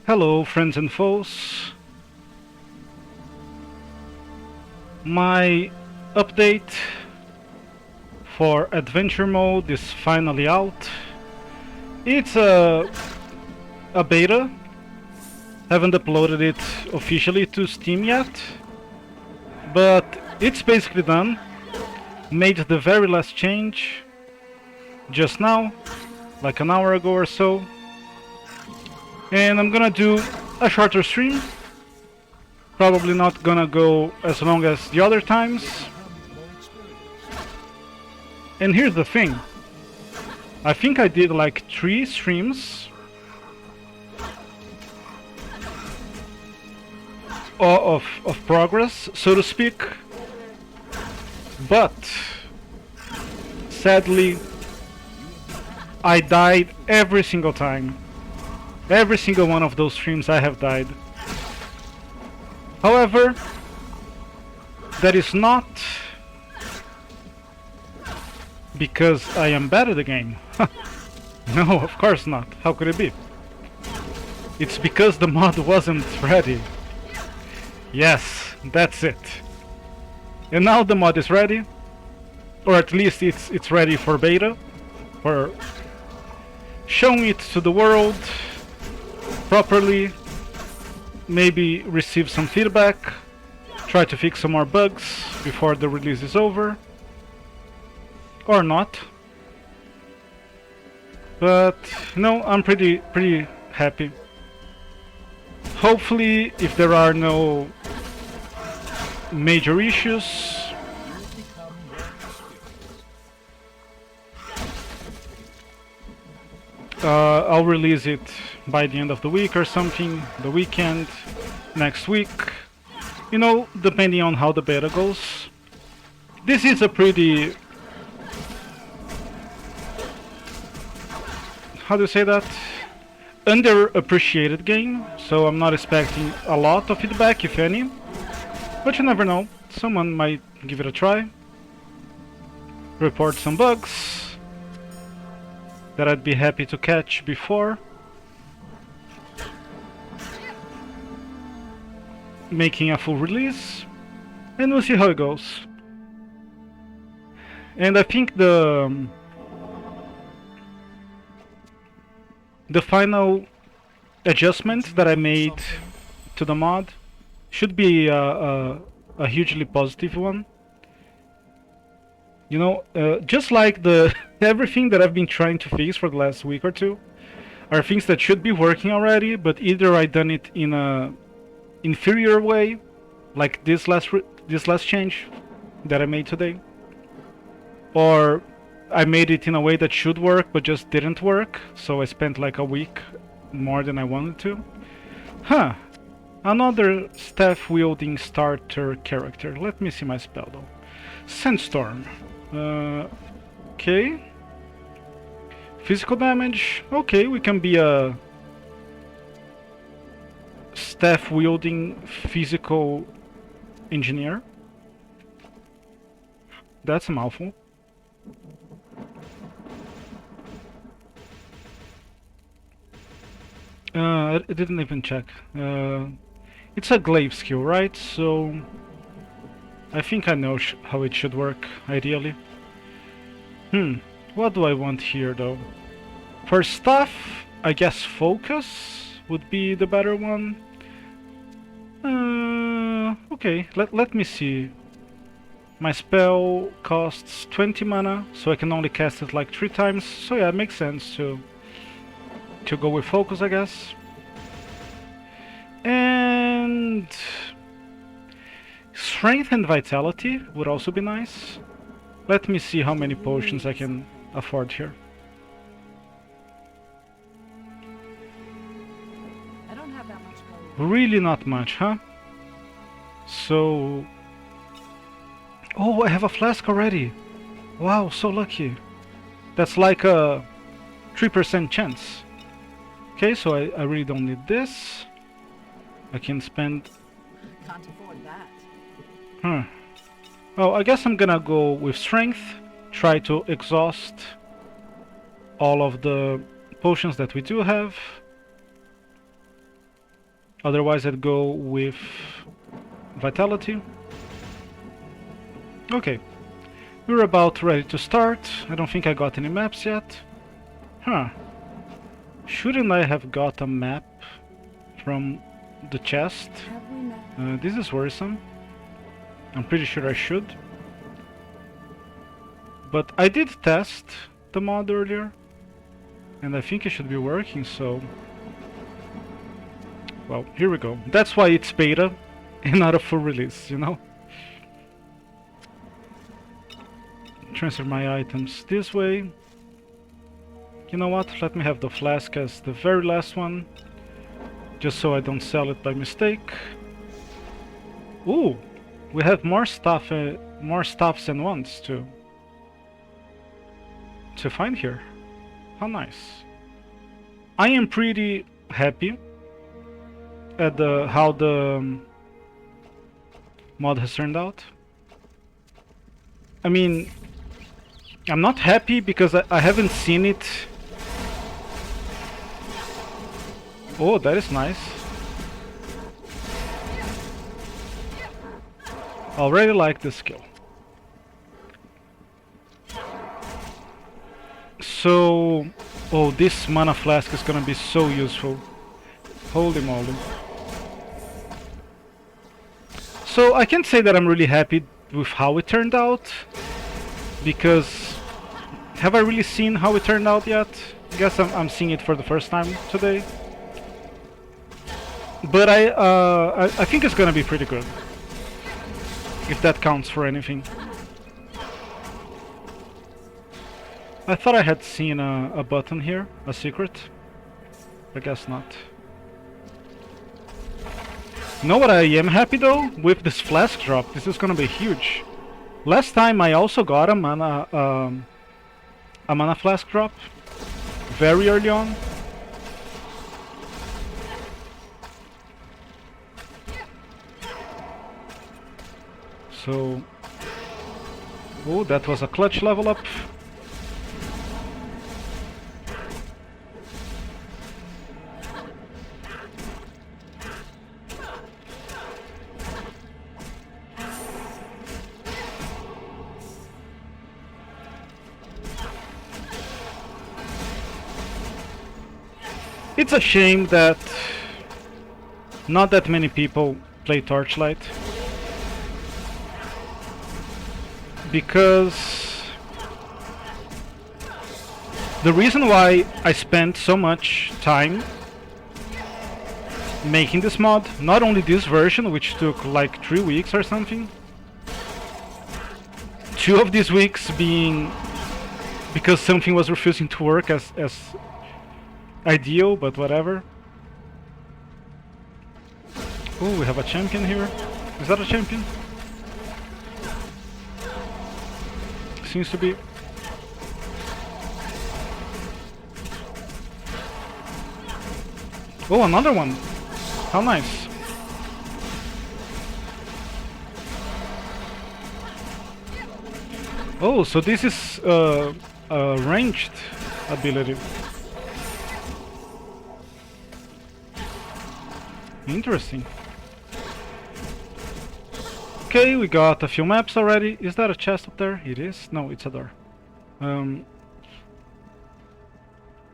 Hello, friends and foes. My update for adventure mode is finally out. It's a beta. Haven't uploaded it officially to Steam yet, but it's basically done. Made the very last change just now, like an hour ago or so. And I'm gonna do a shorter stream. Probably not gonna go as long as the other times. And here's the thing. I think I did like 3 streams of progress, so to speak. But sadly, I died every single time. Every single one of those streams I have died. However, that is not because I am bad at the game. No, of course not. How could it be? It's because the mod wasn't ready. Yes, that's it. And now the mod is ready, or at least it's ready for beta, for showing it to the world properly, maybe receive some feedback, try to fix some more bugs before the release is over, or not. But no, I'm pretty happy. Hopefully, if there are no major issues, I'll release it by the end of the week or something, the weekend, next week, you know, depending on how the beta goes. This is a pretty, how do you say that, underappreciated game, so I'm not expecting a lot of feedback, if any, but you never know, someone might give it a try, report some bugs that I'd be happy to catch before making a full release, and we'll see how it goes. And I think the final adjustment that I made to the mod should be a hugely positive one. You know, just like the everything that I've been trying to fix for the last week or two are things that should be working already, but either I done it in a inferior way, like this last change that I made today, or I made it in a way that should work but just didn't work, so I spent like a week more than I wanted to. Huh. Another staff-wielding starter character. Let me see my spell though. Sandstorm. Okay. Physical damage. Okay, we can be a staff-wielding physical engineer. That's a mouthful. I didn't even check. It's a glaive skill, right? So I think I know how it should work, ideally. What do I want here, though? For stuff, I guess focus would be the better one. Okay, let me see. My spell costs 20 mana, so I can only cast it like 3 times. So yeah, it makes sense to go with focus, I guess. And strength and vitality would also be nice. Let me see how many potions I can afford here. I don't have that much gold. Really not much, huh? So... Oh, I have a flask already! Wow, so lucky! That's like a 3% chance. Okay, so I really don't need this. I can spend... Can't afford that. Oh, I guess I'm gonna go with strength. Try to exhaust all of the potions that we do have. Otherwise I'd go with Vitality. Okay. We're about ready to start. I don't think I got any maps yet. Huh. Shouldn't I have got a map from the chest? Have we met? This is worrisome. I'm pretty sure I should. But I did test the mod earlier. And I think it should be working, so... Well, here we go. That's why it's beta and not a full release, you know? Transfer my items this way. You know what? Let me have the flask as the very last one. Just so I don't sell it by mistake. Ooh! We have more stuff, more stuffs than once to find here. How nice. I am pretty happy at how the mod has turned out. I mean, I'm not happy because I haven't seen it. Oh, that is nice. Already like this skill. So, oh, this mana flask is gonna be so useful. Holy moly. So I can't say that I'm really happy with how it turned out, because have I really seen how it turned out yet? I guess I'm seeing it for the first time today. But I think it's gonna be pretty good, if that counts for anything. I thought I had seen a button here, a secret. I guess not. You know what I am happy though? With this flask drop, this is gonna be huge. Last time I also got a mana flask drop, very early on. So, oh, that was a clutch level up. It's a shame that not that many people play Torchlite, because the reason why I spent so much time making this mod, not only this version, which took like 3 weeks or something, 2 of these weeks being because something was refusing to work as ideal, but whatever. Oh, we have a champion here. Is that a champion? Seems to be. Oh, another one. How nice. Oh, so this is a ranged ability. Interesting. Okay, we got a few maps already. Is that a chest up there? It is? No, it's a door.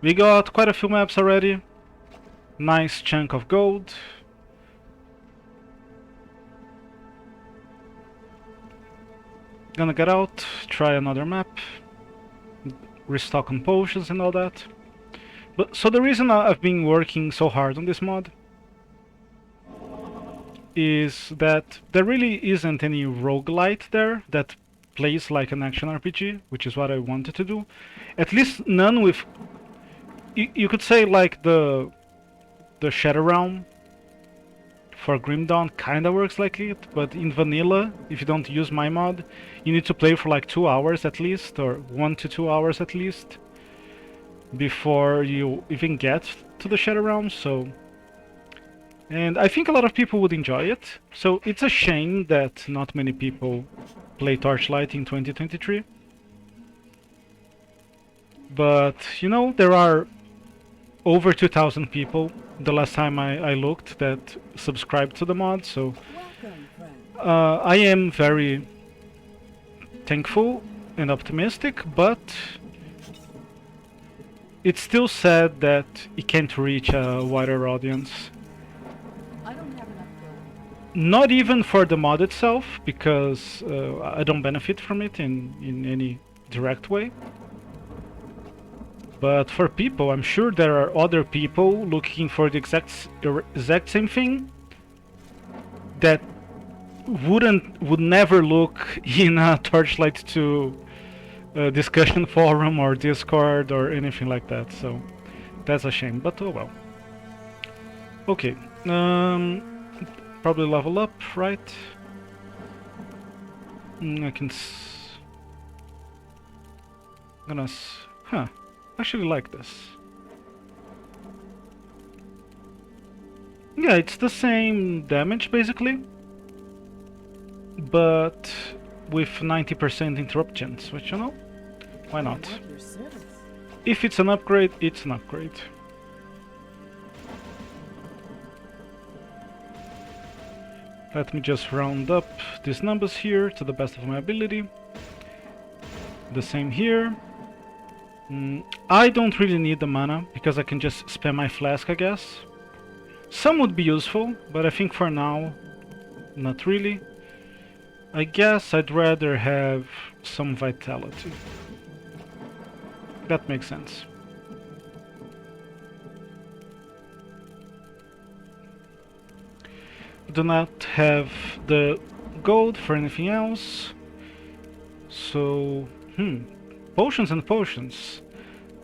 We got quite a few maps already. Nice chunk of gold. Gonna get out, try another map, restock on potions and all that. But so the reason I've been working so hard on this mod is that there really isn't any roguelite there that plays like an action RPG, which is what I wanted to do. At least none with... You could say like the Shadow Realm for Grim Dawn kinda works like it, but in vanilla, if you don't use my mod, you need to play for like 2 hours at least, or 1 to 2 hours at least, before you even get to the Shadow Realm, so... And I think a lot of people would enjoy it, so it's a shame that not many people play Torchlight in 2023. But, you know, there are over 2,000 people the last time I looked that subscribed to the mod, so Welcome, friend. I am very thankful and optimistic, but it's still sad that it can't reach a wider audience. I don't have enough gold. Not even for the mod itself, because I don't benefit from it in any direct way. But for people, I'm sure there are other people looking for the exact same thing that would never look in a Torchlight 2 discussion forum or Discord or anything like that. So that's a shame, but oh well. Okay, probably level up, right? I can. Huh. Actually like this. Yeah, it's the same damage basically, but with 90% interruptions, which, you know, why I not? want your service. If it's an upgrade, it's an upgrade. Let me just round up these numbers here to the best of my ability. The same here. I don't really need the mana, because I can just spam my flask, I guess. Some would be useful, but I think for now, not really. I guess I'd rather have some vitality. That makes sense. Do not have the gold for anything else. So, potions and potions.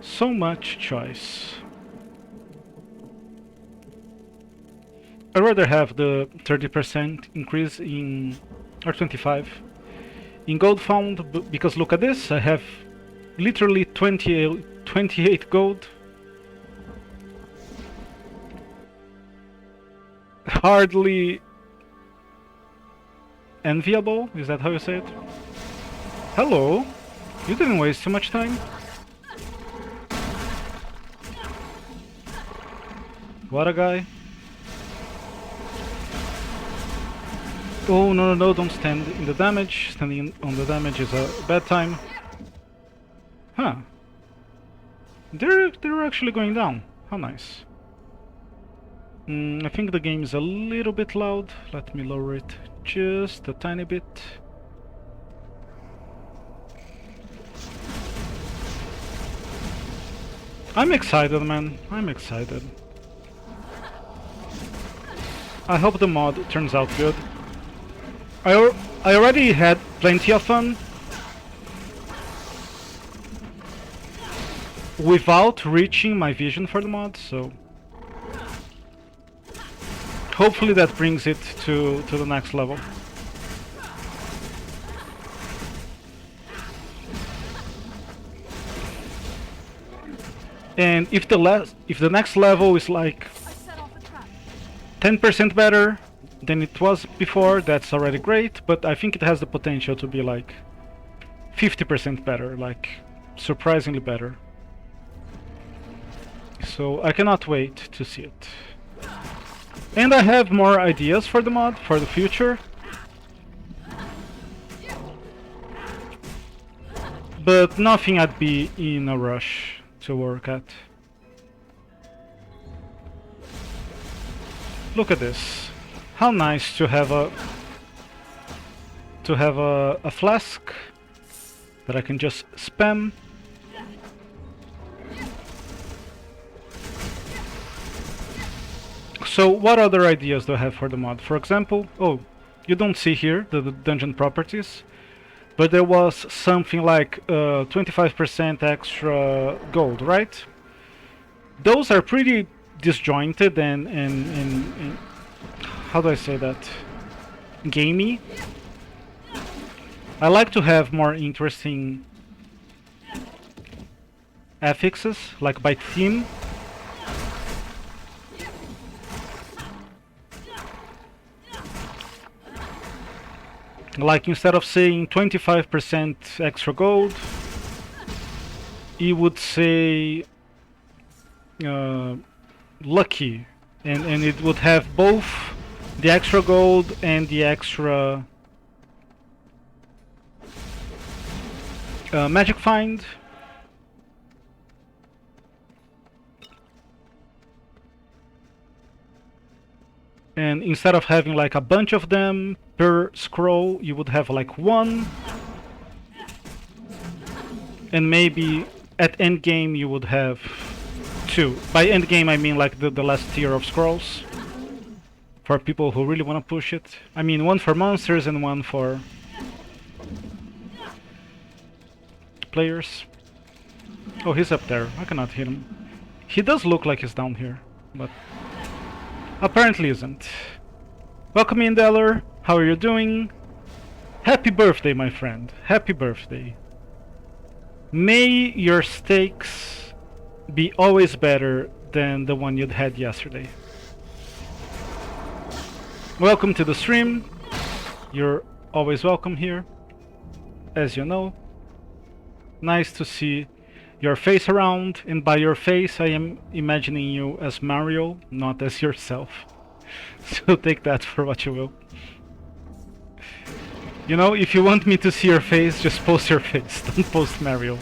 So much choice. I'd rather have the 30% increase in, or 25 in gold found, because look at this, I have literally 28 gold. Hardly enviable, is that how you say it? Hello, you didn't waste too much time. What a guy. Oh, no, no, no, don't stand in the damage. Standing on the damage is a bad time. Huh. They're actually going down. How nice. I think the game is a little bit loud. Let me lower it just a tiny bit. I'm excited, man. I'm excited. I hope the mod turns out good. I already had plenty of fun without reaching my vision for the mod, so hopefully that brings it to the next level. And if the next level is like 10% better than it was before, that's already great, but I think it has the potential to be like 50% better, like surprisingly better. So I cannot wait to see it. And I have more ideas for the mod for the future. But nothing I'd be in a rush to work at. Look at this. How nice to have a flask that I can just spam. So what other ideas do I have for the mod? For example, oh, you don't see here the dungeon properties, but there was something like 25% extra gold, right? Those are pretty disjointed and how do I say that? Gamey. I like to have more interesting affixes, like by theme. Like instead of saying 25% extra gold, it would say uh, lucky, and it would have both the extra gold and the extra magic find. And instead of having like a bunch of them per scroll, you would have like one. And maybe at end game you would have two. By end game I mean like the last tier of scrolls. For people who really want to push it. I mean one for monsters and one for players. Oh, he's up there. I cannot hit him. He does look like he's down here, but apparently isn't. Welcome in, Deller. How are you doing? Happy birthday, my friend. Happy birthday. May your steaks be always better than the one you'd had yesterday. Welcome to the stream. You're always welcome here, as you know. Nice to see your face around, and by your face I am imagining you as Mario, not as yourself. So take that for what you will. You know, if you want me to see your face, just post your face, don't post Mario.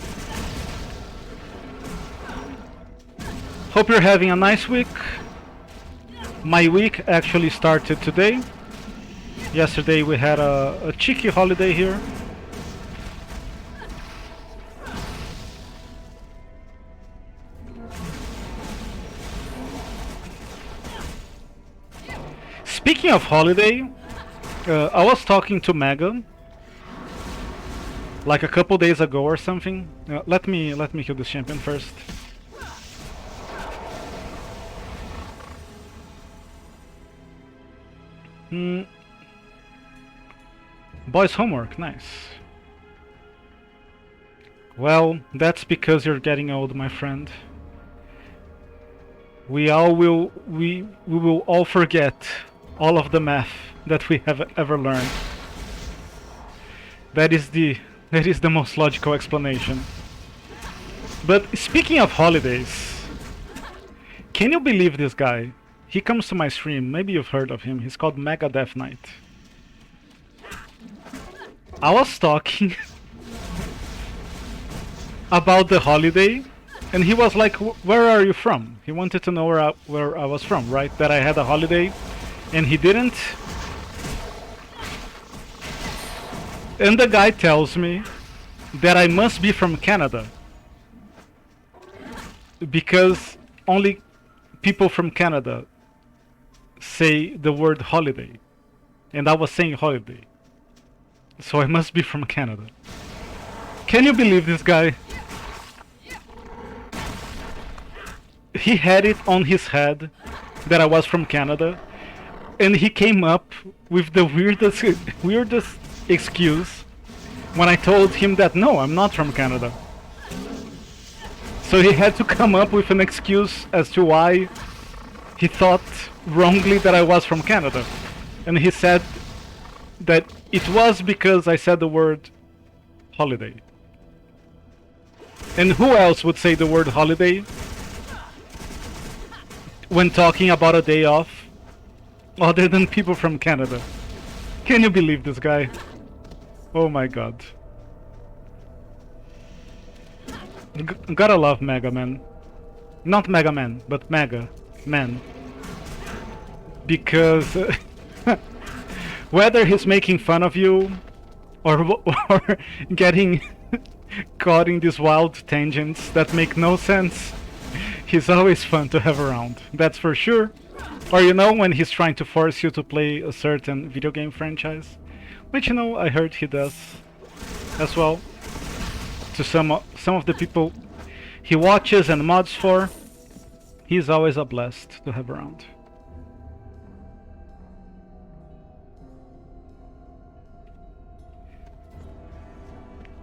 Hope you're having a nice week. My week actually started today. Yesterday we had a cheeky holiday here. Speaking of holiday, I was talking to Mega like a couple days ago or something. Let me kill this champion first. Boys' homework, nice. Well, that's because you're getting old, my friend. We will all forget all of the math that we have ever learned. That is the most logical explanation. But speaking of holidays, can you believe this guy? He comes to my stream, maybe you've heard of him, he's called Mega Death Knight. I was talking about the holiday, and he was like, where are you from? He wanted to know where I was from, right? That I had a holiday, and he didn't. And the guy tells me that I must be from Canada, because only people from Canada say the word holiday, and I was saying holiday, so I must be from Canada. Can you believe this guy? He had it on his head that I was from Canada, and he came up with the weirdest excuse when I told him that no, I'm not from Canada. So he had to come up with an excuse as to why he thought wrongly that I was from Canada. And he said that it was because I said the word holiday. And who else would say the word holiday when talking about a day off other than people from Canada? Can you believe this guy? Oh my god. Gotta love Mega Man. Not Mega Man, but Mega Man. Because whether he's making fun of you or getting caught in these wild tangents that make no sense, he's always fun to have around. That's for sure. Or you know, when he's trying to force you to play a certain video game franchise, which, you know, I heard he does as well. To some of the people he watches and mods for, he's always a blast to have around.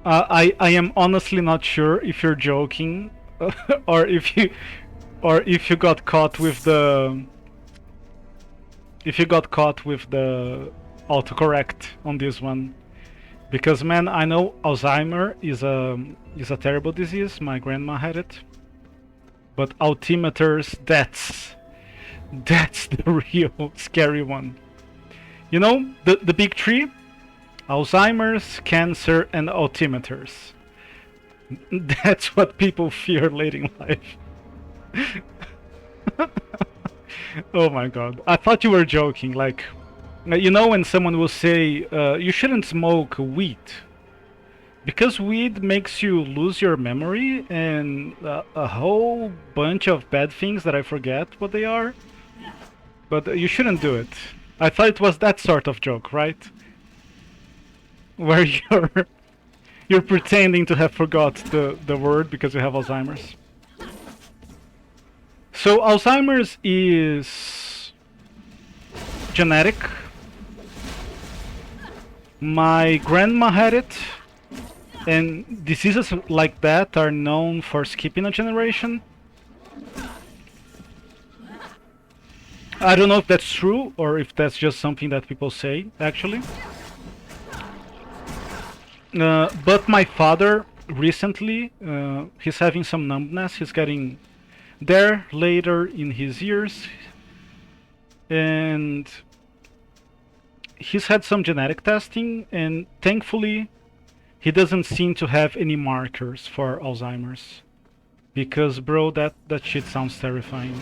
I am honestly not sure if you're joking, or if you got caught with the autocorrect on this one. Because, man, I know Alzheimer is a terrible disease. My grandma had it. But altimeters, that's the real scary one. You know, the big three: Alzheimer's, cancer, and altimeters. That's what people fear late in life. Oh my god. I thought you were joking. Like, you know, when someone will say, you shouldn't smoke weed. Because weed makes you lose your memory and a whole bunch of bad things that I forget what they are. But you shouldn't do it. I thought it was that sort of joke, right? Where you're pretending to have forgot the word because you have Alzheimer's. So Alzheimer's is genetic. My grandma had it, and diseases like that are known for skipping a generation. I don't know if that's true or if that's just something that people say, actually. But my father recently, he's having some numbness. He's getting there later in his years, and he's had some genetic testing, and thankfully he doesn't seem to have any markers for Alzheimer's. Because bro, that shit sounds terrifying.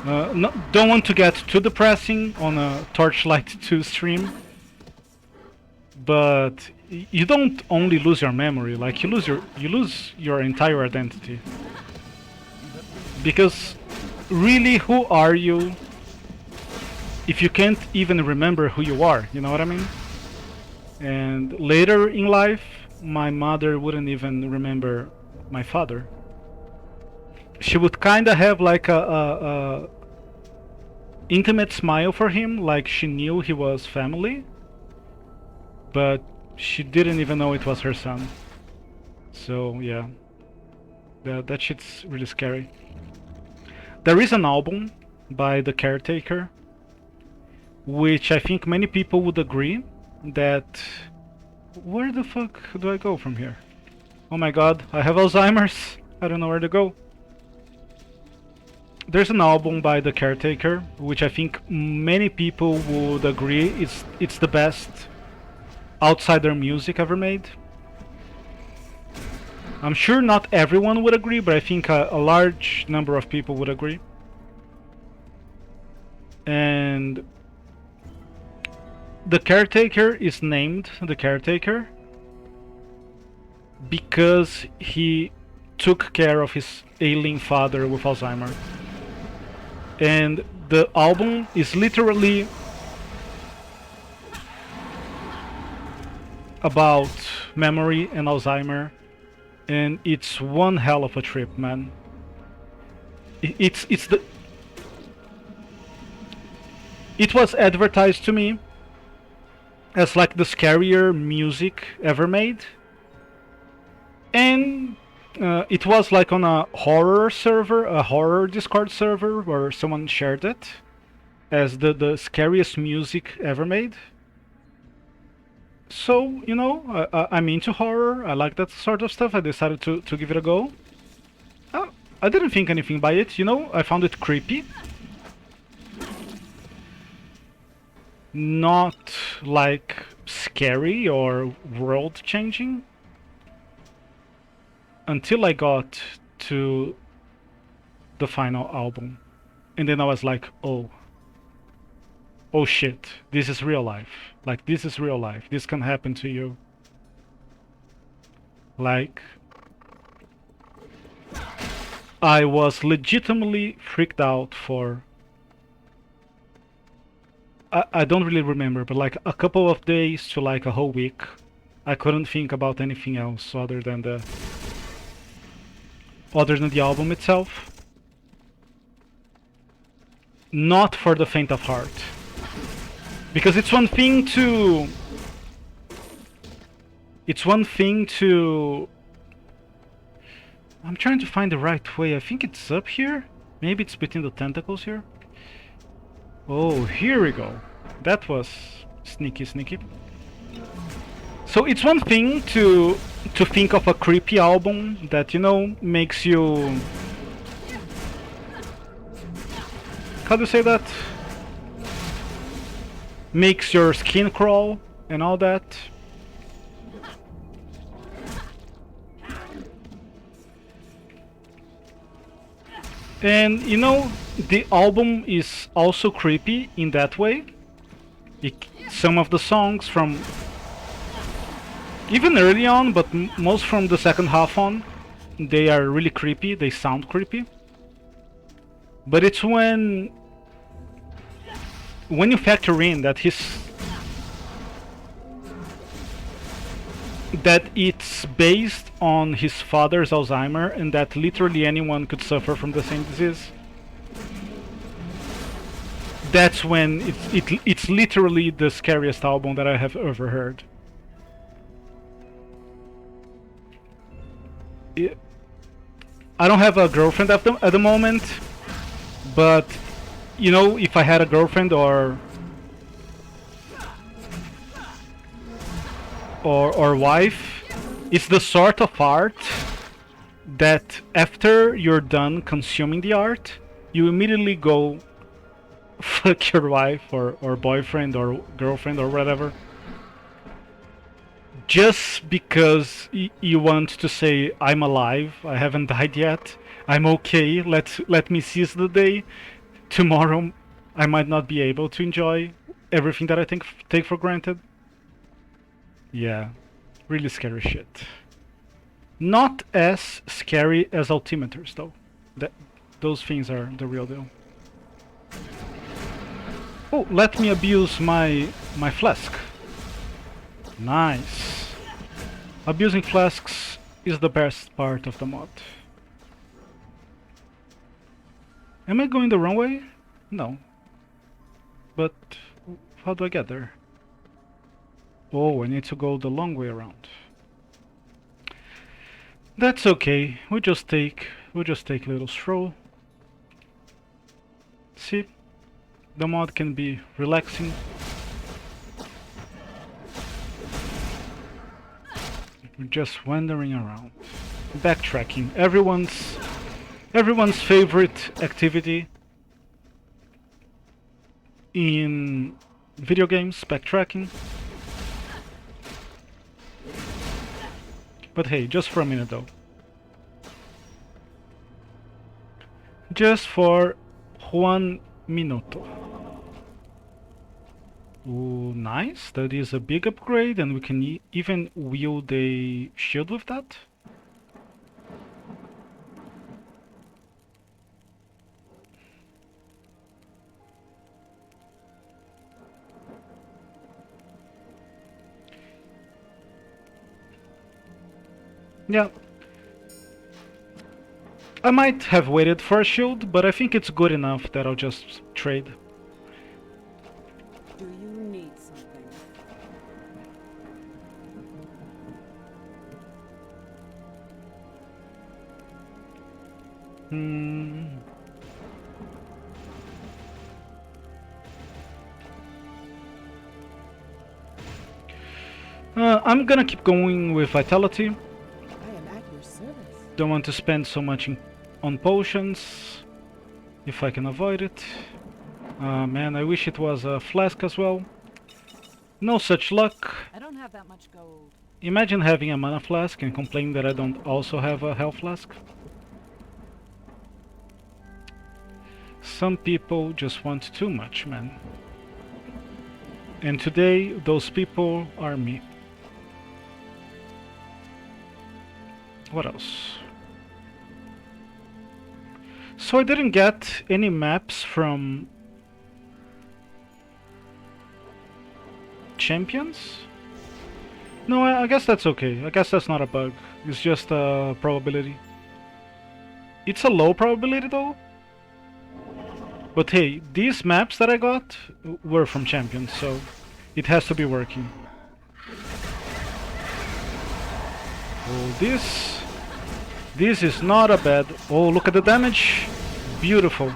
No, don't want to get too depressing on a Torchlight 2 stream, but you don't only lose your memory, like you lose your entire identity. Because really, who are you if you can't even remember who you are? You know what I mean? And later in life, my mother wouldn't even remember my father. She would kinda have like a intimate smile for him, like she knew he was family, but she didn't even know it was her son. So yeah, that shit's really scary. There is an album by The Caretaker, which I think many people would agree that... Where the fuck do I go from here? Oh my god, I have Alzheimer's. I don't know where to go. There's an album by The Caretaker, which I think many people would agree it's the best outsider music ever made. I'm sure not everyone would agree, but I think a large number of people would agree. And The Caretaker is named The Caretaker because he took care of his ailing father with Alzheimer's. And the album is literally about memory and Alzheimer, and it's one hell of a trip, man. It was advertised to me as like the scarier music ever made, and it was like on a horror server, a horror Discord server, where someone shared it as the scariest music ever made. So, you know, I'm into horror, I like that sort of stuff, I decided to give it a go. I didn't think anything by it, you know, I found it creepy. Not like scary or world-changing. Until I got to the final album. And then I was like, oh shit, this is real life. Like, this is real life. This can happen to you. Like, I was legitimately freaked out for... I don't really remember, but like a couple of days to like a whole week. I couldn't think about anything else other than the album itself. Not for the faint of heart. Because it's one thing to... I'm trying to find the right way. I think it's up here? Maybe it's between the tentacles here? Oh, here we go. That was sneaky. So it's one thing to to think of a creepy album that, you know, makes you... How do you say that? Makes your skin crawl and all that. And you know, the album is also creepy in that way. Some of the songs from even early on, but most from the second half on, they are really creepy. They sound creepy. But it's when you factor in that it's based on his father's Alzheimer and that literally anyone could suffer from the same disease. That's when it's literally the scariest album that I have ever heard. I don't have a girlfriend at the moment, but you know, if I had a girlfriend or wife, it's the sort of art that after you're done consuming the art, you immediately go fuck your wife or boyfriend or girlfriend or whatever, just because you want to say, I'm alive, I haven't died yet, I'm okay, let me seize the day. Tomorrow I might not be able to enjoy everything that I take for granted. Yeah, really scary shit. Not as scary as altimeters though. Those things are the real deal. Oh, let me abuse my flask. Nice. Abusing flasks is the best part of the mod. Am I going the wrong way? No. But how do I get there? Oh, I need to go the long way around. That's okay. We'll just take a little stroll. See? The mod can be relaxing. We're just wandering around. Backtracking. Everyone's favorite activity in video games, backtracking. But hey, just for a minute though. Just for 1 minuto. Ooh, nice. That is a big upgrade, and we can even wield a shield with that. Yeah. I might have waited for a shield, but I think it's good enough that I'll just trade. Do you need something? I'm gonna keep going with vitality. I am at your service. Don't want to spend so much on potions, if I can avoid it. Man, I wish it was a flask as well. No such luck. I don't have that much gold. Imagine having a mana flask and complaining that I don't also have a health flask. Some people just want too much, man. And today, those people are me. What else? So I didn't get any maps from champions? No, I guess that's okay. I guess that's not a bug. It's just a probability. It's a low probability though. But hey, these maps that I got were from champions, so it has to be working. Oh, this is not a bad... Oh, look at the damage. Beautiful.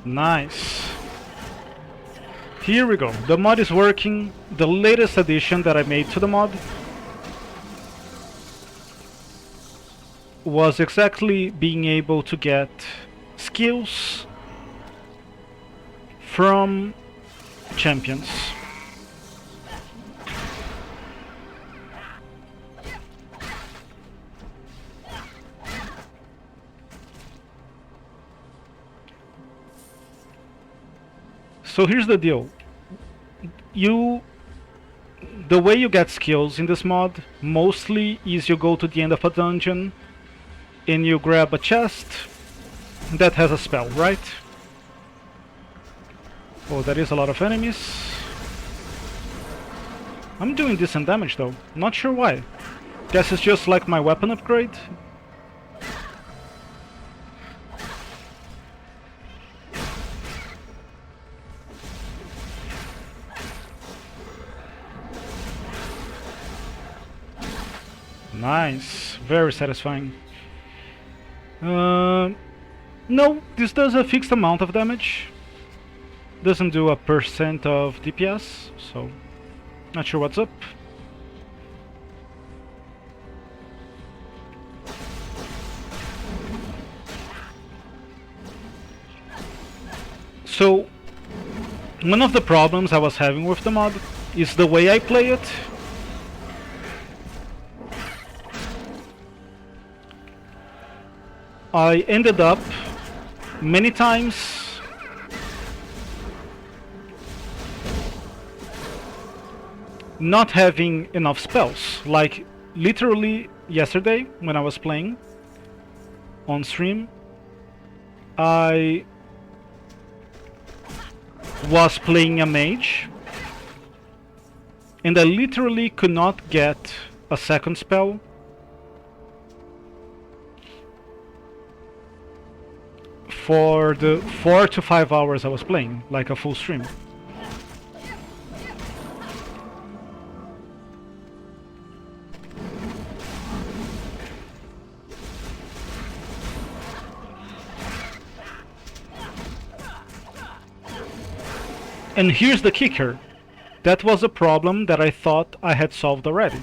Nice. Here we go. The mod is working. The latest addition that I made to the mod was exactly being able to get skills from champions. So here's the deal. The way you get skills in this mod mostly is you go to the end of a dungeon and you grab a chest that has a spell, right? Oh, there is a lot of enemies. I'm doing decent damage though, not sure why. Guess it's just like my weapon upgrade. Nice, very satisfying. No, this does a fixed amount of damage. Doesn't do a percent of DPS, so not sure what's up. So one of the problems I was having with the mod is the way I play it. I ended up many times not having enough spells. Like literally yesterday when I was playing on stream, I was playing a mage and I literally could not get a second spell for the 4 to 5 hours I was playing, like a full stream. And here's the kicker. That was a problem that I thought I had solved already.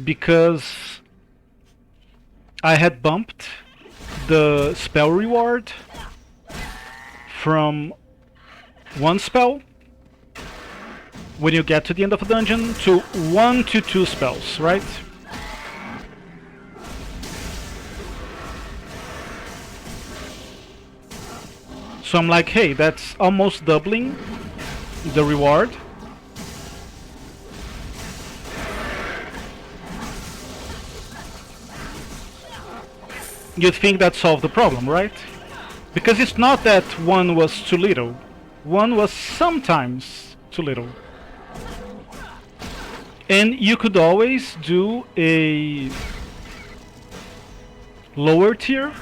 Because I had bumped the spell reward from one spell when you get to the end of a dungeon to 1 to 2 spells, right? So I'm like, hey, that's almost doubling the reward. You'd think that solved the problem, right? Because it's not that one was too little. One was sometimes too little. And you could always do a lower tier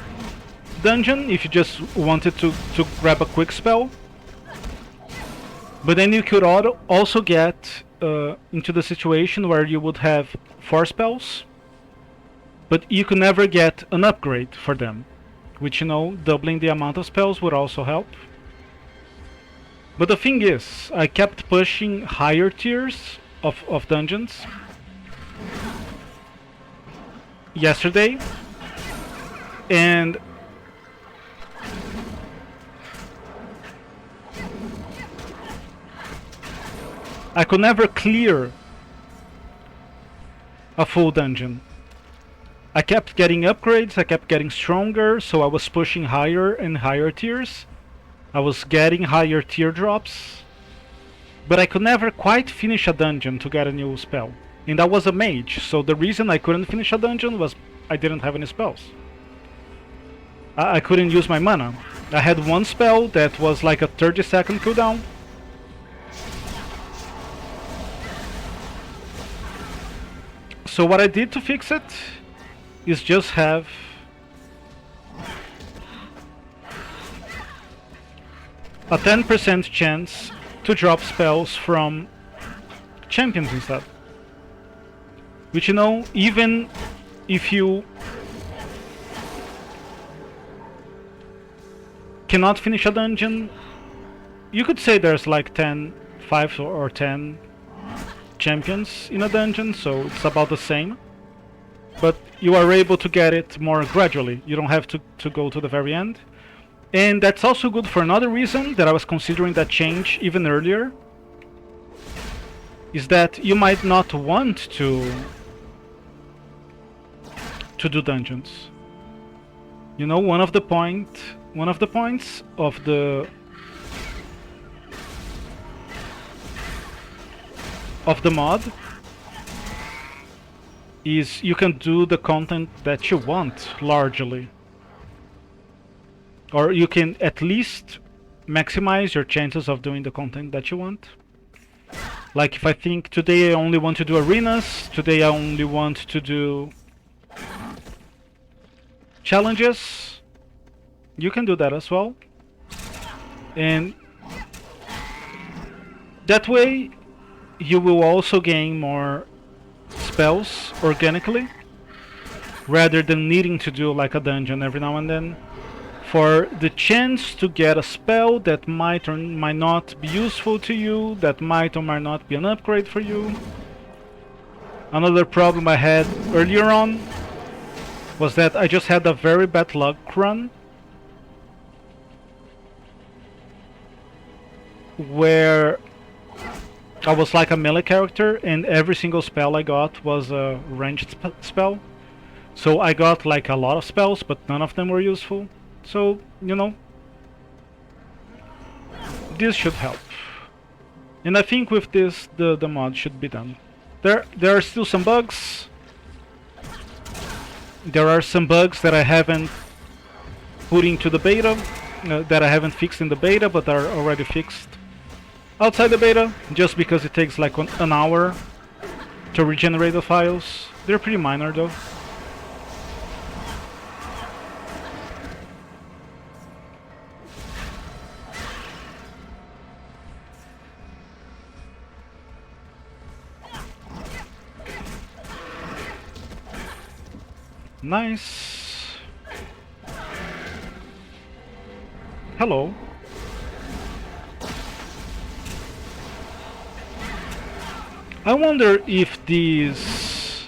dungeon if you just wanted to grab a quick spell. But then you could also get into the situation where you would have 4 spells, but you could never get an upgrade for them, which, you know, doubling the amount of spells would also help. But the thing is, I kept pushing higher tiers of dungeons yesterday, and I could never clear a full dungeon. I kept getting upgrades, I kept getting stronger, so I was pushing higher and higher tiers. I was getting higher teardrops, but I could never quite finish a dungeon to get a new spell. And I was a mage, so the reason I couldn't finish a dungeon was I didn't have any spells. I couldn't use my mana. I had one spell that was like a 30-second cooldown. So what I did to fix it is just have a 10% chance to drop spells from champions instead. Which, you know, even if you cannot finish a dungeon, you could say there's like 5 or 10 champions in a dungeon, so it's about the same. But you are able to get it more gradually. You don't have to go to the very end. And that's also good for another reason that I was considering that change even earlier. Is that you might not want to do dungeons. You know, one of the points of the mod is you can do the content that you want largely, or you can at least maximize your chances of doing the content that you want. Like if I think today I only want to do arenas, today I only want to do challenges, you can do that as well. And that way you will also gain more spells organically, rather than needing to do like a dungeon every now and then for the chance to get a spell that might or might not be useful to you, that might or might not be an upgrade for you. Another problem I had earlier on was that I just had a very bad luck run where I was like a melee character and every single spell I got was a ranged spell. So I got like a lot of spells, but none of them were useful. So, you know, this should help. And I think with this, the mod should be done. There are still some bugs. There are some bugs that I haven't put into the beta, that I haven't fixed in the beta, but are already fixed outside the beta, just because it takes like an hour to regenerate the files. They're pretty minor though. Nice. Hello. I wonder if these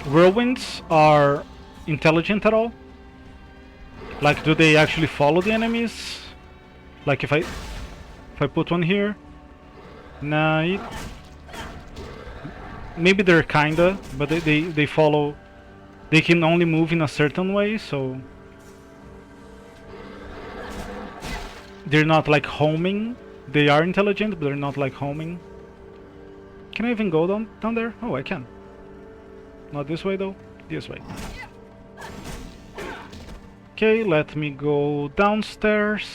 whirlwinds are intelligent at all. Like, do they actually follow the enemies? Like if I put one here. Nah, maybe they're kinda, but they follow. They can only move in a certain way, so they're not like homing. They are intelligent, but they're not like homing. Can I even go down there? Oh, I can. Not this way though. This way. Okay, let me go downstairs.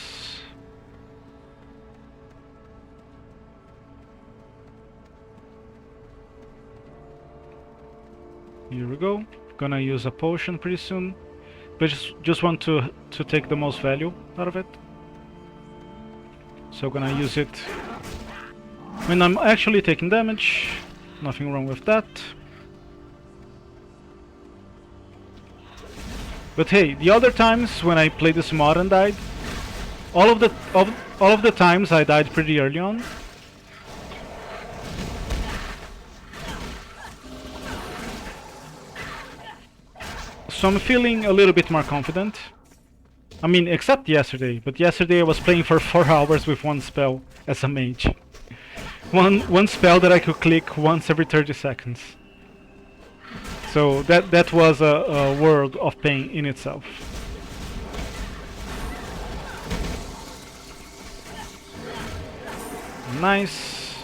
Here we go. Gonna use a potion pretty soon, but just want to take the most value out of it. So gonna use it when I'm actually taking damage. Nothing wrong with that. But hey, the other times when I played this mod and died, all of the times I died pretty early on. So I'm feeling a little bit more confident. I mean, except yesterday, but yesterday I was playing for 4 hours with one spell as a mage. One spell that I could click once every 30 seconds. So that was a world of pain in itself. Nice.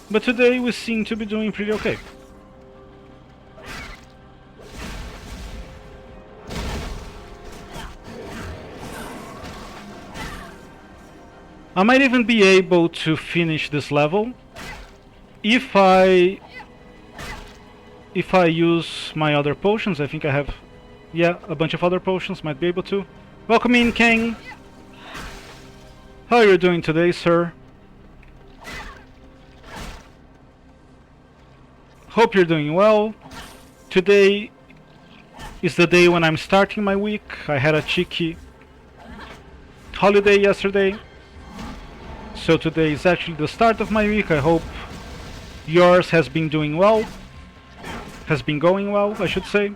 But today we seem to be doing pretty okay. I might even be able to finish this level if I use my other potions. I think I have, yeah, a bunch of other potions. Might be able to. Welcome in, King. How are you doing today, sir? Hope you're doing well. Today is the day when I'm starting my week. I had a cheeky holiday yesterday, so today is actually the start of my week. I hope yours has been doing well, has been going well, I should say.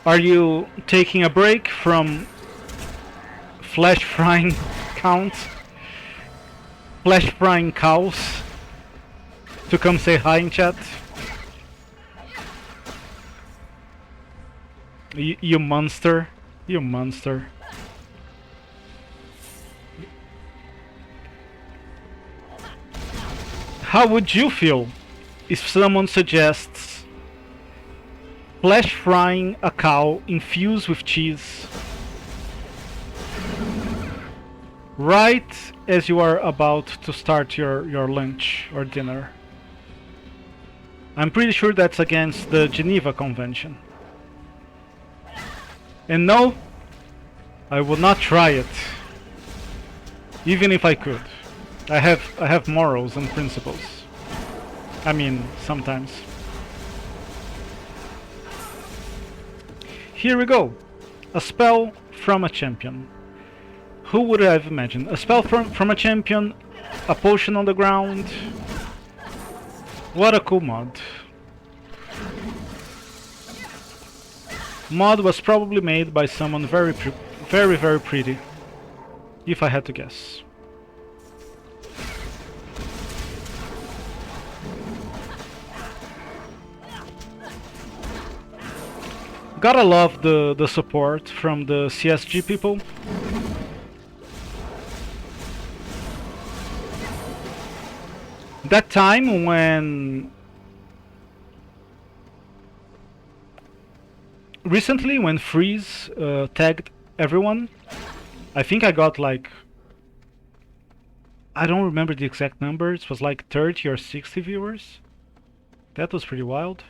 Are you taking a break from flesh frying counts, flesh frying cows, to come say hi in chat? You monster. You monster. How would you feel if someone suggests flesh frying a cow infused with cheese right as you are about to start your lunch or dinner? I'm pretty sure that's against the Geneva Convention. And no, I would not try it, even if I could. I have morals and principles. I mean, sometimes. Here we go. A spell from a champion. Who would have imagined? A spell from a champion, a potion on the ground. What a cool mod. Mod was probably made by someone very pretty, if I had to guess. Gotta love the support from the CSG people. That time when recently when Freeze tagged everyone, I think I got like, I don't remember the exact number, it was like 30 or 60 viewers. That was pretty wild.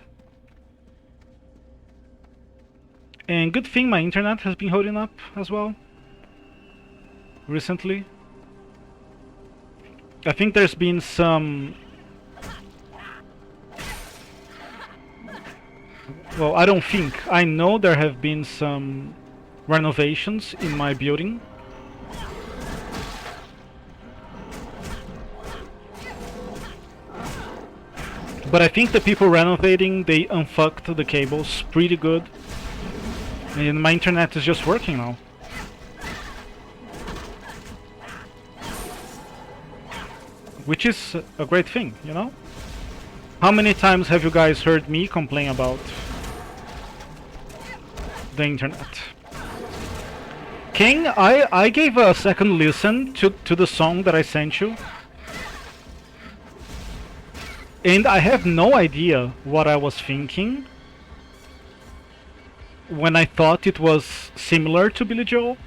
And good thing my internet has been holding up as well recently. I think there's been some... Well, I don't think. I know there have been some renovations in my building. But I think the people renovating, they unfucked the cables pretty good. And my internet is just working now. Which is a great thing, you know? How many times have you guys heard me complain about the internet? King, I gave a second listen to the song that I sent you. And I have no idea what I was thinking when I thought it was similar to Billy Joel.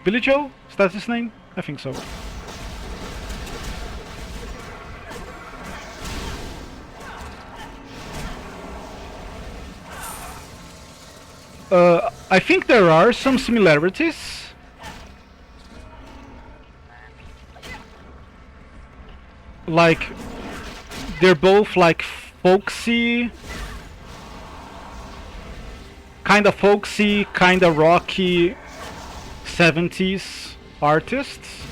Billy Joel? Is that his name? I think so. I think there are some similarities. Like, they're both like folksy, kinda rocky 70s artists.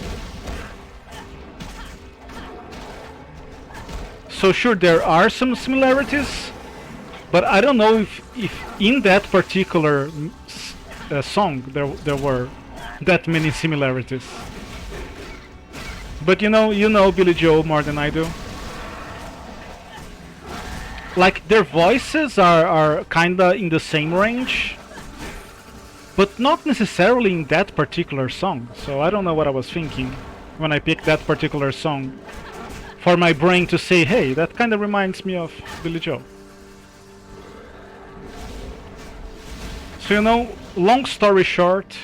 So sure, there are some similarities, but I don't know if in that particular song there were that many similarities. But you know Billy Joel more than I do. Like, their voices are kinda in the same range, but not necessarily in that particular song. So I don't know what I was thinking when I picked that particular song for my brain to say, hey, that kinda reminds me of Billy Joel. So long story short,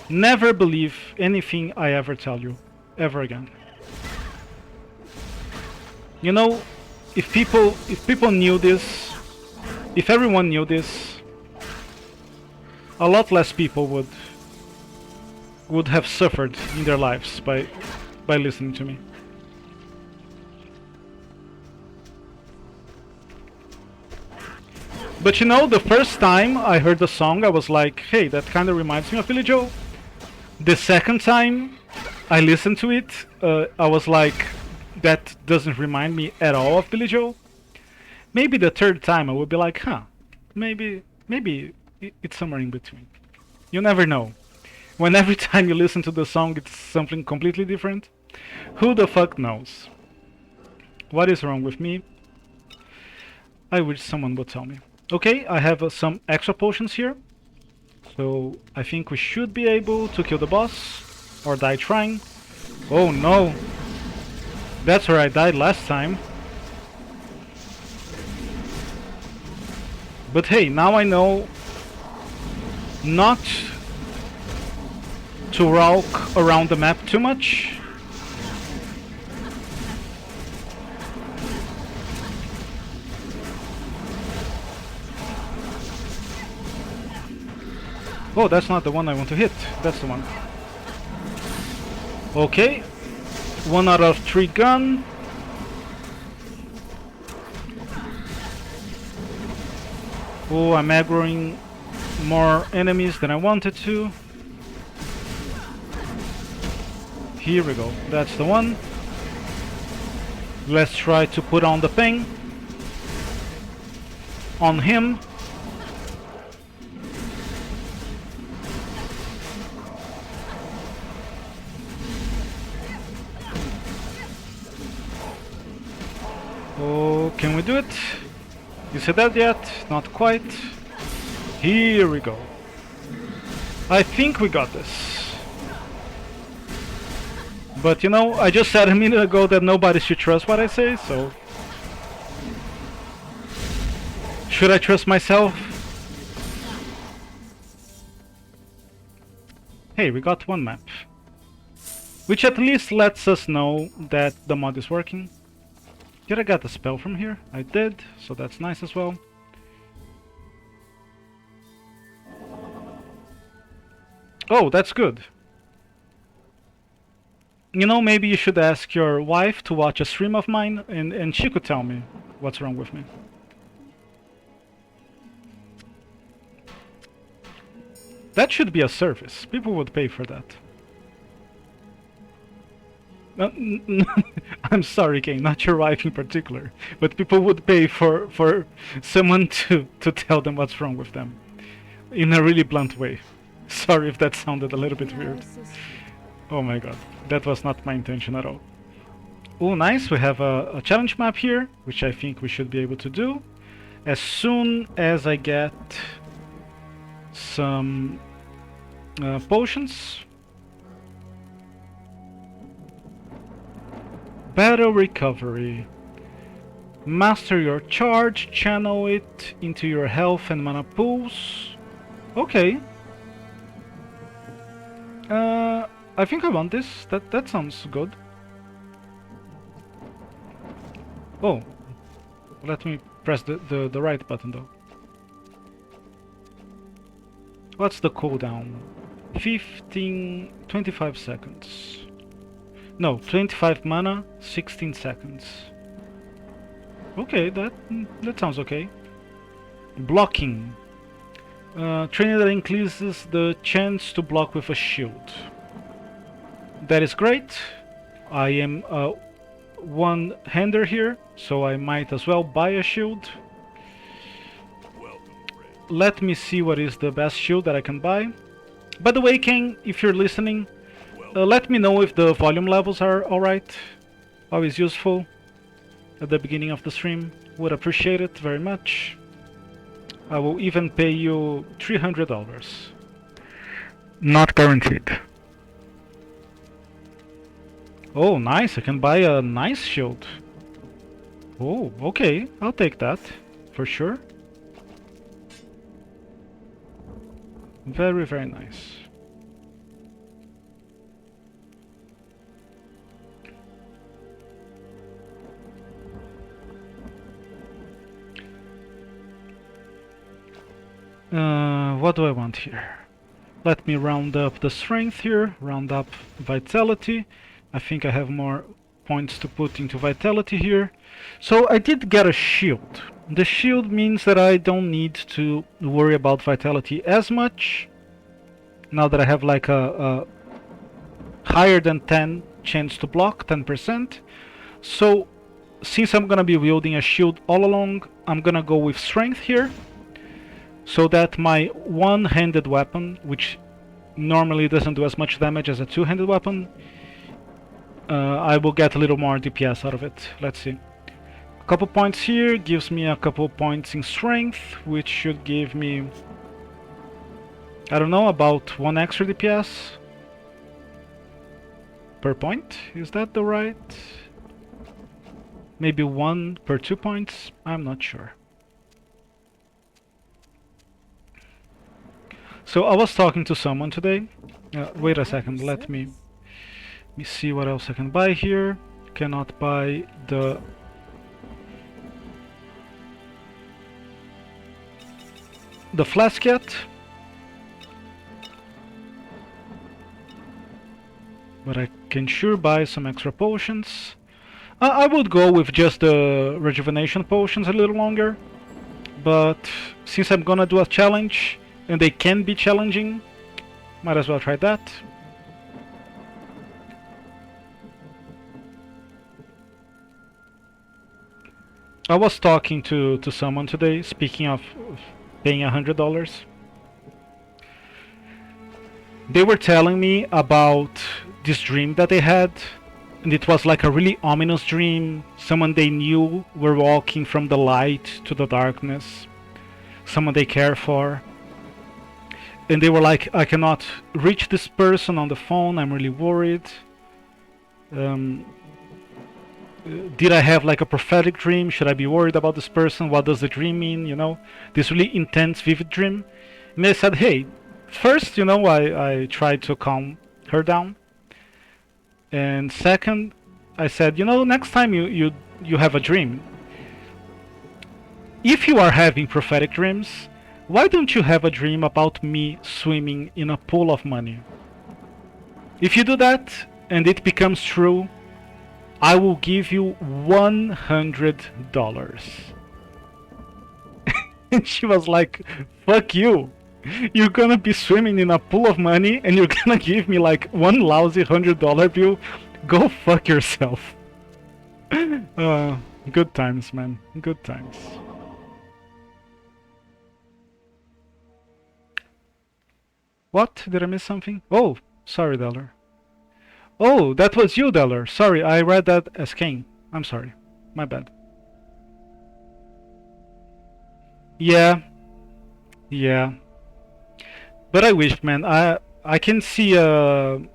never believe anything I ever tell you, ever again. If people knew this, if everyone knew this, a lot less people would have suffered in their lives by listening to me. But you know, the first time I heard the song, I was like, hey, that kind of reminds me of Billy Joel. The second time I listened to it, I was like, that doesn't remind me at all of Billy Joel. Maybe the third time I would be like, huh, maybe it's somewhere in between. You never know. When every time you listen to the song it's something completely different, who the fuck knows? What is wrong with me? I wish someone would tell me. Okay, I have some extra potions here. So I think we should be able to kill the boss. Or die trying. Oh no! That's where I died last time. But hey, now I know not to walk around the map too much. Oh, that's not the one I want to hit. That's the one. Okay. 1 out of 3 gun. Oh, I'm aggroing more enemies than I wanted to. Here we go. That's the one. Let's try to put on the thing. On him. Oh, can we do it? You said that yet? Not quite. Here we go. I think we got this. But you know, I just said a minute ago that nobody should trust what I say, so... Should I trust myself? Hey, we got one map. Which at least lets us know that the mod is working. Did I get the spell from here? I did, so that's nice as well. Oh, that's good. You know, maybe you should ask your wife to watch a stream of mine and she could tell me what's wrong with me. That should be a service. People would pay for that. I'm sorry, Kane, not your wife in particular, but people would pay for someone to tell them what's wrong with them. In a really blunt way. Sorry if that sounded a little bit weird. Oh my god, that was not my intention at all. Oh nice, we have a challenge map here, which I think we should be able to do. As soon as I get some potions. Battle recovery. Master your charge, channel it into your health and mana pools. Okay. I think I want this. That sounds good. Oh. Let me press the right button though. What's the cooldown? 25 seconds. No, 25 mana, 16 seconds. Okay, that sounds okay. Blocking. Training that increases the chance to block with a shield. That is great. I am a one-hander here, so I might as well buy a shield. Let me see what is the best shield that I can buy. By the way, King, if you're listening, let me know if the volume levels are alright. Always useful at the beginning of the stream. Would appreciate it very much. I will even pay you $300. Not guaranteed. Oh, nice. I can buy a nice shield. Oh, okay. I'll take that. For sure. Very, very nice. What do I want here? Let me round up the strength here, round up vitality. I think I have more points to put into vitality here. So I did get a shield, The shield means that I don't need to worry about vitality as much. Now that I have like a higher than 10 chance to block, 10%. So since I'm gonna be wielding a shield all along, I'm gonna go with strength here, so that my one-handed weapon, which normally doesn't do as much damage as a two-handed weapon, I will get a little more DPS out of it. Let's see. A couple points here gives me a couple points in strength, which should give me, I don't know, about 1 extra DPS per point. Is that the right? Maybe 1 per 2 points? I'm not sure. So I was talking to someone today. Wait a second, let me see what else I can buy here. Cannot buy the flask yet. But I can sure buy some extra potions. I would go with just the rejuvenation potions a little longer. But since I'm gonna do a challenge, and they can be challenging, might as well try that. I was talking to someone today, speaking of paying $100. They were telling me about this dream that they had, and it was like a really ominous dream. Someone they knew were walking from the light to the darkness, someone they care for. And they were like, I cannot reach this person on the phone, I'm really worried. Did I have like a prophetic dream? Should I be worried about this person? What does the dream mean? You know, this really intense, vivid dream. And I said, hey, first, you know, I tried to calm her down. And second, I said, you know, next time you have a dream, if you are having prophetic dreams, why don't you have a dream about me swimming in a pool of money? If you do that and it becomes true, I will give you $100. And she was like, fuck you. You're gonna be swimming in a pool of money and you're gonna give me like one lousy $100 bill? Go fuck yourself. Good times, man. Good times. What? Did I miss something? Oh, sorry, Deller. Oh, that was you, Deller. Sorry, I read that as Kane. I'm sorry. My bad. Yeah. Yeah. But I wish, man. I can see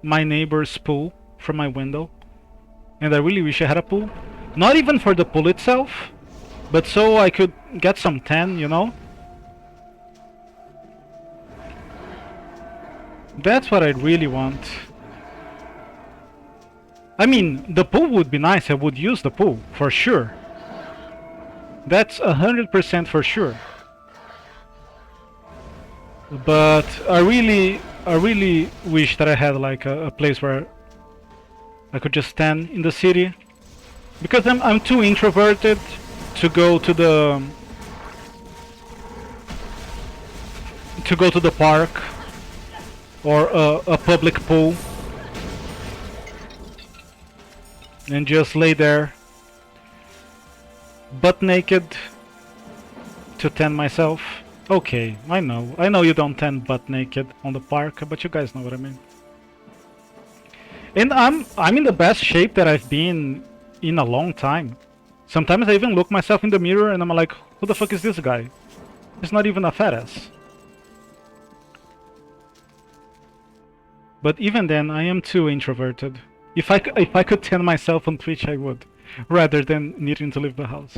my neighbor's pool from my window. And I really wish I had a pool. Not even for the pool itself, but so I could get some tan, you know? That's what I really want. I mean, the pool would be nice. I would use the pool, for sure. That's 100% for sure. But I really wish that I had like a place where I could just stand in the city. Because I'm too introverted to go to the park or a public pool and just lay there butt naked to tan myself. Okay, I know you don't tan butt naked on the park, but you guys know what I mean. And I'm in the best shape that I've been in a long time. Sometimes I even look myself in the mirror and I'm like, who the fuck is this guy? He's not even a fat ass. But even then, I am too introverted. If I could tan myself on Twitch, I would, rather than needing to leave the house.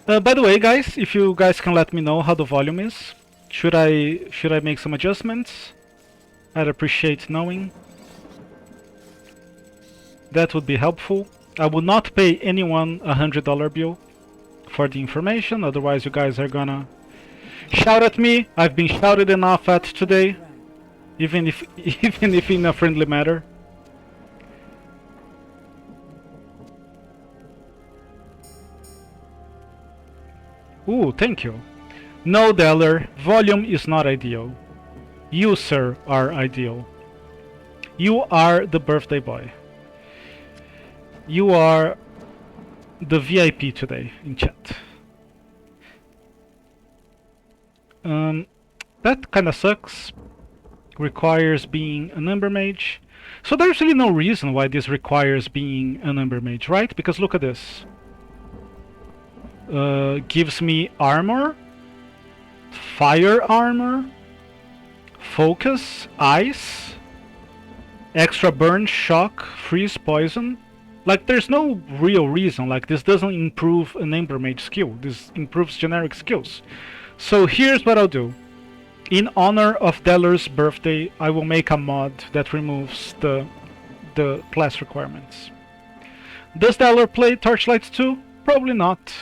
By the way, guys, if you guys can let me know how the volume is, should I make some adjustments? I'd appreciate knowing. That would be helpful. I would not pay anyone $100 bill for the information, otherwise you guys are gonna shout at me. I've been shouted enough at today, even if in a friendly manner. Ooh, thank you. No, Deller, volume is not ideal. You, sir, are ideal. You are the birthday boy. You are the VIP today in chat. That kinda sucks. Requires being an Ember Mage. So there's really no reason why this requires being an Ember Mage, right? Because look at this. Gives me armor, fire armor, focus, ice, extra burn, shock, freeze, poison. Like, there's no real reason. Like, this doesn't improve an Ember Mage skill. This improves generic skills. So here's what I'll do. In honor of Deller's birthday, I will make a mod that removes the class requirements. Does Deller play Torchlight 2? Probably not.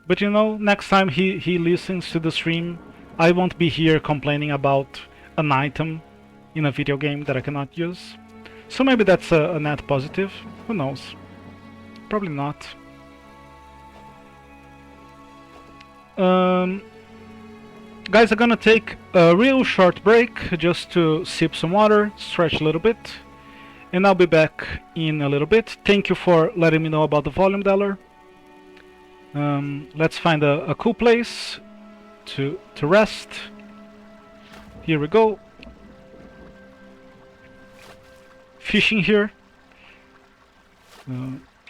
But you know, next time he listens to the stream, I won't be here complaining about an item in a video game that I cannot use. So maybe that's a net positive. Who knows? Probably not. Guys, I'm gonna take a real short break just to sip some water, stretch a little bit, and I'll be back in a little bit. Thank you for letting me know about the volume, Deller. Let's find a cool place to rest. Here we go. Fishing here.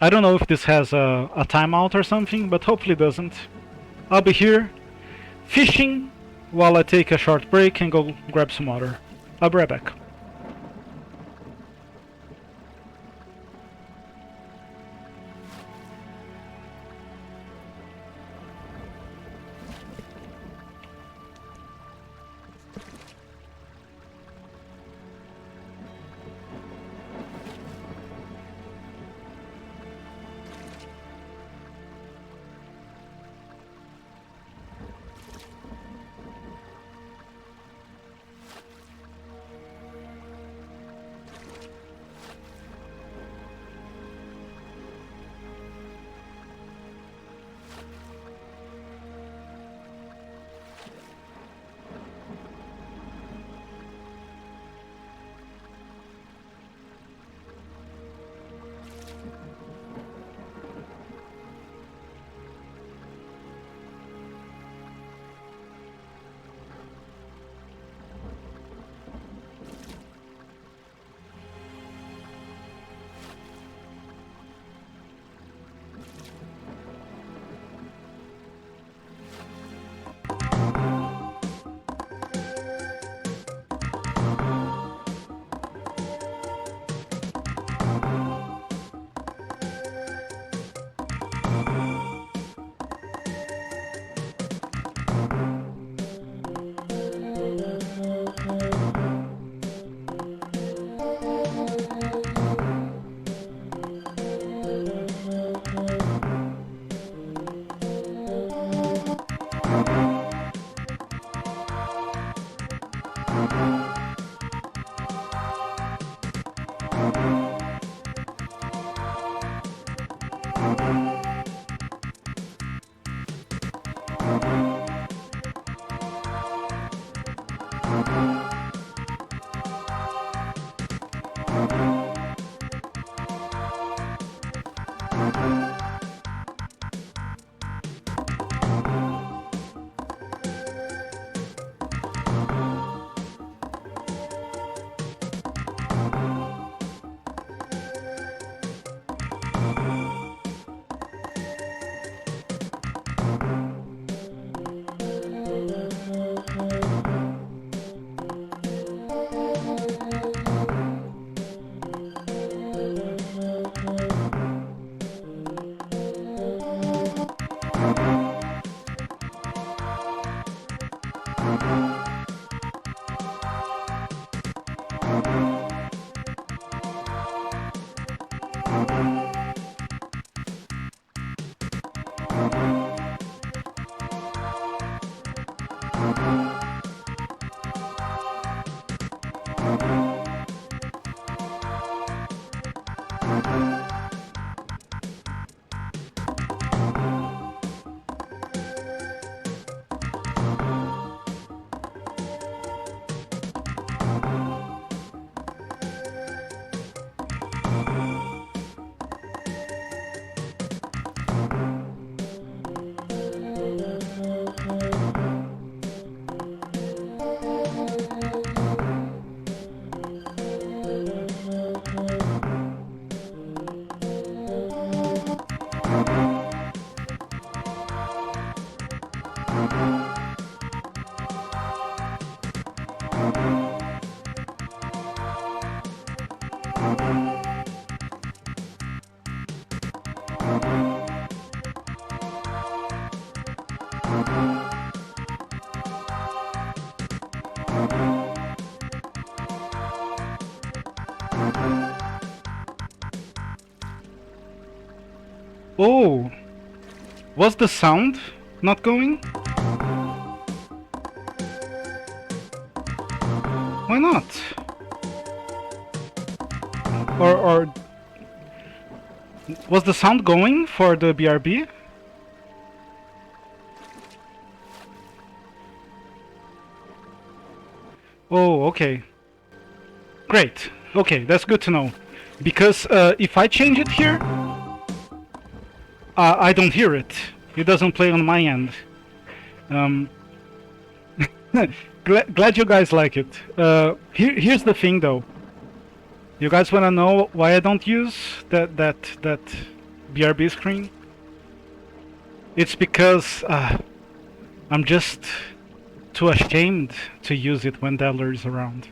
I don't know if this has a timeout or something, but hopefully it doesn't. I'll be here fishing while I take a short break and go grab some water. I'll be right back. Oh, was the sound not going? Why not? Or was the sound going for the BRB? Oh, okay. Great. Okay, that's good to know. Because if I change it here, I don't hear it. It doesn't play on my end. Glad you guys like it. Here's the thing, though. You guys wanna know why I don't use that BRB screen? It's because I'm just too ashamed to use it when Dabbler is around.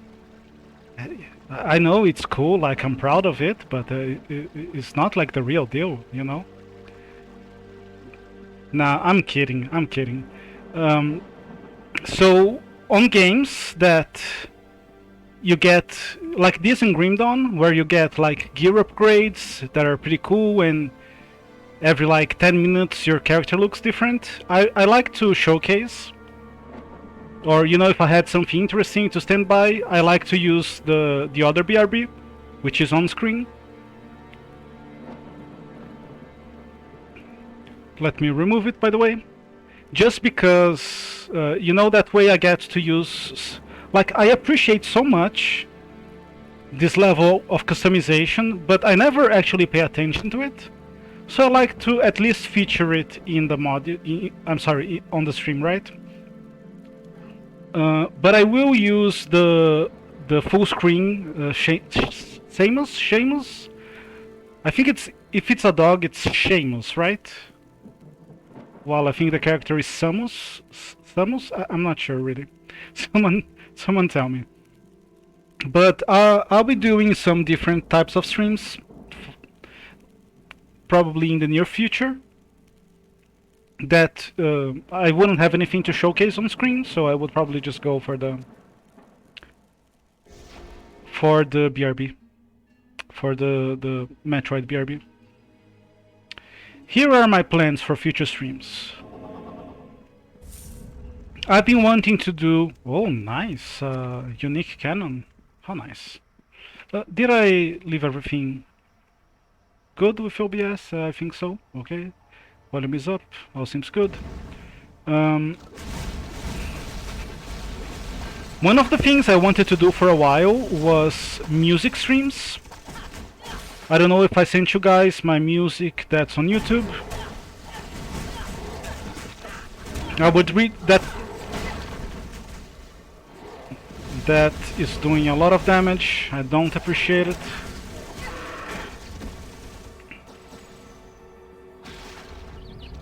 I know it's cool, like I'm proud of it, but it's not like the real deal, you know? Nah, I'm kidding, I'm kidding. So, on games that you get, like this in Grim Dawn, where you get like gear upgrades that are pretty cool, and every like 10 minutes your character looks different, I like to showcase. Or, you know, if I had something interesting to stand by, I like to use the other BRB, which is on screen. Let me remove it, by the way. Just because, you know, that way I get to use... Like, I appreciate so much this level of customization, but I never actually pay attention to it. So I like to at least feature it in the mod... I'm sorry, on the stream, right? But I will use the full screen Seamus? I think it's, if it's a dog, it's Seamus, right? Well, I think the character is Samus. I'm not sure really. Someone tell me. But I'll be doing some different types of streams, probably in the near future. That I wouldn't have anything to showcase on screen, so I would probably just go for the BRB, for the Metroid BRB. Here are my plans for future streams. I've been wanting to do... Oh, nice! Unique cannon. How nice. Did I leave everything good with OBS? I think so. Okay. Volume is up. All seems good. One of the things I wanted to do for a while was music streams. I don't know if I sent you guys my music that's on YouTube. I would read that. That is doing a lot of damage. I don't appreciate it.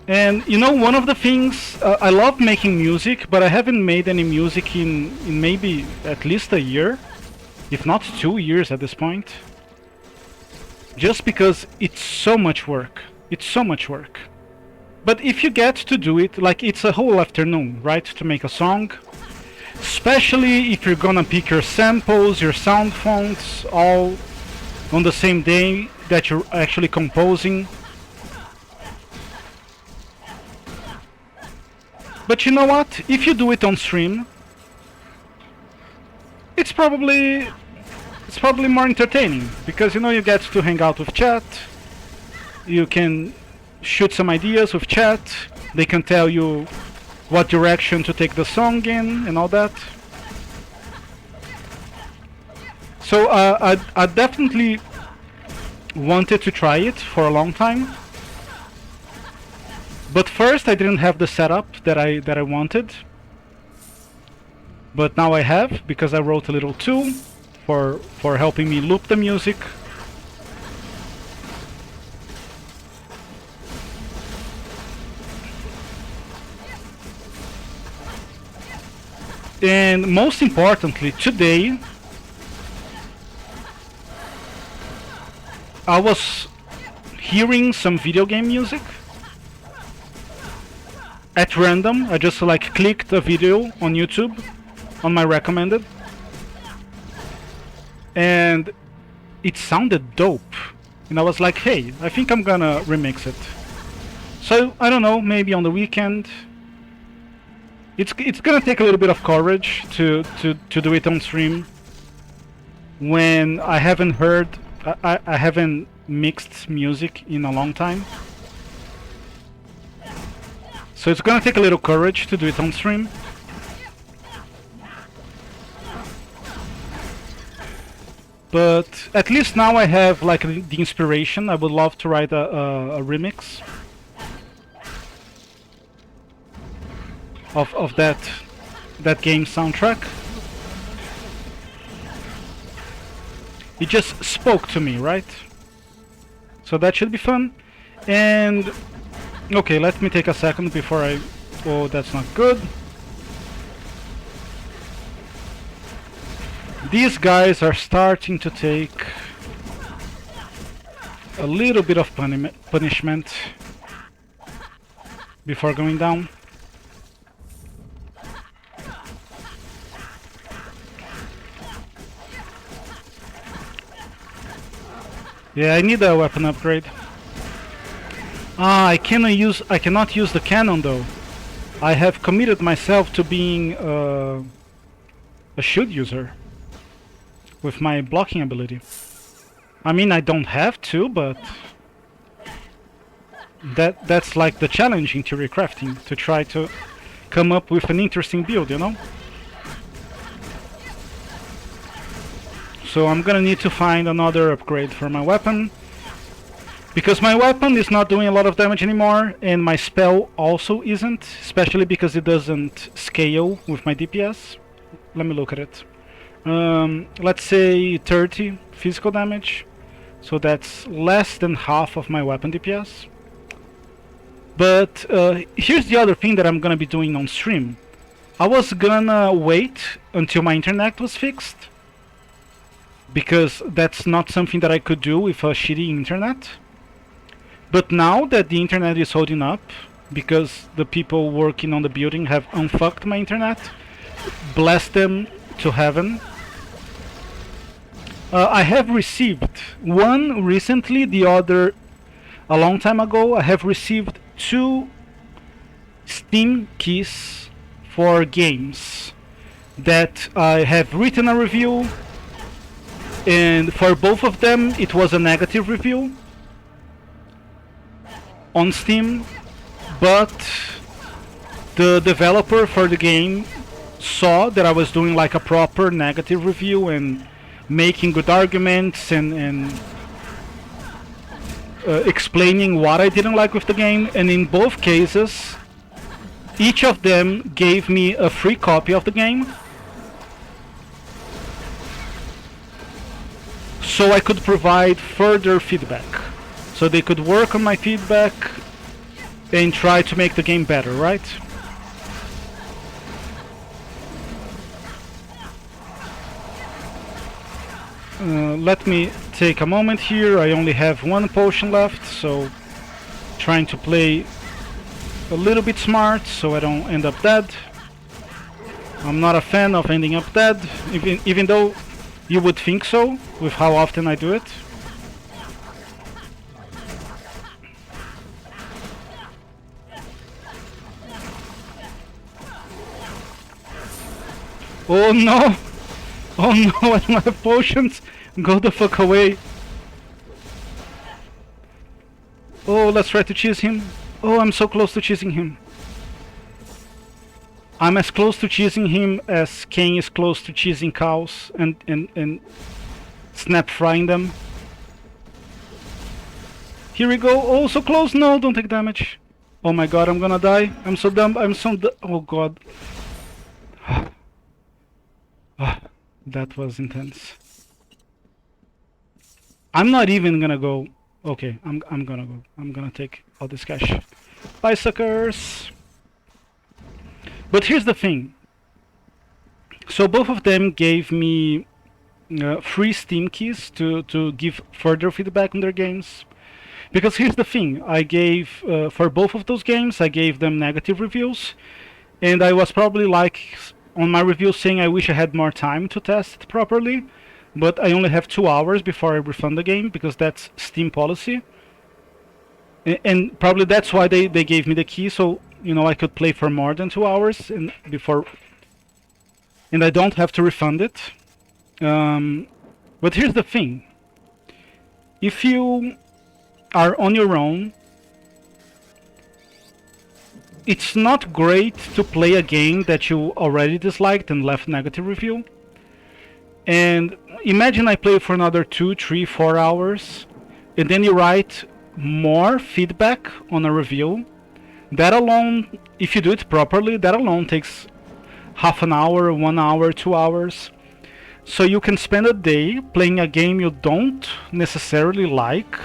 And you know, one of the things, I love making music, but I haven't made any music in maybe at least a year, if not 2 years at this point. Just because it's so much work. It's so much work. But if you get to do it, like it's a whole afternoon, right, to make a song. Especially if you're gonna pick your samples, your sound fonts, all on the same day that you're actually composing. But you know what? If you do it on stream, it's probably more entertaining, because you know, you get to hang out with chat. You can shoot some ideas with chat. They can tell you what direction to take the song in and all that. So I definitely wanted to try it for a long time. But first I didn't have the setup that I wanted. But now I have, because I wrote a little tool for helping me loop the music. And most importantly, today I was hearing some video game music at random. I just like clicked a video on YouTube on my recommended, and it sounded dope, and I was like, hey, I think I'm gonna remix it. So I don't know, maybe on the weekend. It's gonna take a little bit of courage to do it on stream when I haven't heard, I haven't mixed music in a long time. So it's gonna take a little courage to do it on stream. But at least now I have like the inspiration. I would love to write a remix of that game soundtrack. It just spoke to me, right? So that should be fun. And okay, let me take a second before I... Oh, that's not good. These guys are starting to take a little bit of punishment before going down. Yeah, I need a weapon upgrade. I cannot use the cannon though. I have committed myself to being a shield user with my blocking ability. I mean, I don't have to, but that's like the challenge in theory crafting, to try to come up with an interesting build, you know? So I'm gonna need to find another upgrade for my weapon, because my weapon is not doing a lot of damage anymore, and my spell also isn't, especially because it doesn't scale with my DPS. Let me look at it. Let's say 30 physical damage, so that's less than half of my weapon DPS. But here's the other thing that I'm gonna be doing on stream. I was gonna wait until my internet was fixed, because that's not something that I could do with a shitty internet. But now that the internet is holding up, because the people working on the building have unfucked my internet, bless them to heaven. I have received one recently, the other a long time ago. I have received 2 Steam keys for games that I have written a review, and for both of them it was a negative review on Steam, but the developer for the game saw that I was doing like a proper negative review and making good arguments and explaining what I didn't like with the game, and in both cases each of them gave me a free copy of the game, so I could provide further feedback, so they could work on my feedback and try to make the game better, right? Let me take a moment here. I only have 1 potion left, so trying to play a little bit smart so I don't end up dead. I'm not a fan of ending up dead, even though you would think so with how often I do it. Oh no! Oh no, I don't have potions! Go the fuck away! Oh, let's try to cheese him. Oh, I'm so close to cheesing him. I'm as close to cheesing him as Cain is close to cheesing cows and snap frying them. Here we go. Oh, so close! No, don't take damage. Oh my god, I'm gonna die. I'm so dumb. Oh god. That was intense. I'm not even gonna go. Okay, I'm gonna go. I'm gonna take all this cash. Bye, suckers. But here's the thing. So both of them gave me free Steam keys to give further feedback on their games. Because here's the thing, I gave, for both of those games, I gave them negative reviews, and I was probably like, on my review saying I wish I had more time to test it properly, but I only have 2 hours before I refund the game, because that's Steam policy. And probably that's why they gave me the key, so, you know, I could play for more than 2 hours and before, and I don't have to refund it. But here's the thing, if you are on your own, it's not great to play a game that you already disliked and left negative review. And imagine I play for another 2, 3, 4 hours, and then you write more feedback on a review. That alone, if you do it properly, that alone takes half an hour, 1 hour, 2 hours. So you can spend a day playing a game you don't necessarily like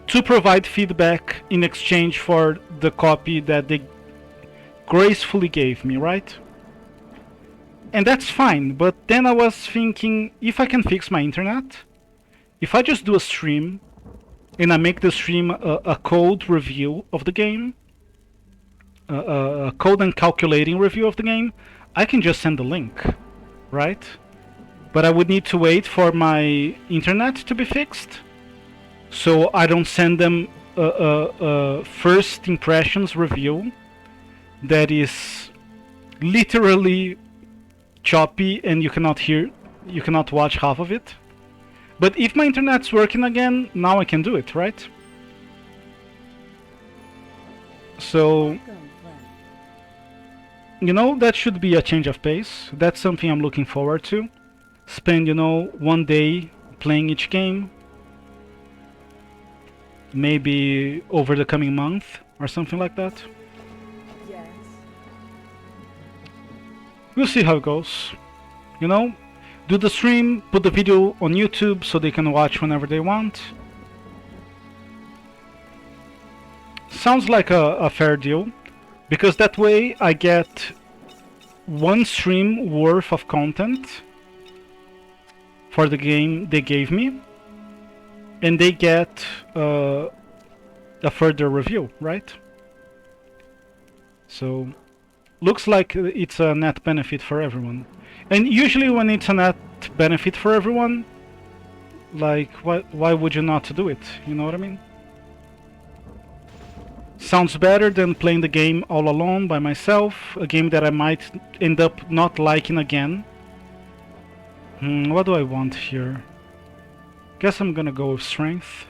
to provide feedback in exchange for the copy that they gracefully gave me, right? And that's fine, but then I was thinking, if I can fix my internet, if I just do a stream and I make the stream a code review of the game, a code and calculating review of the game, I can just send the link, right? But I would need to wait for my internet to be fixed, so I don't send them a first impressions review that is literally choppy and you cannot watch half of it. But if my internet's working again, now I can do it, right? So, Welcome, friend. you know, that should be a change of pace. That's something I'm looking forward to. Spend, you know, 1 day playing each game. Maybe over the coming month or something like that. Yes. We'll see how it goes. You know, do the stream, put the video on YouTube so they can watch whenever they want. Sounds like a fair deal, because that way I get 1 stream worth of content for the game they gave me, and they get a further review, right? So, looks like it's a net benefit for everyone. And usually when it's a net benefit for everyone, like, why would you not do it? You know what I mean? Sounds better than playing the game all alone by myself, a game that I might end up not liking again. What do I want here? Guess I'm gonna go with strength.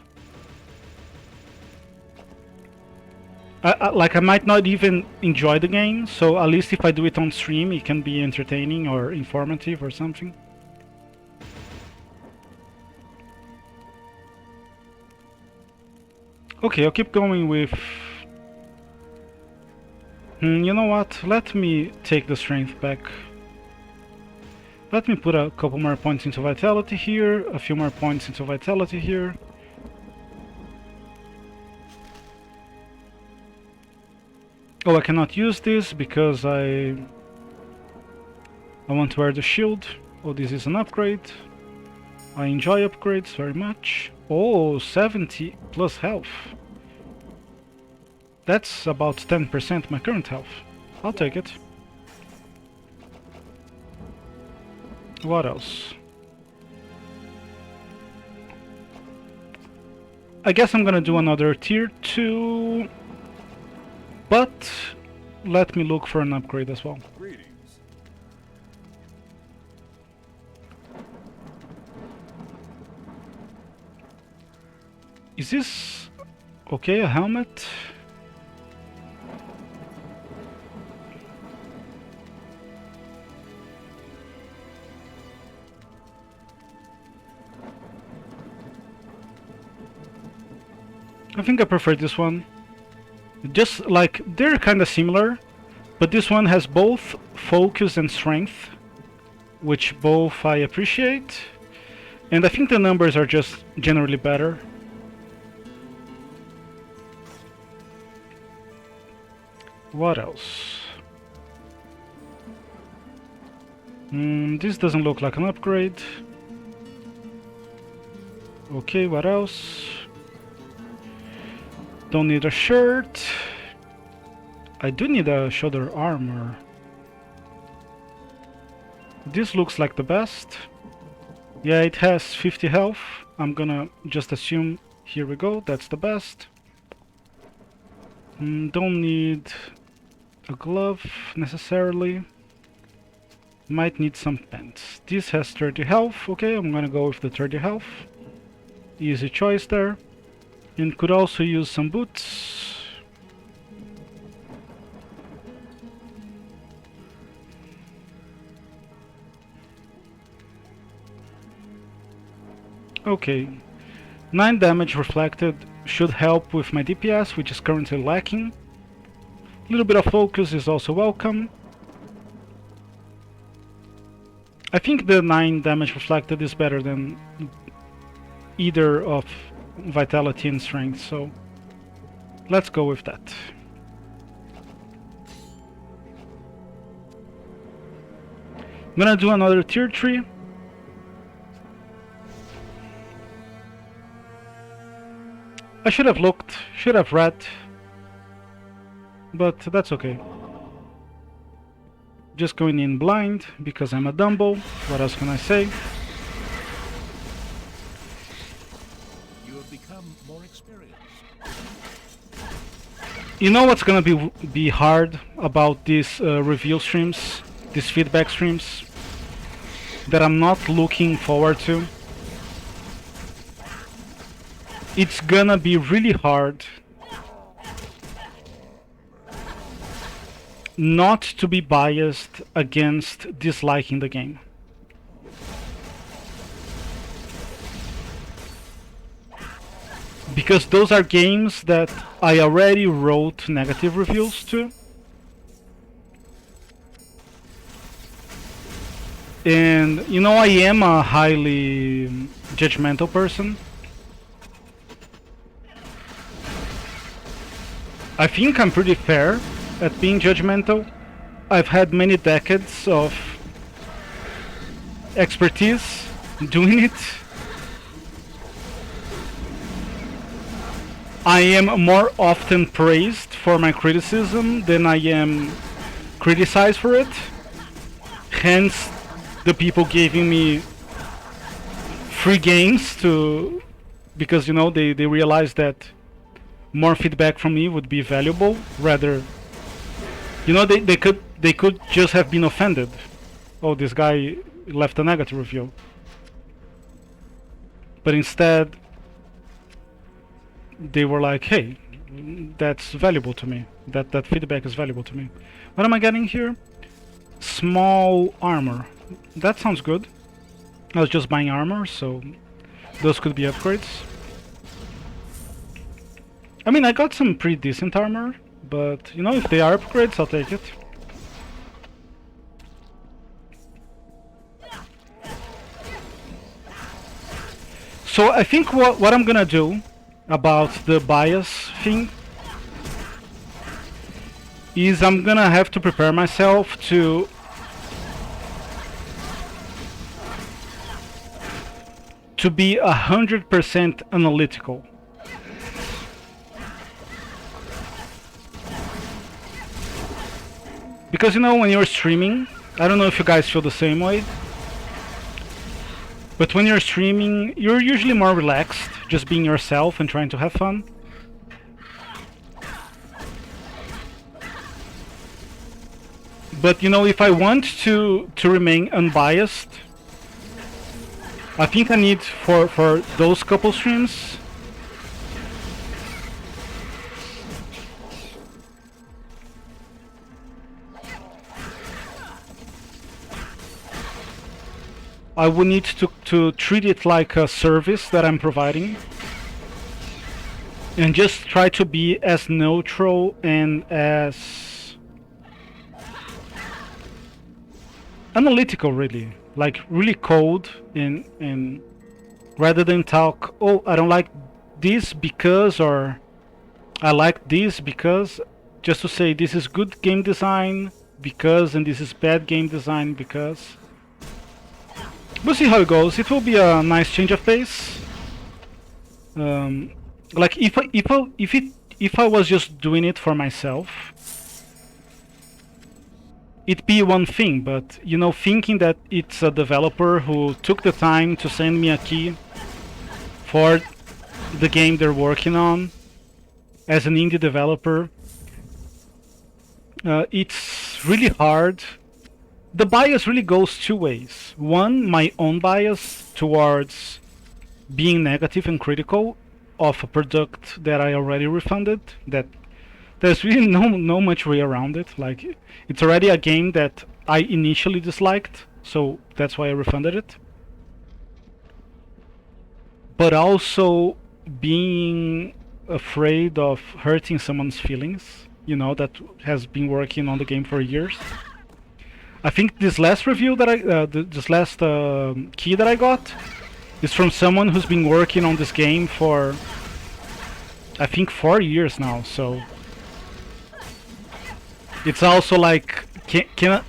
I might not even enjoy the game, so at least if I do it on stream, it can be entertaining or informative or something. Okay, I'll keep going with... you know what? Let me take the strength back. Let me put a couple more points into vitality here, a few more points into vitality here. Oh, I cannot use this because I want to wear the shield. Oh, this is an upgrade. I enjoy upgrades very much. Oh, 70 plus health. That's about 10% my current health. I'll take it. What else? I guess I'm gonna do another tier 2. But let me look for an upgrade as well. Greetings. Is this okay, a helmet? I think I prefer this one. Just like, they're kinda similar, but this one has both focus and strength, which both I appreciate, and I think the numbers are just generally better. What else? This doesn't look like an upgrade. Okay, what else? Don't need a shirt. I do need a shoulder armor. This looks like the best. Yeah, it has 50 health. I'm gonna just assume, here we go, that's the best. Don't need a glove necessarily. Might need some pants. This has 30 health. Okay, I'm gonna go with the 30 health. Easy choice there. And could also use some boots. Okay, 9 damage reflected should help with my DPS, which is currently lacking. A little bit of focus is also welcome. I think the 9 damage reflected is better than either of vitality and strength, so let's go with that. I'm gonna do another tier 3. I should have looked, should have read, but that's okay. Just going in blind, because I'm a Dumbo. What else can I say? You have become more experienced. You know what's gonna be hard about these review streams, these feedback streams, that I'm not looking forward to? It's gonna be really hard not to be biased against disliking the game. Because those are games that I already wrote negative reviews to. And you know, I am a highly judgmental person. I think I'm pretty fair at being judgmental. I've had many decades of expertise doing it. I am more often praised for my criticism than I am criticized for it. Hence, the people giving me free games to, because you know they realize that more feedback from me would be valuable. Rather, you know, they could just have been offended. Oh, this guy left a negative review. But instead, they were like, hey, that's valuable to me. That feedback is valuable to me. What am I getting here? Small armor. That sounds good. I was just buying armor, so those could be upgrades. I mean, I got some pretty decent armor, but you know, if they are upgrades, I'll take it. So I think what I'm gonna do about the bias thing is I'm gonna have to prepare myself to be 100% analytical. Because you know, when you're streaming, I don't know if you guys feel the same way, but when you're streaming, you're usually more relaxed, just being yourself and trying to have fun. But you know, if I want to remain unbiased, I think I need for those couple streams I would need to treat it like a service that I'm providing, and just try to be as neutral and as analytical, really, like really cold, in rather than talk, oh, I don't like this because, or I like this because, just to say this is good game design because, and this is bad game design because. we'll see how it goes. It will be a nice change of pace. Like if I was just doing it for myself, it'd be one thing. But you know, thinking that it's a developer who took the time to send me a key for the game they're working on as an indie developer, it's really hard. The bias really goes two ways. One, my own bias towards being negative and critical of a product that I already refunded, that there's really no much way around it. Like, it's already a game that I initially disliked, so that's why I refunded it. But also being afraid of hurting someone's feelings, you know, that has been working on the game for years. I think this last review that this last key that I got is from someone who's been working on this game for, I think, 4 years now. So it's also like, can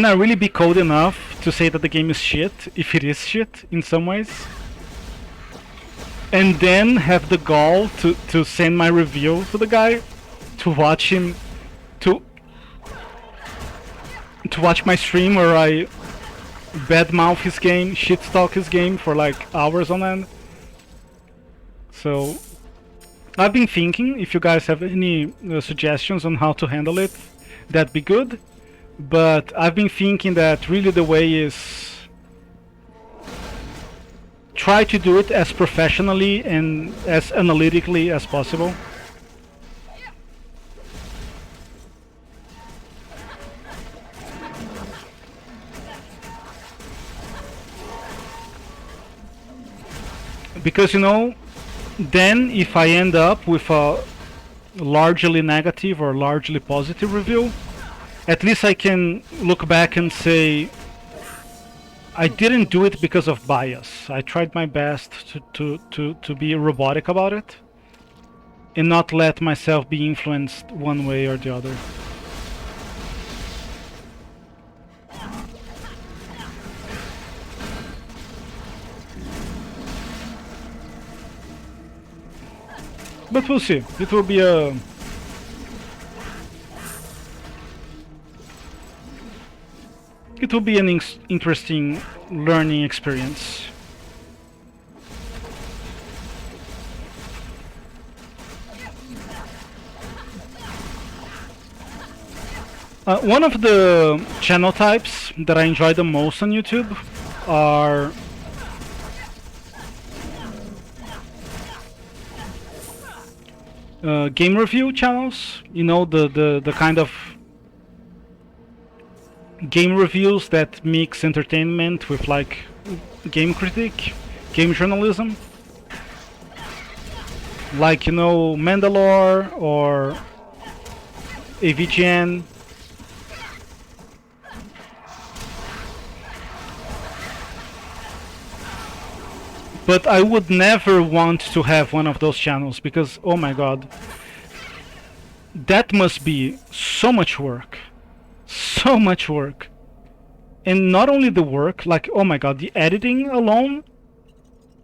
I really be cold enough to say that the game is shit if it is shit in some ways? And then have the gall to send my review to the guy, to watch him, to watch my stream where I badmouth his game, shit talk his game for like hours on end. So I've been thinking, if you guys have any suggestions on how to handle it, that'd be good. But I've been thinking that really the way is try to do it as professionally and as analytically as possible. Because, you know, then if I end up with a largely negative or largely positive review, at least I can look back and say, I didn't do it because of bias. I tried my best to be robotic about it and not let myself be influenced one way or the other. But we'll see. It will be a an interesting learning experience. One of the channel types that I enjoy the most on YouTube are game review channels. You know, the kind of game reviews that mix entertainment with like game critique, game journalism, like, you know, Mandalore or AVGN. But I would never want to have one of those channels because, oh my god, that must be so much work. So much work. And not only the work, like, oh my god, the editing alone,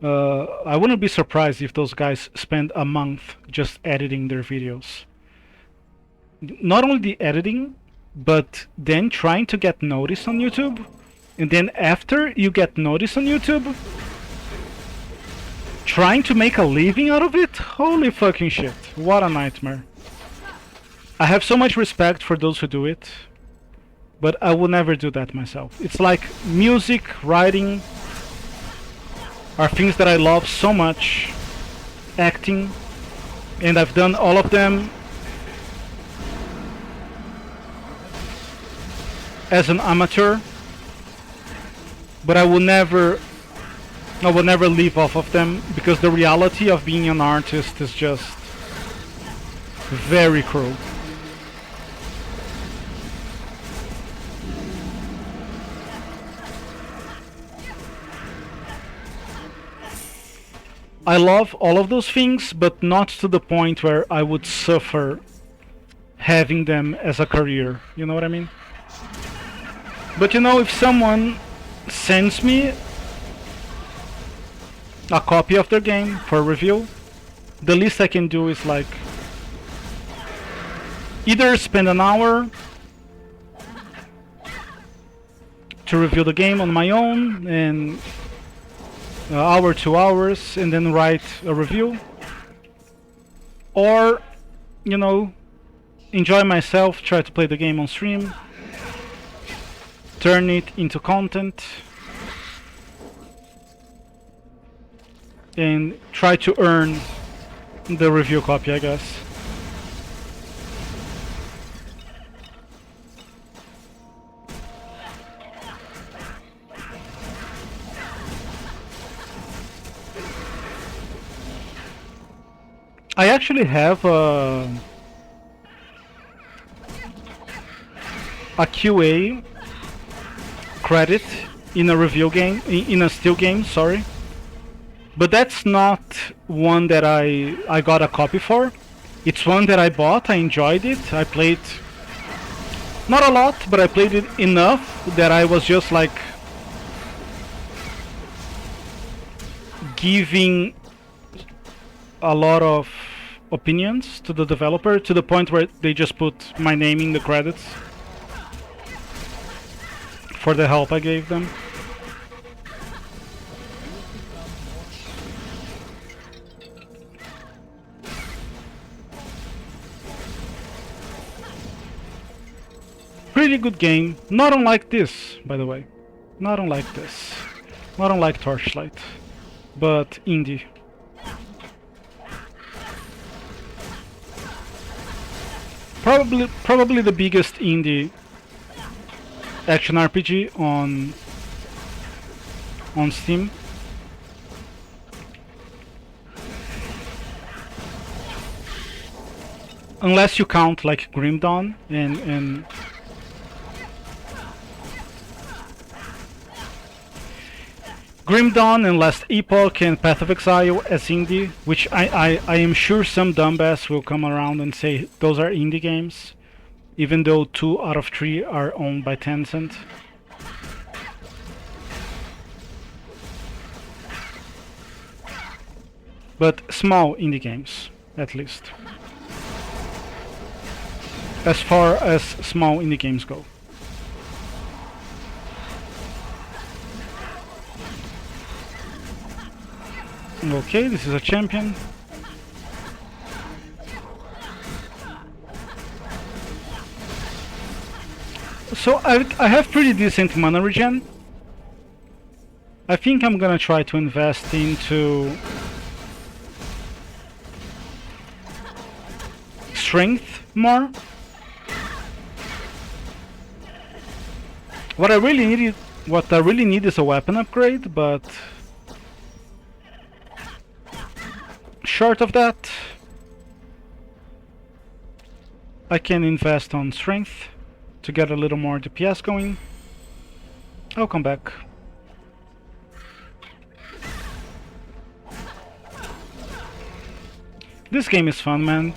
I wouldn't be surprised if those guys spend a month just editing their videos. Not only the editing, but then trying to get noticed on YouTube, and then after you get noticed on YouTube, trying to make a living out of it? Holy fucking shit, what a nightmare. I have so much respect for those who do it, but I will never do that myself. It's like music, writing are things that I love so much, acting, and I've done all of them as an amateur, but I will never leave off of them because the reality of being an artist is just very cruel. I love all of those things, but not to the point where I would suffer having them as a career. You know what I mean? But you know, if someone sends me a copy of their game for review, the least I can do is like either spend an hour to review the game on my own and an hour, 2 hours, and then write a review, or you know, enjoy myself, try to play the game on stream, turn it into content, and try to earn the review copy, I guess. I actually have a QA credit in a review game, in a Steel game, sorry. But that's not one that I got a copy for. It's one that I bought, I enjoyed it, I played not a lot, but I played it enough that I was just like giving a lot of opinions to the developer, to the point where they just put my name in the credits for the help I gave them. Pretty good game, not unlike this, by the way. Not unlike this. Not unlike Torchlite, but indie. Probably the biggest indie action RPG on Steam. Unless you count like Grim Dawn and Grim Dawn and Last Epoch and Path of Exile as indie, which I am sure some dumbass will come around and say those are indie games, even though 2 out of 3 are owned by Tencent. But small indie games, at least. As far as small indie games go. Okay, this is a champion. So I have pretty decent mana regen. I think I'm gonna try to invest into strength more. What I really need is a weapon upgrade, but short of that, I can invest on strength to get a little more DPS going. I'll come back. This game is fun, man.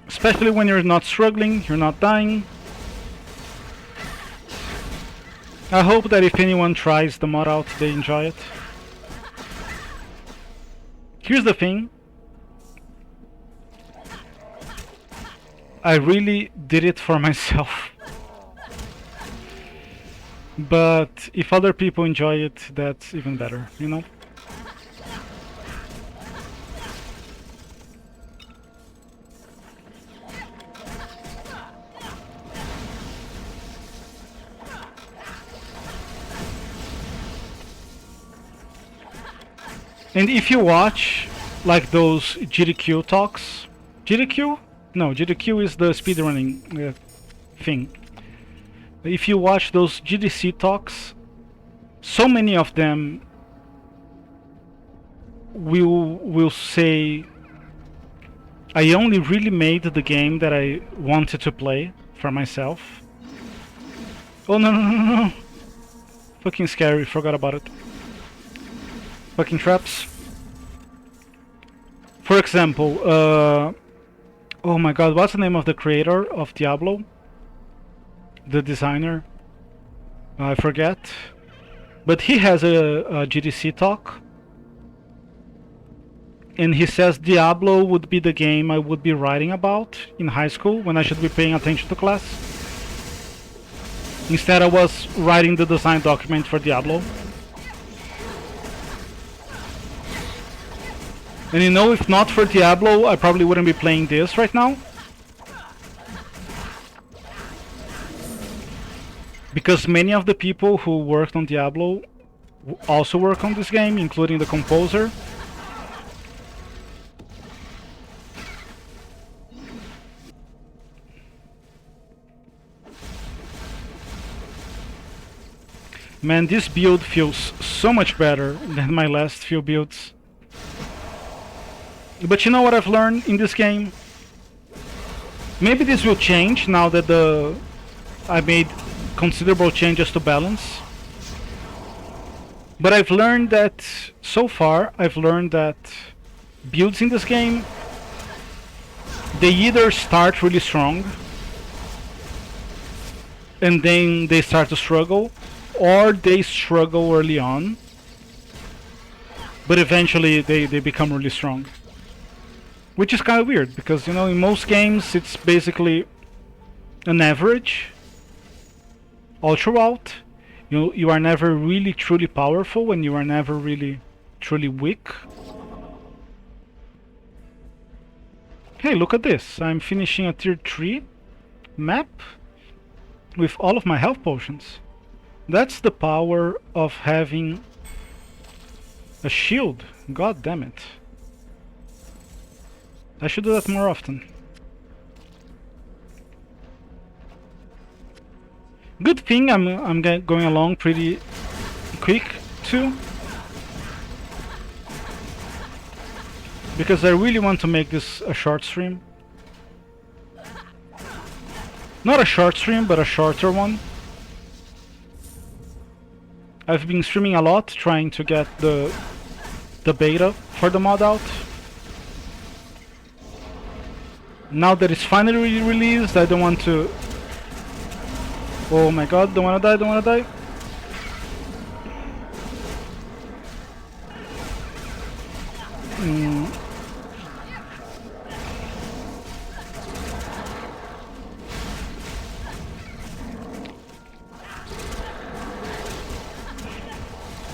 Especially when you're not struggling, you're not dying. I hope that if anyone tries the mod out, they enjoy it. Here's the thing. I really did it for myself. But if other people enjoy it, that's even better, you know? And if you watch like those GDQ talks, GDQ? No, GDQ is the speedrunning thing. If you watch those GDC talks, so many of them will say, I only really made the game that I wanted to play for myself. Oh no. Fucking scary, forgot about it. Fucking traps. For example, oh my god, what's the name of the creator of Diablo? The designer? I forget. But he has a GDC talk. And he says Diablo would be the game I would be writing about in high school when I should be paying attention to class. Instead I was writing the design document for Diablo. And you know, if not for Diablo, I probably wouldn't be playing this right now. Because many of the people who worked on Diablo also work on this game, including the composer. Man, this build feels so much better than my last few builds. But you know what I've learned in this game? Maybe this will change now that I made considerable changes to balance. But I've learned that, so far, I've learned that builds in this game, they either start really strong and then they start to struggle, or they struggle early on, but eventually they become really strong. Which is kind of weird, because, you know, in most games it's basically an average all throughout. You are never really truly powerful, and you are never really truly weak. Hey, look at this. I'm finishing a tier 3 map with all of my health potions. That's the power of having a shield. God damn it. I should do that more often. Good thing I'm going along pretty quick too, because I really want to make this a short stream. Not a short stream, but a shorter one. I've been streaming a lot trying to get the beta for the mod out. Now that it's finally released, I don't want to... Oh my god, don't wanna die, don't wanna die.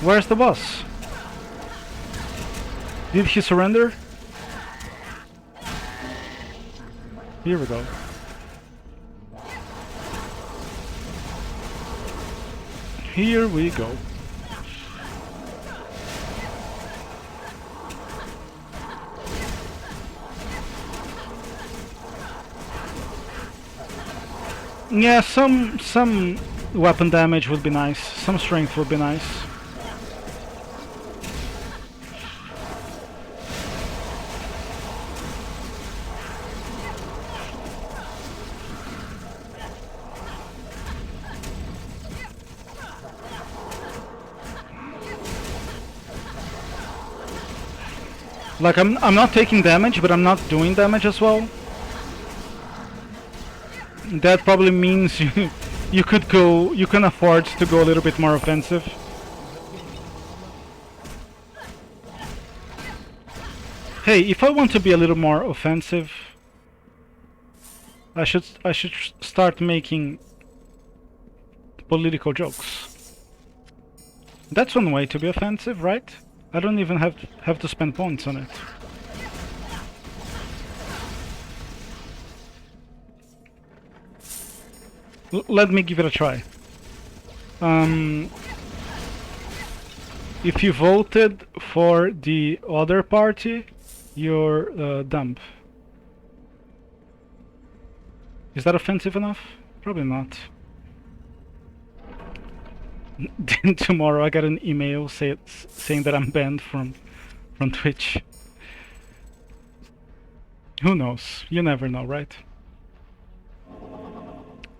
Where's the boss? Did he surrender? Here we go. Here we go. Yeah, some weapon damage would be nice. Some strength would be nice. Like, I'm not taking damage, but I'm not doing damage as well. That probably means you can afford to go a little bit more offensive. Hey, if I want to be a little more offensive, I should start making political jokes. That's one way to be offensive, right? I don't even have to spend points on it. Let me give it a try. If you voted for the other party, you're dumb. Is that offensive enough? Probably not. Then tomorrow I got an email saying that I'm banned from Twitch. Who knows? You never know, right?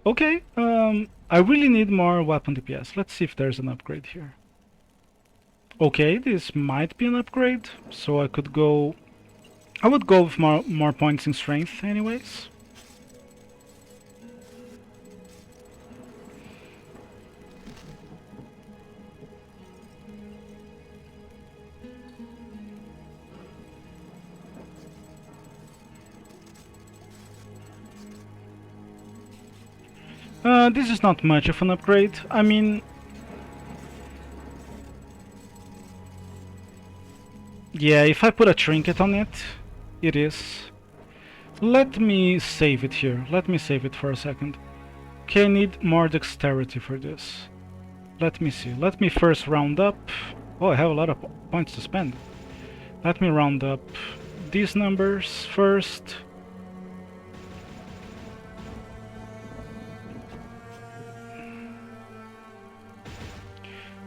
Okay, I really need more weapon DPS. Let's see if there's an upgrade here. Okay, this might be an upgrade, so I would go with more points in strength anyways. This is not much of an upgrade. I mean... Yeah, if I put a trinket on it, it is. Let me save it here. Let me save it for a second. Okay, I need more dexterity for this. Let me see. Let me first round up. Oh, I have a lot of points to spend. Let me round up these numbers first.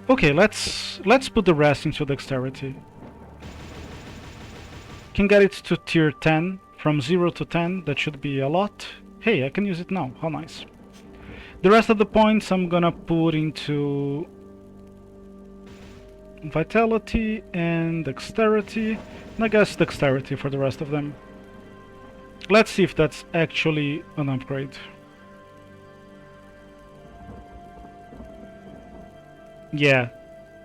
Okay, let's put the rest into dexterity. Can get it to tier 10 from 0 to 10. That should be a lot. Hey, I can use it now. How nice. The rest of the points I'm gonna put into vitality and dexterity, and I guess dexterity for the rest of them. Let's see if that's actually an upgrade. Yeah,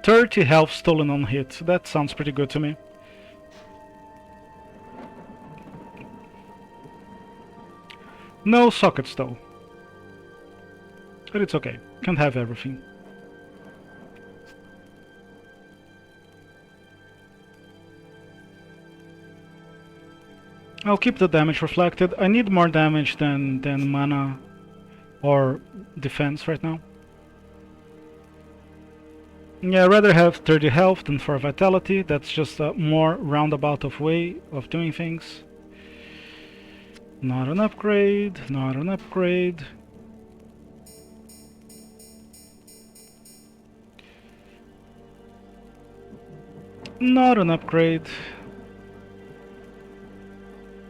30 health stolen on hit. That sounds pretty good to me. No sockets though. But it's okay. Can't have everything. I'll keep the damage reflected. I need more damage than mana or defense right now. Yeah, I'd rather have 30 health than 4 vitality. That's just a more roundabout of way of doing things. Not an upgrade, not an upgrade. Not an upgrade.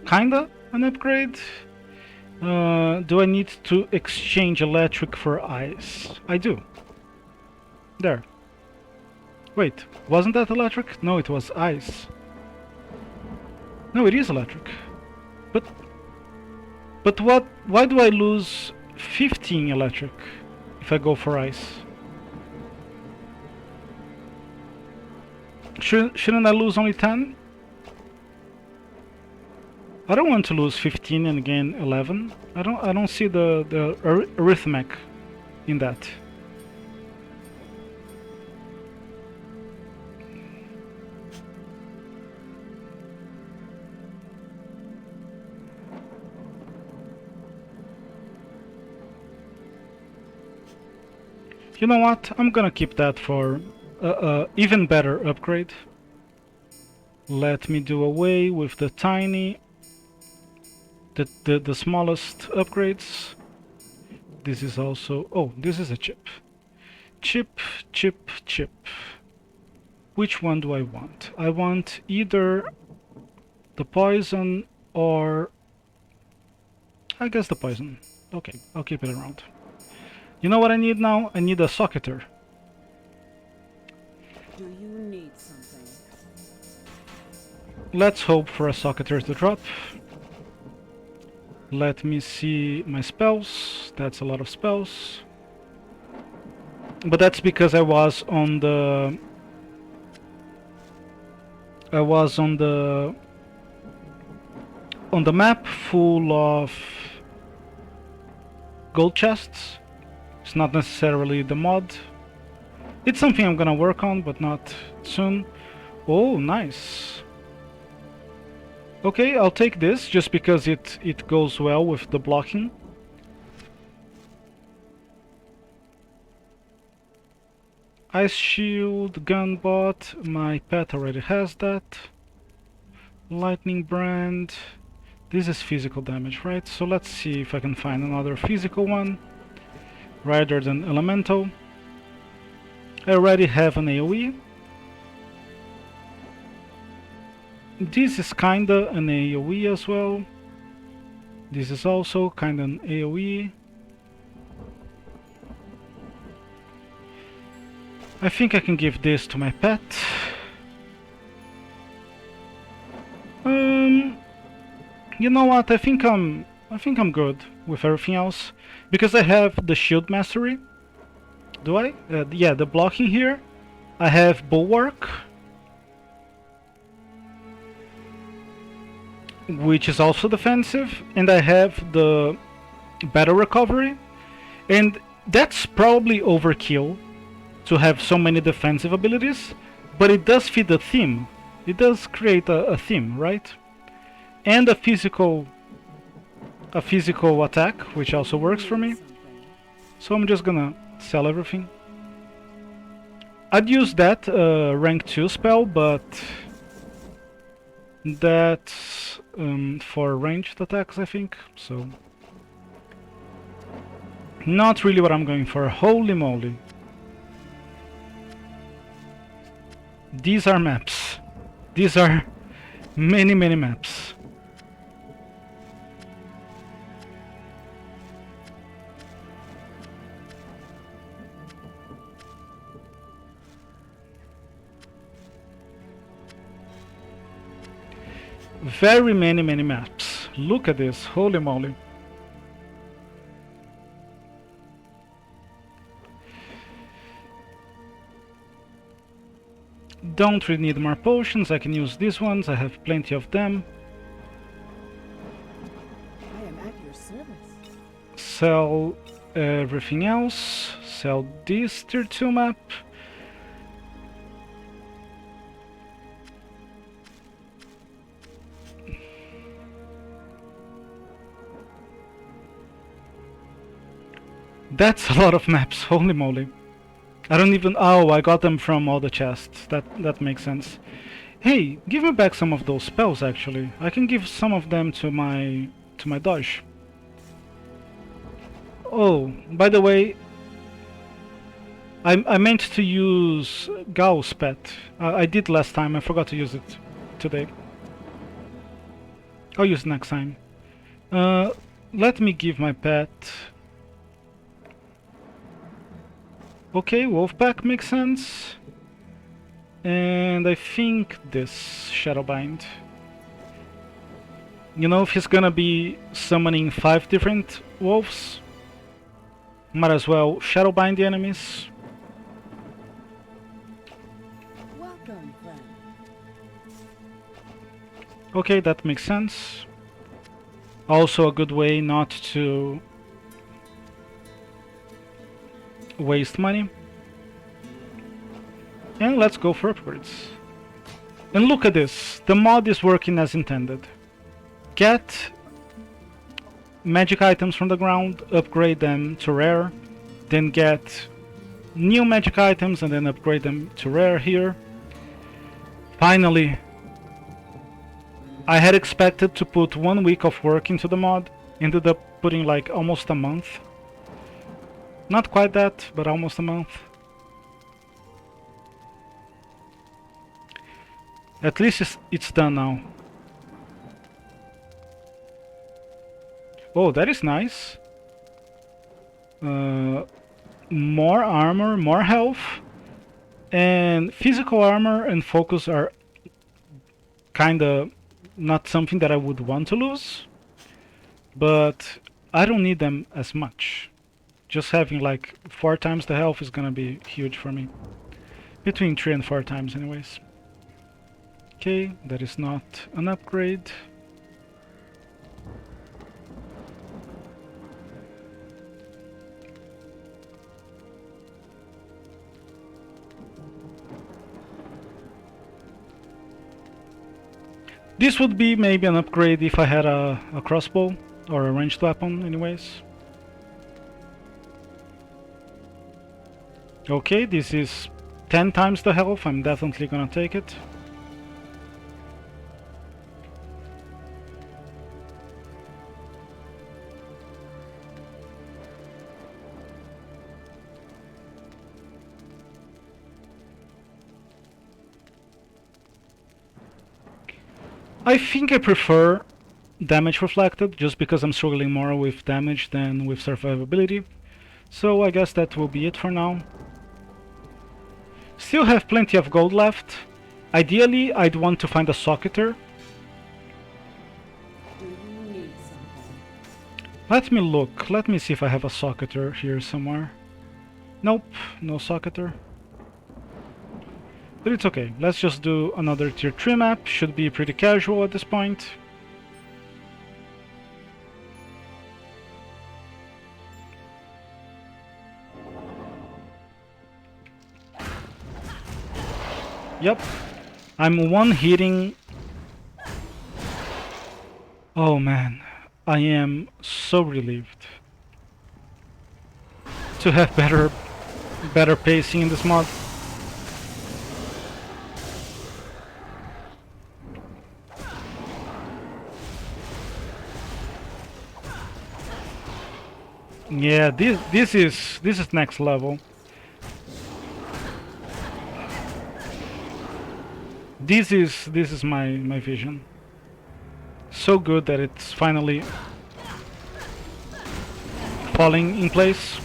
Kinda an upgrade. Do I need to exchange electric for ice? I do. There. Wait, wasn't that electric? No, it was ice. No, it is electric. But what? Why do I lose 15 electric if I go for ice? Shouldn't I lose only 10? I don't want to lose 15 and gain 11. I don't see the arithmetic in that. You know what? I'm gonna keep that for even better upgrade. Let me do away with the tiny, the smallest upgrades. This is also, oh, this is a chip. Chip. Which one do I want? I want either the poison or, I guess the poison. Okay, I'll keep it around. You know what I need now? I need a socketer. Do you need something? Let's hope for a socketer to drop. Let me see my spells. That's a lot of spells. But that's because I was on the map full of gold chests. It's not necessarily the mod. It's something I'm gonna work on, but not soon. Oh, nice. Okay, I'll take this just because it goes well with the blocking. Ice shield, gunbot, my pet already has that. Lightning brand. This is physical damage, right? So let's see if I can find another physical one rather than elemental. I already have an AoE. This is kinda an AoE as well. This is also kinda an AoE. I think I can give this to my pet. You know what? I think I'm good with everything else because I have the shield mastery. Do I? Yeah, the blocking here. I have bulwark, which is also defensive, and I have the battle recovery. And that's probably overkill to have so many defensive abilities, but it does fit the theme. It does create a theme, right? And a physical attack, which also works for me. So I'm just gonna sell everything. I'd use that rank 2 spell, but that's for ranged attacks, I think. So not really what I'm going for. Holy moly. These are maps. These are many maps. Very many maps. Look at this. Holy moly. Don't really need more potions. I can use these ones. I have plenty of them. I am at your service. Sell everything else. Sell this tier 2 map. That's a lot of maps, holy moly. I don't even... Oh, I got them from all the chests. That makes sense. Hey, give me back some of those spells, actually. I can give some of them to my dodge. Oh, by the way, I meant to use Gau's pet. I did last time, I forgot to use it today. I'll use it next time. Let me give my pet... Okay, Wolfpack makes sense. And I think this Shadowbind. You know, if he's gonna be summoning 5 different wolves, might as well Shadowbind the enemies. Welcome, friend. Okay, that makes sense. Also a good way not to waste money. And let's go for upgrades. And look at this, the mod is working as intended. Get magic items from the ground, upgrade them to rare, then get new magic items and then upgrade them to rare here. Finally, I had expected to put 1 week of work into the mod, ended up putting like almost a month. Not quite that, but almost a month. At least it's done now. Oh, that is nice. More armor, more health. And physical armor and focus are kinda not something that I would want to lose. But I don't need them as much. Just having like 4 times the health is gonna be huge for me. Between 3 and 4 times anyways. Okay, that is not an upgrade. This would be maybe an upgrade if I had a crossbow or a ranged weapon anyways. Okay, this is 10 times the health, I'm definitely gonna take it. I think I prefer damage reflected, just because I'm struggling more with damage than with survivability. So I guess that will be it for now. Still have plenty of gold left. Ideally, I'd want to find a socketer. Do you need something? Let me look. Let me see if I have a socketer here somewhere. Nope, no socketer. But it's okay. Let's just do another tier 3 map. Should be pretty casual at this point. Yep. I'm one hitting. Oh man, I am so relieved to have better pacing in this mod. Yeah, this is next level. This is my vision. So good that it's finally falling in place.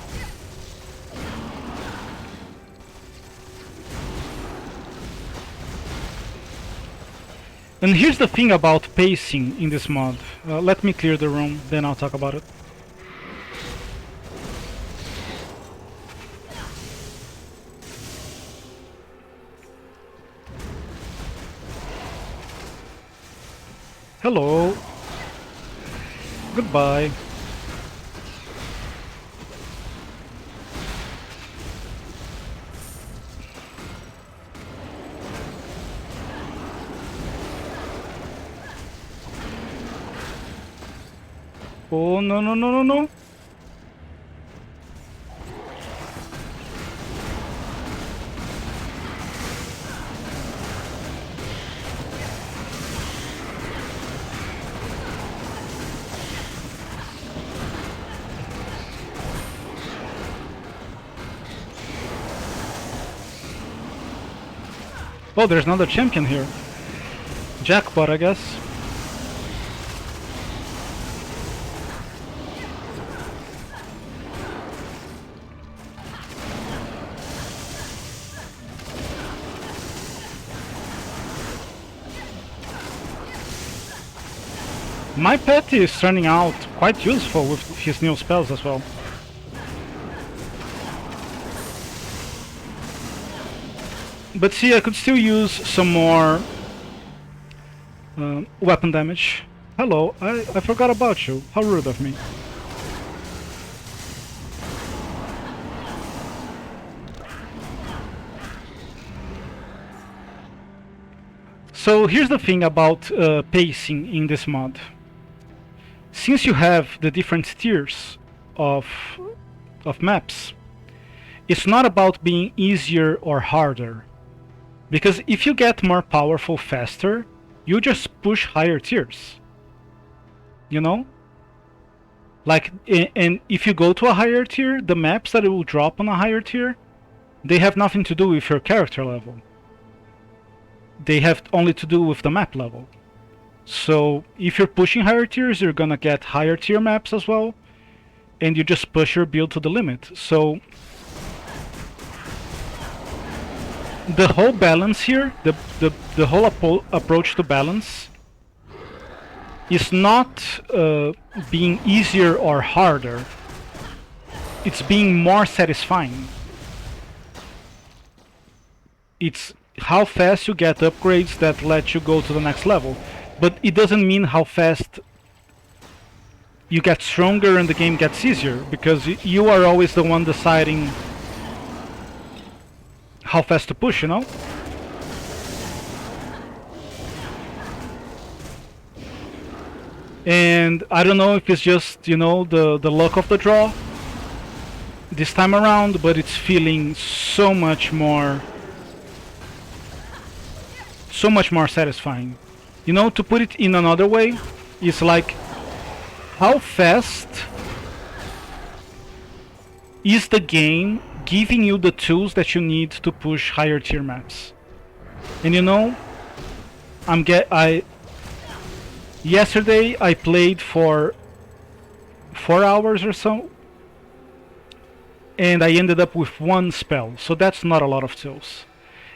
And here's the thing about pacing in this mod. Let me clear the room, then I'll talk about it. Hello. Goodbye. Oh, no, no, no, no, no. Oh, there's another champion here. Jackpot, I guess. My pet is turning out quite useful with his new spells as well. But see, I could still use some more weapon damage. Hello, I forgot about you. How rude of me. So here's the thing about pacing in this mod. Since you have the different tiers of maps, it's not about being easier or harder. Because if you get more powerful faster, you just push higher tiers. You know? Like, and if you go to a higher tier, the maps that it will drop on a higher tier, they have nothing to do with your character level. They have only to do with the map level. So if you're pushing higher tiers, you're gonna get higher tier maps as well, and you just push your build to the limit. So the whole balance here, the whole approach to balance is not being easier or harder. It's being more satisfying. It's how fast you get upgrades that let you go to the next level. But it doesn't mean how fast you get stronger and the game gets easier, because you are always the one deciding how fast to push, you know? And I don't know if it's just, you know, the luck of the draw this time around, but it's feeling so much more satisfying. You know, to put it in another way, it's like, how fast is the game giving you the tools that you need to push higher tier maps? And you know, yesterday I played for 4 hours or so, and I ended up with one spell, so that's not a lot of tools.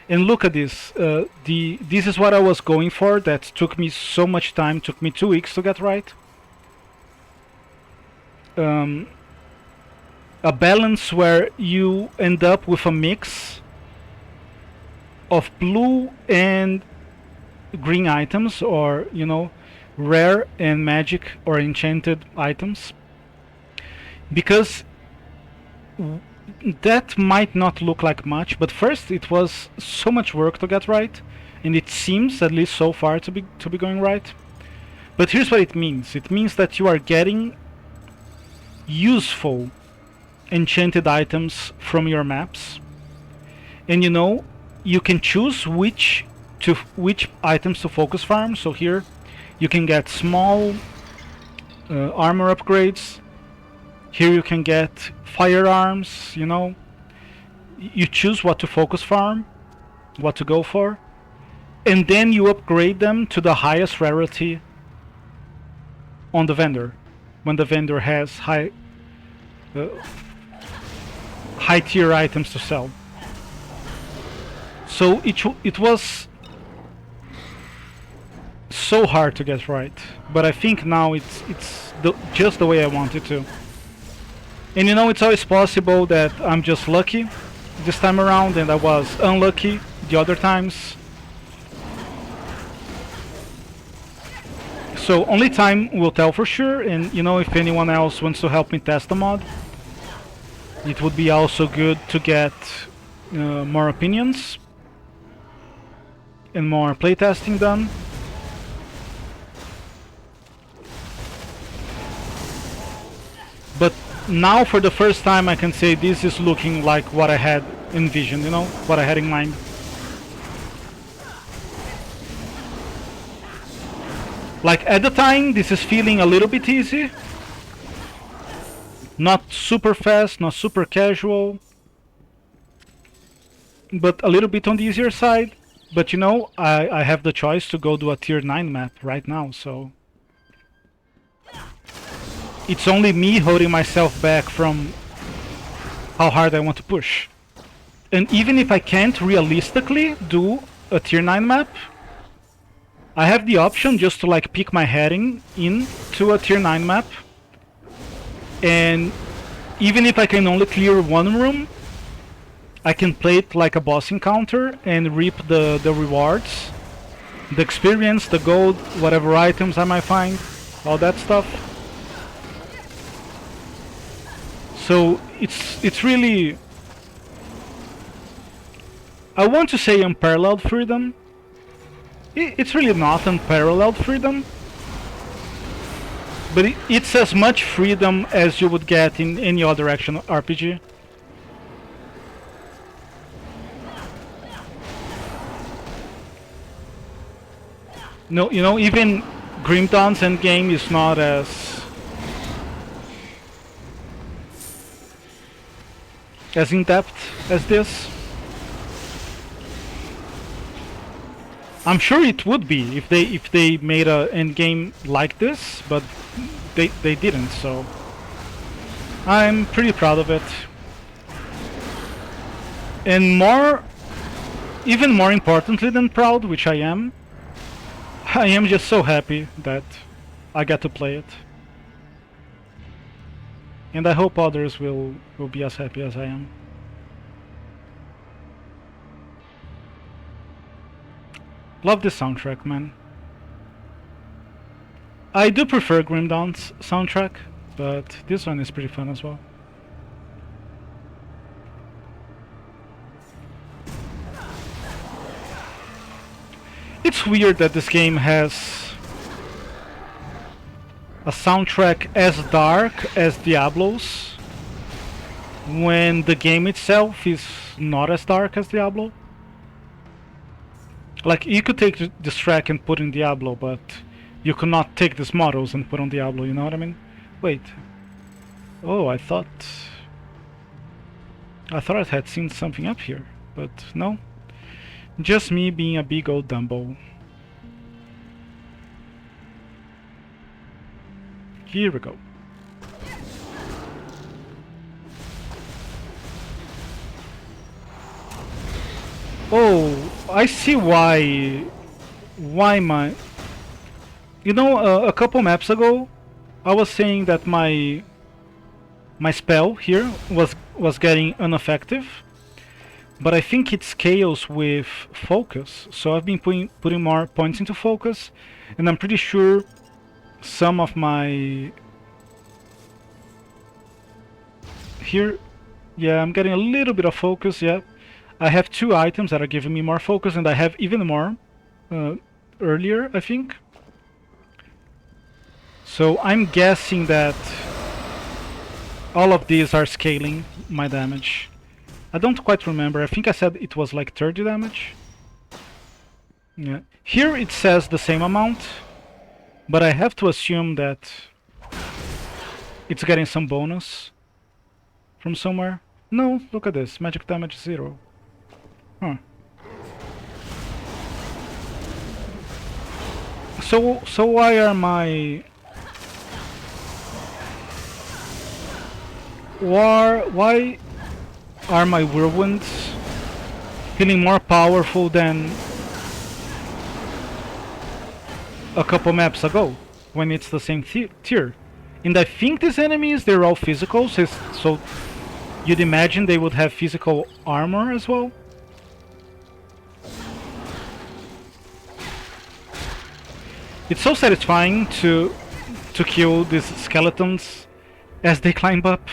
And look at this, this is what I was going for, that took me so much time, took me 2 weeks to get right. A balance where you end up with a mix of blue and green items, or, you know, rare and magic or enchanted items. Because that might not look like much, but first it was so much work to get right, and it seems, at least so far, to be going right. But here's what it means. It means that you are getting useful enchanted items from your maps, and you know you can choose which items to focus farm. So here you can get small armor upgrades. Here you can get firearms. You know, you choose what to focus farm, what to go for, and then you upgrade them to the highest rarity on the vendor when the vendor has high tier items to sell. So it was so hard to get right, but I think now it's just the way I want it to. And you know, it's always possible that I'm just lucky this time around and I was unlucky the other times. So only time will tell for sure, and you know, if anyone else wants to help me test the mod, it would be also good to get more opinions and more playtesting done. But now for the first time I can say this is looking like what I had envisioned, you know, what I had in mind. Like at the time this is feeling a little bit easy. Not super fast, not super casual, but a little bit on the easier side. But you know, I have the choice to go do a tier 9 map right now, so it's only me holding myself back from how hard I want to push. And even if I can't realistically do a tier 9 map, I have the option just to like pick my heading into a tier 9 map. And even if I can only clear one room, I can play it like a boss encounter and reap the rewards, the experience, the gold, whatever items I might find, all that stuff. So it's really, I want to say unparalleled freedom. It's really not unparalleled freedom, but it's as much freedom as you would get in any other action RPG. No, you know, even Grim Dawn's endgame is not as in depth as this. I'm sure it would be if they made a endgame like this, but they didn't, so I'm pretty proud of it. And even more importantly than proud, which I am just so happy that I get to play it. And I hope others will be as happy as I am. Love this soundtrack, man. I do prefer Grim Dawn's soundtrack, but this one is pretty fun as well. It's weird that this game has a soundtrack as dark as Diablo's, when the game itself is not as dark as Diablo. Like, you could take this track and put in Diablo, but you could not take these models and put on Diablo, you know what I mean? Wait. Oh, I thought I had seen something up here, but no. Just me being a big old Dumbo. Here we go. Oh, I see why my... You know, a couple maps ago, I was saying that my spell here was getting ineffective, but I think it scales with focus. So I've been putting more points into focus, and I'm pretty sure some of my... Here, Yeah, I'm getting a little bit of focus, yeah. I have 2 items that are giving me more focus, and I have even more earlier, I think. So I'm guessing that all of these are scaling my damage. I don't quite remember. I think I said it was like 30 damage. Yeah. Here it says the same amount, but I have to assume that it's getting some bonus from somewhere. No, look at this. Magic damage 0. Huh. So why are my why are my whirlwinds feeling more powerful than a couple maps ago when it's the same tier? And I think these enemies, they're all physical, so you'd imagine they would have physical armor as well. It's so satisfying to kill these skeletons as they climb up.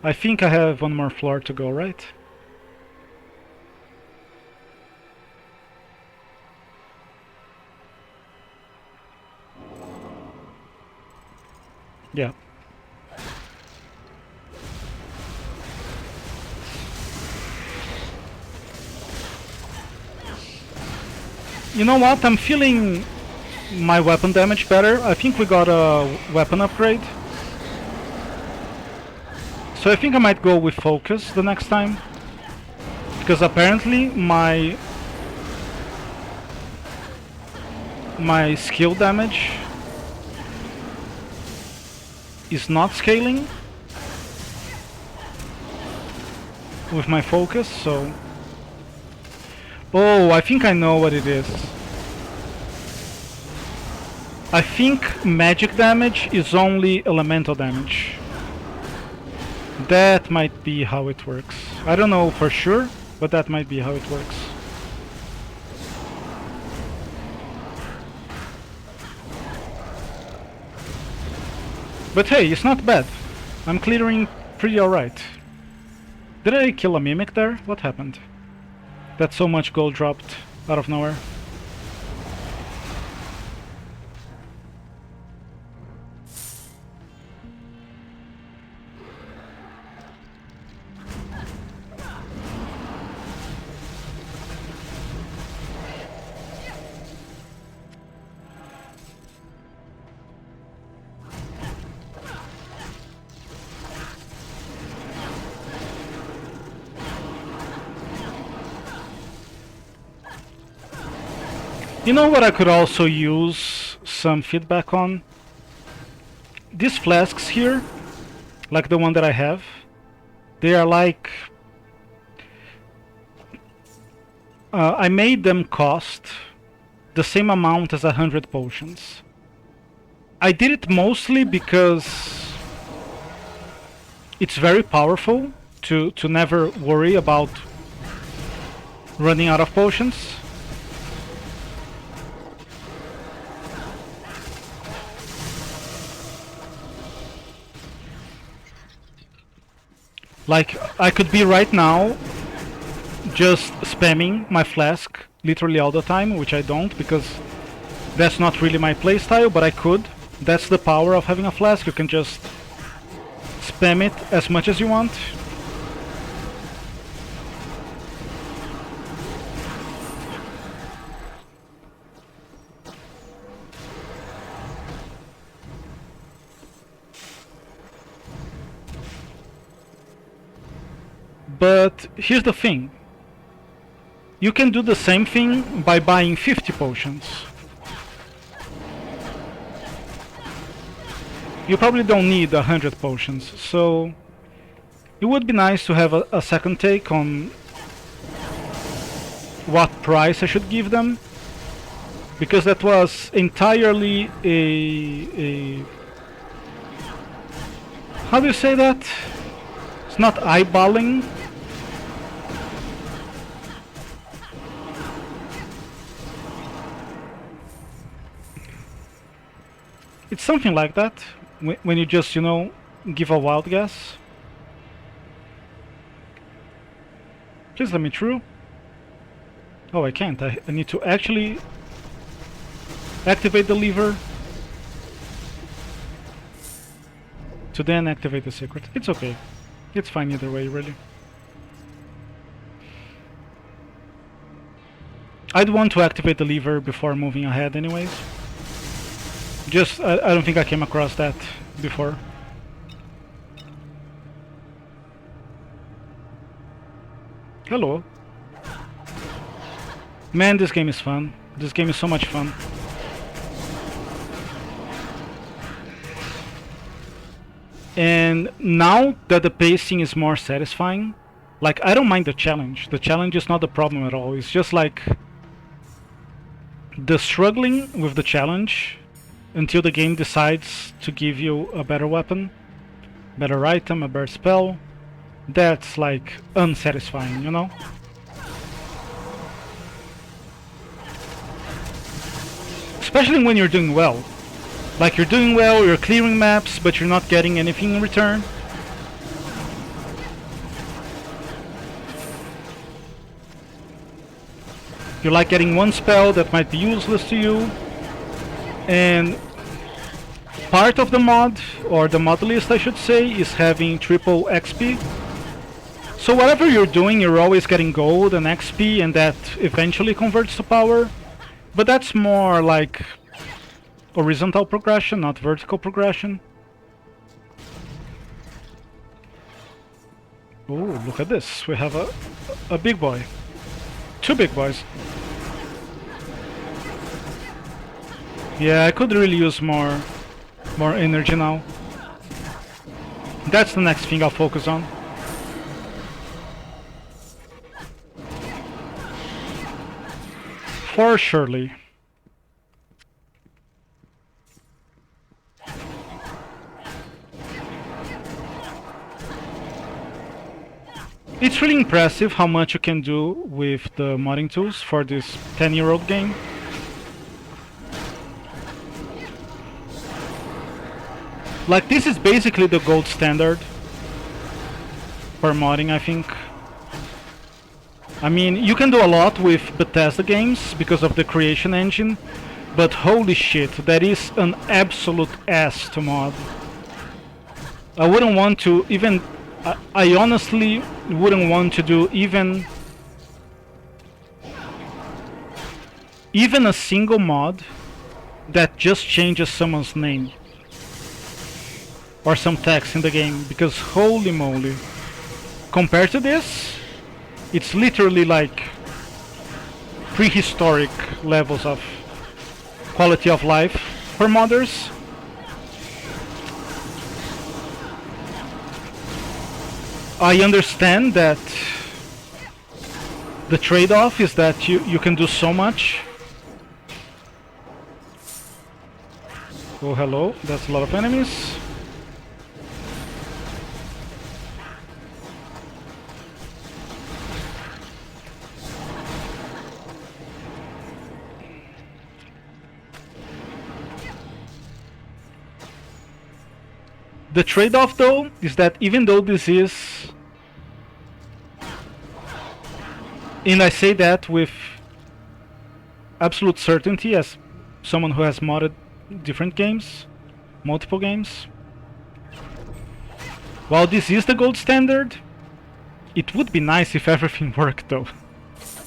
I think I have one more floor to go, right? Yeah. You know what? I'm feeling my weapon damage better. I think we got a weapon upgrade. So I think I might go with focus the next time. Because apparently my skill damage is not scaling with my focus, so... Oh, I think I know what it is. I think magic damage is only elemental damage. That might be how it works. I don't know for sure, but that might be how it works. But hey, it's not bad. I'm clearing pretty alright. Did I kill a mimic there? What happened? That so much gold dropped out of nowhere. You know what I could also use some feedback on? These flasks here, like the one that I have, they are like... I made them cost the same amount as 100 potions. I did it mostly because it's very powerful to never worry about running out of potions. Like, I could be right now just spamming my flask literally all the time, which I don't because that's not really my playstyle, but I could. That's the power of having a flask, you can just spam it as much as you want. But here's the thing. You can do the same thing by buying 50 potions. You probably don't need 100 potions, so it would be nice to have a second take on what price I should give them, because that was entirely a how do you say that? It's not eyeballing. something like that. When you just, you know, give a wild guess. Please let me through. Oh, I can't. I need to actually activate the lever to then activate the secret. It's okay. It's fine either way, really. I'd want to activate the lever before moving ahead anyways. Just, I don't think I came across that before. Hello. Man, this game is fun. This game is so much fun. And now that the pacing is more satisfying, like, I don't mind the challenge. The challenge is not the problem at all. It's just like the struggling with the challenge until the game decides to give you a better weapon, better item, a better spell. That's like unsatisfying, you know? Especially when you're doing well. Like, you're doing well, you're clearing maps, but you're not getting anything in return. You like getting one spell that might be useless to you, and part of the mod, or the mod list I should say, is having triple XP. So whatever you're doing, you're always getting gold and XP, and that eventually converts to power. But that's more like horizontal progression, not vertical progression. Oh, look at this. We have a big boy. Two big boys. Yeah, I could really use more energy now. That's the next thing I'll focus on. For surely. It's really impressive how much you can do with the modding tools for this 10-year-old game. Like, this is basically the gold standard for modding, I think. I mean, you can do a lot with Bethesda games because of the creation engine, but holy shit, that is an absolute ass to mod. I wouldn't want to even... I honestly wouldn't want to do even a single mod that just changes someone's name or some text in the game, because holy moly, compared to this, it's literally like prehistoric levels of quality of life for modders. I understand that the trade-off is that you can do so much. Oh, hello, that's a lot of enemies. The trade-off though is that even though this is, and I say that with absolute certainty as someone who has modded different games, multiple games, while this is the gold standard, it would be nice if everything worked though,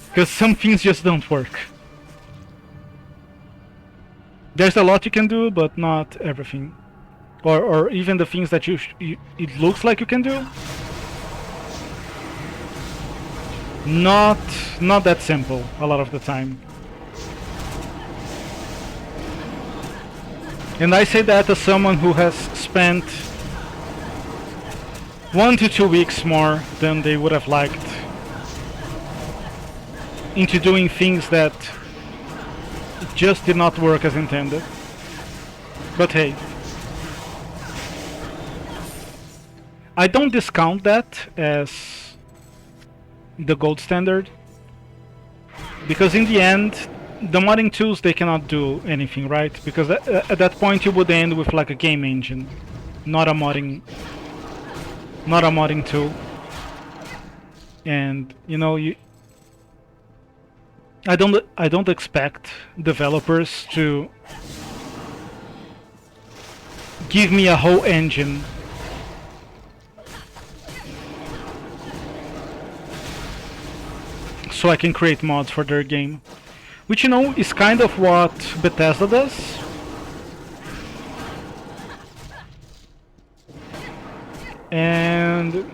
because some things just don't work. There's a lot you can do, but not everything. Or even the things that it looks like you can do, not that simple a lot of the time. And I say that as someone who has spent 1 to 2 weeks more than they would have liked into doing things that just did not work as intended. But hey, I don't discount that as the gold standard, because in the end the modding tools, they cannot do anything, right? Because at that point you would end with like a game engine, not a modding tool. And you know, I don't expect developers to give me a whole engine so I can create mods for their game, which, you know, is kind of what Bethesda does. And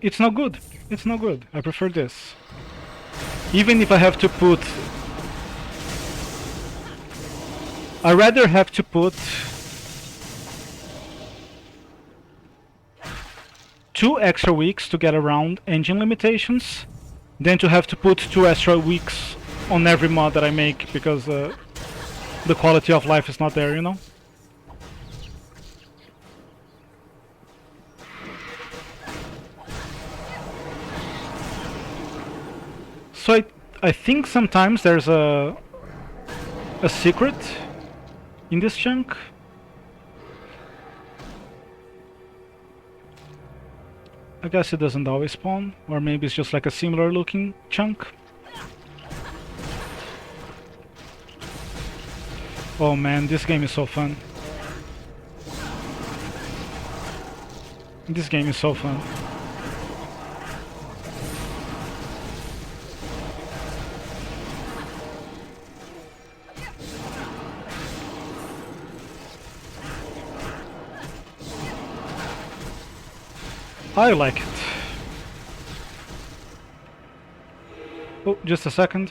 it's not good. It's not good. I prefer this. Even if I have to put... I'd rather have to put 2 extra weeks to get around engine limitations than to have to put 2 extra weeks on every mod that I make because the quality of life is not there, you know? So I think sometimes there's a secret in this chunk. I guess it doesn't always spawn, or maybe it's just like a similar looking chunk. Oh man, this game is so fun. This game is so fun. I like it. Oh, just a second.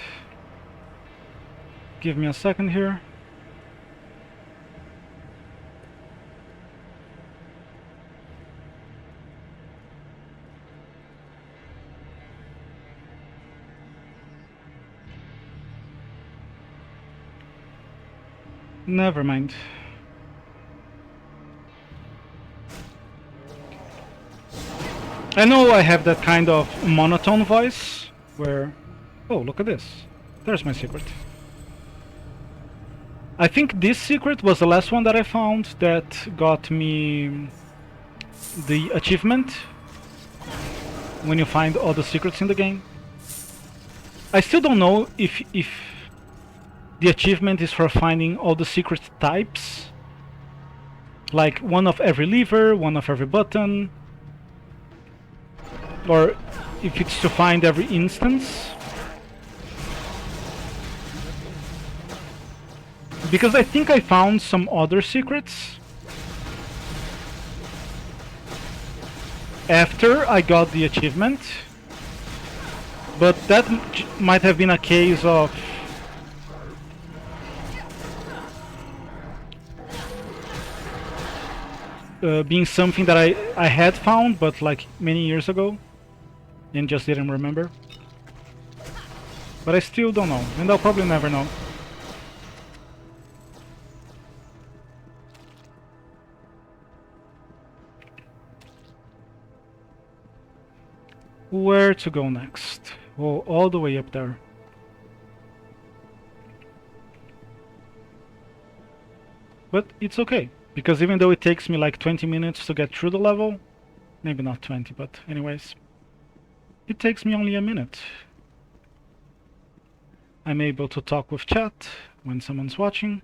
Give me a second here. Never mind. I know I have that kind of monotone voice where... Oh, look at this. There's my secret. I think this secret was the last one that I found that got me the achievement when you find all the secrets in the game. I still don't know if the achievement is for finding all the secret types, like one of every lever, one of every button, or if it's to find every instance. Because I think I found some other secrets after I got the achievement, but that might have been a case of being something that I had found, but like many years ago, and just didn't remember. But I still don't know, and I'll probably never know. Where to go next? Oh, all the way up there. But it's okay, because even though it takes me like 20 minutes to get through the level, maybe not 20, but anyways, it takes me only a minute. I'm able to talk with chat when someone's watching.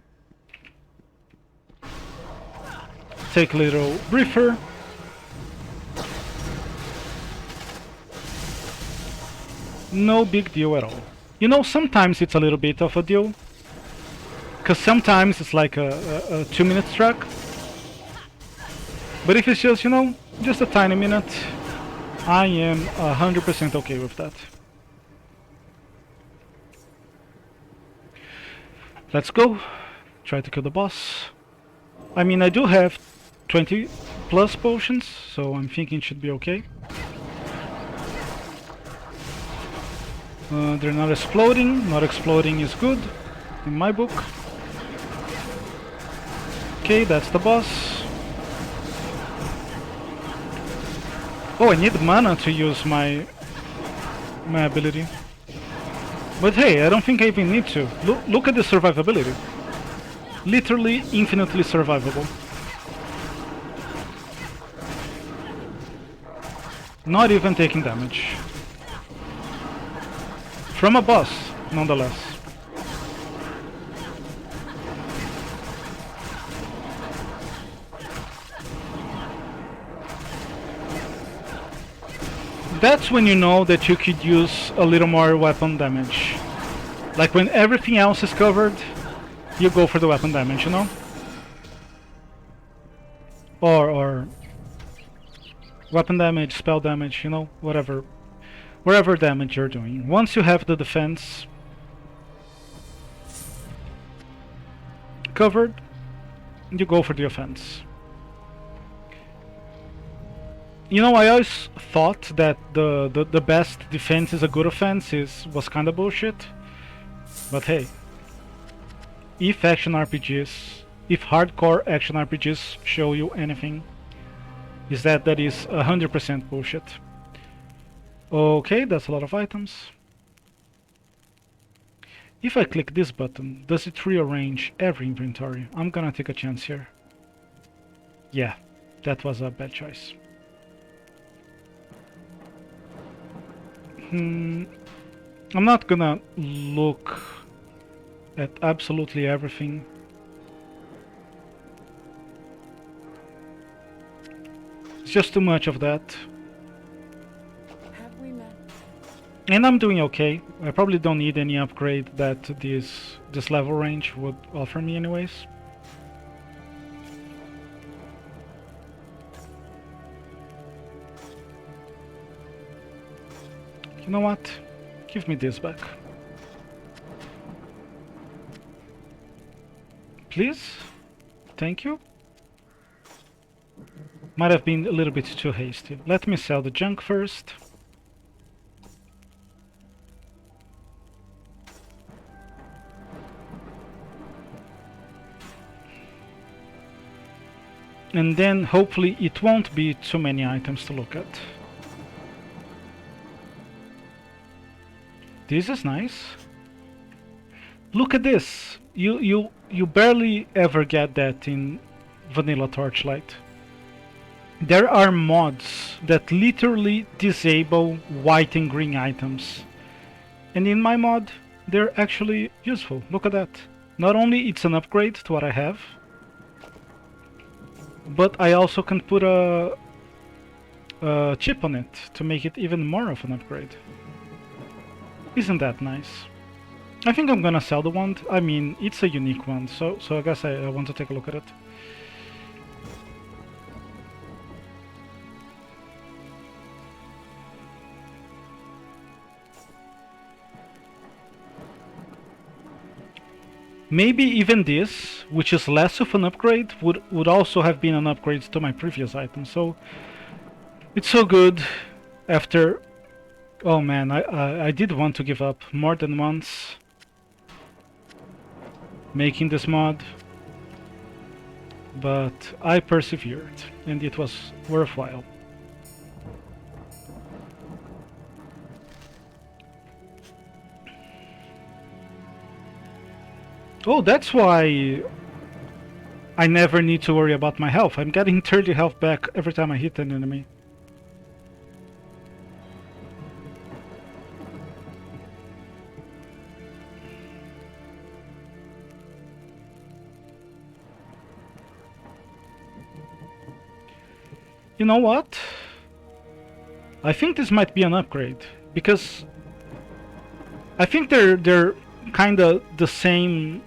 Take a little briefer. No big deal at all. You know, sometimes it's a little bit of a deal, because sometimes it's like a 2-minute track. But if it's just, you know, just a tiny minute, I am 100% okay with that. Let's go. Try to kill the boss. I mean, I do have 20 plus potions, so I'm thinking it should be okay. They're not exploding. Not exploding is good in my book. Okay, that's the boss. Oh, I need mana to use my ability. But hey, I don't think I even need to. Look at the survivability. Literally infinitely survivable. Not even taking damage. From a boss, nonetheless. That's when you know that you could use a little more weapon damage. Like when everything else is covered, you go for the weapon damage, you know? Or weapon damage, spell damage, you know, whatever. Wherever damage you're doing. Once you have the defense covered, you go for the offense. You know, I always thought that the best defense is a good offense was kinda bullshit. But hey, if hardcore action RPGs show you anything, is that is 100% bullshit. Okay, that's a lot of items. If I click this button, does it rearrange every inventory? I'm gonna take a chance here. Yeah, that was a bad choice. I'm not gonna look at absolutely everything. It's just too much of that. Have we met? And I'm doing okay. I probably don't need any upgrade that this level range would offer me anyways. You know what? Give me this back. Please? Thank you? Might have been a little bit too hasty. Let me sell the junk first. And then hopefully it won't be too many items to look at. This is nice. Look at this. You barely ever get that in vanilla Torchlight. There are mods that literally disable white and green items. And in my mod, they're actually useful. Look at that. Not only it's an upgrade to what I have, but I also can put a chip on it to make it even more of an upgrade. Isn't that nice? I think I'm gonna sell the wand. I mean, it's a unique one, so I guess I want to take a look at it. Maybe even this, which is less of an upgrade, would also have been an upgrade to my previous item. So it's so good after... Oh man, I did want to give up more than once making this mod, but I persevered and it was worthwhile. Oh, that's why I never need to worry about my health. I'm getting 30 health back every time I hit an enemy. You know what? I think this might be an upgrade, because I think they're kinda the same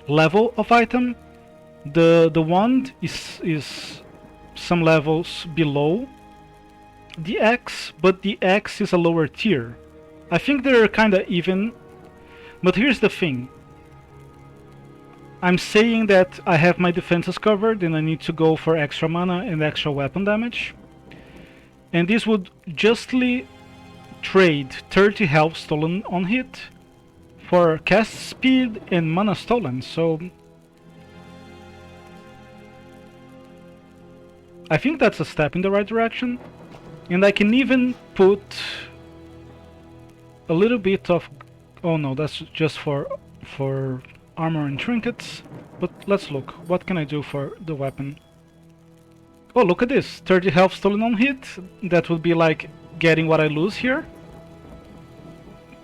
level of item. The wand is some levels below the axe, but the axe is a lower tier. I think they're kinda even, but here's the thing. I'm saying that I have my defenses covered and I need to go for extra mana and extra weapon damage. And this would justly trade 30 health stolen on hit for cast speed and mana stolen, so I think that's a step in the right direction. And I can even put a little bit of... Oh no, that's just for armor and trinkets. But let's look. What can I do for the weapon? Oh, look at this. 30 health stolen on hit. That would be like getting what I lose here.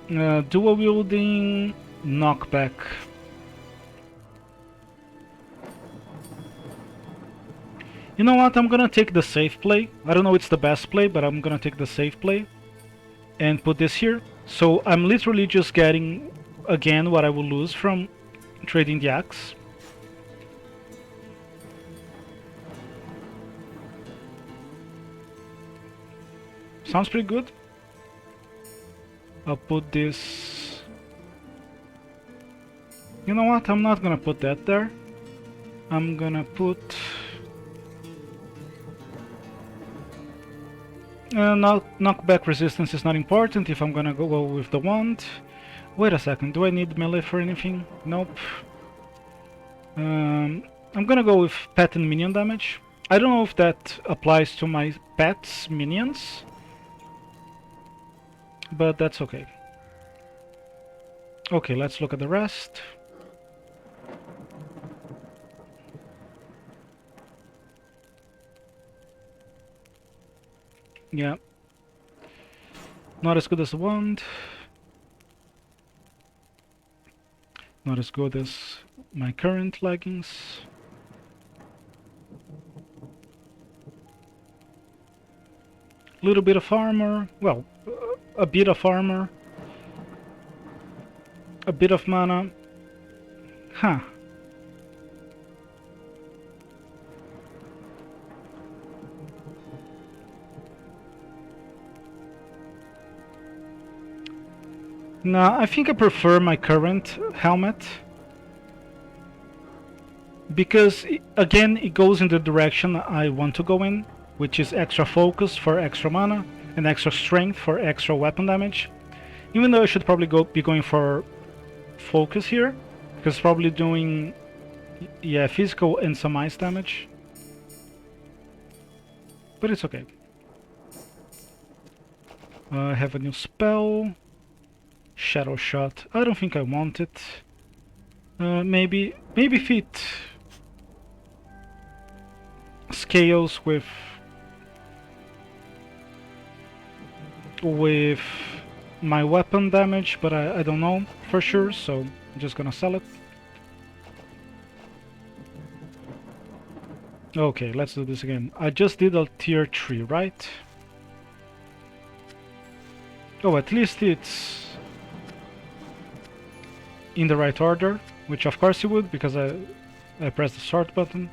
Dual wielding... knockback. You know what? I'm gonna take the safe play. I don't know it's the best play, but I'm gonna take the safe play. And put this here. So I'm literally just getting again what I will lose from trading the axe. Sounds pretty good. I'll put this... You know what? I'm not gonna put that there. I'm gonna put... knockback resistance is not important if I'm gonna go with the wand. Wait a second, do I need melee for anything? Nope. I'm gonna go with pet and minion damage. I don't know if that applies to my pet's minions, but that's okay. Okay, let's look at the rest. Yeah. Not as good as the wand. Not as good as my current leggings. Little bit of armor. Well, a bit of armor. A bit of mana. Huh. Nah, I think I prefer my current helmet. Because, again, it goes in the direction I want to go in, which is extra focus for extra mana, and extra strength for extra weapon damage. Even though I should probably be going for focus here, because probably doing, yeah, physical and some ice damage. But it's okay. I have a new spell. Shadow Shot. I don't think I want it. Maybe fit scales with my weapon damage, but I don't know for sure, so I'm just gonna sell it. Okay, let's do this again. I just did a tier 3, right? Oh, at least it's in the right order, which of course you would, because I pressed the sort button.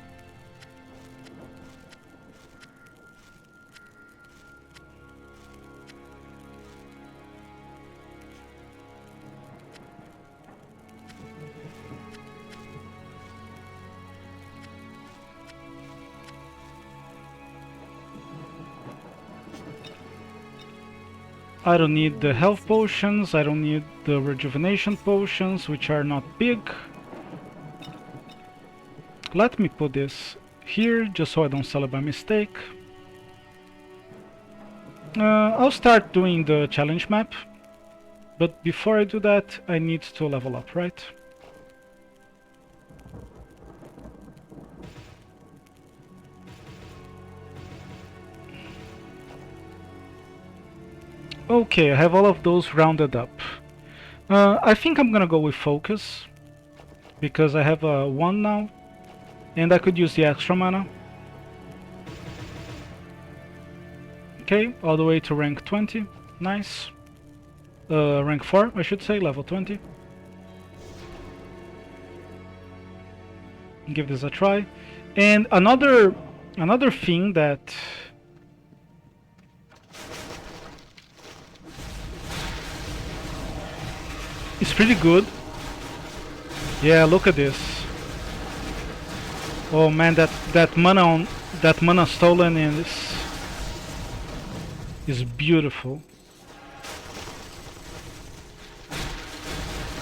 I don't need the health potions, I don't need the rejuvenation potions, which are not big. Let me put this here, just so I don't sell it by mistake. I'll start doing the challenge map, but before I do that, I need to level up, right? Okay, I have all of those rounded up. I think I'm gonna go with focus, because I have a 1 now, and I could use the extra mana. Okay, all the way to rank 20, nice. Rank 4, I should say, level 20. Give this a try. And another thing that it's pretty good. Yeah, look at this. Oh man, that mana stolen is beautiful.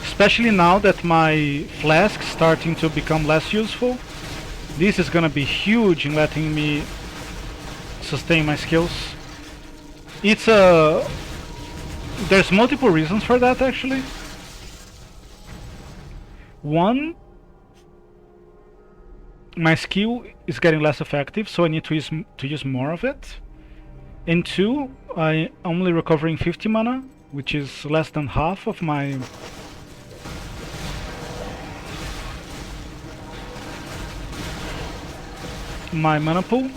Especially now that my flask's starting to become less useful. This is gonna be huge in letting me sustain my skills. It's a There's multiple reasons for that actually. One, my skill is getting less effective, so I need to use more of it. And two, I only recovering 50 mana, which is less than half of my mana pool.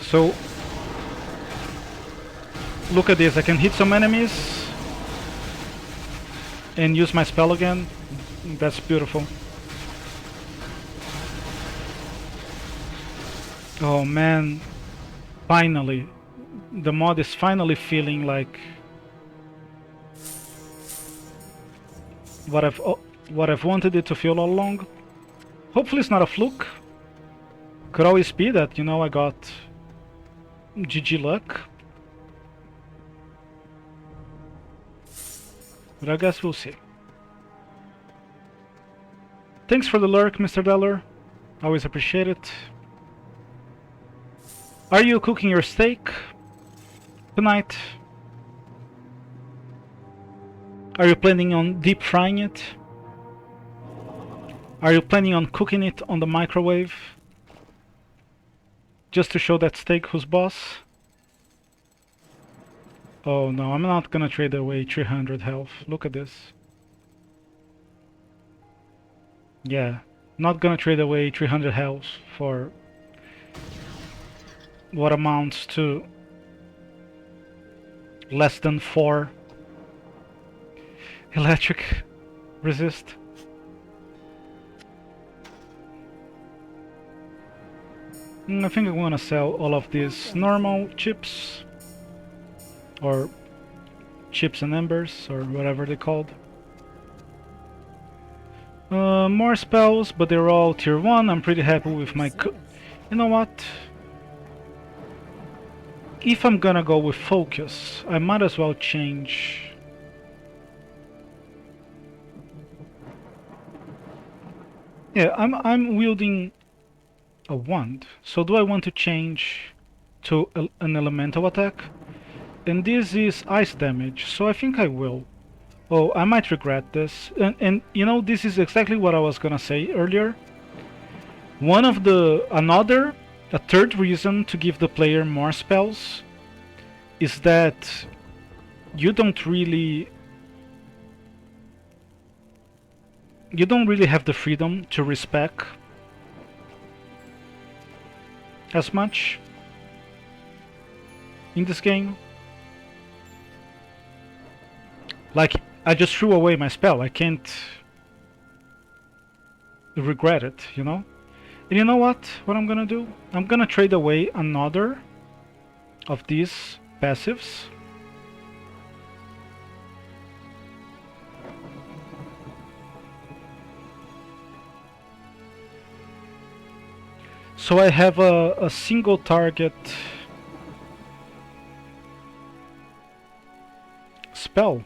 So look at this, I can hit some enemies and use my spell again. That's beautiful. Oh man, finally. The mod is finally feeling like what I've wanted it to feel all along. Hopefully it's not a fluke. Could always be that, you know, I got GG luck. But I guess we'll see. Thanks for the lurk, Mr. Deller. Always appreciate it. Are you cooking your steak tonight? Are you planning on deep frying it? Are you planning on cooking it on the microwave? Just to show that steak who's boss? Oh no, I'm not gonna trade away 300 health. Look at this. Yeah, not gonna trade away 300 health for what amounts to less than 4 electric resist. I think I'm gonna sell all of these normal chips, or chips and embers, or whatever they're called. More spells, but they're all tier 1. I'm pretty happy with my you know what? If I'm gonna go with focus, I might as well change. Yeah, I'm wielding a wand. So do I want to change to an elemental attack? And this is ice damage, so I think I will. Oh, I might regret this. And you know, this is exactly what I was gonna say earlier. A third reason to give the player more spells is that you don't really have the freedom to respec as much in this game. Like, I just threw away my spell, I can't regret it, you know? And you know what I'm gonna do? I'm gonna trade away another of these passives. So I have a single target spell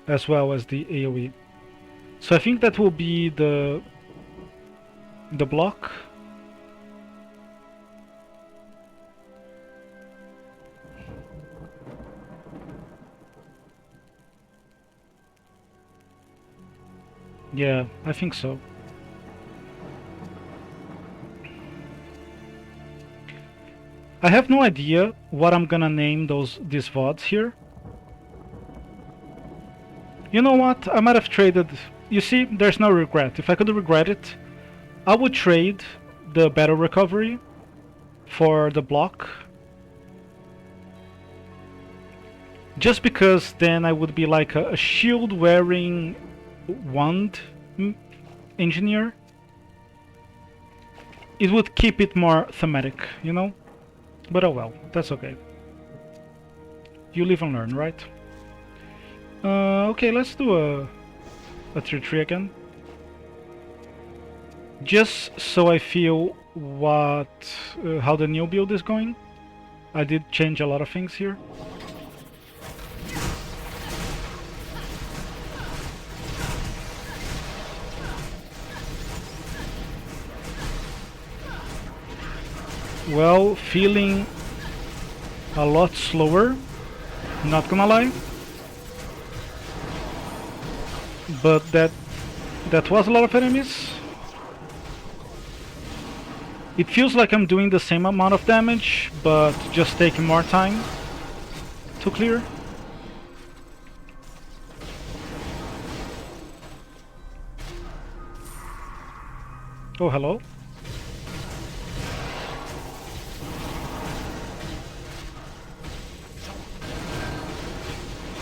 as well as the AoE. So I think that will be the block. Yeah, I think so. I have no idea what I'm gonna name these VODs here. You know what? I might have traded. You see, there's no regret. If I could regret it, I would trade the battle recovery for the block. Just because then I would be like a shield wearing wand engineer. It would keep it more thematic, you know? But oh well, that's okay. You live and learn, right? Okay, let's do a 3-3 again. Just so I feel how the new build is going. I did change a lot of things here. Well, feeling a lot slower, not gonna lie. but that was a lot of enemies. It feels like I'm doing the same amount of damage, but just taking more time to clear. Oh, hello.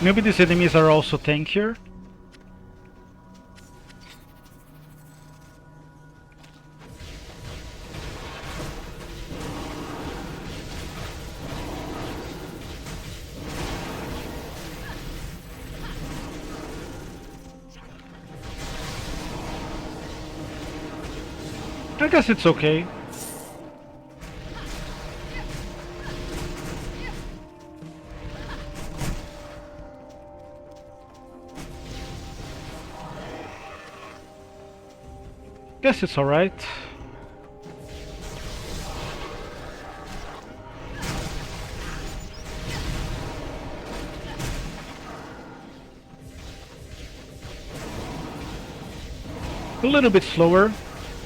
Maybe these enemies are also tankier. I guess it's okay. Guess it's alright. A little bit slower,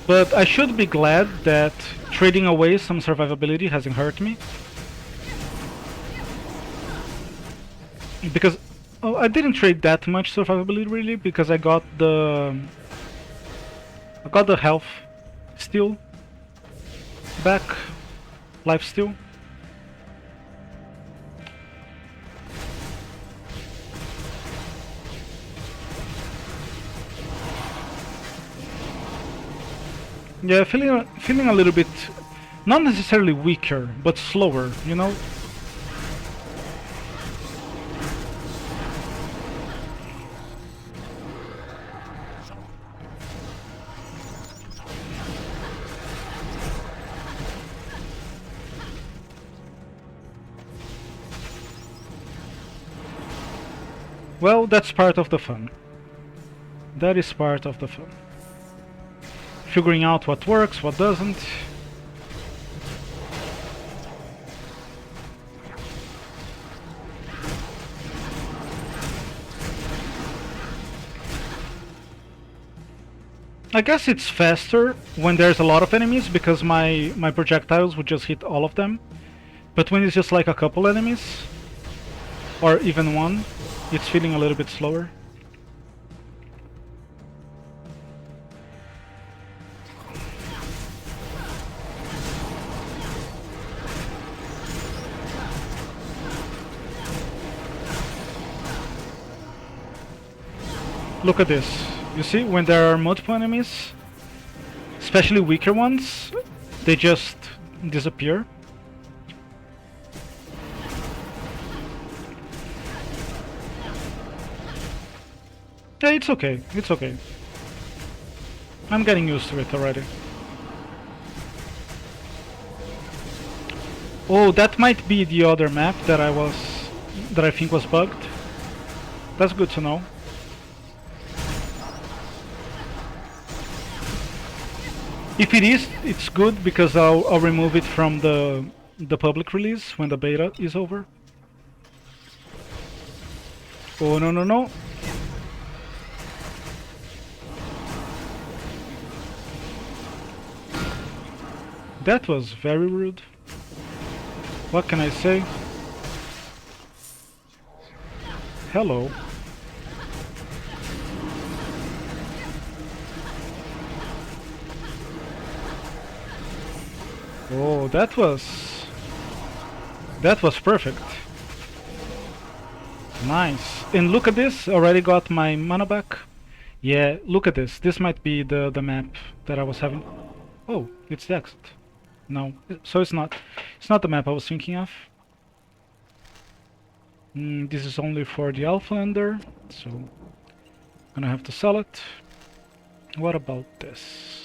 but I should be glad that trading away some survivability hasn't hurt me. Because I didn't trade that much survivability really, because I got the health steal back, life steal. Yeah, feeling a little bit, not necessarily weaker, but slower, you know? Well, that's part of the fun. That is part of the fun. Figuring out what works, what doesn't. I guess it's faster when there's a lot of enemies because my projectiles would just hit all of them. But when it's just like a couple enemies, or even one, it's feeling a little bit slower. Look at this. You see, when there are multiple enemies, especially weaker ones, they just disappear. Yeah, it's okay. It's okay. I'm getting used to it already. Oh, that might be the other map that I think was bugged. That's good to know. If it is, it's good because I'll remove it from the public release when the beta is over. Oh no no no. That was very rude. What can I say? Hello. Oh, that was perfect. Nice. And look at this, already got my mana back. Yeah, look at this. This might be the map that I was having. Oh, it's the exit. No, so it's not. It's not the map I was thinking of. This is only for the Alpha Ender, so I'm gonna have to sell it. What about this?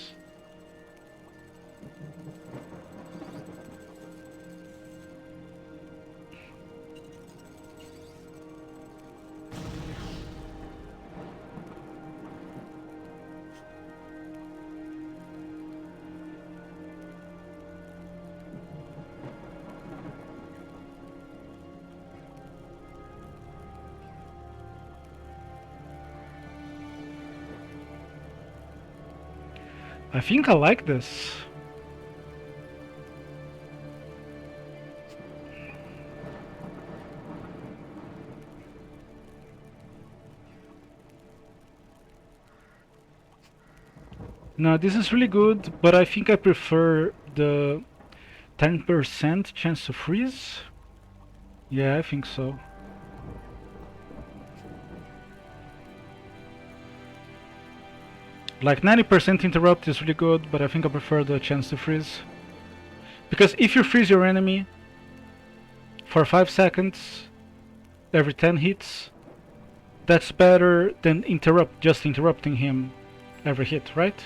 I think I like this. Now this is really good, but I think I prefer the 10% chance to freeze. Yeah, I think so. Like 90% interrupt is really good, but I think I prefer the chance to freeze. Because if you freeze your enemy for 5 seconds every 10 hits, that's better than just interrupting him every hit, right?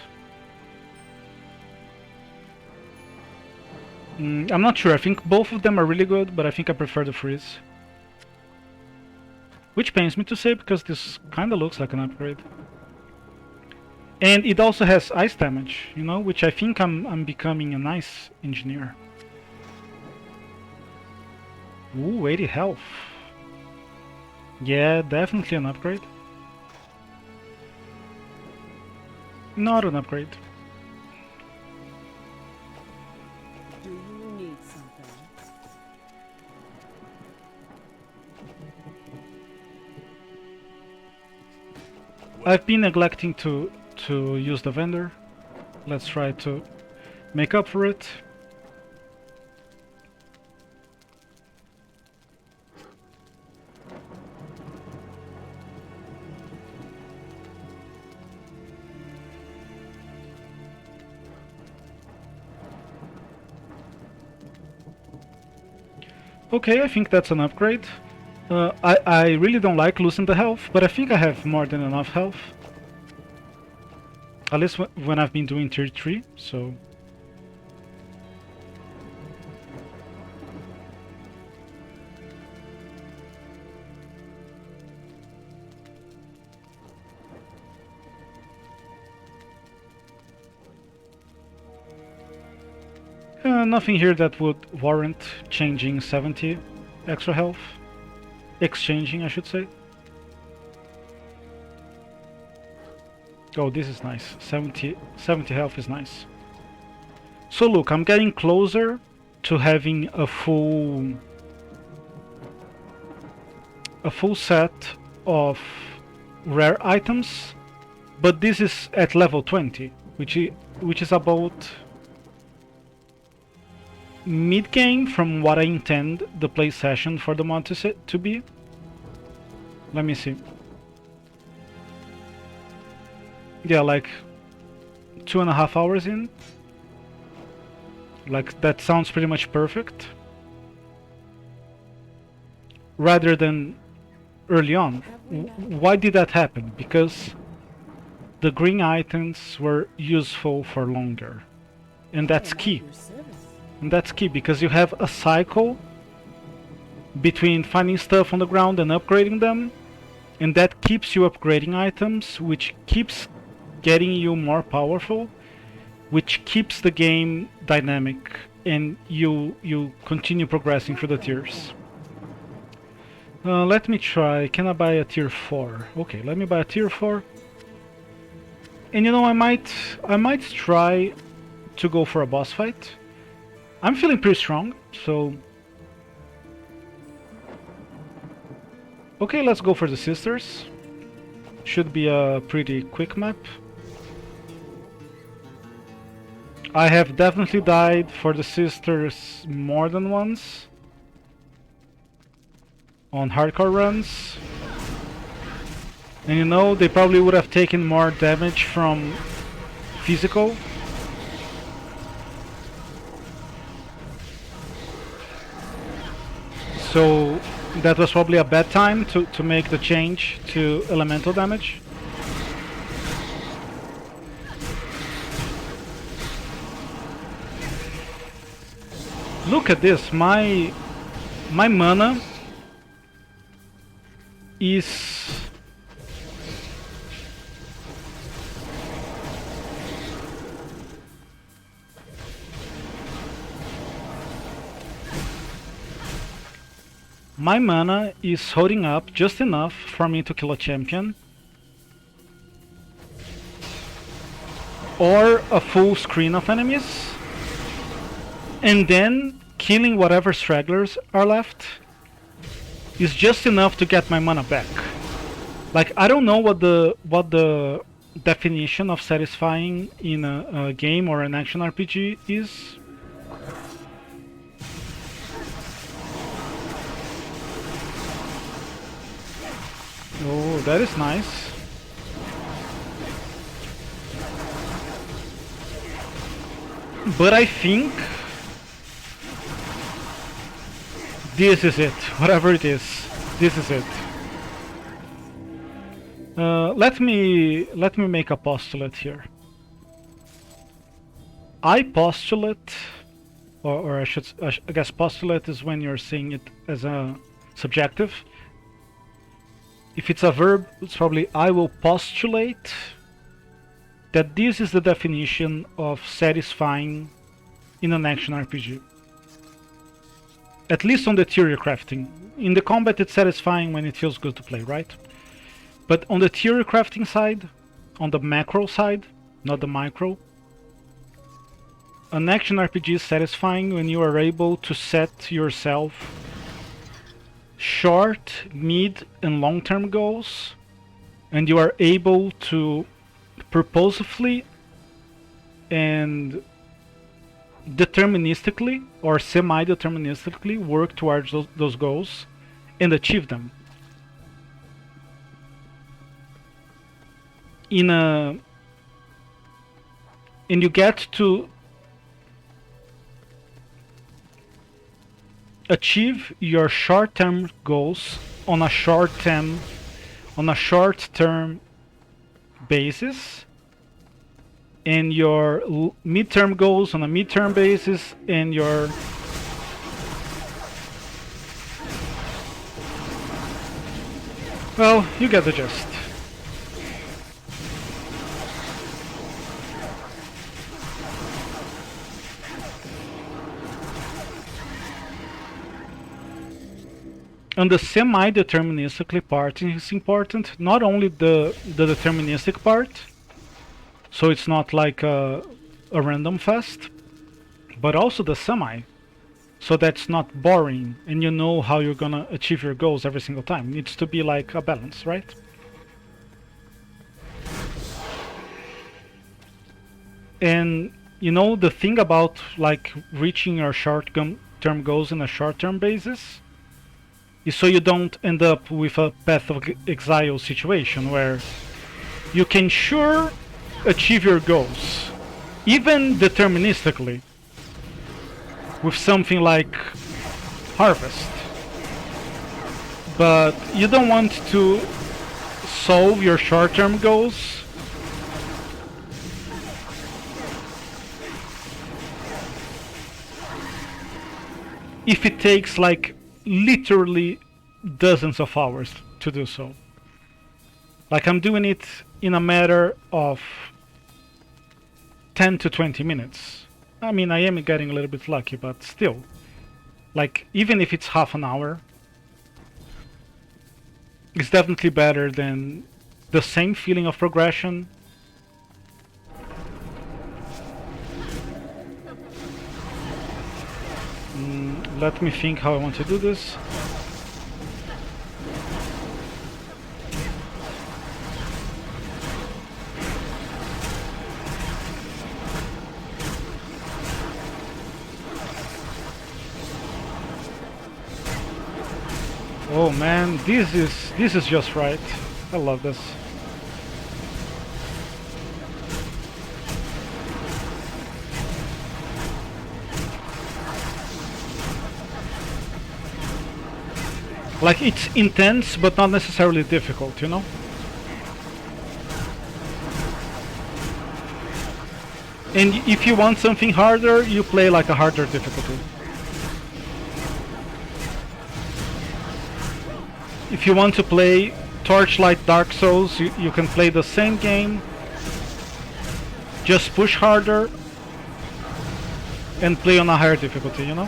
I'm not sure, I think both of them are really good, but I think I prefer the freeze. Which pains me to say, because this kinda looks like an upgrade. And it also has ice damage, you know, which I think I'm becoming an ice engineer. Ooh, 80 health. Yeah, definitely an upgrade. Not an upgrade. Do you need something? I've been neglecting to use the vendor. Let's try to make up for it. Okay, I think that's an upgrade. I really don't like losing the health, but I think I have more than enough health. At least when I've been doing tier 3, so... nothing here that would warrant changing 70 extra health. Exchanging, I should say. Oh, this is nice. 70 health is nice. So look, I'm getting closer to having a full set of rare items, but this is at level 20, which is about mid-game from what I intend the play session for the mod to be. Let me see. Yeah, like 2.5 hours in. Like, that sounds pretty much perfect. Rather than early on. Why did that happen? Because the green items were useful for longer. And that's key. And that's key, because you have a cycle between finding stuff on the ground and upgrading them. And that keeps you upgrading items, which keeps getting you more powerful, which keeps the game dynamic, and you continue progressing through the tiers. Let me try. Can I buy a tier 4? Okay, let me buy a tier 4. And you know, I might try to go for a boss fight. I'm feeling pretty strong, so... Okay, let's go for the sisters. Should be a pretty quick map. I have definitely died for the sisters more than once on hardcore runs. And you know, they probably would have taken more damage from physical. So that was probably a bad time to make the change to elemental damage. Look at this, my mana is... My mana is holding up just enough for me to kill a champion. or a full screen of enemies, and then killing whatever stragglers are left is just enough to get my mana back. Like, I don't know what the definition of satisfying in a game or an action RPG is. Oh, that is nice. But I think this is it. Whatever it is, this is it. Let me make a postulate here. I postulate, or I guess postulate is when you're saying it as a subjective. If it's a verb, it's probably I will postulate that this is the definition of satisfying in an action RPG. At least on the theory crafting. In the combat it's satisfying when it feels good to play, right? But on the theory crafting side, on the macro side, not the micro, an action RPG is satisfying when you are able to set yourself short, mid, and long-term goals, and you are able to purposefully and deterministically or semi-deterministically work towards those goals and achieve them. And you get to achieve your short-term goals on a short-term basis, and your mid-term goals on a mid-term basis, and your well, you get the gist. And the semi-deterministically part is important, not only the deterministic part, so it's not like a random fest, but also the semi, so that's not boring and you know how you're gonna achieve your goals every single time. It needs to be like a balance, right? And you know, the thing about like reaching your short-term goals in a short-term basis is so you don't end up with a path of exile situation where you can sure achieve your goals, even deterministically, with something like harvest, but you don't want to solve your short-term goals if it takes like literally dozens of hours to do so. Like, I'm doing it in a matter of 10 to 20 minutes. I mean, I am getting a little bit lucky, but still, like, even if it's half an hour, it's definitely better than the same feeling of progression. Let me think how I want to do this. Oh man, this is just right. I love this. Like, it's intense, but not necessarily difficult, you know? And if you want something harder, you play like a harder difficulty. If you want to play Torchlite Dark Souls, you can play the same game, just push harder and play on a higher difficulty, you know?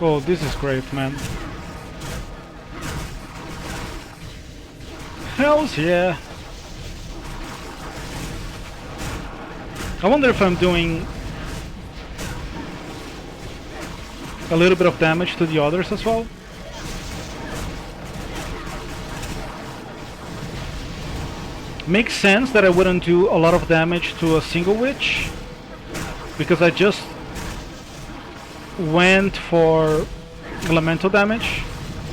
Oh, this is great, man. Hells yeah. I wonder if I'm doing a little bit of damage to the others as well. Makes sense that I wouldn't do a lot of damage to a single witch, because I just went for elemental damage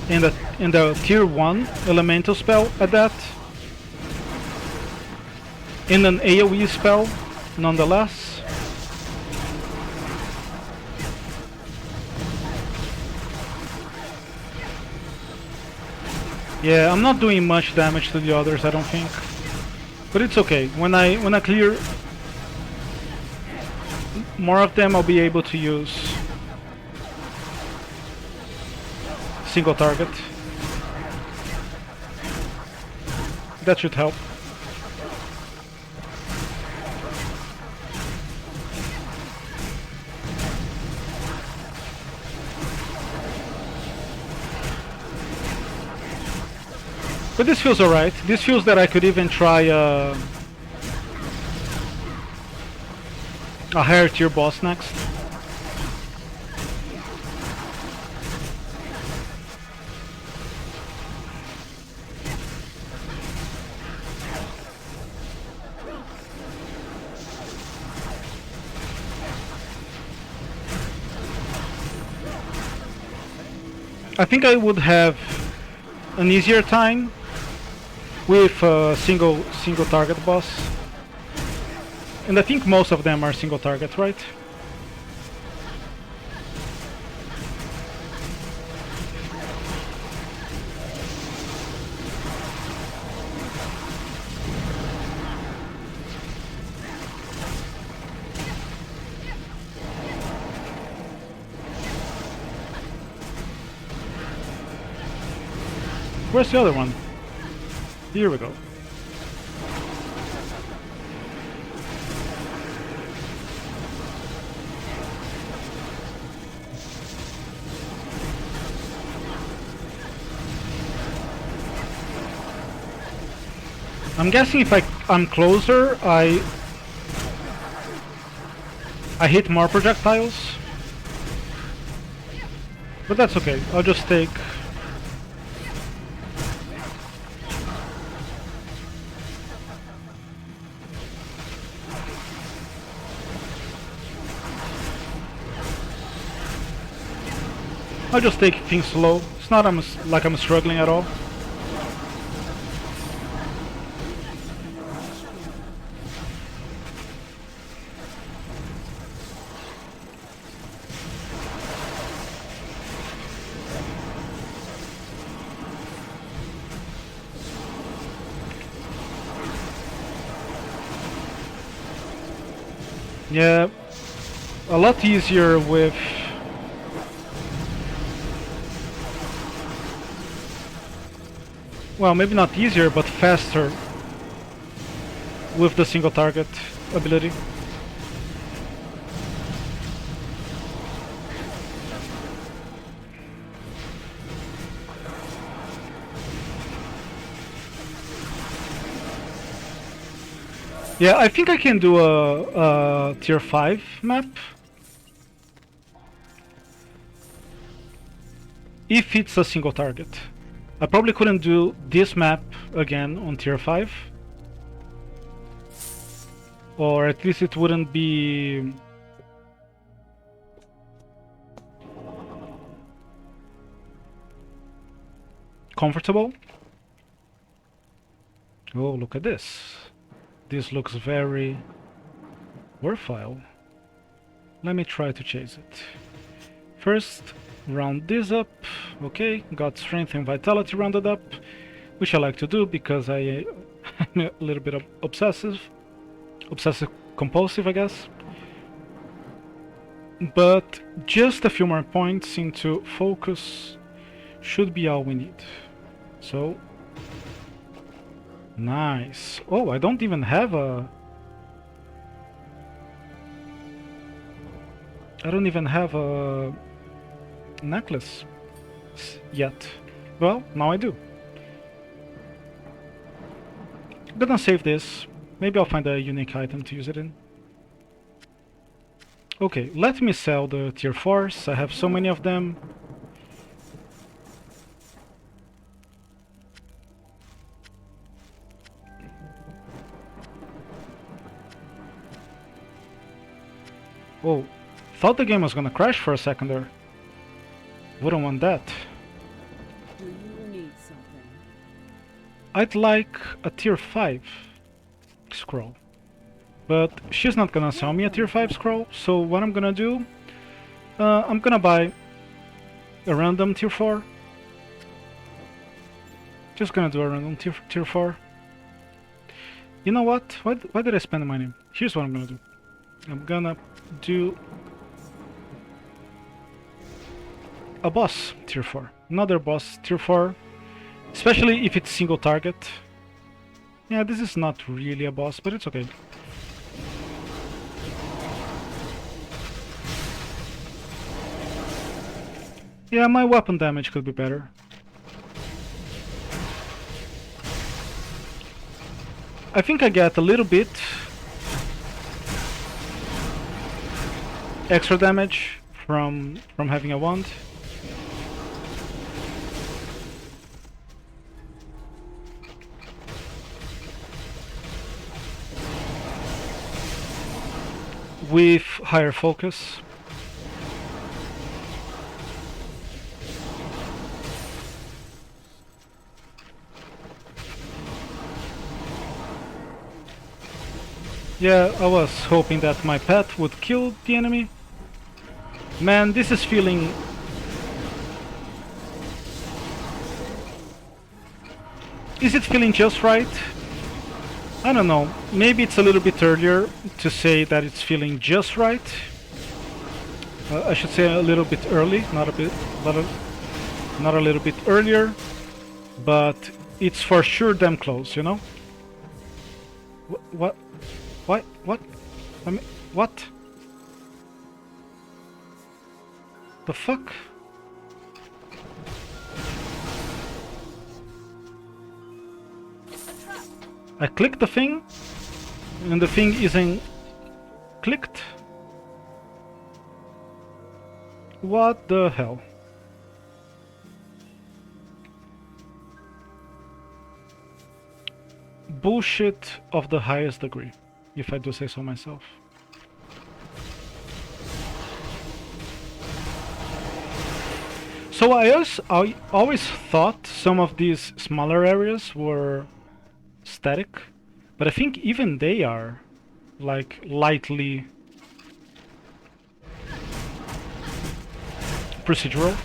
in the tier 1 elemental spell at that, in an AoE spell nonetheless. Yeah, I'm not doing much damage to the others, I don't think. But it's okay. When I clear more of them, I'll be able to use single target. That should help. But this feels alright. This feels that I could even try a higher tier boss next. I think I would have an easier time with a single target boss, and I think most of them are single target, right? Where's the other one? Here we go. I'm guessing if I'm closer, I hit more projectiles. But that's okay. I'll just take things slow. It's not like I'm struggling at all. Yeah, a lot easier with well, maybe not easier, but faster with the single target ability. Yeah, I think I can do a tier 5 map. If it's a single target. I probably couldn't do this map again on tier 5. Or at least it wouldn't be comfortable. Oh, look at this. This looks very worthwhile. Let me try to chase it. First, round this up. Okay, got strength and vitality rounded up, which I like to do because I'm a little bit obsessive compulsive, I guess. But just a few more points into focus should be all we need. So nice. Oh, I don't even have a necklace yet. Well, now I do. Gonna save this. Maybe I'll find a unique item to use it in. Okay, let me sell the tier 4s. I have so many of them. Oh, thought the game was gonna crash for a second there. Wouldn't want that. Do you need something? I'd like a tier 5 scroll. But she's not gonna sell me a tier 5 scroll, so what I'm gonna do... I'm gonna buy a random tier 4. Just gonna do a random tier 4. You know what? Why did I spend money? Here's what I'm gonna do. I'm gonna do a boss tier 4. Another boss tier 4. Especially if it's single target. Yeah, this is not really a boss, but it's okay. Yeah, my weapon damage could be better. I think I get a little bit extra damage from having a wand. With higher focus. Yeah, I was hoping that my pet would kill the enemy. Man, this is feeling... Is it feeling just right? I don't know. Maybe it's a little bit earlier to say that it's feeling just right. I should say a little bit early, not a little bit earlier, but it's for sure damn close, you know? What? Why? What? I mean, what? The fuck? I clicked the thing, and the thing isn't clicked. What the hell? Bullshit of the highest degree, if I do say so myself. So I always thought some of these smaller areas were static, but I think even they are like lightly procedural.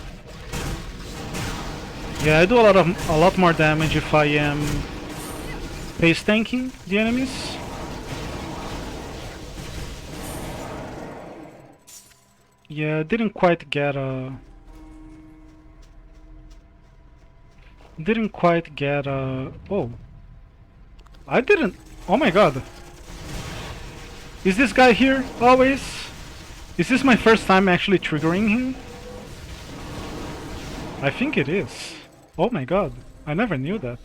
Yeah, I do a lot more damage if I am pace tanking the enemies. Yeah, didn't quite get a oh, I didn't. Oh my god. Is this guy here always? Is this my first time actually triggering him? I think it is. Oh my god. I never knew that.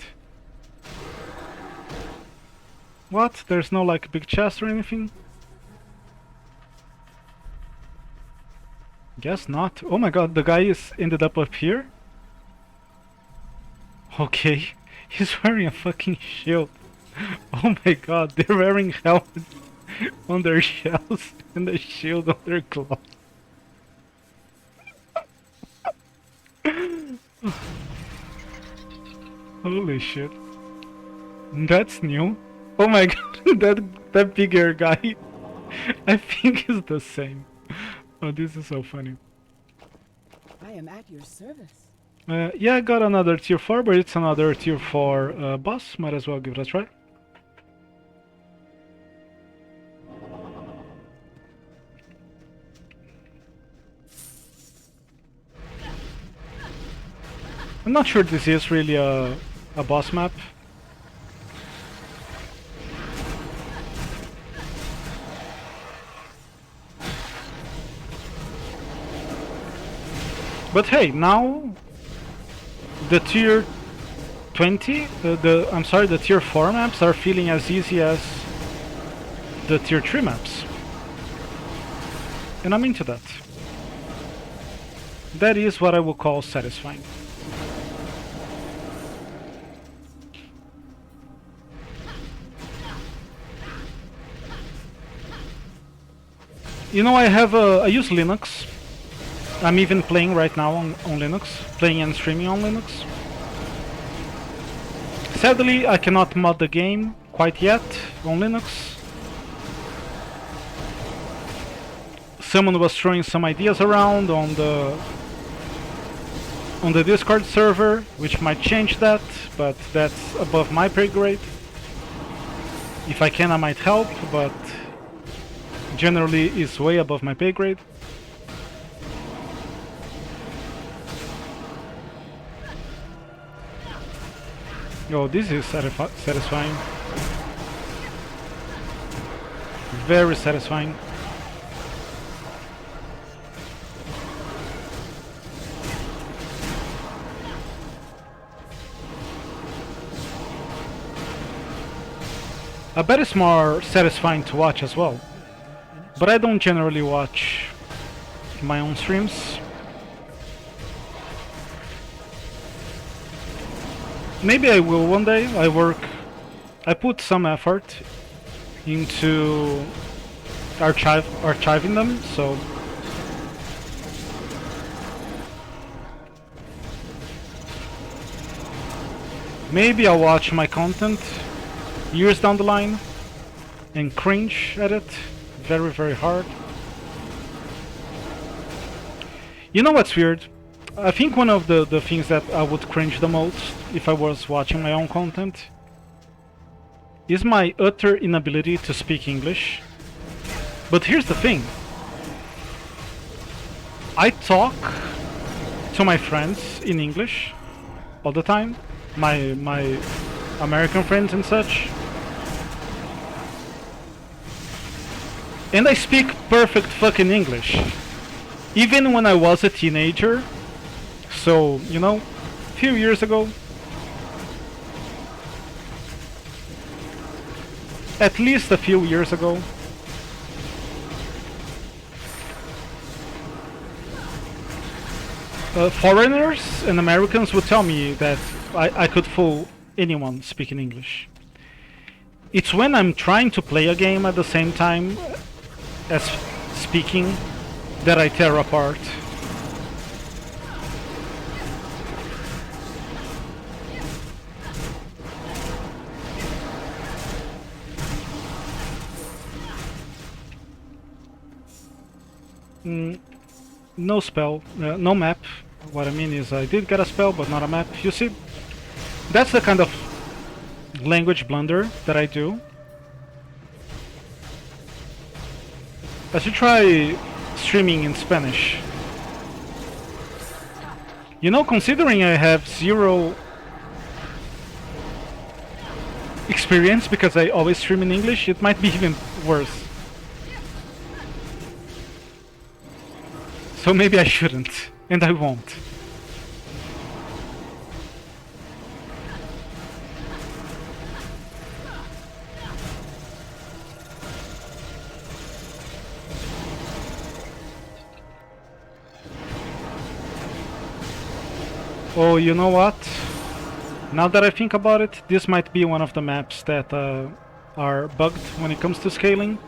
What? There's no like big chest or anything? Guess not. Oh my god, the guy is ended up here? Okay. He's wearing a fucking shield. Oh my god, they're wearing helmets on their shells and a shield on their claws. Holy shit. That's new. Oh my god, that bigger guy I think is the same. Oh, this is so funny. I am at your service. Yeah, I got another tier 4, but it's another tier 4 boss. Might as well give it a try. I'm not sure this is really a boss map. But hey, now the tier 20, the tier 4 maps are feeling as easy as the tier 3 maps. And I'm into that. That is what I would call satisfying. You know, I use Linux. I'm even playing right now on Linux, playing and streaming on Linux. Sadly, I cannot mod the game quite yet on Linux. Someone was throwing some ideas around on the Discord server, which might change that, but that's above my pay grade. If I can, I might help, but generally is way above my pay grade. Oh, this is satisfying. Very satisfying. I bet it's more satisfying to watch as well. But I don't generally watch my own streams. Maybe I will one day. I put some effort into archiving them, so maybe I'll watch my content years down the line and cringe at it very, very hard. You know what's weird? I think one of the things that I would cringe the most if I was watching my own content is my utter inability to speak English. But here's the thing. I talk to my friends in English all the time, my American friends and such. And I speak perfect fucking English. Even when I was a teenager. So, you know, a few years ago. At least a few years ago. Foreigners and Americans would tell me that I could fool anyone speaking English. It's when I'm trying to play a game at the same time as speaking that I tear apart. No spell, no map. What I mean is I did get a spell, but not a map. You see, that's the kind of language blunder that I do. I should try streaming in Spanish. You know, considering I have zero experience because I always stream in English, it might be even worse. So maybe I shouldn't, and I won't. Oh, you know what? Now that I think about it, this might be one of the maps that are bugged when it comes to scaling.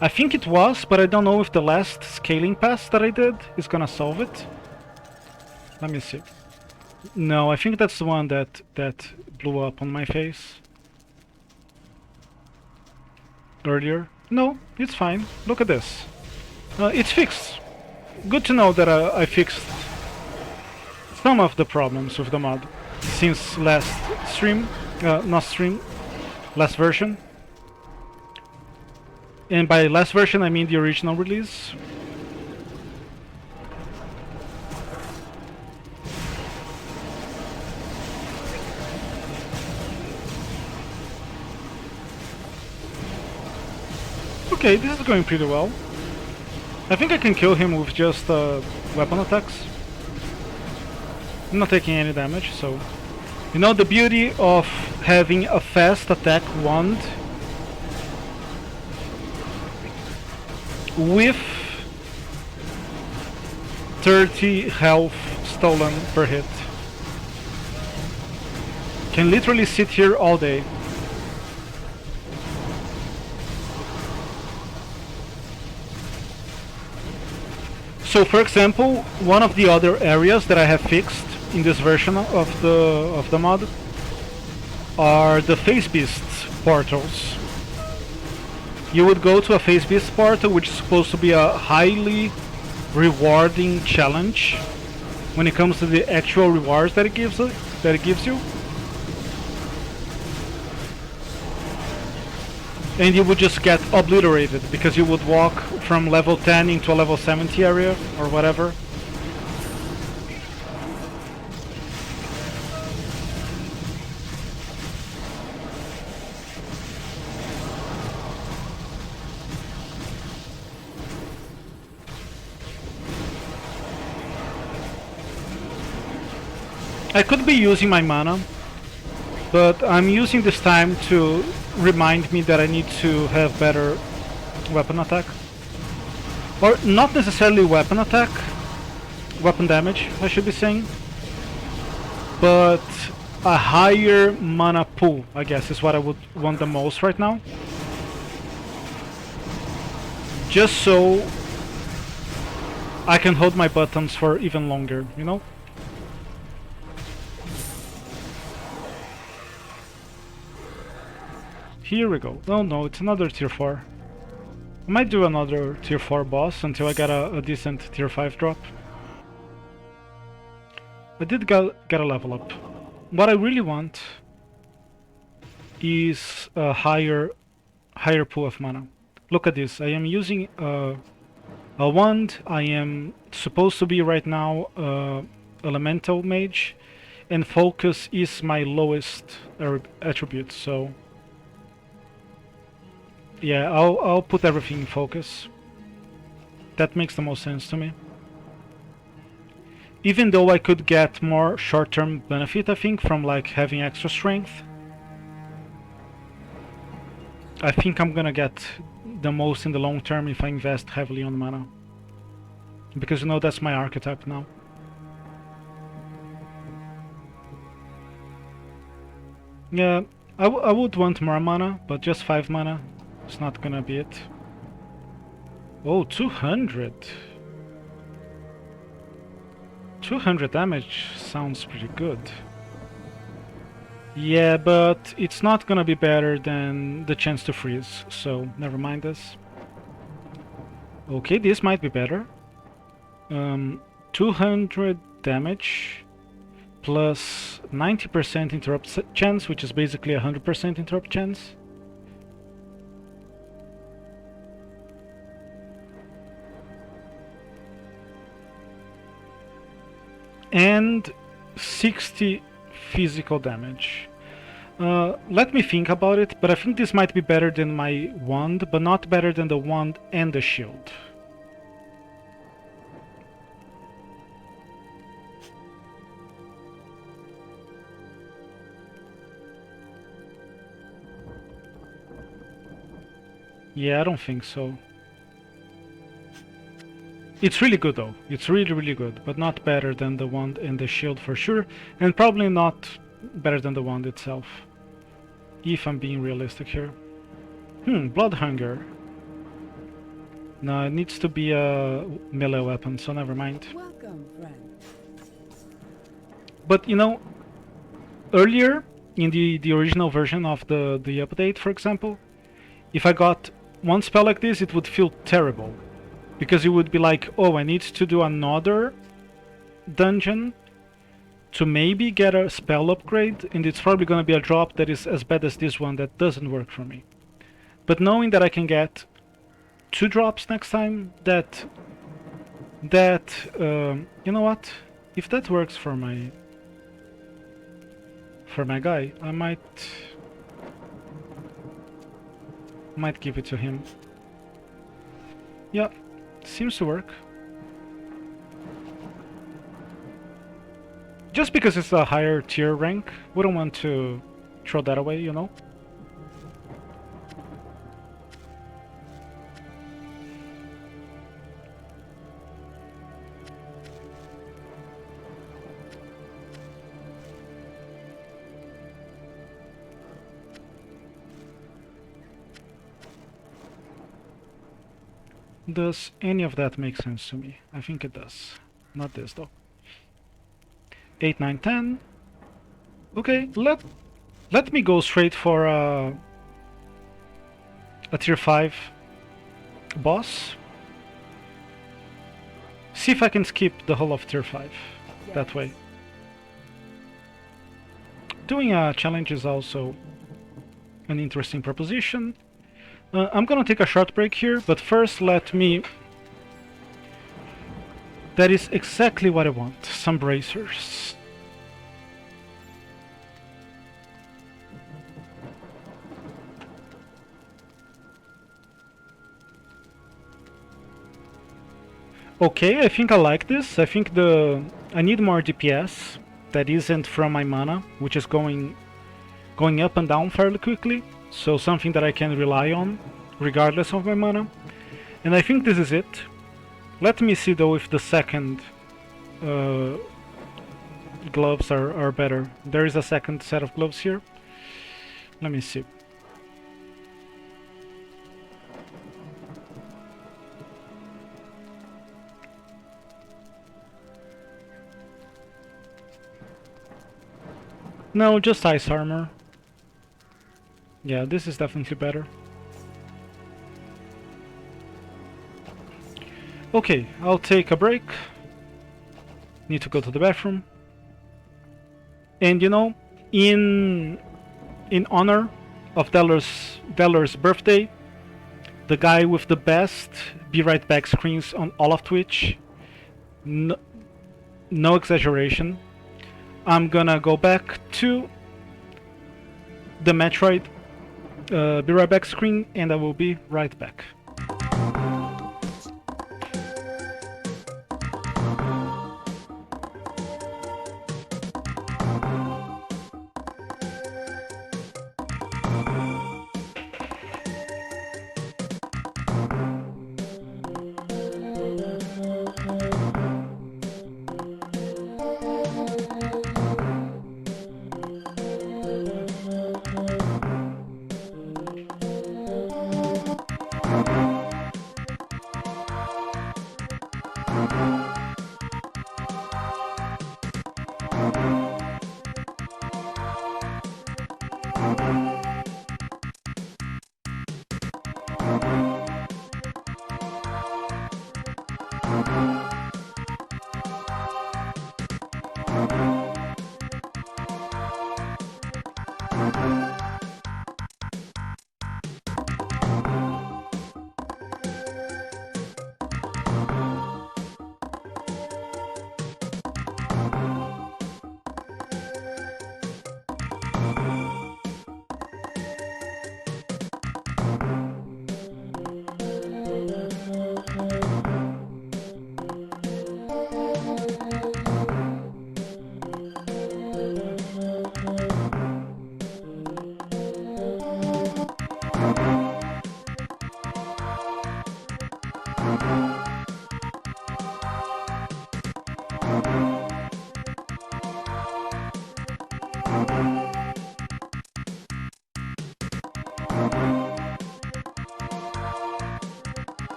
I think it was, but I don't know if the last scaling pass that I did is gonna solve it. Let me see. No, I think that's the one that blew up on my face earlier. No, it's fine. Look at this. It's fixed. Good to know that I fixed some of the problems with the mod since last stream, last version. And by last version I mean the original release. Okay, this is going pretty well. I think I can kill him with just weapon attacks. I'm not taking any damage, so... You know, the beauty of having a fast attack wand with 30 health stolen per hit. Can literally sit here all day. So for example, one of the other areas that I have fixed in this version of the mod are the Face Beasts portals. You would go to a Face Beast portal, which is supposed to be a highly rewarding challenge when it comes to the actual rewards that it gives you. And you would just get obliterated because you would walk from level 10 into a level 70 area or whatever. I could be using my mana, but I'm using this time to remind me that I need to have better weapon attack. Or not necessarily weapon attack, weapon damage I should be saying, but a higher mana pool, I guess, is what I would want the most right now. Just so I can hold my buttons for even longer, you know? Here we go. Oh no, it's another tier 4. I might do another tier 4 boss until I get a decent tier 5 drop. I did get a level up. What I really want is a higher pool of mana. Look at this. I am using a wand. I am supposed to be right now elemental mage, and focus is my lowest attribute, so yeah, I'll put everything in focus. That makes the most sense to me. Even though I could get more short-term benefit, I think, from like having extra strength, I think I'm gonna get the most in the long term if I invest heavily on mana. Because you know, that's my archetype now. Yeah, I would want more mana, but just 5 mana. It's not gonna be it. Oh, 200. 200 damage sounds pretty good. Yeah, but it's not gonna be better than the chance to freeze, so never mind this. Okay, this might be better. 200 damage plus 90% interrupt chance, which is basically 100% interrupt chance. And 60 physical damage. Let me think about it, but I think this might be better than my wand, but not better than the wand and the shield. Yeah, I don't think so. It's really good though. It's really good, but not better than the wand and the shield for sure, and probably not better than the wand itself. If I'm being realistic here. Blood hunger. No, it needs to be a melee weapon, so never mind. Welcome, friend. But you know, earlier in the original version of the update, for example, if I got one spell like this, it would feel terrible. Because you would be like, oh, I need to do another dungeon to maybe get a spell upgrade, and it's probably going to be a drop that is as bad as this one that doesn't work for me. But knowing that I can get 2 drops next time, that you know what? If that works for my guy, I might give it to him. Yeah. Seems to work. Just because it's a higher tier rank, we don't want to throw that away, you know? Does any of that make sense to me? I think it does. Not this though. 8, 9, 10. Okay, let me go straight for a tier 5 boss. See if I can skip the whole of tier 5 that way. Doing a challenge is also an interesting proposition. I'm gonna take a short break here, but first let me... That is exactly what I want, some bracers. Okay, I think I like this. I think I need more DPS that isn't from my mana, which is going up and down fairly quickly. So something that I can rely on, regardless of my mana. And I think this is it. Let me see though if the second gloves are better. There is a second set of gloves here. Let me see. No, just ice armor. Yeah, this is definitely better. Okay, I'll take a break. Need to go to the bathroom. And you know, in honor of Deller's birthday, the guy with the best be right back screens on all of Twitch, no exaggeration, I'm gonna go back to the Metroid be right back screen, and I will be right back.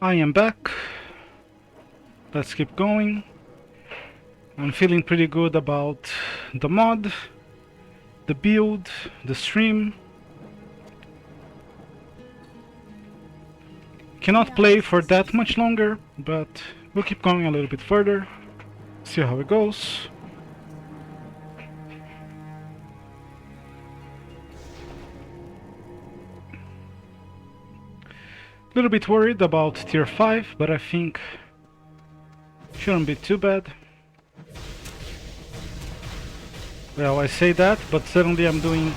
I am back. Let's keep going. I'm feeling pretty good about the mod, the build, the stream. Cannot play for that much longer, but we'll keep going a little bit further. See how it goes. A little bit worried about tier 5, but I think shouldn't be too bad. Well, I say that, but suddenly I'm doing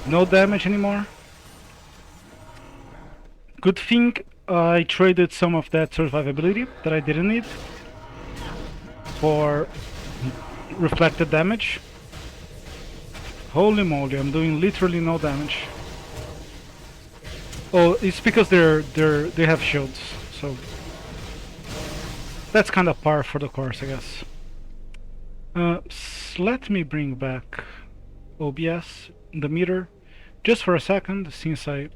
no damage anymore. Good thing I traded some of that survivability that I didn't need for reflected damage. Holy moly, I'm doing literally no damage. Oh, it's because they have shields, so that's kind of par for the course, I guess. Let me bring back OBS, the meter, just for a second, since I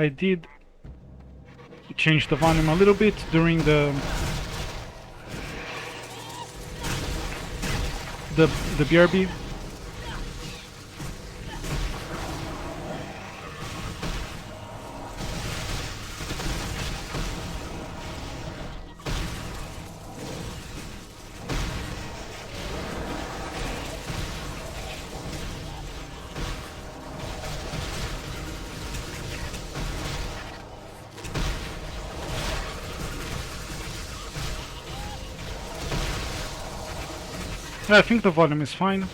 did change the volume a little bit during the BRB. I think the volume is fine.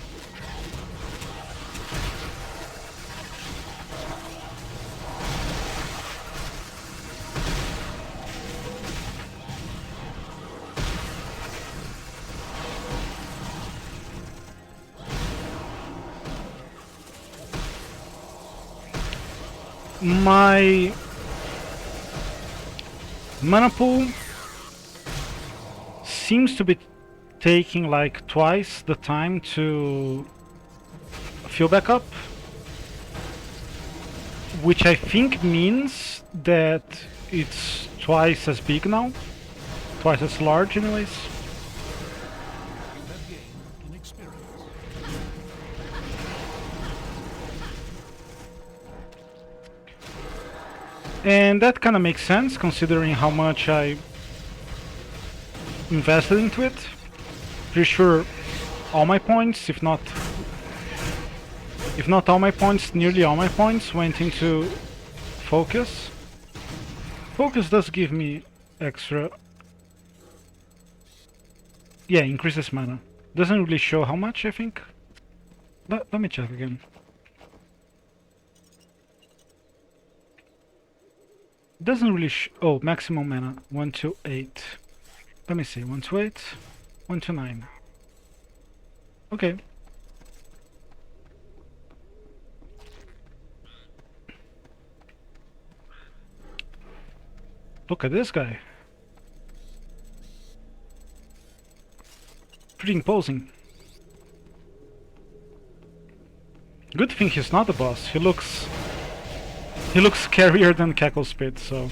My mana pool seems to be taking like twice the time to fill back up, which I think means that it's twice as big now, twice as large anyways. You have gained in experience. And that kind of makes sense considering how much I invested into it. Pretty sure all my points, if not all my points, nearly all my points went into focus. Focus does give me extra, yeah, increases mana. Doesn't really show how much, I think. Let me check again. Doesn't really oh, maximum mana 1 to 8. Let me see, 1 to 8, 1 to 9. Okay. Look at this guy. Pretty imposing. Good thing he's not the boss. He looks scarier than Cackle Spit, so.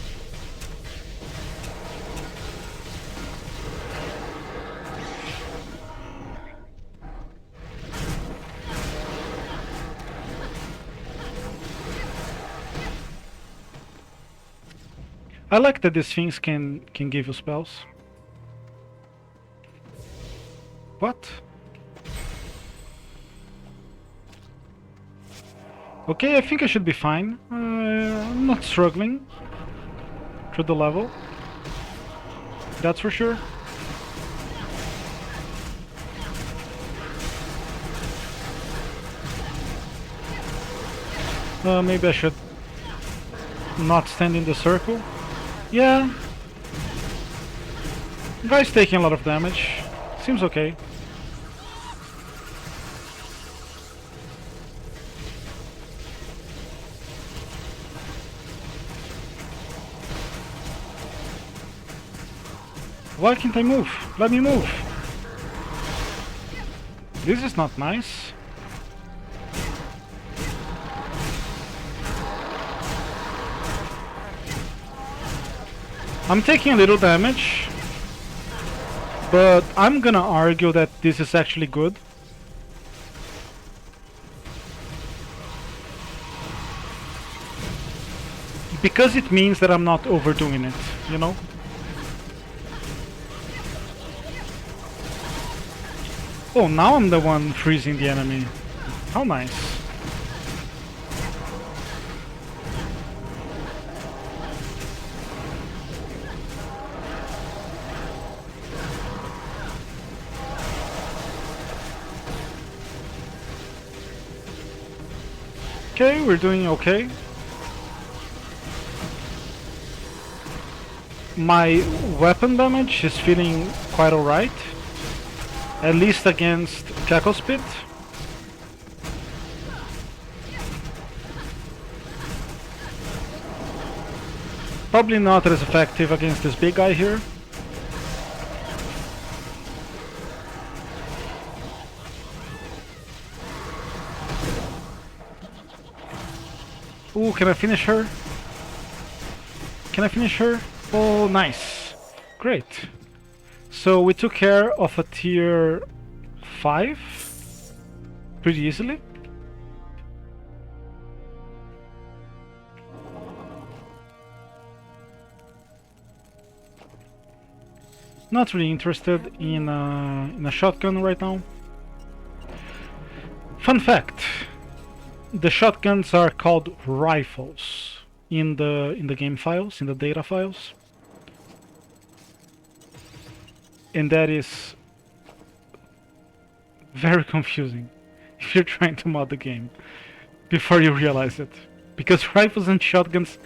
I like that these things can give you spells. What? Okay, I think I should be fine. I'm not struggling through the level. That's for sure. Maybe I should not stand in the circle. Yeah. Guy's taking a lot of damage. Seems okay. Why can't I move? Let me move. This is not nice. I'm taking a little damage, but I'm gonna argue that this is actually good. Because it means that I'm not overdoing it, you know? Oh, now I'm the one freezing the enemy. How nice. Okay, we're doing okay. My weapon damage is feeling quite alright. At least against Cackle Spit. Probably not as effective against this big guy here. Ooh, can I finish her? Can I finish her? Oh, nice. Great. So we took care of a tier 5 pretty easily. Not really interested in a shotgun right now. Fun fact: the shotguns are called rifles in the game files, in the data files, and that is very confusing if you're trying to mod the game before you realize it, because rifles and shotguns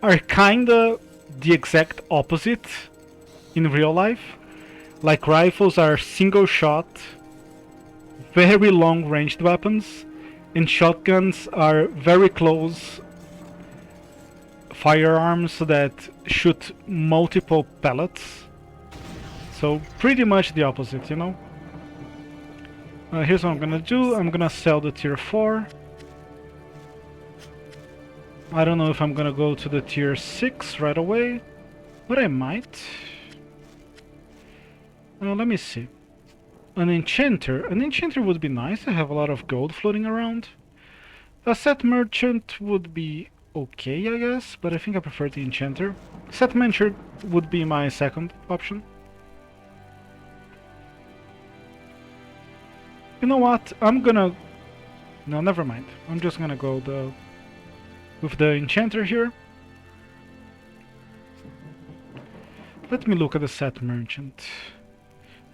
are kinda the exact opposite in real life. Like, rifles are single shot, very long ranged weapons, and shotguns are very close firearms that shoot multiple pellets. So pretty much the opposite, you know. Here's what I'm gonna do. I'm gonna sell the tier 4. I don't know if I'm gonna go to the tier 6 right away, but I might. Let me see. An enchanter. An enchanter would be nice. I have a lot of gold floating around. A set merchant would be okay, I guess, but I think I prefer the enchanter. Set merchant would be my second option. You know what? I'm gonna... No, never mind. I'm just gonna go with the enchanter here. Let me look at the set merchant.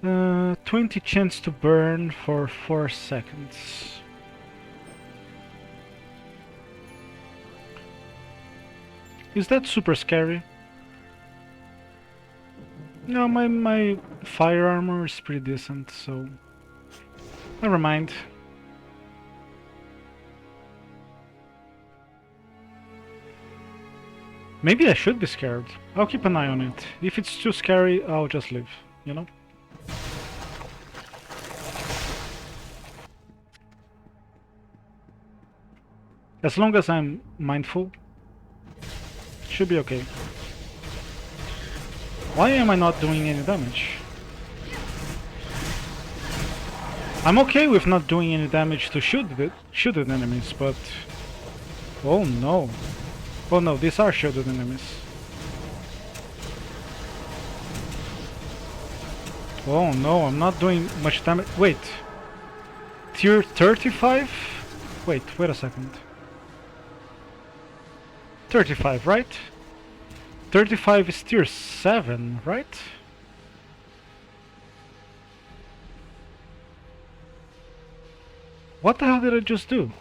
20 chance to burn for 4 seconds. Is that super scary? No, my fire armor is pretty decent, so never mind. Maybe I should be scared. I'll keep an eye on it. If it's too scary, I'll just leave, you know? As long as I'm mindful, it should be okay. Why am I not doing any damage? I'm okay with not doing any damage to shoot at enemies, but... Oh no. Oh no, these are shielded enemies. Oh no, I'm not doing much damage. Wait. Tier 35? Wait a second. 35, right? 35 is tier 7, right? What the hell did I just do?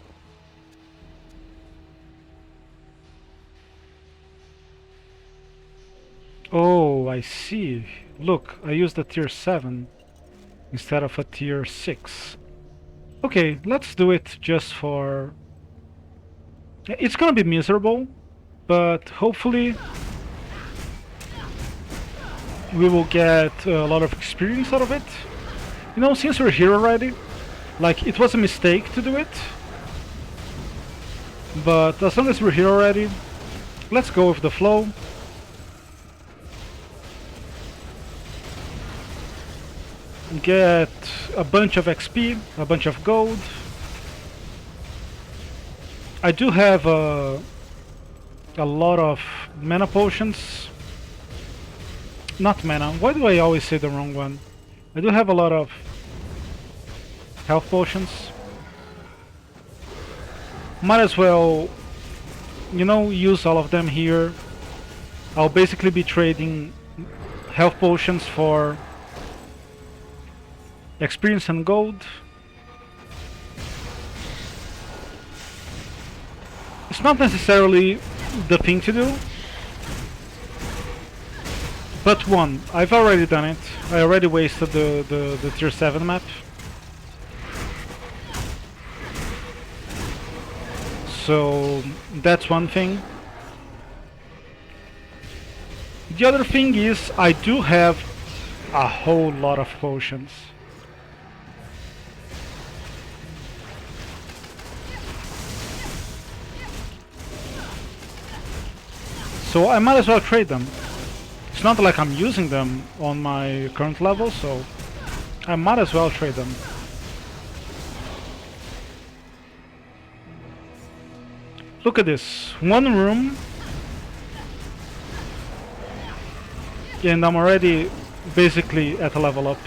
Oh, I see. Look, I used a tier 7 instead of a tier 6. Okay, let's do it just for... It's gonna be miserable, but hopefully we will get a lot of experience out of it. You know, since we're here already, like, it was a mistake to do it, but as long as we're here already, let's go with the flow. get a bunch of XP, a bunch of gold. I do have a lot of mana potions. Not mana, why do I always say the wrong one? I do have a lot of health potions. Might as well, you know, use all of them here. I'll basically be trading health potions for experience and gold. It's not necessarily the thing to do, but one, I've already done it. I already wasted the tier 7 map. So that's one thing. The other thing is I do have a whole lot of potions. So I might as well trade them. It's not like I'm using them on my current level, so I might as well trade them. Look at this, one room, and I'm already basically at a level up.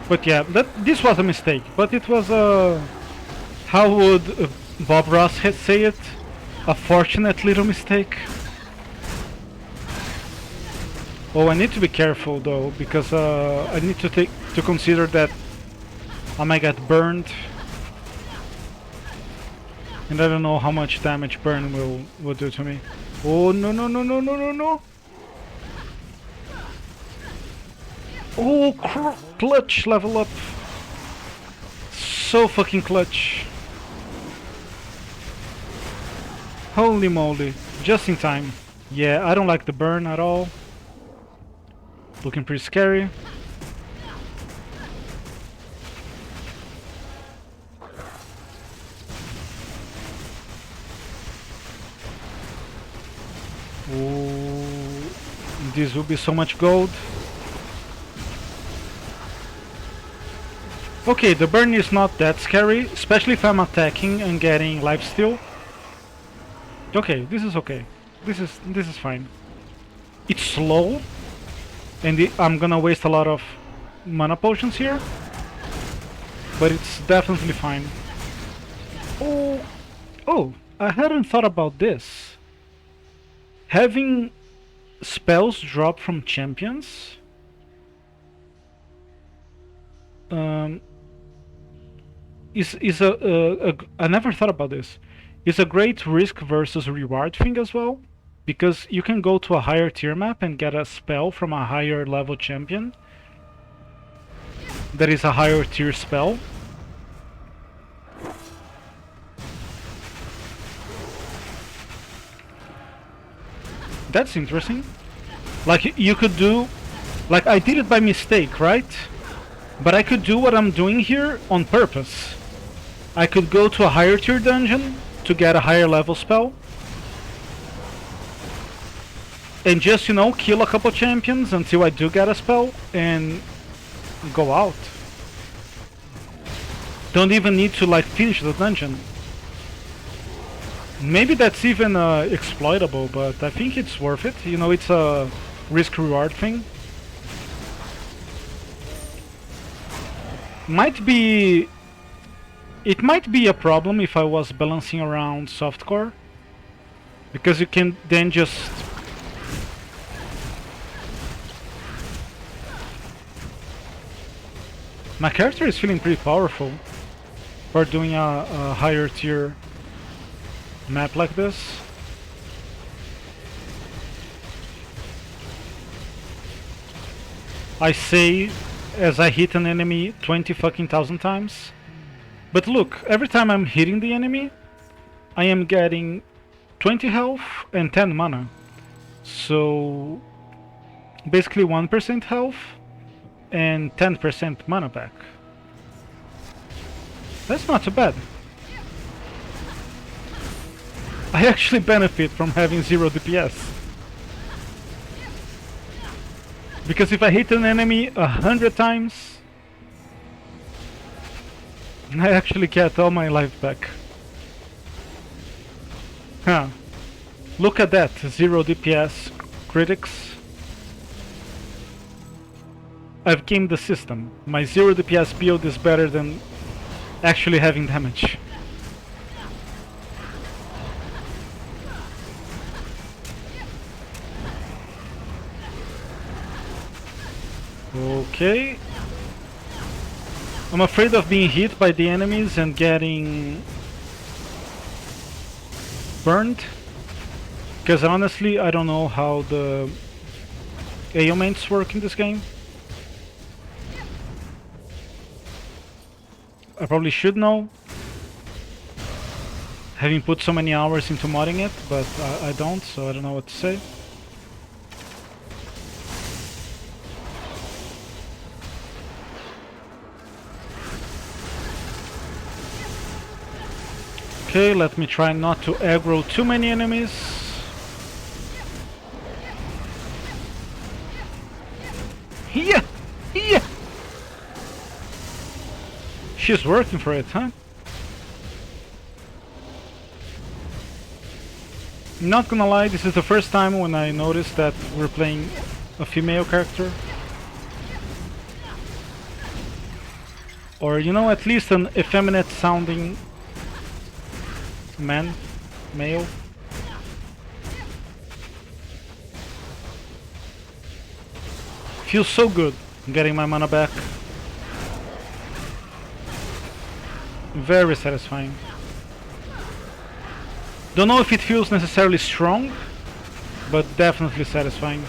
But yeah, this was a mistake, but it was how would Bob Ross say it? A fortunate little mistake. Oh, I need to be careful though, because I need to consider that I might get burned. And I don't know how much damage burn will do to me. Oh no no no no no no no! Oh, clutch level up! So fucking clutch! Holy moly! Just in time. Yeah, I don't like the burn at all. Looking pretty scary. Ooh, this will be so much gold. Okay, the burn is not that scary, especially if I'm attacking and getting lifesteal. Okay, this is okay. This is fine. It's slow, and I'm gonna waste a lot of mana potions here, but it's definitely fine. Oh, I hadn't thought about this. Having spells drop from champions is I never thought about this. It's a great risk versus reward thing as well, because you can go to a higher tier map and get a spell from a higher level champion that is a higher tier spell. That's interesting. Like, you could do... Like, I did it by mistake, right? But I could do what I'm doing here on purpose. I could go to a higher tier dungeon to get a higher level spell. And just, you know, kill a couple champions until I do get a spell and go out. Don't even need to, like, finish the dungeon. Maybe that's even exploitable, but I think it's worth it. You know, it's a risk-reward thing. It might be a problem if I was balancing around softcore, because you can then just... My character is feeling pretty powerful for doing a higher tier map like this. I say as I hit an enemy 20 fucking thousand times. But look, every time I'm hitting the enemy, I am getting 20 health and 10 mana. So basically 1% health and 10% mana back. That's not too bad. I actually benefit from having 0 DPS. Because if I hit an enemy 100 times, I actually get all my life back. Huh. Look at that, 0 DPS critics. I've gamed the system. My 0 DPS build is better than actually having damage. Okay. I'm afraid of being hit by the enemies and getting burned. Because honestly, I don't know how the ailments work in this game. I probably should know, having put so many hours into modding it, but I don't, so I don't know what to say. Okay, let me try not to aggro too many enemies. Yeah! Yeah! She's working for it, huh? Not gonna lie, this is the first time when I noticed that we're playing a female character. Or, you know, at least an effeminate sounding male. Feels so good getting my mana back. Very satisfying. Don't know if it feels necessarily strong, but definitely satisfying.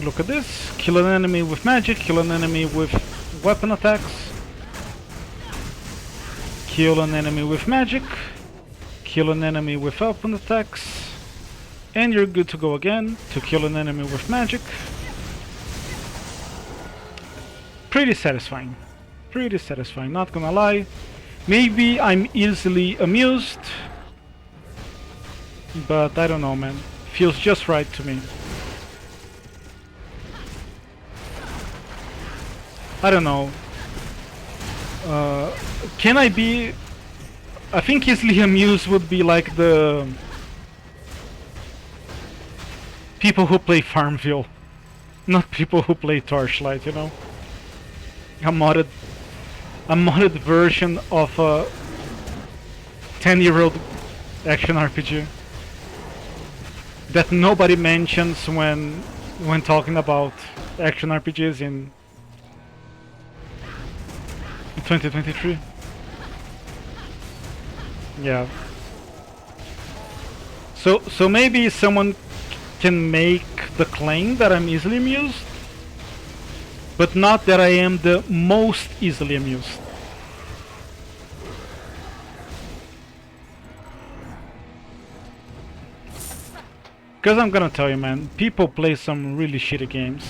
Look at this. Kill an enemy with magic, kill an enemy with weapon attacks. Kill an enemy with magic. Kill an enemy with weapon attacks. And you're good to go again to kill an enemy with magic. Pretty satisfying. Pretty satisfying, not gonna lie. Maybe I'm easily amused, but I don't know, man. Feels just right to me. I don't know. Can I be... I think easily amused would be like the people who play Farmville, not people who play Torchlight, you know? A modded version of a 10-year-old action RPG that nobody mentions when talking about action RPGs in 2023. Yeah. So maybe someone can make the claim that I'm easily amused, but not that I am the most easily amused. Because I'm gonna tell you, man, people play some really shitty games.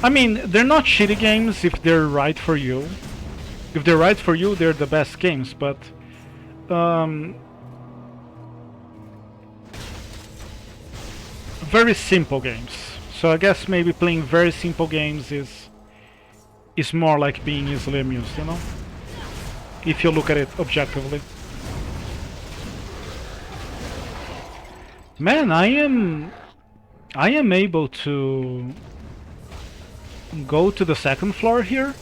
I mean, they're not shitty games if they're right for you. If they're right for you, they're the best games, but very simple games. So I guess maybe playing very simple games is more like being easily amused, you know? If you look at it objectively. Man, I am able to go to the second floor here,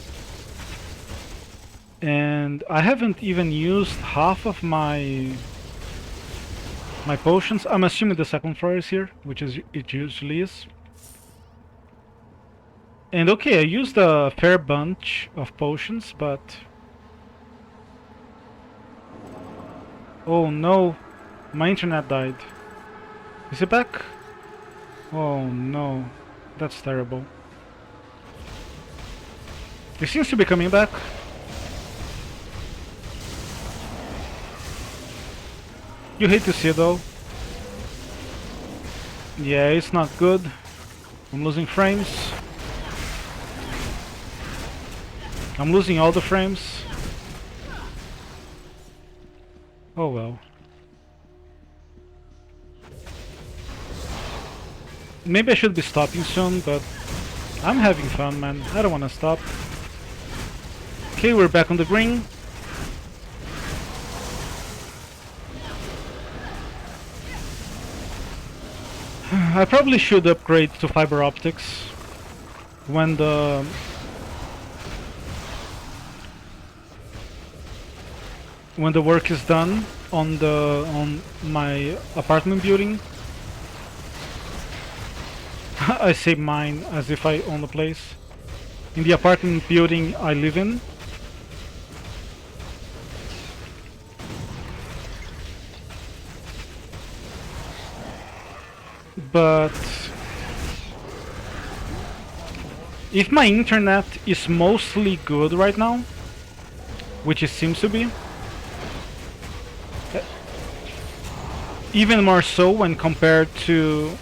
and I haven't even used half of my potions. I'm assuming the second floor is here, which is it usually is. And okay, I used a fair bunch of potions, but oh no, my internet died. Is it back? Oh no, that's terrible. It seems to be coming back. You hate to see it though. Yeah, it's not good. I'm losing frames. I'm losing all the frames. Oh well. Maybe I should be stopping soon, but I'm having fun, man. I don't want to stop. Okay, we're back on the green. I probably should upgrade to fiber optics when the work is done on my apartment building. I say mine as if I own the place. In the apartment building I live in. But if my internet is mostly good right now, which it seems to be, even more so when compared to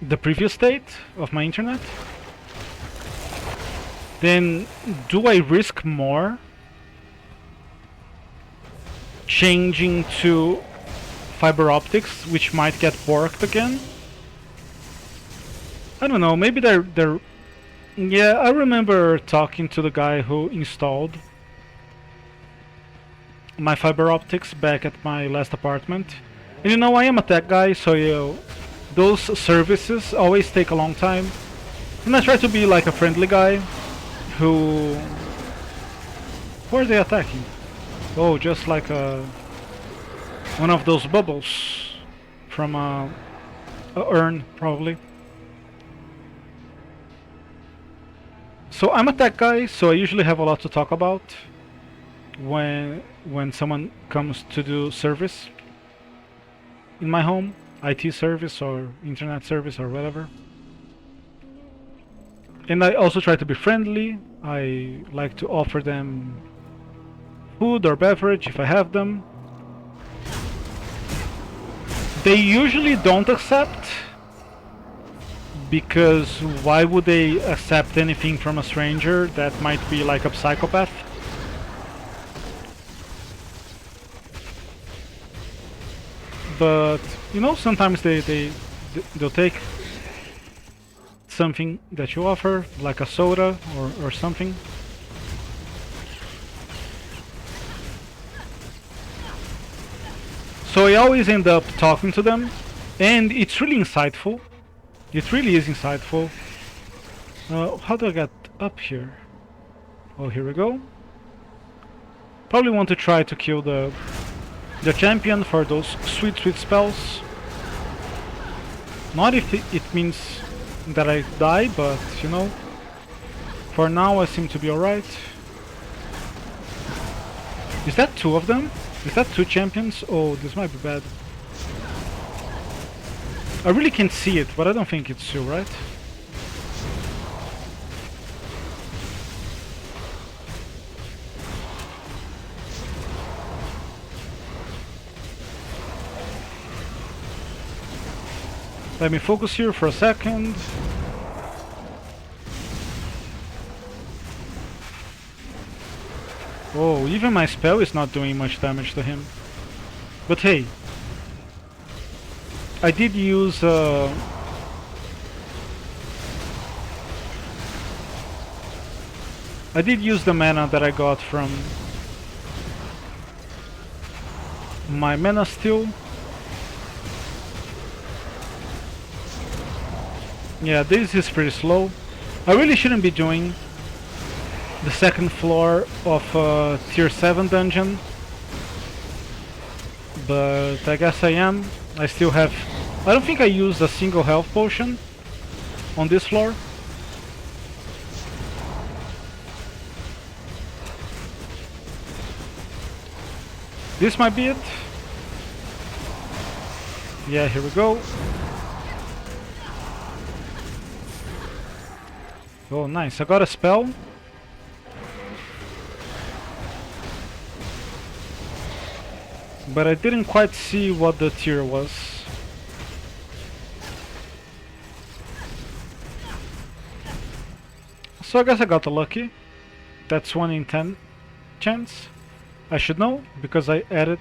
the previous state of my internet, then do I risk more changing to fiber optics, which might get borked again? I don't know, maybe they're yeah, I remember talking to the guy who installed my fiber optics back at my last apartment. And you know, I am a tech guy, so those services always take a long time. And I try to be like a friendly guy who are they attacking? Oh, just like one of those bubbles from a urn, probably. So I'm a tech guy, so I usually have a lot to talk about when someone comes to do service in my home, IT service or internet service or whatever. And I also try to be friendly. I like to offer them food or beverage if I have them. They usually don't accept, because why would they accept anything from a stranger that might be like a psychopath? But you know, sometimes they'll take something that you offer, like a soda or something. So I always end up talking to them, and it's really insightful. It really is insightful. How do I get up here? Oh, here we go. Probably want to try to kill the champion for those sweet spells. Not if it means that I die, but you know, for now I seem to be alright. Is that two of them? Is that two champions? Oh, this might be bad. I really can't see it, but I don't think it's two, right? Let me focus here for a second. Oh, even my spell is not doing much damage to him. But hey, I did use the mana that I got from my mana steal. Yeah, this is pretty slow. I really shouldn't be doing the second floor of tier 7 dungeon, but I guess I am. I still have... I don't think I used a single health potion on this floor. This might be it. Yeah, here we go. Oh, nice. I got a spell. But I didn't quite see what the tier was. So I guess I got lucky. That's 1 in 10 chance. I should know because I added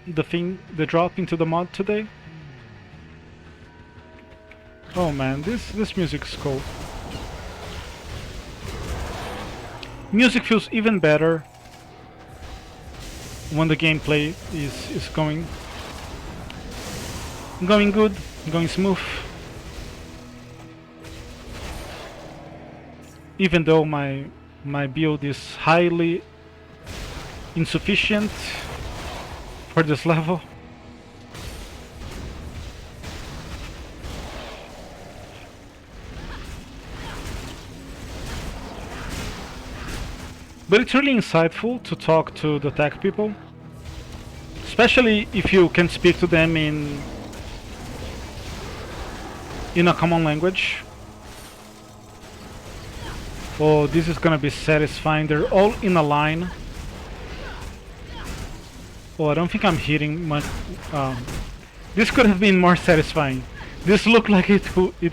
the drop into the mod today. Oh man, this music's cool. Music feels even better when the gameplay is going good, going smooth. Even though my build is highly insufficient for this level. But it's really insightful to talk to the tech people, especially if you can speak to them in a common language. Oh, this is gonna be satisfying. They're all in a line. Oh, I don't think I'm hitting much. This could have been more satisfying. This looked like it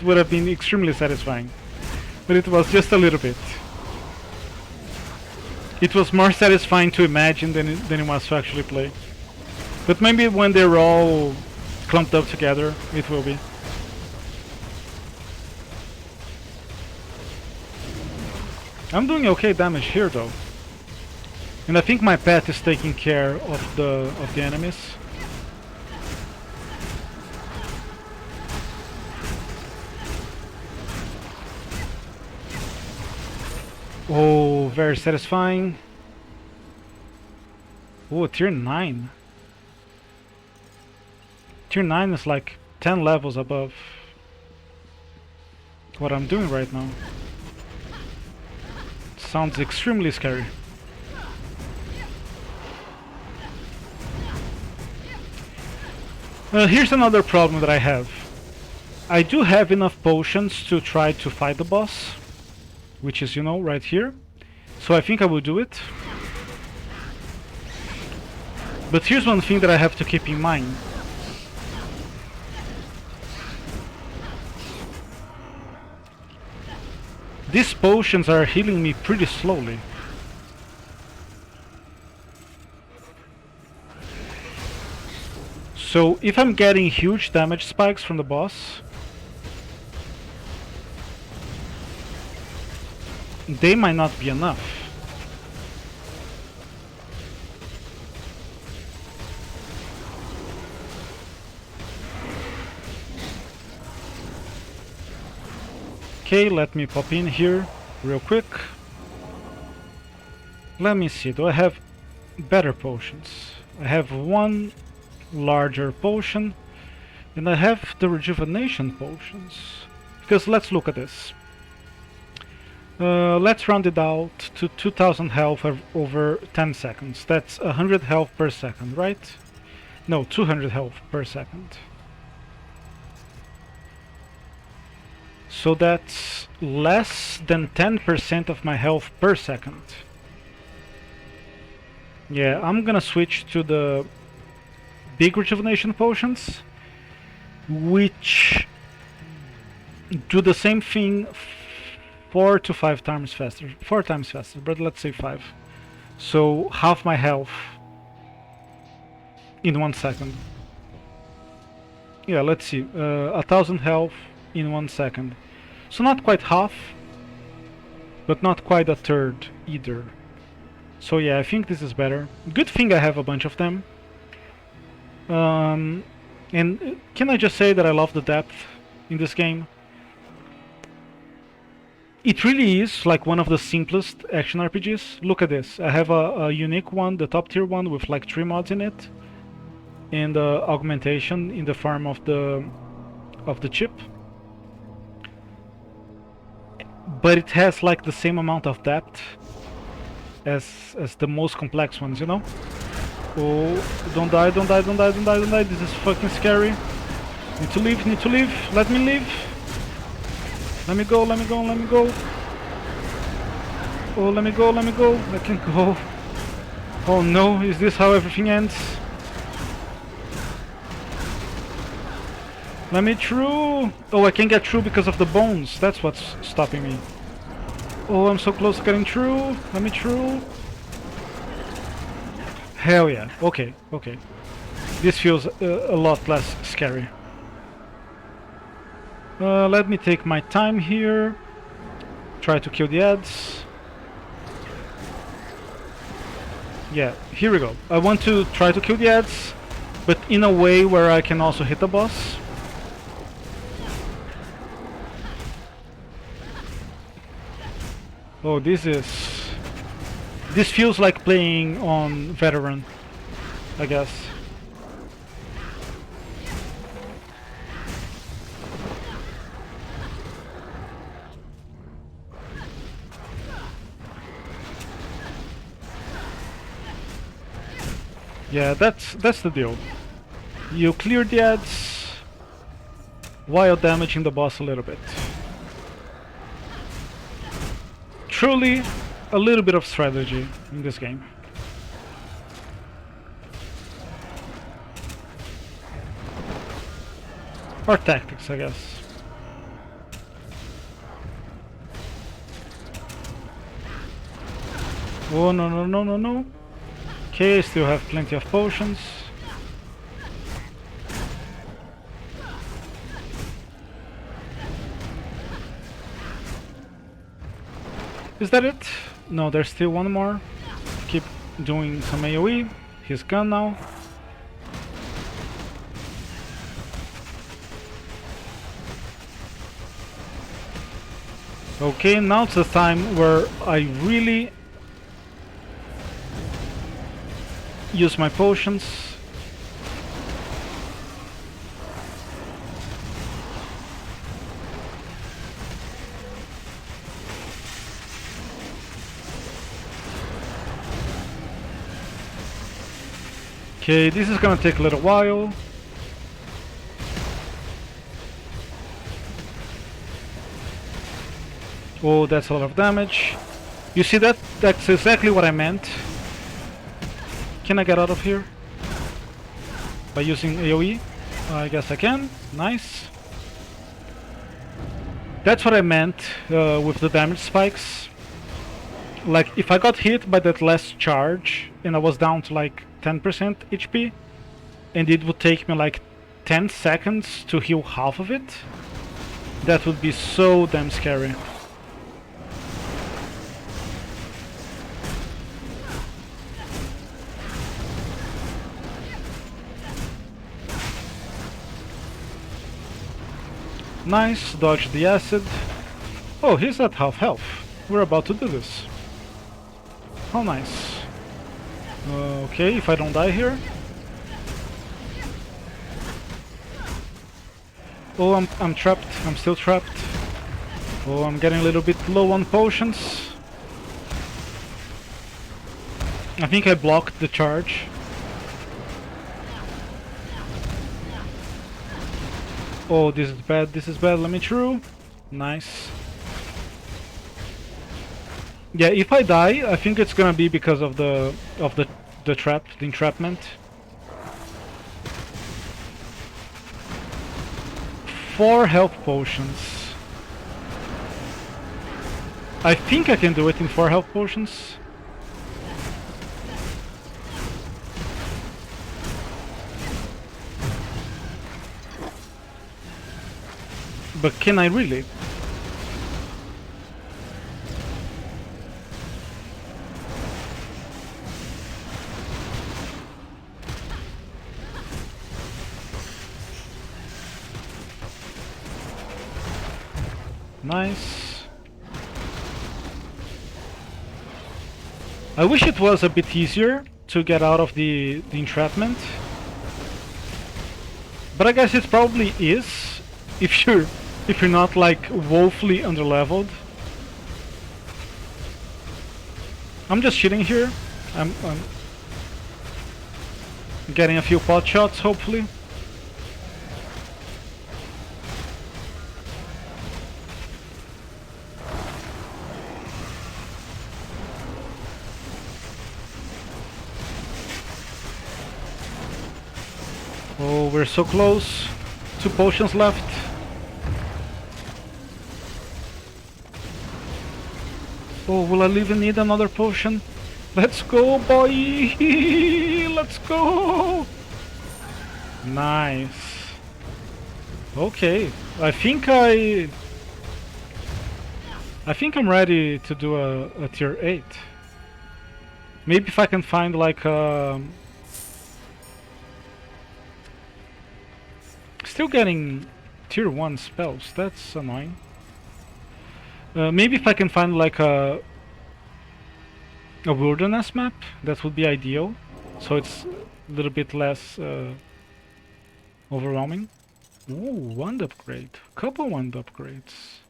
would have been extremely satisfying, but it was just a little bit. It was more satisfying to imagine than it was to actually play. But maybe when they're all clumped up together, it will be. I'm doing okay damage here though. And I think my pet is taking care of the enemies. Oh, very satisfying. Oh, tier 9. Tier 9 is like 10 levels above what I'm doing right now. Sounds extremely scary. Here's another problem that I have. I do have enough potions to try to fight the boss, which is, you know, right here. So I think I will do it. But here's one thing that I have to keep in mind. These potions are healing me pretty slowly. So if I'm getting huge damage spikes from the boss, they might not be enough. Okay, let me pop in here real quick. Let me see, do I have better potions? I have one larger potion and I have the rejuvenation potions. Because let's look at this. Let's round it out to 2000 health over 10 seconds. That's 100 health per second, right? No, 200 health per second. So that's less than 10% of my health per second. Yeah, I'm gonna switch to the big rejuvenation potions, which do the same thing 4 to 5 times faster. 4 times faster, but let's say 5. So half my health in 1 second. Yeah, let's see. 1000 health in 1 second. So not quite half, but not quite a third either. So yeah, I think this is better. Good thing I have a bunch of them. And can I just say that I love the depth in this game? It really is like one of the simplest action RPGs. Look at this. I have a unique one, the top tier one, with like 3 mods in it, and augmentation in the form of the chip. But it has like the same amount of depth as the most complex ones, you know? Oh, don't die, don't die, don't die, don't die, don't die. This is fucking scary. Need to leave, need to leave. Let me leave. Let me go, let me go, let me go. Oh, let me go, let me go. I can't go. Oh no, is this how everything ends? Let me through. Oh, I can't get through because of the bones. That's what's stopping me. Oh, I'm so close to getting through. Let me through. Hell yeah. Okay, okay. This feels a lot less scary. Let me take my time here. Try to kill the ads. Yeah, here we go. I want to try to kill the ads, but in a way where I can also hit the boss. Oh, this feels like playing on veteran, I guess. Yeah, that's the deal. You clear the ads while damaging the boss a little bit. Truly, a little bit of strategy in this game. Or tactics, I guess. Oh, no, no, no, no, no. Okay, still have plenty of potions. Is that it? No, there's still one more. Keep doing some AoE. He's gone now. Okay, now it's the time where I really use my potions. Okay, this is gonna take a little while. Oh, that's a lot of damage. You see that? That's exactly what I meant. Can I get out of here? By using AoE? I guess I can. Nice. That's what I meant with the damage spikes. Like, if I got hit by that last charge and I was down to like 10% HP, and it would take me like 10 seconds to heal half of it, that would be so damn scary. Nice, dodge the acid. Oh, he's at half health. We're about to do this. How nice. Okay, if I don't die here. Oh, I'm trapped. I'm still trapped. Oh, I'm getting a little bit low on potions. I think I blocked the charge. Oh, this is bad, this is bad, let me through. Nice. Yeah, if I die, I think it's gonna be because of the trap, the entrapment. 4 health potions. I think I can do it in 4 health potions. But can I really? Nice. I wish it was a bit easier to get out of the entrapment. But I guess it probably is if you're not like woefully underleveled. I'm just chilling here. I'm getting a few pot shots, hopefully. Oh, we're so close. 2 potions left. Oh, will I even need another potion? Let's go, boy! Let's go! Nice. Okay, I think I'm ready to do a tier 8. Maybe if I can find like still getting tier 1 spells, that's annoying. Maybe if I can find like a wilderness map, that would be ideal. So it's a little bit less overwhelming. Ooh, wand upgrade. Couple wand upgrades.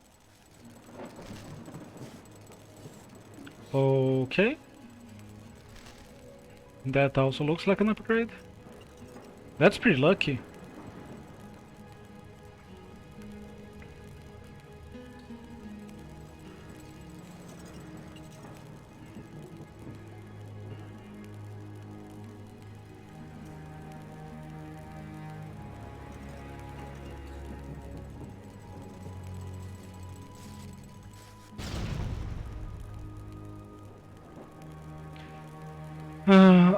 Okay. That also looks like an upgrade. That's pretty lucky.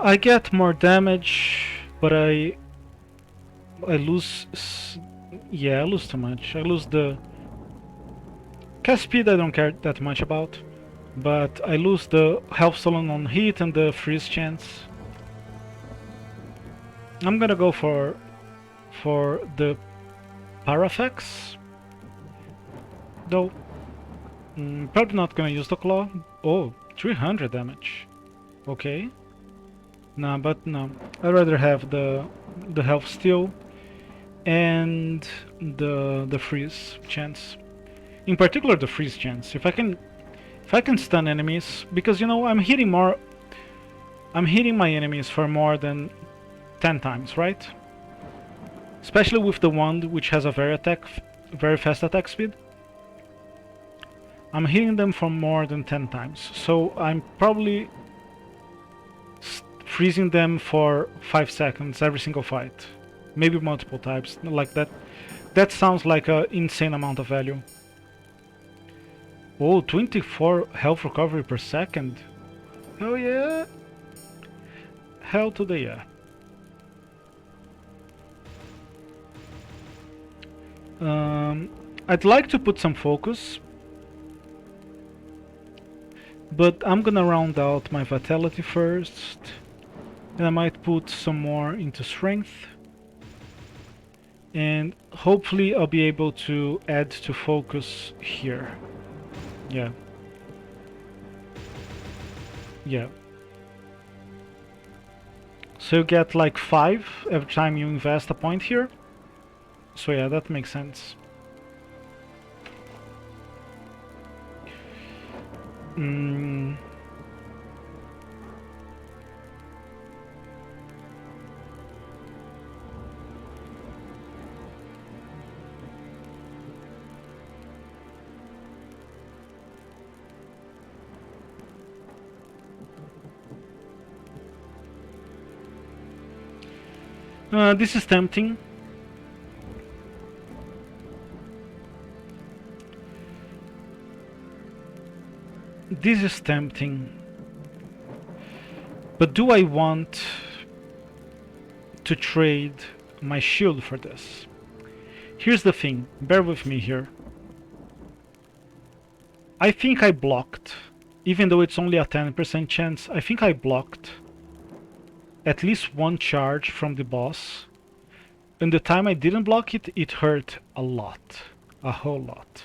I get more damage, but I lose. Yeah, I lose too much. I lose the cast speed. I don't care that much about, but I lose the health stolen on hit and the freeze chance. I'm gonna go for the Parafex, though. Probably not gonna use the claw. Oh, 300 damage. Okay. Nah, but no. I'd rather have the health steal and the freeze chance. In particular, the freeze chance. If I can stun enemies, because you know I'm hitting my enemies for more than 10 times, right? Especially with the wand, which has a very fast attack speed. I'm hitting them for more than 10 times, so I'm probably freezing them for 5 seconds every single fight. Maybe multiple times, like that. That sounds like an insane amount of value. Oh, 24 health recovery per second. Oh yeah. Hell to the yeah. I'd like to put some focus, but I'm gonna round out my vitality first, and I might put some more into strength, and hopefully I'll be able to add to focus here. Yeah. Yeah. So you get like 5 every time you invest a point here. So yeah, that makes sense. This is tempting. This is tempting. But do I want to trade my shield for this? Here's the thing, bear with me here. I think I blocked, even though it's only a 10% chance, I think I blocked at least one charge from the boss. And the time I didn't block it, it hurt a lot. A whole lot.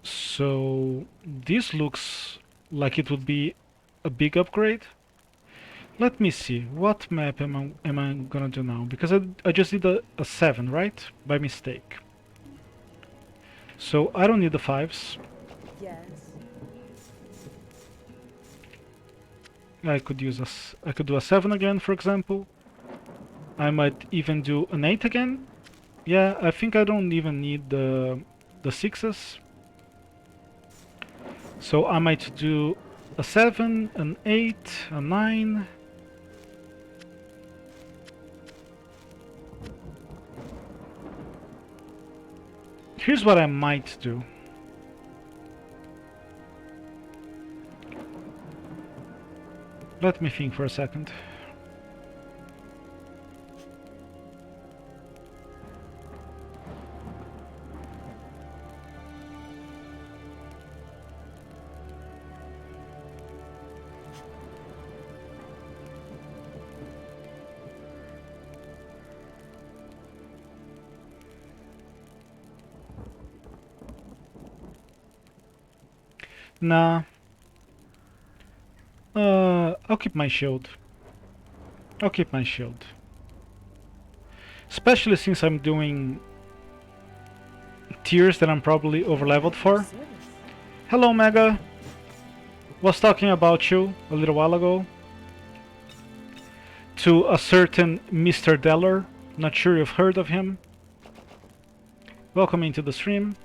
So this looks like it would be a big upgrade. Let me see, what map am I gonna do now? Because I just did a 7, right? By mistake. So I don't need the 5s. Yes. I could do a 7 again, for example. I might even do an 8 again. Yeah, I think I don't even need the 6s. So I might do a 7, an 8, a 9. Here's what I might do. Let me think for a second. Nah. I'll keep my shield. I'll keep my shield. Especially since I'm doing tiers that I'm probably overleveled for. Service. Hello, Mega. Was talking about you a little while ago. To a certain Mr. Deller. Not sure you've heard of him. Welcome into the stream.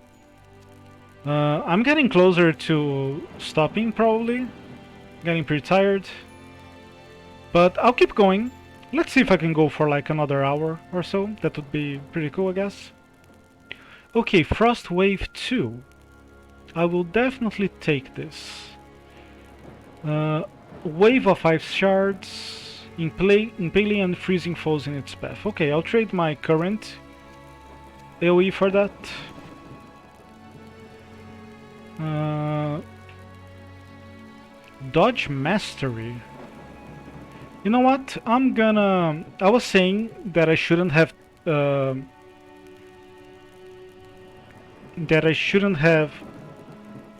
I'm getting closer to stopping, probably. Getting pretty tired. But I'll keep going. Let's see if I can go for like another hour or so. That would be pretty cool, I guess. Okay, Frost Wave 2. I will definitely take this. Wave of 5 shards. Impaling and freezing foes in its path. Okay, I'll trade my current AoE for that. Dodge Mastery. You know what? I was saying that I shouldn't have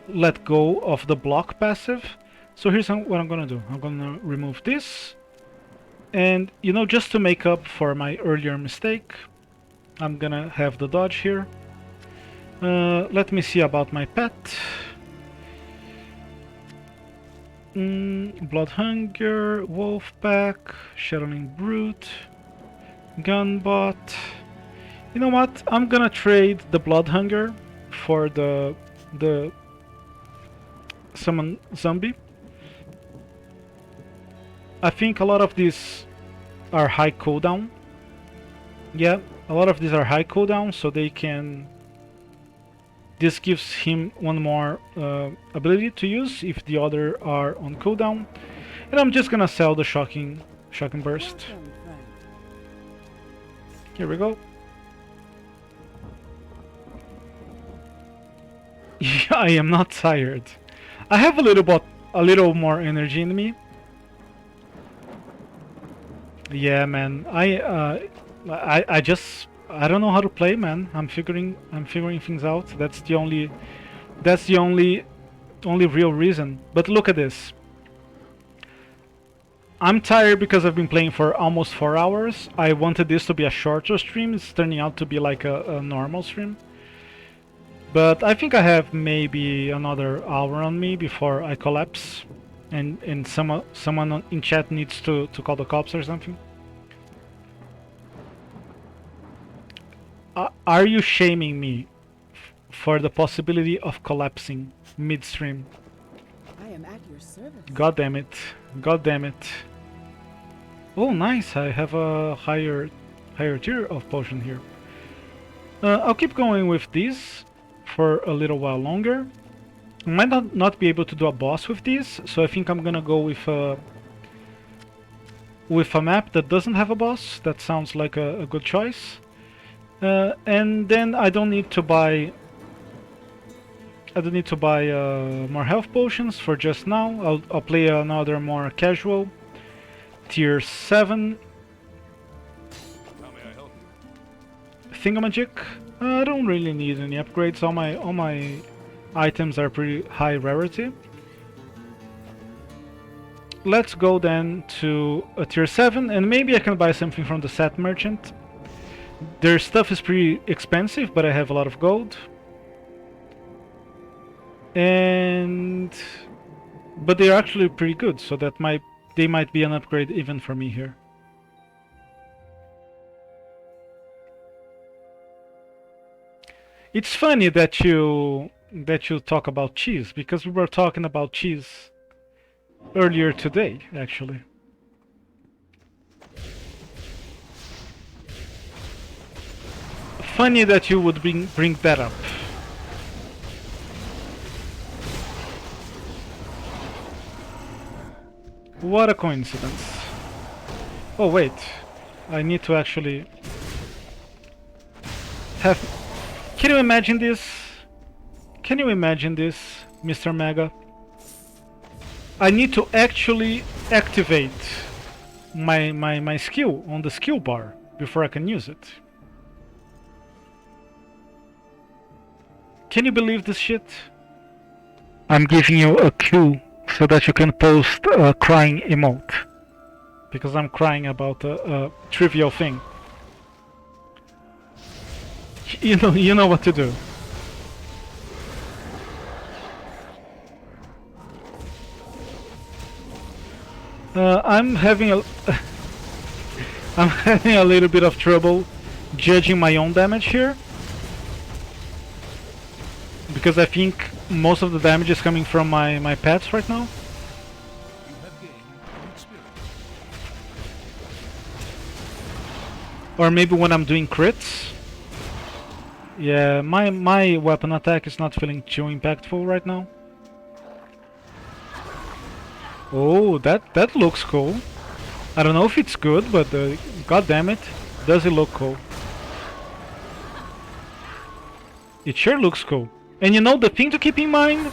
let go of the block passive. So here's what I'm gonna do. I'm gonna remove this, and you know, just to make up for my earlier mistake, I'm gonna have the dodge here. Let me see about my pet. Blood Hunger, Wolfpack, Shadowing Brute, Gunbot. You know what? I'm gonna trade the Blood Hunger for the Summon Zombie. I think a lot of these are high cooldown. Yeah, a lot of these are high cooldown, so they can... This gives him one more ability to use if the other are on cooldown. And I'm just gonna sell the Shocking Burst. Welcome, friend. Here we go. Yeah, I am not tired. I have a little more energy in me. Yeah, man. I just I don't know how to play, man. I'm figuring things out. That's the only real reason. But look at this. I'm tired because I've been playing for almost 4 hours. I wanted this to be a shorter stream. It's turning out to be like a normal stream. But I think I have maybe another hour on me before I collapse, and someone in chat needs to call the cops or something. Are you shaming me for the possibility of collapsing midstream? I am at your service. God damn it. God damn it. Oh, nice. I have a higher tier of potion here. I'll keep going with these for a little while longer. I might not be able to do a boss with these, so I think I'm gonna go with a map that doesn't have a boss. That sounds like a good choice. And then I don't need to buy more health potions for just now. I'll play another more casual tier 7 How may I help you? thingamajig. I don't really need any upgrades. All my items are pretty high rarity. Let's go then to a tier 7, and maybe I can buy something from the set merchant. Their stuff is pretty expensive, but I have a lot of gold. But they're actually pretty good, so they might be an upgrade even for me here. It's funny that you talk about cheese, because we were talking about cheese earlier today, actually. Funny that you would bring that up. What a coincidence. Oh wait, I need to actually have... Can you imagine this? Can you imagine this, Mr. Mega? I need to actually activate my skill on the skill bar before I can use it. Can you believe this shit? I'm giving you a cue so that you can post a crying emote. Because I'm crying about a trivial thing. You know what to do. I'm having a I'm having a little bit of trouble judging my own damage here, because I think most of the damage is coming from my pets right now. You have gained experience. Or maybe when I'm doing crits. Yeah, my weapon attack is not feeling too impactful right now. Oh, that looks cool. I don't know if it's good, but god damn it, does it look cool. It sure looks cool. And you know, the thing to keep in mind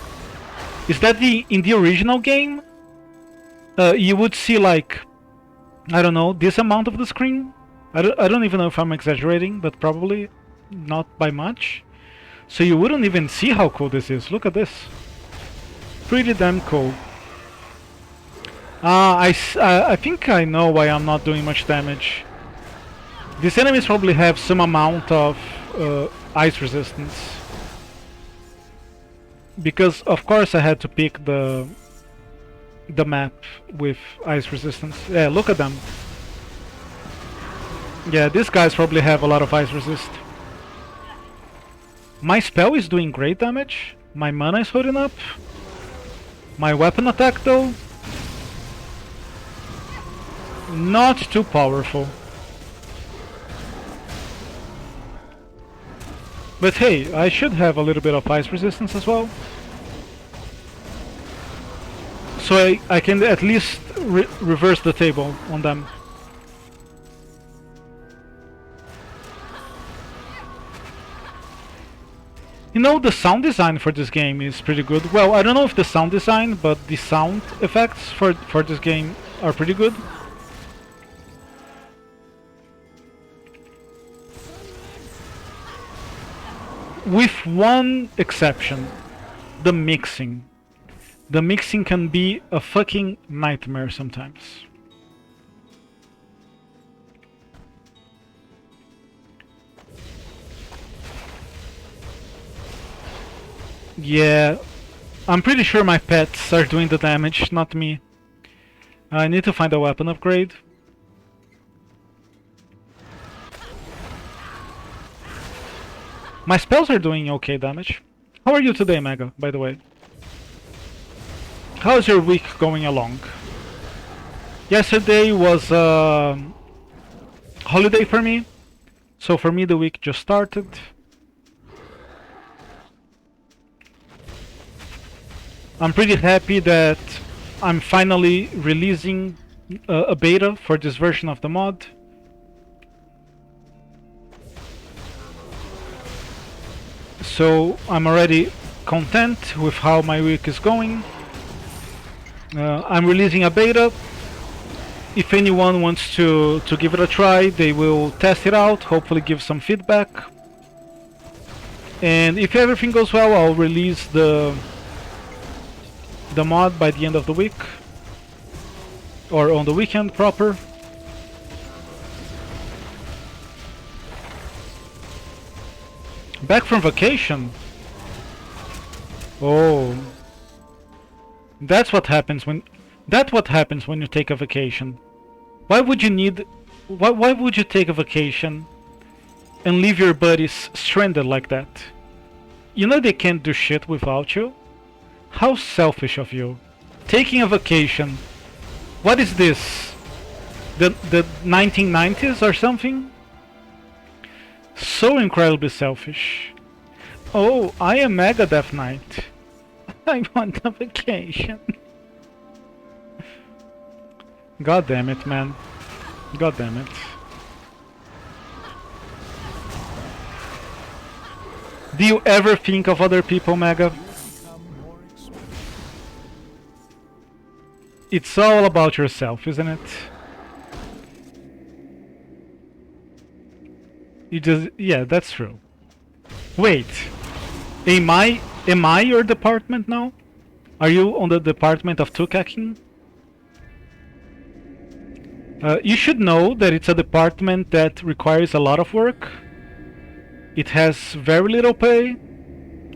is that in the original game, you would see like, I don't know, this amount of the screen. I don't even know if I'm exaggerating, but probably not by much. So you wouldn't even see how cool this is. Look at this. Pretty damn cool. I think I know why I'm not doing much damage. These enemies probably have some amount of ice resistance. Because of course I had to pick the map with ice resistance. Yeah, look at them. Yeah, these guys probably have a lot of ice resist. My spell is doing great damage. My mana is holding up. My weapon attack though, not too powerful. But hey, I should have a little bit of ice resistance as well. So I can at least reverse the table on them. You know, the sound design for this game is pretty good. Well, I don't know if the sound design, but the sound effects for this game are pretty good. With one exception, the mixing. The mixing can be a fucking nightmare sometimes. Yeah, I'm pretty sure my pets are doing the damage, not me. I need to find a weapon upgrade. My spells are doing okay damage. How are you today, Mega, by the way? How's your week going along? Yesterday was holiday for me, so for me the week just started. I'm pretty happy that I'm finally releasing a beta for this version of the mod. So I'm already content with how my week is going. I'm releasing a beta. If anyone wants to give it a try, they will test it out, hopefully give some feedback. And if everything goes well, I'll release the mod by the end of the week. Or on the weekend proper. Back from vacation? Oh. That's what happens when you take a vacation. Why would you take a vacation and leave your buddies stranded like that? You know they can't do shit without you? How selfish of you. Taking a vacation. What is this? The 1990s or something? So incredibly selfish. Oh, I am Mega Death Knight. I want a vacation. God damn it, man. God damn it. Do you ever think of other people, Mega? Become more experienced. It's all about yourself, isn't it? You just... yeah, that's true. Wait. Am I your department now? Are you on the department of Tukaking? You should know that it's a department that requires a lot of work. It has very little pay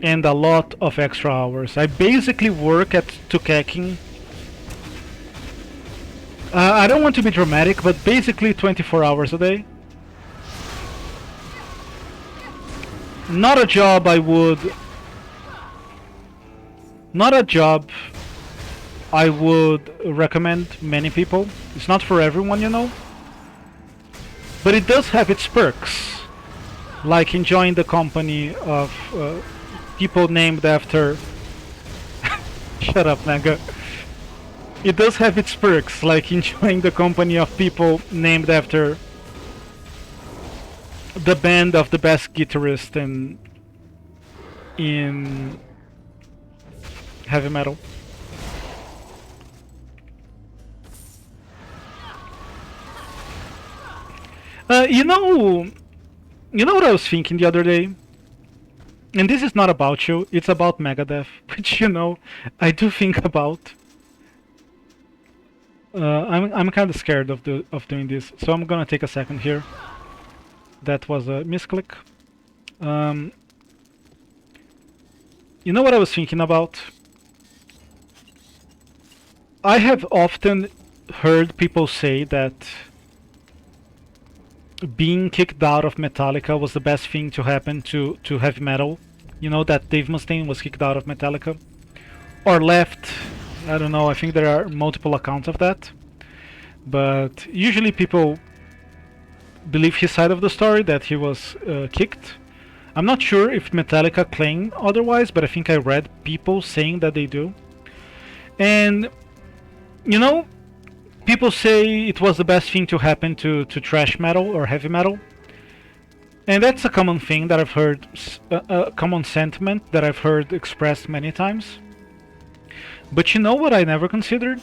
and a lot of extra hours. I basically work at Tukaking. I don't want to be dramatic, but basically 24 hours a day. Not a job I would... not a job I would recommend many people. It's not for everyone, you know. But it does have its perks. Like enjoying the company of people named after... Shut up, Naga. It does have its perks, like enjoying the company of people named after the band of the best guitarist in heavy metal. You know what I was thinking the other day? And this is not about you, it's about Megadeth, which you know, I do think about. I'm kind of scared of doing this, so I'm gonna take a second here. That was a misclick. You know what I was thinking about? I have often heard people say that being kicked out of Metallica was the best thing to happen to heavy metal. You know, that Dave Mustaine was kicked out of Metallica. Or left. I don't know, I think there are multiple accounts of that. But usually people believe his side of the story, that he was kicked. I'm not sure if Metallica claim otherwise, but I think I read people saying that they do. And, you know, people say it was the best thing to happen to thrash metal or heavy metal. And that's a common thing that I've heard, a common sentiment that I've heard expressed many times. But you know what I never considered?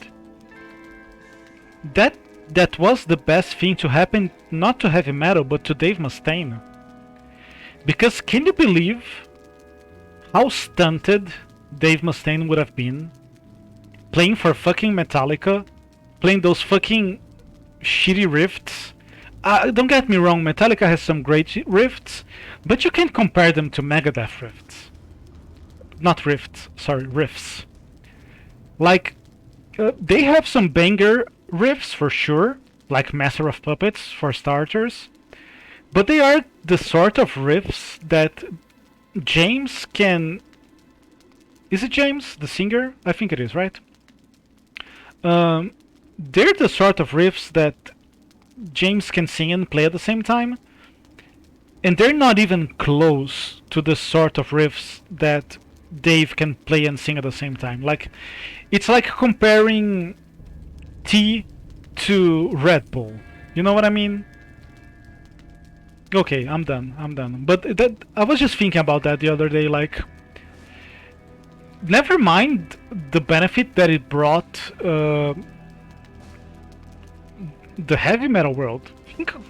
That was the best thing to happen, not to heavy metal, but to Dave Mustaine. Because can you believe how stunted Dave Mustaine would have been playing for fucking Metallica, playing those fucking shitty riffs? Don't get me wrong, Metallica has some great riffs, but you can't compare them to Megadeth riffs. Not riffs, sorry, riffs. Like, they have some banger riffs for sure, like Master of Puppets for starters, but they are the sort of riffs that James can... Is it James, the singer? I think it is, right? They're the sort of riffs that James can sing and play at the same time, and they're not even close to the sort of riffs that Dave can play and sing at the same time. Like, it's like comparing tea to Red Bull. You know what I mean? Okay, I'm done. But that, I was just thinking about that the other day, like, never mind the benefit that it brought the heavy metal world.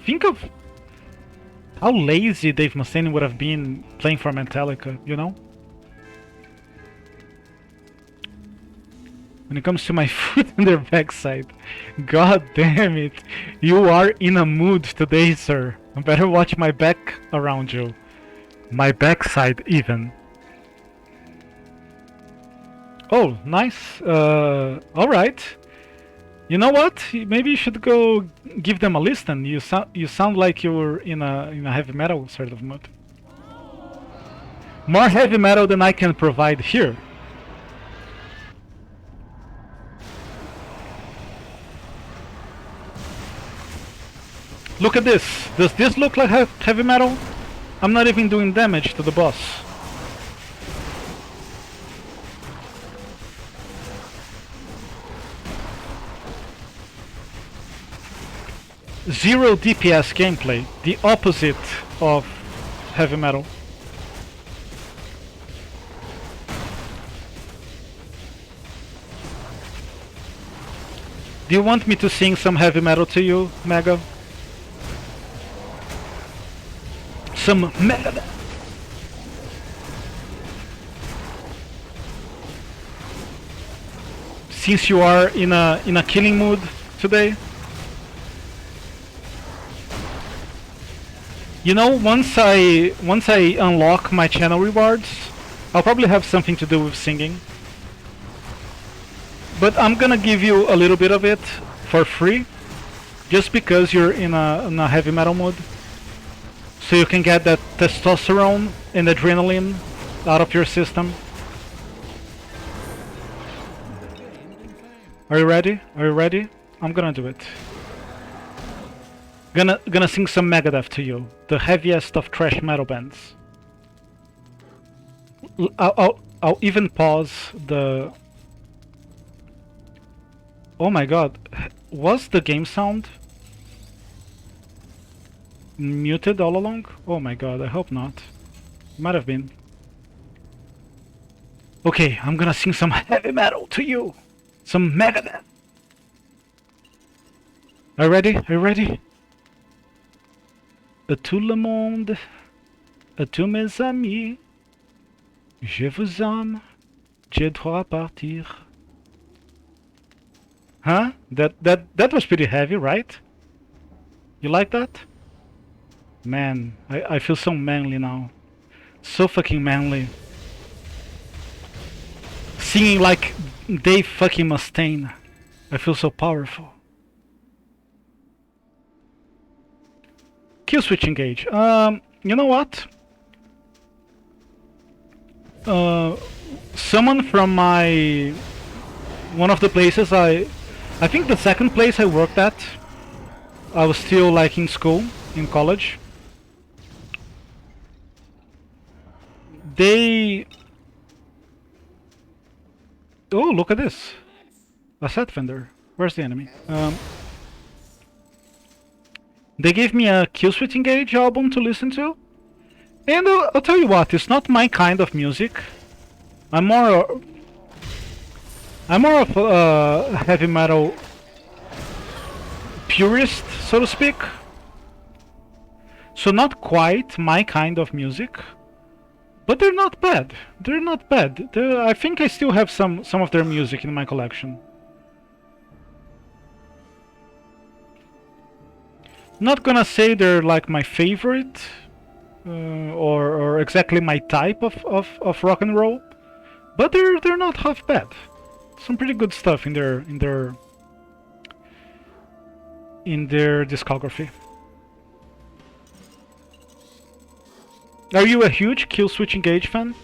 Think of how lazy Dave Mustaine would have been playing for Metallica, you know? When it comes to my foot and their backside, god damn it, you are in a mood today, sir. I better watch my back around you. My backside, even. Oh, nice. Alright. You know what? Maybe you should go give them a listen. You sound like you're in a heavy metal sort of mood. More heavy metal than I can provide here. Look at this. Does this look like heavy metal? I'm not even doing damage to the boss. zero DPS gameplay, the opposite of heavy metal. Do you want me to sing some heavy metal to you, Mega? Some Mega. Since you are in a killing mood today. You know, once I unlock my channel rewards, I'll probably have something to do with singing. But I'm gonna give you a little bit of it for free, just because you're in a heavy metal mood, so you can get that testosterone and adrenaline out of your system. Are you ready? Are you ready? I'm gonna do it. Gonna sing some Megadeth to you, the heaviest of thrash metal bands. I'll even pause the. Oh my god, was the game sound muted all along? Oh my god, I hope not. Might have been. Okay, I'm gonna sing some heavy metal to you. Some Megadeth. Are you ready? Are you ready? A tout le monde, à tous mes amis, je vous aime, je dois partir. Huh? That was pretty heavy, right? You like that? Man, I feel so manly now. So fucking manly. Singing like Dave fucking Mustaine. I feel so powerful. Kill switch engage. You know what? Someone from my one of the places I think the second place I worked at. I was still like in school, in college. They. Oh, look at this. A set vendor. Where's the enemy? They gave me a Kill Switch Engage album to listen to. And I'll tell you what, it's not my kind of music. I'm more of a heavy metal purist, so to speak. So not quite my kind of music. But they're not bad. They're not bad. I think I still have some of their music in my collection. Not gonna say they're like my favorite or exactly my type of rock and roll, but they're not half bad. Some pretty good stuff in their discography. Are you a huge Kill Switch Engage fan?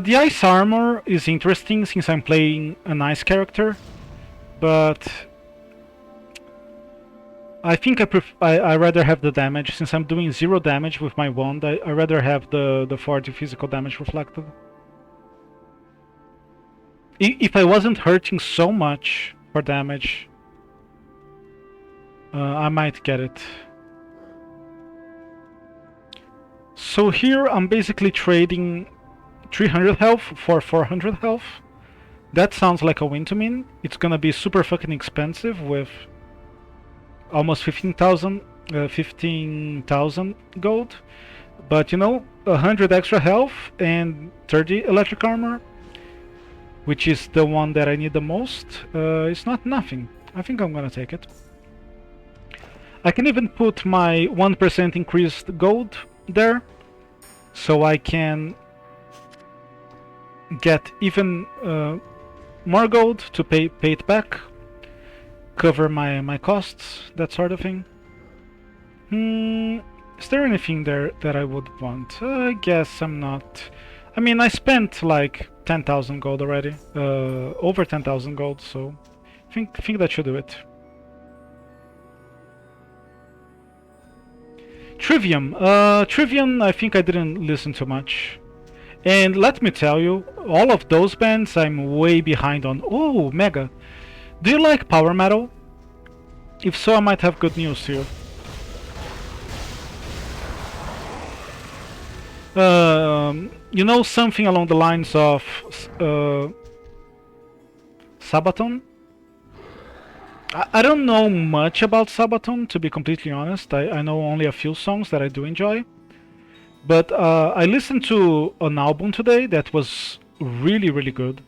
The ice armor is interesting since I'm playing an ice character, but I think I rather have the damage. Since I'm doing 0 damage with my wand, I rather have the 40 physical damage reflected. If I wasn't hurting so much for damage, I might get it. So here I'm basically trading 300 health for 400 health. That sounds like a win to me. It's gonna be super fucking expensive with almost 15,000 gold, but you know, 100 extra health and 30 electric armor, which is the one that I need the most, it's not nothing. I think I'm gonna take it. I can even put my 1% increased gold there, so I can get even more gold to pay it back, cover my costs, that sort of thing. Is there anything there that I would want? I guess I'm not. I mean, I spent like 10,000 gold already, over 10,000 gold, so Think that should do it. Trivium. Trivium, I think I didn't listen to much. And let me tell you, all of those bands I'm way behind on. Oh, Mega. Do you like power metal? If so, I might have good news to you. You know, something along the lines of Sabaton? I don't know much about Sabaton, to be completely honest. I know only a few songs that I do enjoy. But I listened to an album today that was really, really good.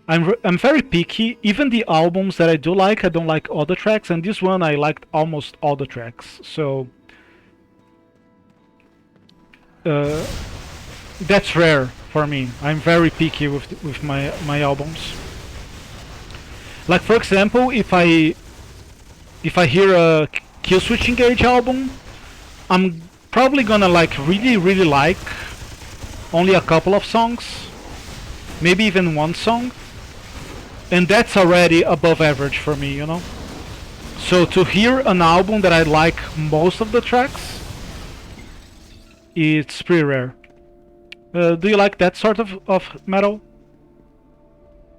I'm very picky. Even the albums that I do like, I don't like all the tracks, and this one I liked almost all the tracks. So that's rare for me. I'm very picky with my albums. Like for example, if I hear a Killswitch Engage album, I'm probably gonna like really like only a couple of songs, maybe even one song, and that's already above average for me, you know. So to hear an album that I like most of the tracks, it's pretty rare. Do you like that sort of metal?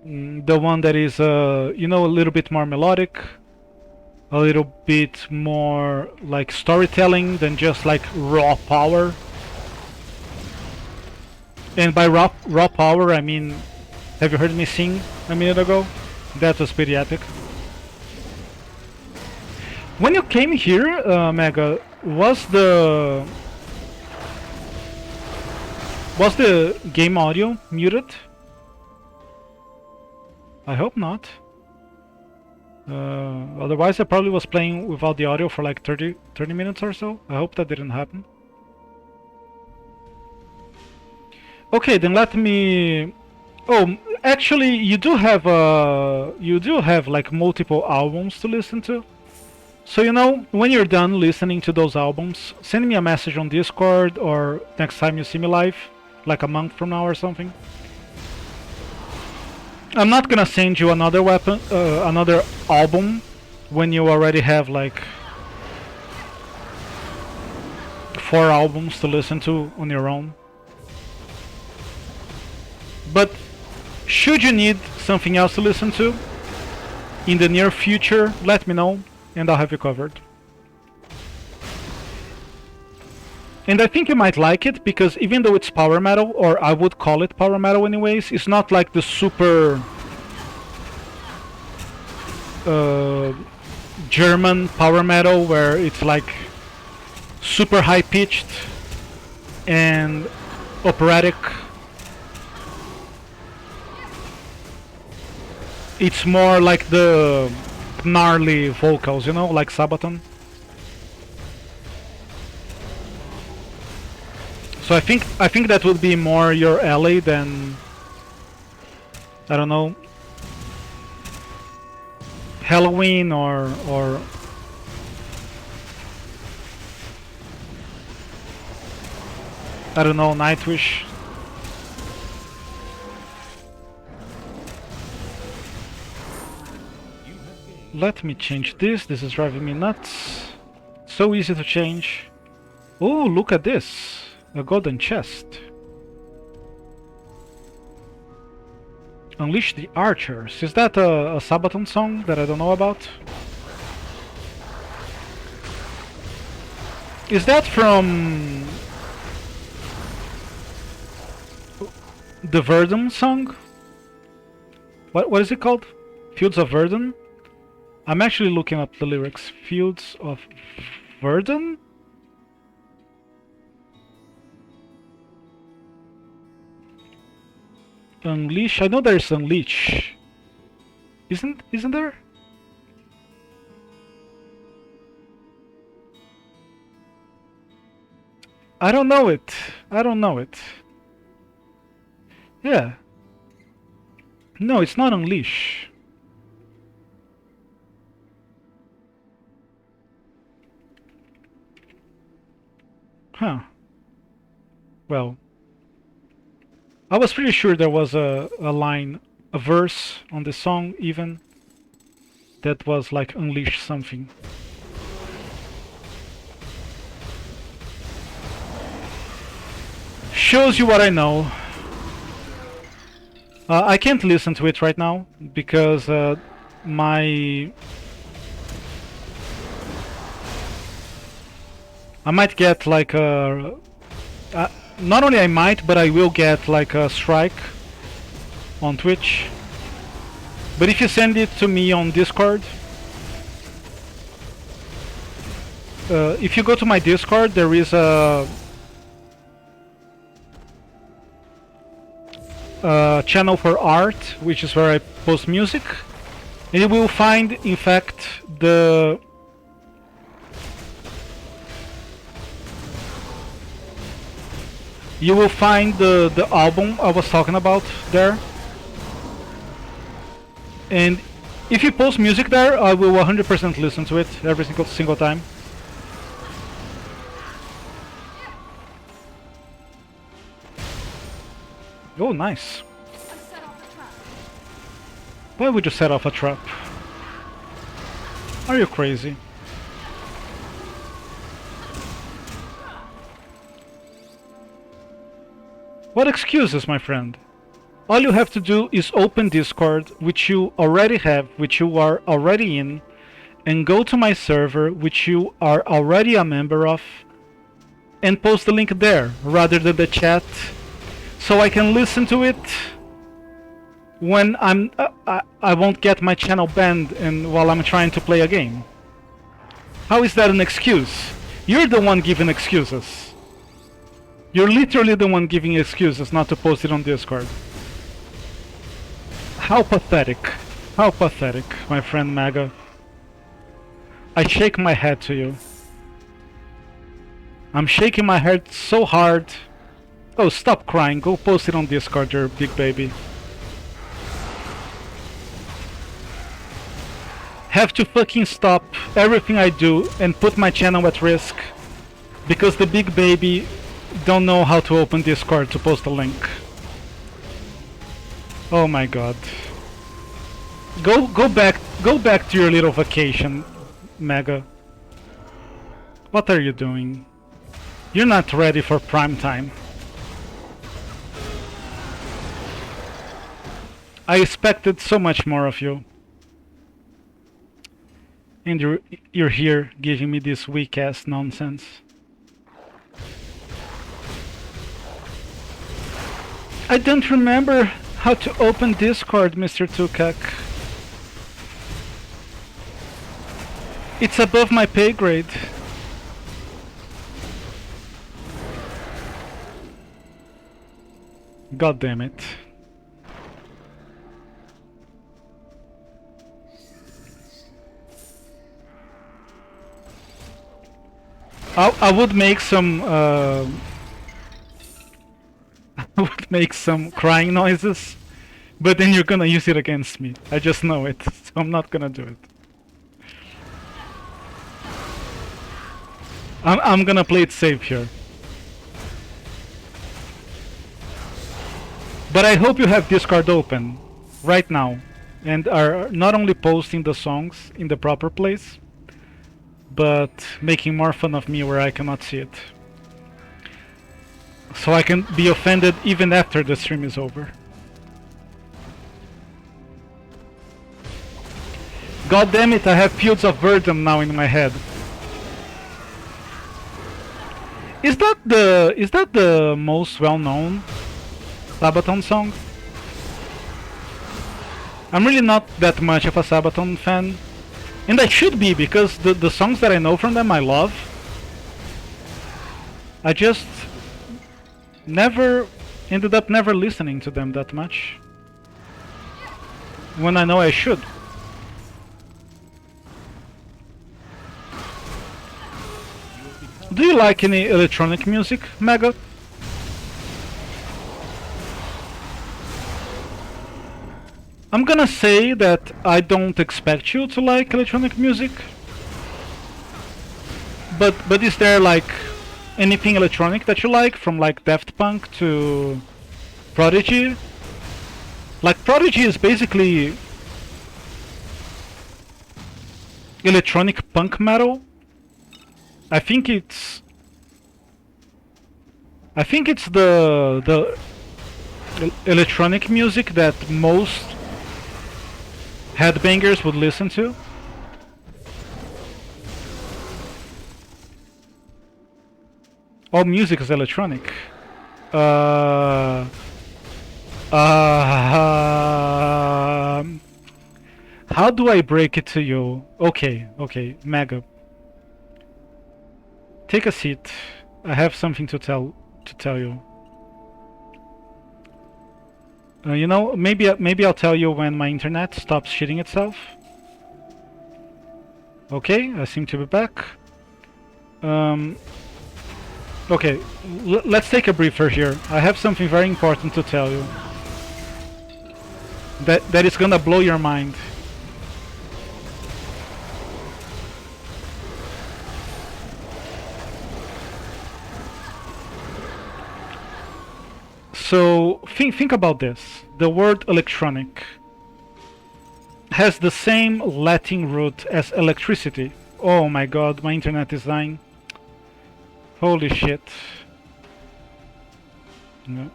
The one that is, you know, a little bit more melodic, a little bit more like storytelling than just like raw power. And by raw power, I mean, have you heard me sing a minute ago? That was pretty epic. When you came here, Mega, was the game audio muted? I hope not. Otherwise I probably was playing without the audio for like 30 minutes or so. I hope that didn't happen. Okay, then let me... Oh, actually you do have like multiple albums to listen to. So you know, when you're done listening to those albums, send me a message on Discord or next time you see me live, like a month from now or something. I'm not gonna send you another another album when you already have like 4 albums to listen to on your own. But should you need something else to listen to in the near future, let me know and I'll have you covered. And I think you might like it because even though it's power metal, or I would call it power metal anyways, it's not like the super German power metal where it's like super high pitched and operatic. It's more like the gnarly vocals, you know, like Sabaton. So I think that would be more your alley than, I don't know, Halloween or I don't know, Nightwish. Let me change this. This is driving me nuts. So easy to change. Oh, look at this. A golden chest. Unleash the Archers. Is that a Sabaton song that I don't know about? Is that from the Verdun song? What is it called? Fields of Verdun? I'm actually looking up the lyrics. Fields of Verdun? Unleash. I know there's Unleash. Isn't there? I don't know it. I don't know it. Yeah. No, it's not Unleash. Huh. Well, I was pretty sure there was a line, a verse on the song even. That was like unleash something. Shows you what I know. I can't listen to it right now because I might get like a... not only I might, but I will get like a strike on Twitch. But if you send it to me on Discord, if you go to my Discord, there is a channel for art, which is where I post music, and you will find, in fact, you will find the album I was talking about there. And if you post music there, I will 100% listen to it every single time. Oh, nice. Why would you set off a trap? Are you crazy? What excuses, my friend? All you have to do is open Discord, which you already have, which you are already in, and go to my server, which you are already a member of, and post the link there, rather than the chat, so I can listen to it when I won't get my channel banned and while I'm trying to play a game. How is that an excuse? You're the one giving excuses. You're literally the one giving excuses not to post it on Discord. How pathetic. How pathetic, my friend Maga. I shake my head to you. I'm shaking my head so hard. Oh, stop crying. Go post it on Discord, you big baby. Have to fucking stop everything I do and put my channel at risk because the big baby don't know how to open Discord to post a link. Oh my god. Go back to your little vacation, Mega. What are you doing? You're not ready for prime time. I expected so much more of you. And you're here giving me this weak ass nonsense. I don't remember how to open Discord, Mr. Tukak. It's above my pay grade. God damn it. I would make some I would make some crying noises, but then you're gonna use it against me. I just know it, so I'm not gonna do it. I'm gonna play it safe here. But I hope you have Discord open right now and are not only posting the songs in the proper place, but making more fun of me where I cannot see it. So I can be offended even after the stream is over. God damn it, I have Fields of Verdun now in my head. Is that the most well-known Sabaton song? I'm really not that much of a Sabaton fan. And I should be, because the songs that I know from them I love. I just ended up never listening to them that much. When I know I should. Do you like any electronic music, Mega? I'm gonna say that I don't expect you to like electronic music. But is there like anything electronic that you like, from like Daft Punk to Prodigy? Like Prodigy is basically electronic punk metal. I think it's the electronic music that most headbangers would listen to. All music is electronic. How do I break it to you? Okay, Mega. Take a seat. I have something to tell you. You know, maybe I'll tell you when my internet stops shitting itself. Okay, I seem to be back. Okay, let's take a breather here. I have something very important to tell you. That is gonna blow your mind. So think about this. The word electronic has the same Latin root as electricity. Oh my god, my internet is dying. Holy shit. No.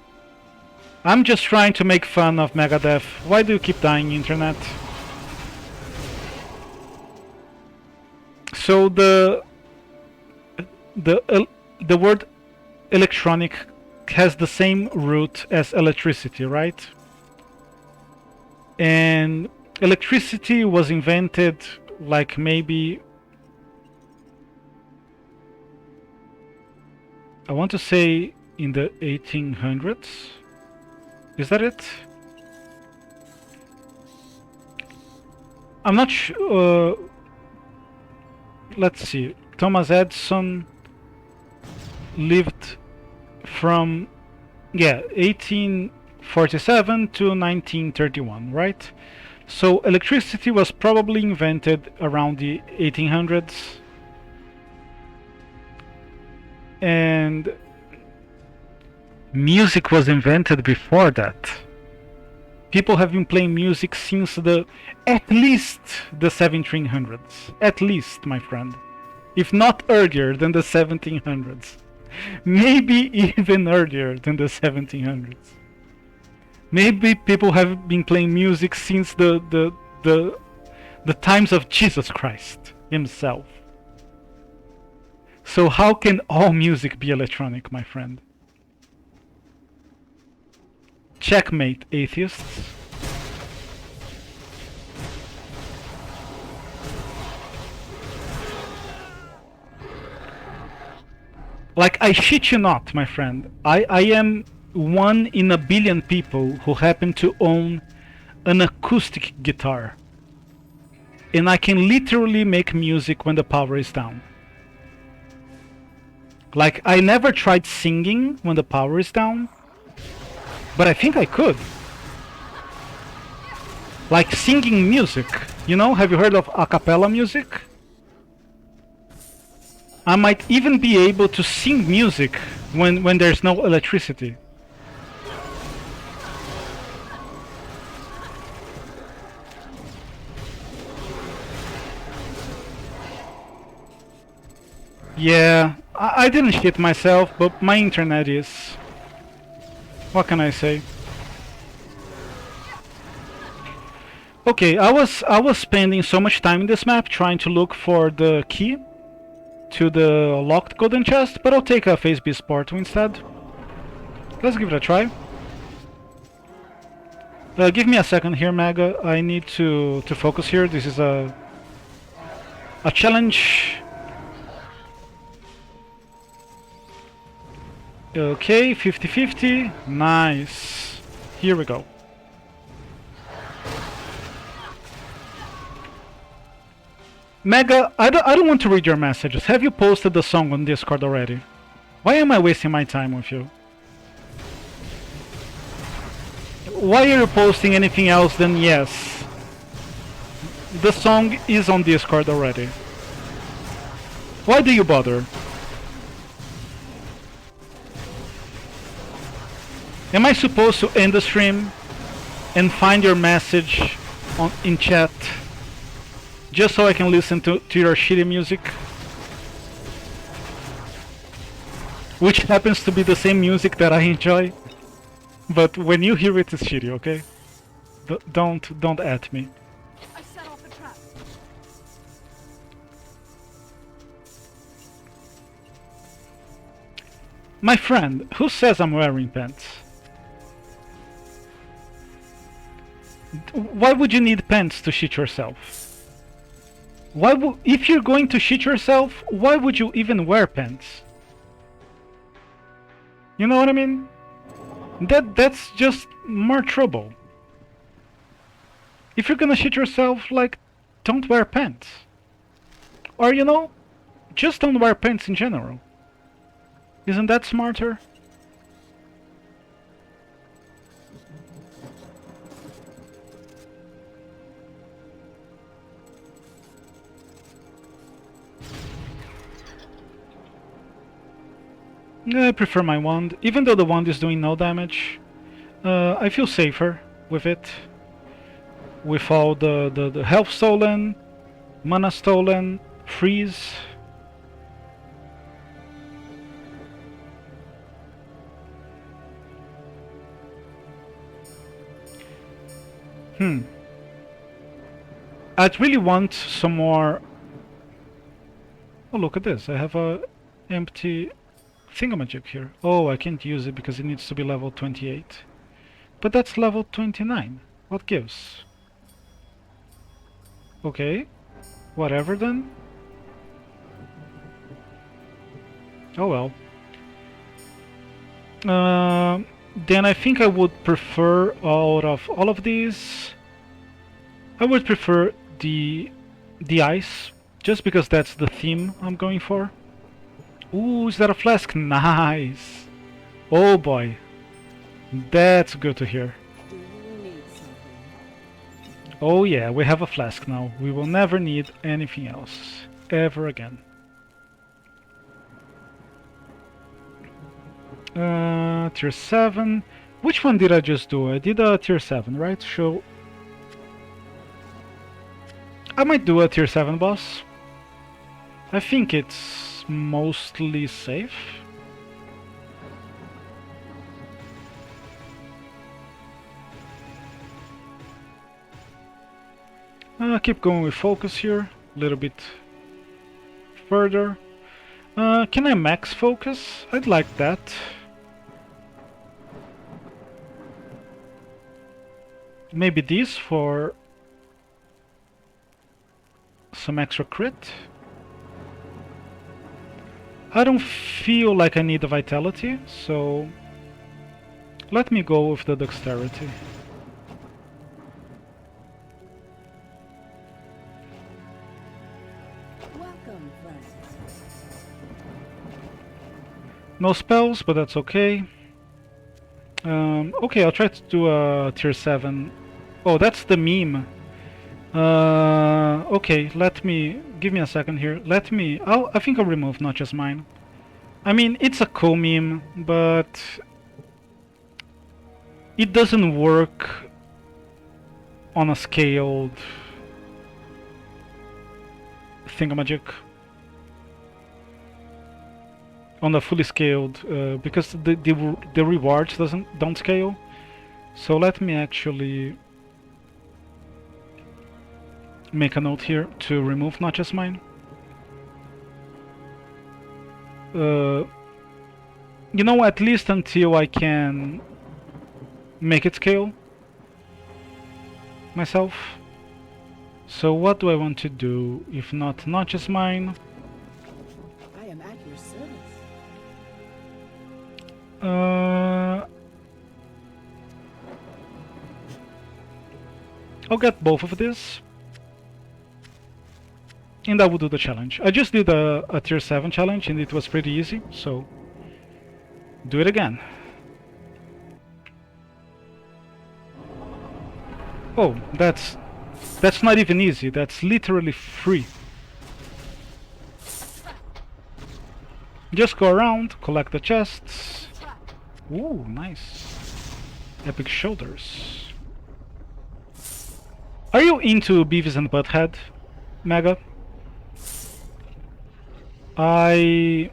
I'm just trying to make fun of Megadeth. Why do you keep dying, internet? So the word electronic has the same root as electricity, right? And electricity was invented like maybe, I want to say in the 1800s. Is that it? I'm not sure. Let's see. Thomas Edison lived from 1847 to 1931, right? So electricity was probably invented around the 1800s, and music was invented before that. People have been playing music since at least the 1700s. At least, my friend. If not earlier than the 1700s. Maybe even earlier than the 1700s. Maybe people have been playing music since the times of Jesus Christ himself. So how can all music be electronic, my friend? Checkmate, atheists. Like, I shit you not, my friend. I am one in a billion people who happen to own an acoustic guitar. And I can literally make music when the power is down. Like, I never tried singing when the power is down, but I think I could. Like singing music, you know? Have you heard of a cappella music? I might even be able to sing music when there's no electricity. Yeah, I didn't shit myself, but my internet is. What can I say? Okay, I was spending so much time in this map trying to look for the key to the locked golden chest, but I'll take a Phase B Sport instead. Let's give it a try. Give me a second here, Maga. I need to focus here. This is a challenge. Okay, 50-50. Nice. Here we go. Mega, I don't want to read your messages. Have you posted the song on Discord already? Why am I wasting my time with you? Why are you posting anything else than yes? The song is on Discord already. Why do you bother? Am I supposed to end the stream and find your message in chat Just so I can listen to your shitty music. Which happens to be the same music that I enjoy. But when you hear it, it's shitty, okay? Don't at me. I set off a trap. My friend, who says I'm wearing pants? Why would you need pants to shit yourself? If you're going to shit yourself, why would you even wear pants? You know what I mean? That's just more trouble. If you're gonna shit yourself, like, don't wear pants. Or, you know, just don't wear pants in general. Isn't that smarter? I prefer my wand, even though the wand is doing no damage. I feel safer with it. With all the health stolen, mana stolen, freeze. I'd really want some more... Oh, look at this. I have a empty thingamajig here. Oh, I can't use it because it needs to be level 28. But that's level 29. What gives? Okay. Whatever then. Oh well. Then I think I would prefer out of all of these, I would prefer the ice, just because that's the theme I'm going for. Ooh, is that a flask? Nice! Oh boy. That's good to hear. Do you need something? Oh yeah, we have a flask now. We will never need anything else. Ever again. Tier 7. Which one did I just do? I did a tier 7, right? So I might do a tier 7 boss. I think it's mostly safe. Keep going with focus here, a little bit further. Can I max focus? I'd like that. Maybe these for some extra crit. I don't feel like I need the vitality, so let me go with the dexterity. Welcome, friend. No spells, but that's okay. Okay, I'll try to do a tier 7. Oh, that's the meme. Okay, give me a second here. I think I'll remove not just mine. I mean, it's a cool meme, but it doesn't work on a scaled thingamajig. On a fully scaled, because the rewards don't scale. So let me actually make a note here to remove not just mine. You know, at least until I can make it scale myself. So what do I want to do if not just mine? I am at your service. I'll get both of these, and I will do the challenge. I just did a tier 7 challenge and it was pretty easy, so do it again. Oh, that's not even easy, that's literally free. Just go around, collect the chests. Ooh, nice. Epic shoulders. Are you into Beavis and Butthead? Mega. I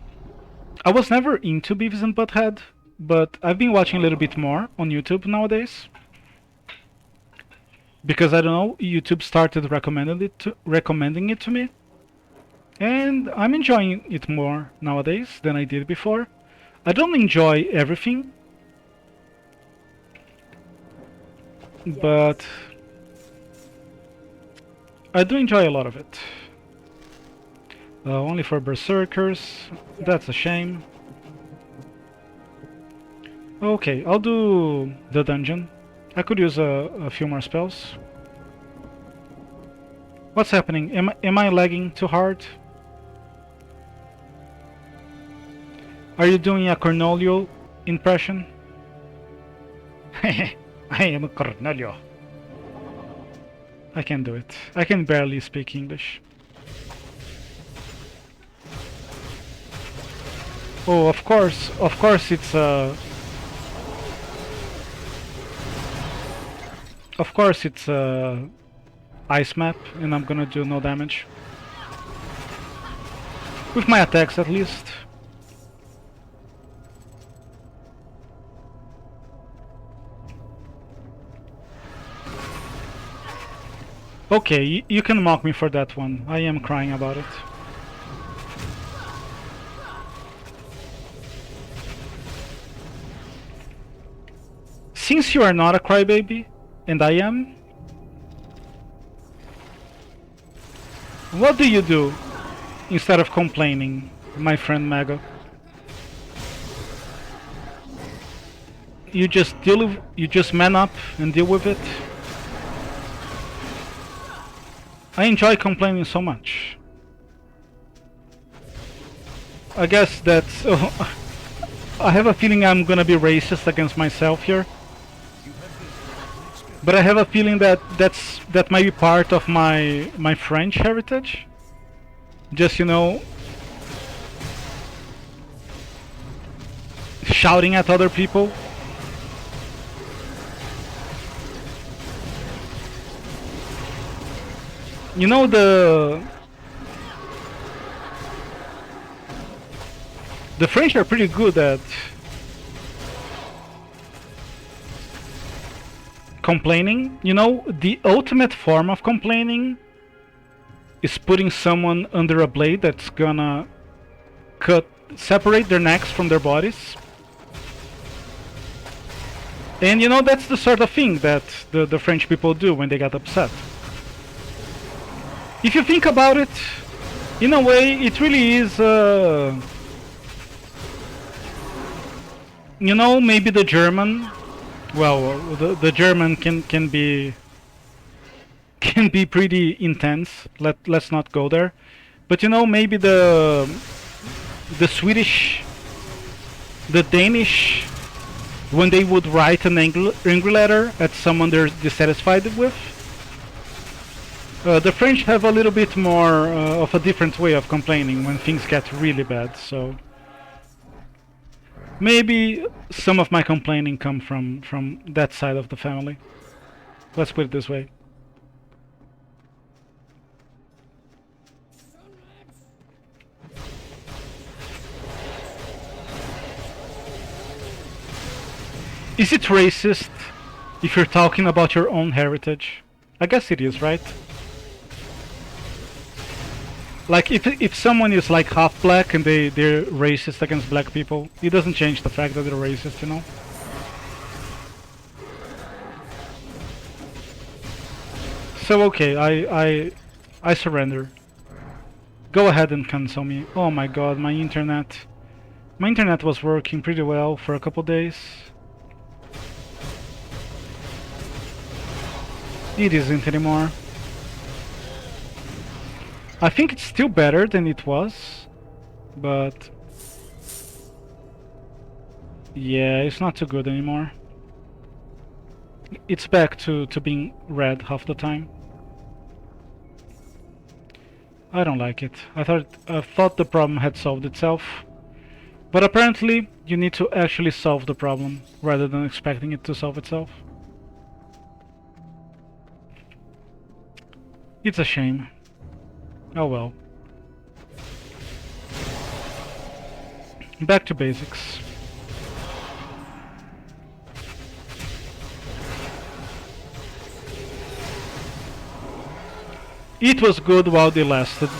was never into Beavis and Butthead, but I've been watching a little bit more on YouTube nowadays. Because I don't know, YouTube started recommending it to me. And I'm enjoying it more nowadays than I did before. I don't enjoy everything, but I do enjoy a lot of it. Only for berserkers, that's a shame. Okay, I'll do the dungeon. I could use a few more spells. What's happening? Am I lagging too hard? Are you doing a Cornelio impression? I am a Cornelio. I can't do it. I can barely speak English. Oh, of course it's Of course it's ice map, and I'm gonna do no damage. With my attacks at least. Okay, you can mock me for that one. I am crying about it. Since you are not a crybaby, and I am, what do you do instead of complaining, my friend Mago? You just man up and deal with it. I enjoy complaining so much. I guess that's... I have a feeling I'm gonna be racist against myself here. But I have a feeling that that might be part of my French heritage. Just, you know, shouting at other people. You know, the French are pretty good at complaining. You know, the ultimate form of complaining is putting someone under a blade that's gonna separate their necks from their bodies. And you know, that's the sort of thing that the French people do when they get upset. If you think about it, in a way, it really is, you know, maybe the German, well, the German can be pretty intense. Let's not go there. But you know, maybe the Swedish, the Danish, when they would write an angry letter at someone they're dissatisfied with. The French have a little bit more of a different way of complaining when things get really bad, so maybe some of my complaining come from that side of the family. Let's put it this way. Is it racist if you're talking about your own heritage? I guess it is, right? Like, if someone is like half black and they're racist against black people, it doesn't change the fact that they're racist, you know? So okay, I surrender. Go ahead and cancel me. Oh my god, my internet was working pretty well for a couple days. It isn't anymore. I think it's still better than it was, but yeah, it's not too good anymore. It's back to being red half the time. I don't like it. I thought the problem had solved itself, but apparently you need to actually solve the problem rather than expecting it to solve itself. It's a shame. Oh well. Back to basics. It was good while they lasted.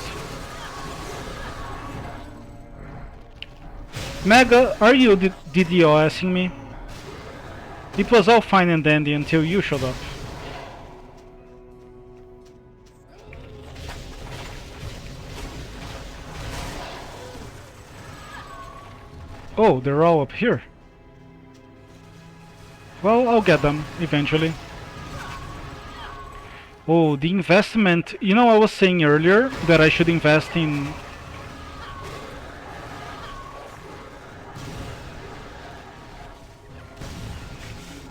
Mega, are you DDoSing me? It was all fine and dandy until you showed up. Oh, they're all up here. Well, I'll get them eventually. Oh, the investment. You know, I was saying earlier that I should invest in...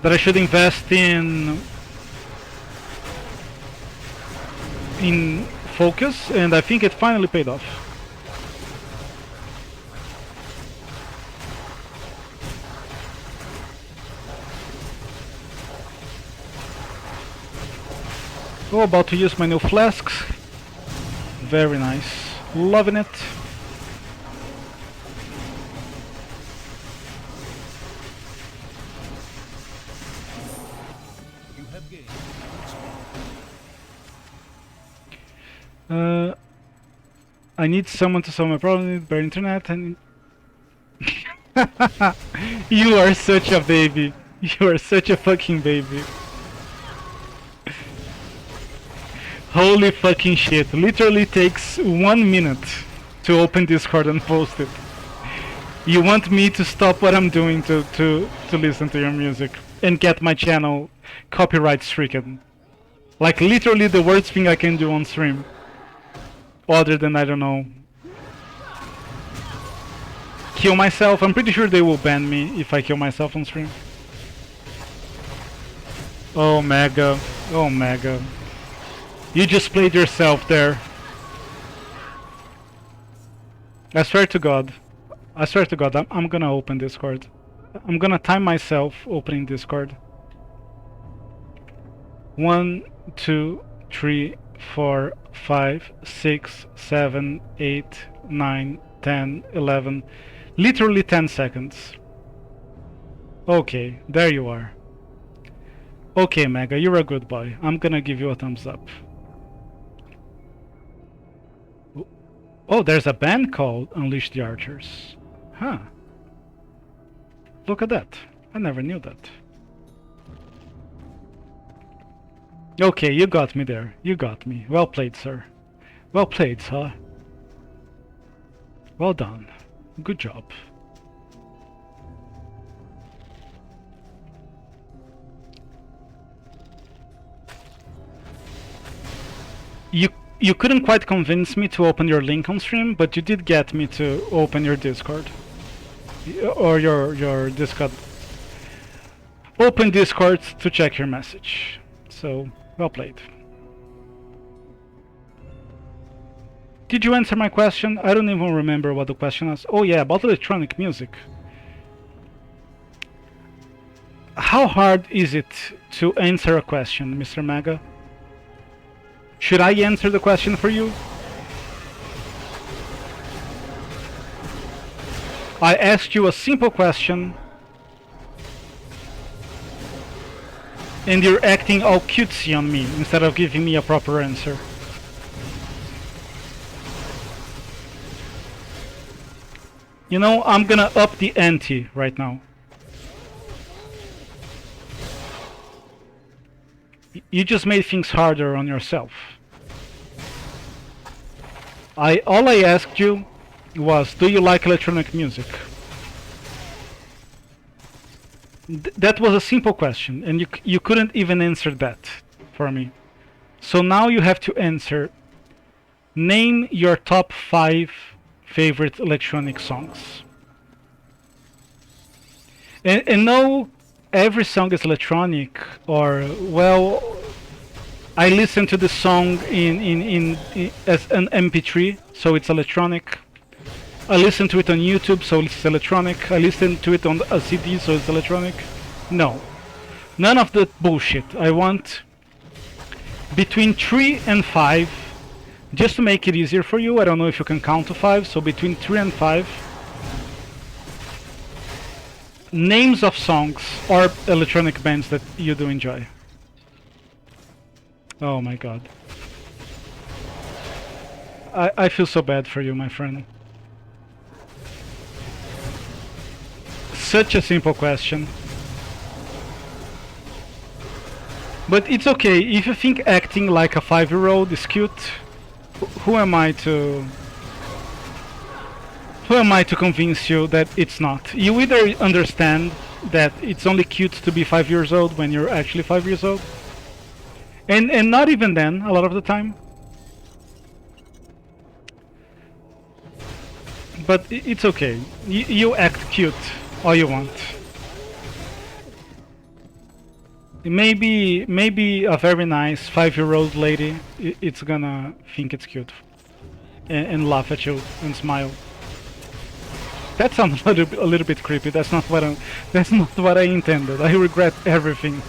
That I should invest in focus, and I think it finally paid off. Oh, about to use my new flasks. Very nice. Loving it. You have gained. I need someone to solve my problem with better internet and... You are such a baby. You are such a fucking baby. Holy fucking shit. Literally takes 1 minute to open Discord and post it. You want me to stop what I'm doing to listen to your music and get my channel copyright stricken. Like literally the worst thing I can do on stream. Other than, I don't know, kill myself. I'm pretty sure they will ban me if I kill myself on stream. Oh Mega. Oh Mega. You just played yourself there. I swear to God. I swear to God, I'm gonna open Discord. I'm gonna time myself opening Discord. 1, 2, 3, 4, 5, 6, 7, 8, 9, 10, 11. Literally 10 seconds. Okay, there you are. Okay, Mega, you're a good boy. I'm gonna give you a thumbs up. Oh, there's a band called Unleash the Archers. Huh. Look at that. I never knew that. Okay, you got me there. You got me. Well played, sir. Well played, sir. Well done. Good job. You couldn't quite convince me to open your link on stream, but you did get me to open your Discord. Or your Discord. Open Discord to check your message. So, well played. Did you answer my question? I don't even remember what the question was. Oh yeah, about electronic music. How hard is it to answer a question, Mr. Mega? Should I answer the question for you? I asked you a simple question and you're acting all cutesy on me instead of giving me a proper answer. You know, I'm gonna up the ante right now. You just made things harder on yourself. All I asked you was, do you like electronic music? That was a simple question, and you couldn't even answer that for me. So now you have to answer, name your top 5 favorite electronic songs. And no, every song is electronic, or, well, I listen to the song as an MP3, so it's electronic. I listen to it on YouTube, so it's electronic. I listen to it on a CD, so it's electronic. No. None of that bullshit. I want between 3 and 5 Just to make it easier for you, I don't know if you can count to 5, so between 3 and 5, names of songs or electronic bands that you do enjoy. Oh my god. I feel so bad for you, my friend. Such a simple question. But it's okay, if you think acting like a 5-year-old is cute, who am I to... Who am I to convince you that it's not? You either understand that it's only cute to be 5 years old when you're actually 5 years old, and not even then, a lot of the time. But it's okay. You act cute all you want. Maybe a very nice 5-year-old lady it's gonna think it's cute and laugh at you and smile. That sounds a little bit creepy. That's not what I intended. I regret everything.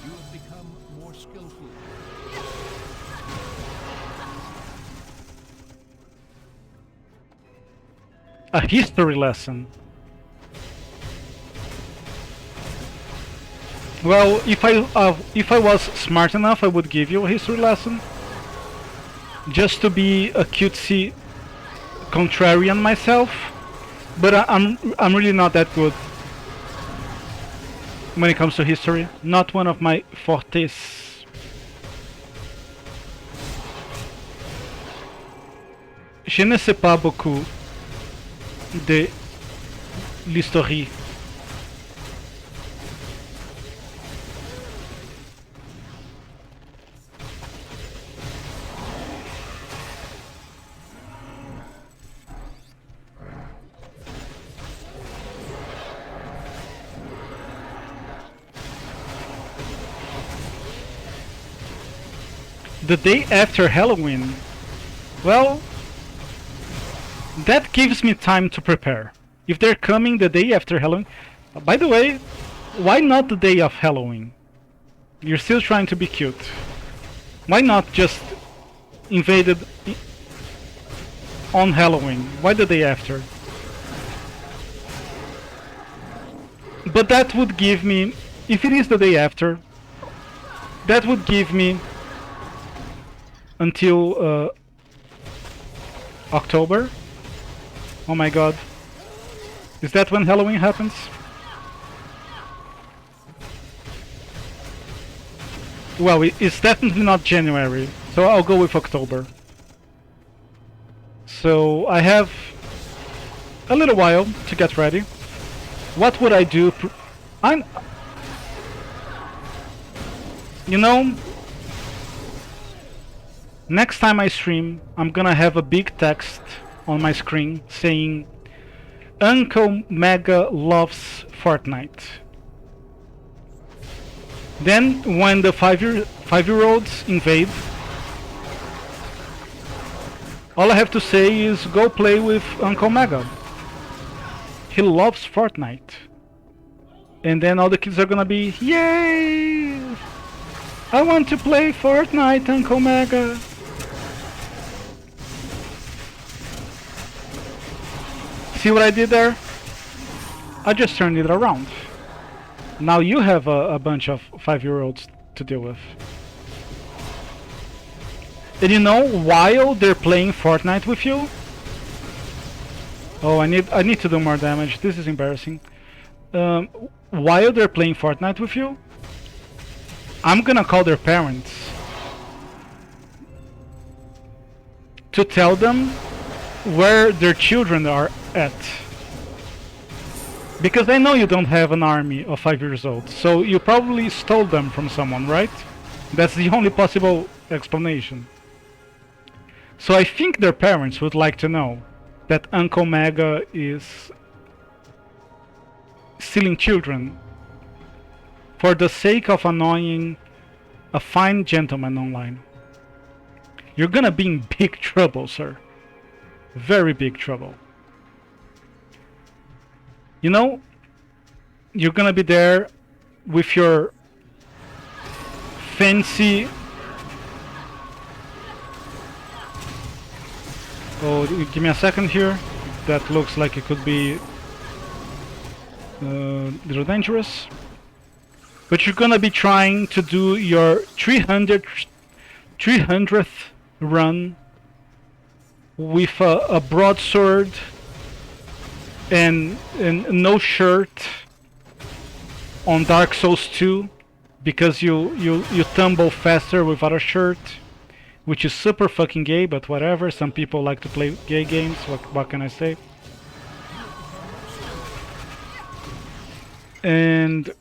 You have become more skillful. A history lesson. Well, if I was smart enough, I would give you a history lesson. Just to be a cutesy contrarian myself, but I'm really not that good when it comes to history. Not one of my fortes. Je ne sais pas beaucoup de l'histoire. The day after Halloween. Well, that gives me time to prepare. If they're coming the day after Halloween... By the way, why not the day of Halloween? You're still trying to be cute. Why not just invade it on Halloween? Why the day after? But that would give me... If it is the day after, that would give me until October. Oh my god. Is that when Halloween happens? Well, it's definitely not January, so I'll go with October. So I have a little while to get ready. What would I do? You know, next time I stream, I'm gonna have a big text on my screen saying Uncle Mega loves Fortnite. Then when the five-year-olds invade, all I have to say is go play with Uncle Mega. He loves Fortnite. And then all the kids are gonna be, yay! I want to play Fortnite, Uncle Mega. See what I did there? I just turned it around. Now you have a bunch of 5-year-olds to deal with. And you know, while they're playing Fortnite with you... Oh, I need to do more damage. This is embarrassing. While they're playing Fortnite with you, I'm gonna call their parents to tell them where their children are at. Because I know you don't have an army of 5 years old, so you probably stole them from someone, right? That's the only possible explanation. So I think their parents would like to know that Uncle Mega is stealing children for the sake of annoying a fine gentleman online. you're gonna be in big trouble, sir. Very big trouble. You know, you're gonna be there with your fancy... Oh, give me a second here. That looks like it could be a little dangerous. But you're gonna be trying to do your 300th run with a broadsword and no shirt on Dark Souls 2 because you tumble faster without a shirt, which is super fucking gay, but whatever. Some people like to play gay games. What can I say? And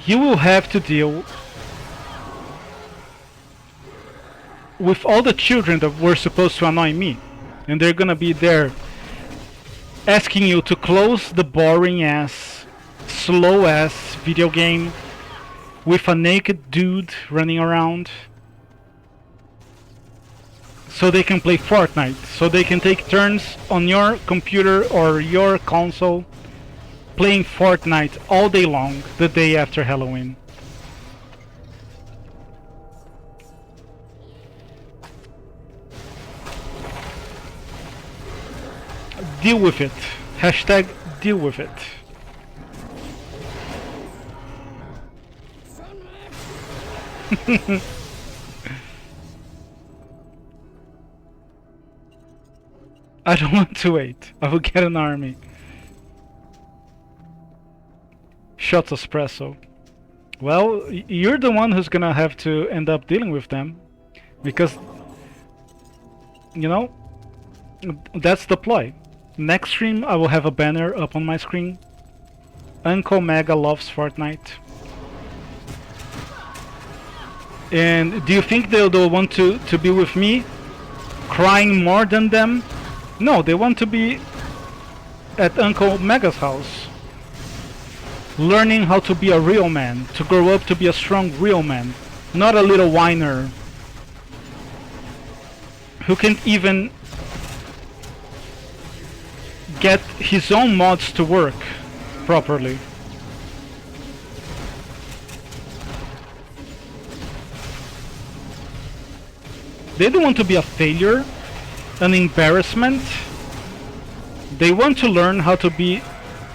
you will have to deal with all the children that were supposed to annoy me, and they're gonna be there asking you to close the boring ass, slow ass video game with a naked dude running around so they can play Fortnite, so they can take turns on your computer or your console playing Fortnite all day long the day after Halloween. Deal with it. Hashtag deal with it. I don't want to wait. I will get an army. Shots espresso. Well, you're the one who's gonna have to end up dealing with them. Because, you know, that's the ploy. Next stream I will have a banner up on my screen. Uncle Mega loves Fortnite. And do you think they'll want to be with me? Crying more than them? No, they want to be at Uncle Mega's house. Learning how to be a real man. To grow up to be a strong real man. Not a little whiner who can't even get his own mods to work properly. They don't want to be a failure, an embarrassment. They want to learn how to be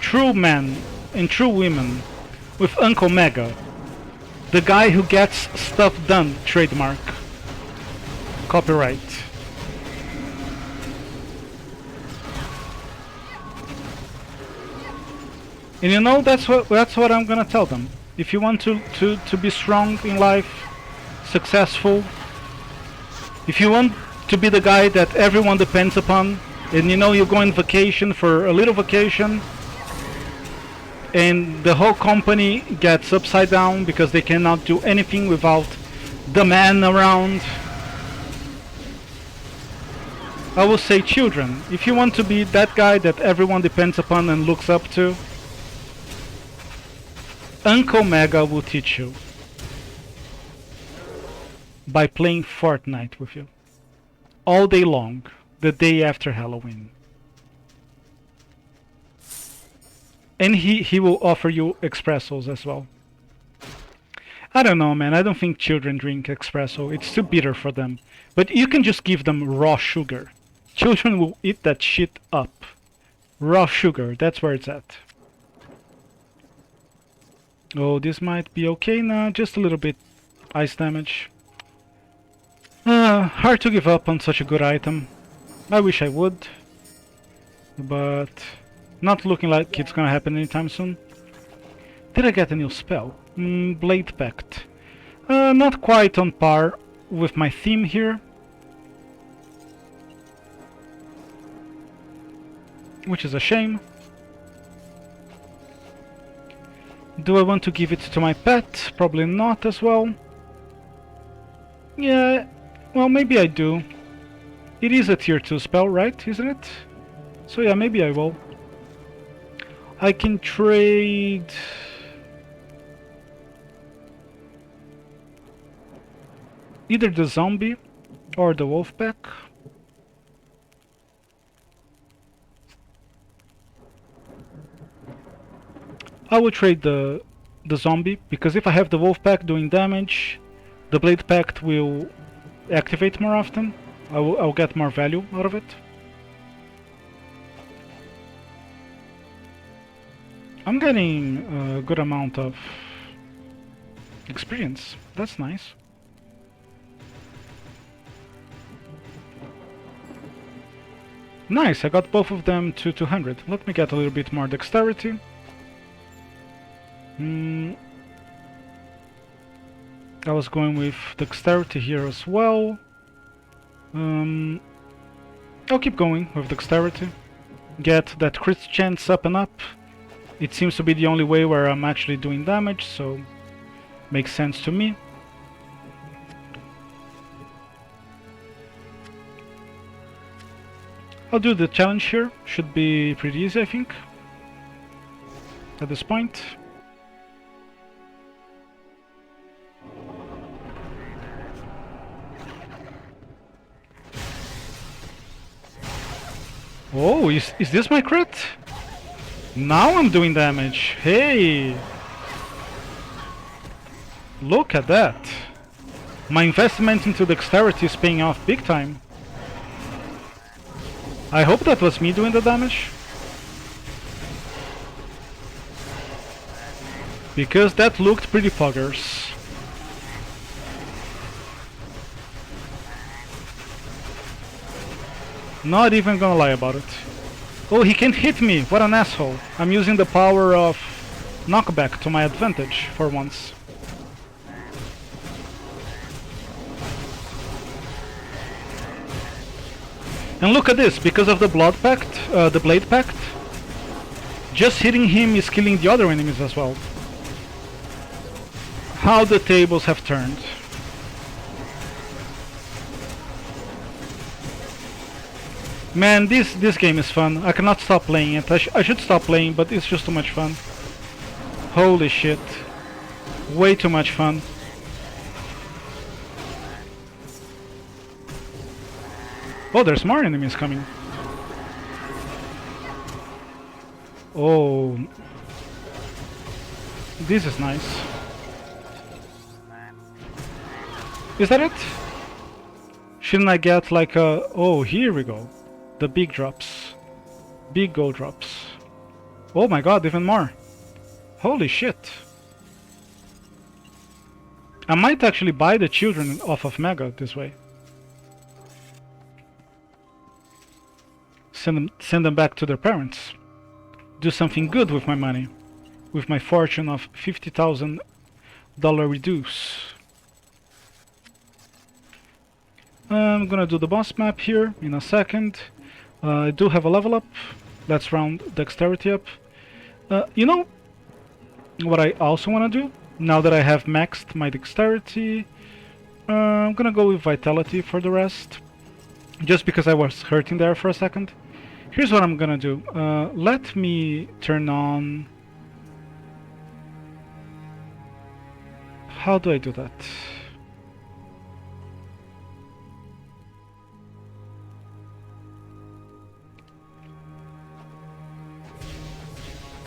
true men and true women with Uncle Mega, the guy who gets stuff done. Trademark. Copyright. And you know, that's what I'm gonna tell them. If you want to be strong in life, successful, if you want to be the guy that everyone depends upon, and you know you go on vacation for a little vacation, and the whole company gets upside down because they cannot do anything without the man around, I will say, children, if you want to be that guy that everyone depends upon and looks up to, Uncle Mega will teach you by playing Fortnite with you all day long, the day after Halloween. And he will offer you espressos as well. I don't know, man. I don't think children drink espresso. It's too bitter for them. But you can just give them raw sugar. Children will eat that shit up. Raw sugar, that's where it's at. Oh, this might be okay now. Just a little bit ice damage. Hard to give up on such a good item. I wish I would. But not looking like it's gonna happen anytime soon. Did I get a new spell? Blade Pact. Not quite on par with my theme here. Which is a shame. Do I want to give it to my pet? Probably not as well. Yeah, well, maybe I do. It is a tier 2 spell, right? Isn't it? So yeah, maybe I will. I can trade either the zombie or the wolf pack. I will trade the zombie, because if I have the wolf pack doing damage, the blade pact will activate more often. I'll get more value out of it. I'm getting a good amount of experience. That's nice. Nice, I got both of them to 200. Let me get a little bit more dexterity. I was going with dexterity here as well. I'll keep going with dexterity. Get that crit chance up and up. It seems to be the only way where I'm actually doing damage, so makes sense to me. I'll do the challenge here. Should be pretty easy, I think, at this point. Oh, is this my crit? Now I'm doing damage. Hey! Look at that. My investment into dexterity is paying off big time. I hope that was me doing the damage. Because that looked pretty poggers. Not even gonna lie about it. Oh, he can hit me! What an asshole! I'm using the power of knockback to my advantage for once. And look at this, because of the blood pact, the blade pact, just hitting him is killing the other enemies as well. How the tables have turned. Man, this game is fun. I cannot stop playing it. I should stop playing, but it's just too much fun. Holy shit. Way too much fun. Oh, there's more enemies coming. Oh. This is nice. Is that it? Shouldn't I get like a... Oh, here we go. The big drops. Big gold drops. Oh my god, even more. Holy shit. I might actually buy the children off of Mega this way. Send them back to their parents. Do something good with my money. With my fortune of $50,000 reduce. I'm gonna do the boss map here in a second. I do have a level up. Let's round dexterity up. You know what I also want to do? Now that I have maxed my dexterity, I'm gonna go with vitality for the rest. Just because I was hurting there for a second. Here's what I'm gonna do. Let me turn on... How do I do that?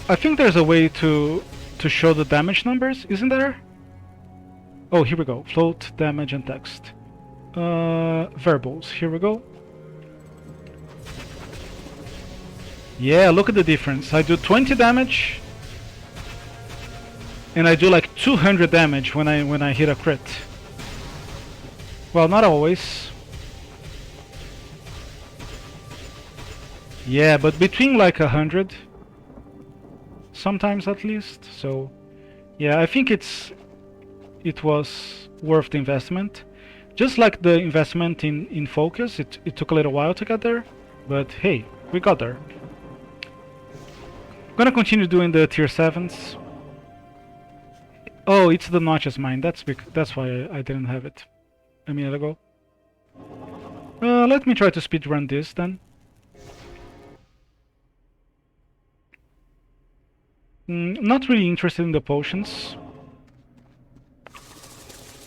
I think there's a way to show the damage numbers, isn't there? Oh, here we go. Float, damage, and text. Verbals. Here we go. Yeah, look at the difference. I do 20 damage, and I do like 200 damage when I hit a crit. Well, not always. Yeah, but between like 100. Sometimes at least. So yeah, I think it was worth the investment. Just like the investment in focus, it took a little while to get there, but hey, we got there. I'm gonna continue doing the tier 7s. Oh, it's the notches mine. That's why I didn't have it a minute ago. Let me try to speedrun this then. Not really interested in the potions.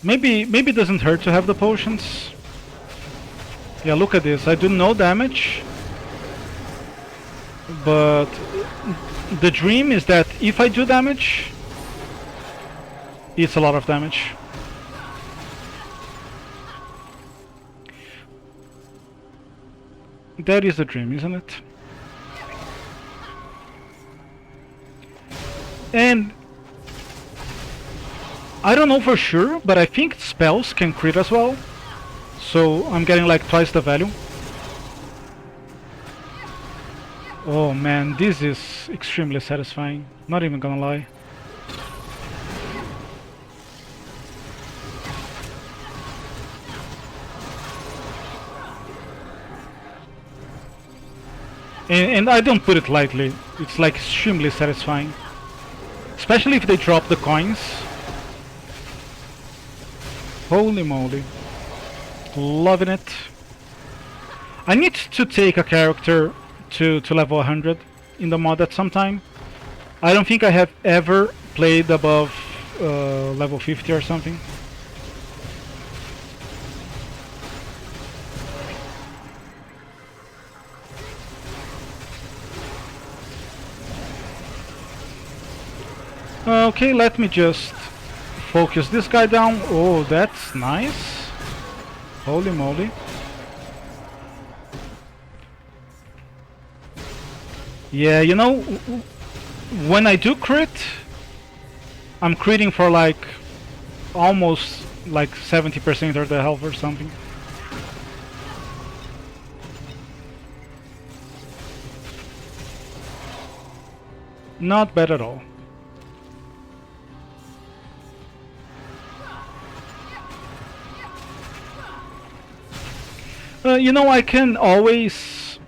Maybe it doesn't hurt to have the potions. Yeah, look at this. I do no damage. But the dream is that if I do damage, it's a lot of damage. That is the dream, isn't it? And I don't know for sure, but I think spells can crit as well. So I'm getting like twice the value. Oh man, this is extremely satisfying. Not even gonna lie. And I don't put it lightly. It's like extremely satisfying. Especially if they drop the coins. Holy moly. Loving it. I need to take a character to level 100 in the mod at some time. I don't think I have ever played above level 50 or something. Okay, let me just focus this guy down. Oh, that's nice. Holy moly. Yeah, you know, when I do crit, I'm critting for like almost like 70% of the health or something. Not bad at all. You know, I can always...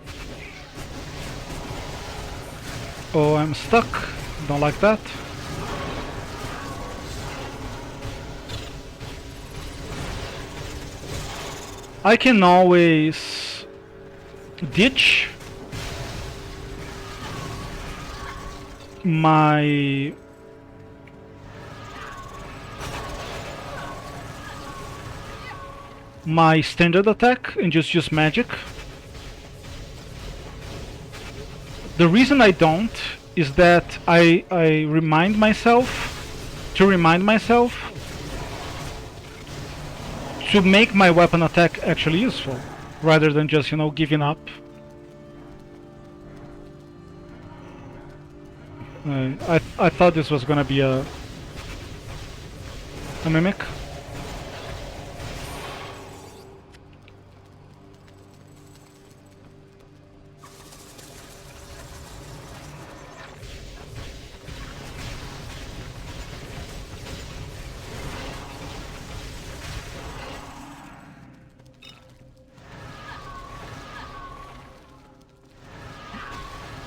Oh, I'm stuck. Don't like that. I can always ditch my standard attack and just use magic. The reason I don't is that I remind myself to make my weapon attack actually useful, rather than just, you know, giving up. I thought this was gonna be a mimic.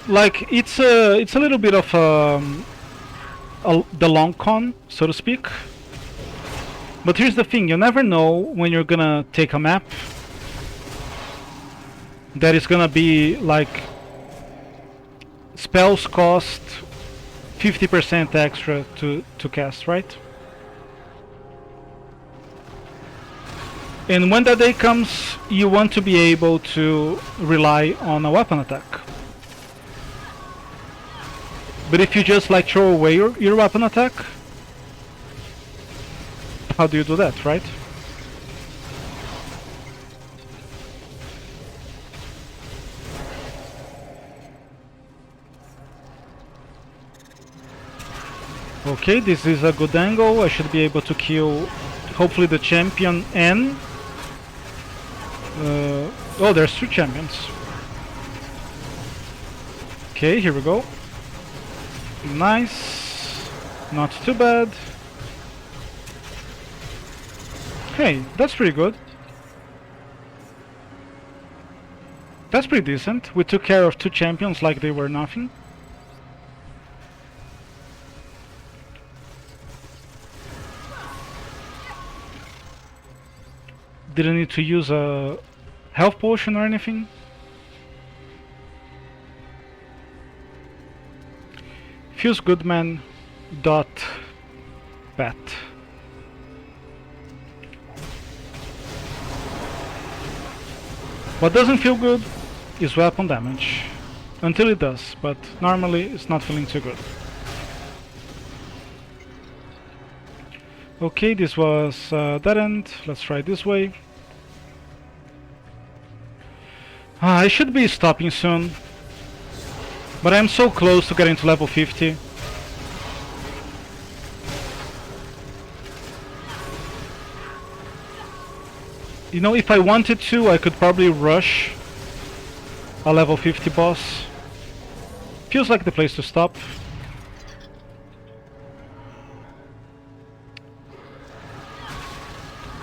Like it's a little bit of the long con, so to speak. But here's the thing: you never know when you're gonna take a map that is gonna be like spells cost 50% extra to cast, right? And when that day comes, you want to be able to rely on a weapon attack. But if you just like throw away your weapon attack, how do you do that, right? Okay, this is a good angle. I should be able to kill hopefully the champion and... oh, there's two champions. Okay, here we go. Nice. Not too bad. Hey, that's pretty good. That's pretty decent. We took care of two champions like they were nothing. Didn't need to use a health potion or anything. Feels good, man. .bat. What doesn't feel good is weapon damage. Until it does, but normally it's not feeling too good. Okay, this was dead end. Let's try this way. I should be stopping soon, but I'm so close to getting to level 50. You know, if I wanted to, I could probably rush a level 50 boss. Feels like the place to stop.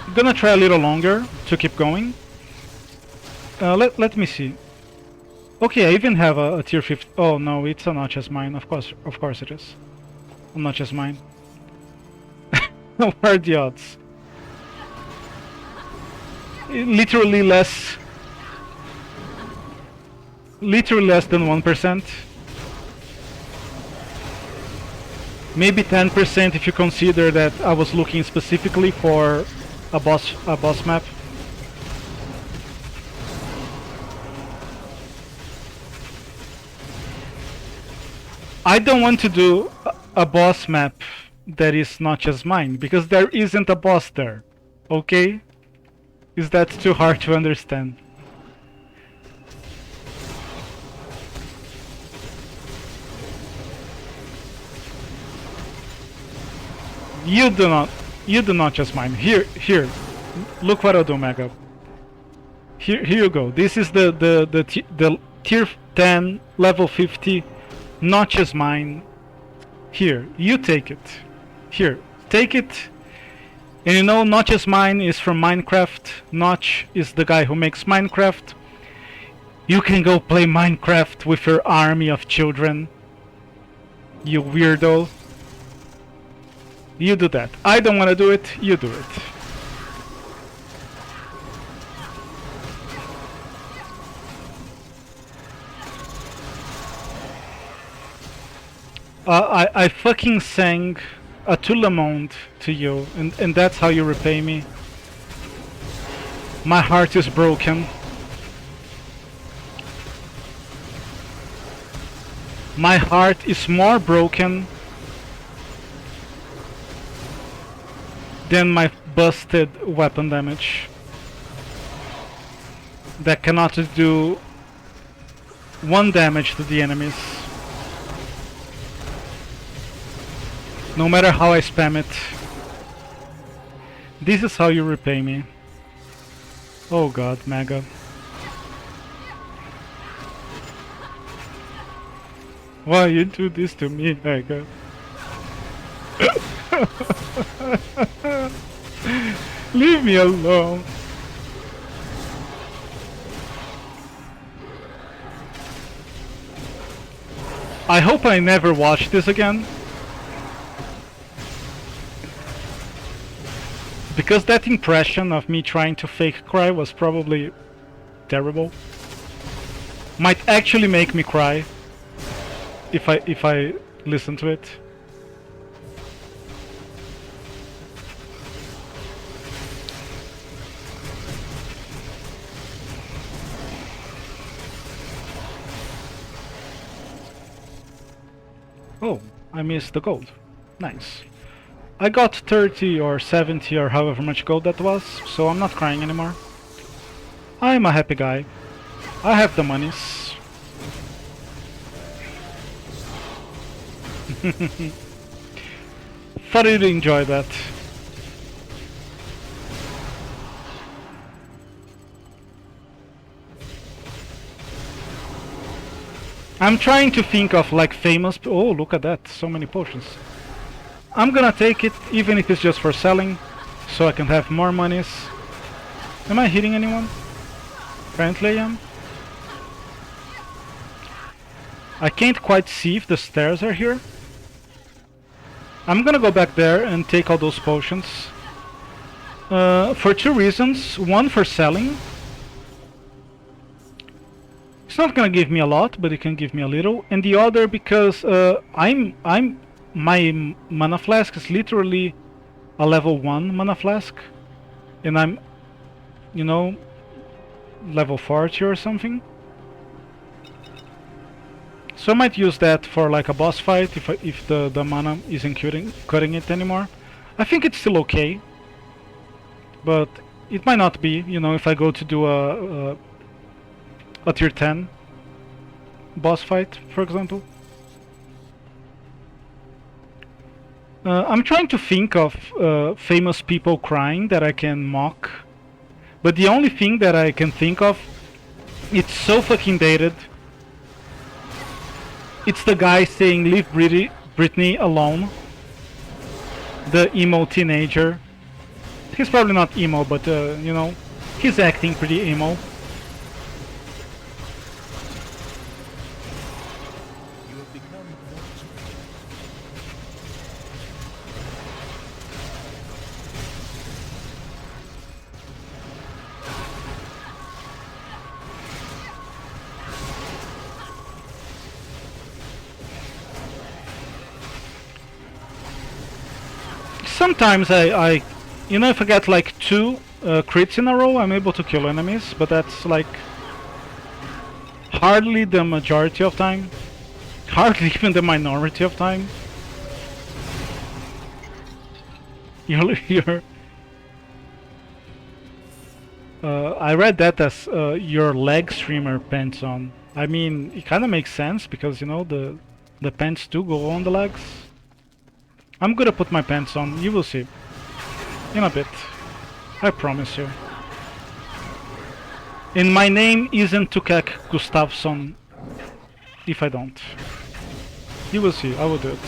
I'm gonna try a little longer to keep going. Let me see. Okay, I even have a tier 50. Oh no, it's a notch as mine. Of course it is. A notch as mine. What are the odds? Literally less than 1%. Maybe 10% if you consider that I was looking specifically for a boss map. I don't want to do a boss map that is not just mine, because there isn't a boss there. Okay? Is that too hard to understand? You do not just mine. Here, look what I'll do, Mega. Here you go. This is the tier 10, level 50, not just mine. Here, you take it. Here, take it. And you know, Not Just Mine is from Minecraft. Notch is the guy who makes Minecraft. You can go play Minecraft with your army of children. You weirdo. You do that. I don't want to do it, you do it. I fucking sang a tout le monde to you, and that's how you repay me. My heart is broken. My heart is more broken than my busted weapon damage that cannot do 1 damage to the enemies. No matter how I spam it. This is how you repay me. Oh god, Mega. Why you do this to me, Mega? Leave me alone. I hope I never watch this again. Because that impression of me trying to fake cry was probably terrible. Might actually make me cry if I listen to it. Oh, I missed the gold. Nice. I got 30 or 70 or however much gold that was, so I'm not crying anymore. I'm a happy guy. I have the monies. Thought you'd enjoy that. I'm trying to think of like famous... Oh, look at that, so many potions. I'm gonna take it, even if it's just for selling, so I can have more monies. Am I hitting anyone? Apparently I am. I can't quite see if the stairs are here. I'm gonna go back there and take all those potions. For 2 reasons. One, for selling. It's not gonna give me a lot, but it can give me a little. And the other because my mana flask is literally a level 1 mana flask, and I'm, you know, level 40 or something. So I might use that for like a boss fight if the mana isn't cutting it anymore. I think it's still okay, but it might not be. You know, if I go to do a tier 10 boss fight, for example. I'm trying to think of famous people crying that I can mock, but the only thing that I can think of, it's so fucking dated. It's the guy saying "Leave Britney alone." The emo teenager. He's probably not emo, but you know, he's acting pretty emo. You have become more experienced. Sometimes you know, if I get like 2 crits in a row, I'm able to kill enemies, but that's like hardly the majority of time, hardly even the minority of time. I read that as your leg streamer pants on. I mean, it kind of makes sense because you know the pants do go on the legs. I'm gonna put my pants on. You will see in a bit. I promise you. And my name isn't Tukek Gustafsson if I don't. You will see. I will do it.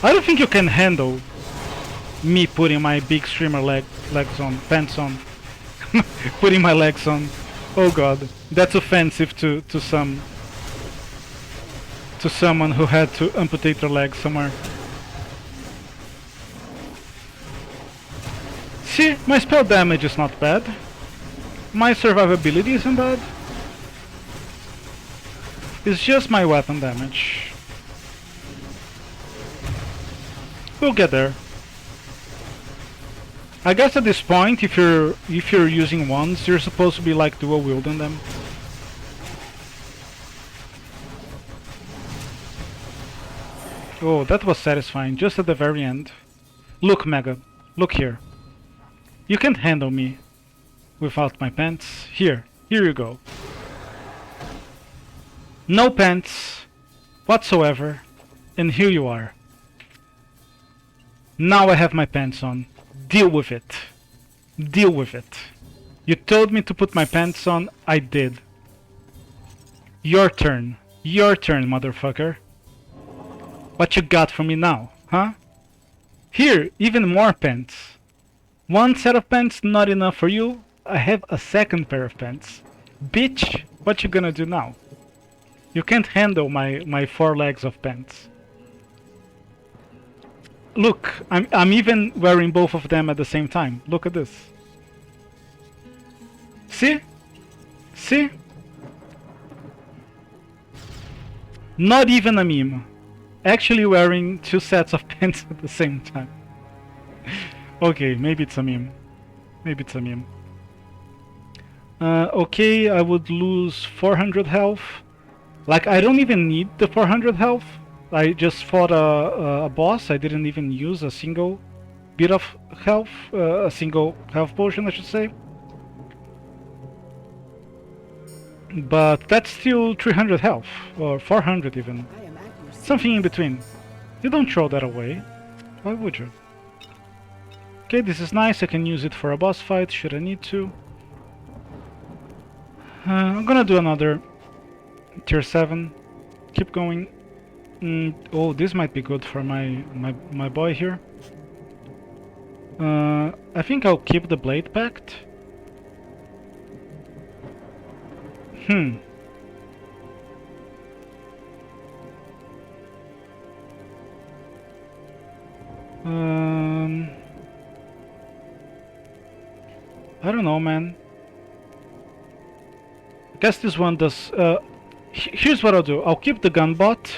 I don't think you can handle me putting my big streamer legs on, pants on, putting my legs on. Oh god, that's offensive to someone who had to amputate their leg somewhere. See, my spell damage is not bad. My survivability isn't bad. It's just my weapon damage. We'll get there. I guess at this point, if you're using wands, you're supposed to be like dual wielding them. Oh, that was satisfying, just at the very end. Look, Mega, look here. You can't handle me without my pants. Here you go. No pants whatsoever, and here you are. Now I have my pants on. Deal with it. Deal with it. You told me to put my pants on, I did. Your turn. Your turn, motherfucker. What you got for me now, huh? Here, even more pants. One set of pants not enough for you. I have a second pair of pants. Bitch, what you gonna do now? You can't handle my 4 legs of pants. Look, I'm even wearing both of them at the same time. Look at this. See? See? Not even a meme. Actually wearing 2 sets of pants at the same time. Okay, maybe it's a meme. Maybe it's a meme. Okay, I would lose 400 health. Like, I don't even need the 400 health. I just fought a boss. I didn't even use a single bit of health, a single health potion, I should say. But that's still 300 health, or 400 even. I am at your service. Something in between. You don't throw that away. Why would you? Okay, this is nice. I can use it for a boss fight, should I need to. I'm gonna do another tier 7. Keep going. Oh, this might be good for my boy here. I think I'll keep the Blade Pact. I don't know, man. I guess this one does. Here's what I'll do. I'll keep the Gunbot.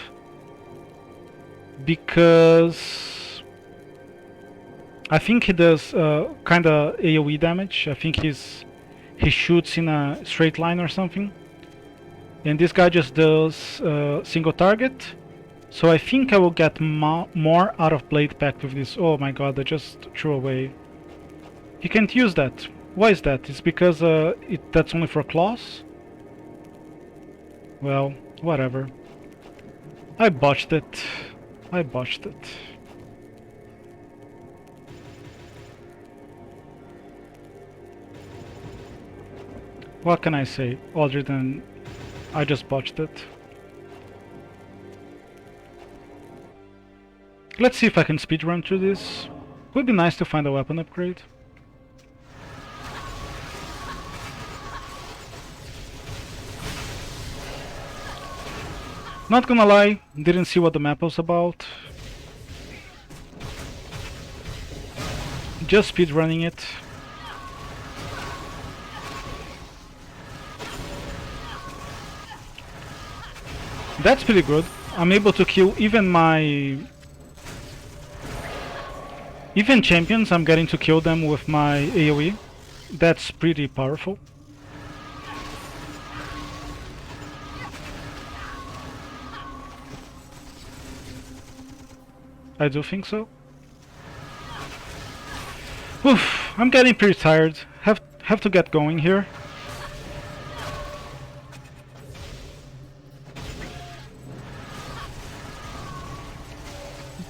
because I think he does kind of AoE damage. I think he shoots in a straight line or something, and this guy just does single target. So I think I will get more out of Blade Pact with this. Oh my god, I just threw away. You can't use that. Why is that? It's because that's only for claws? Well, whatever. I botched it. I botched it. What can I say other than I just botched it? Let's see if I can speedrun through this. Would be nice to find a weapon upgrade. Not gonna lie, didn't see what the map was about. Just speedrunning it. That's pretty good. I'm able to kill even champions. I'm getting to kill them with my AoE. That's pretty powerful. I do think so. Oof, I'm getting pretty tired. Have to get going here.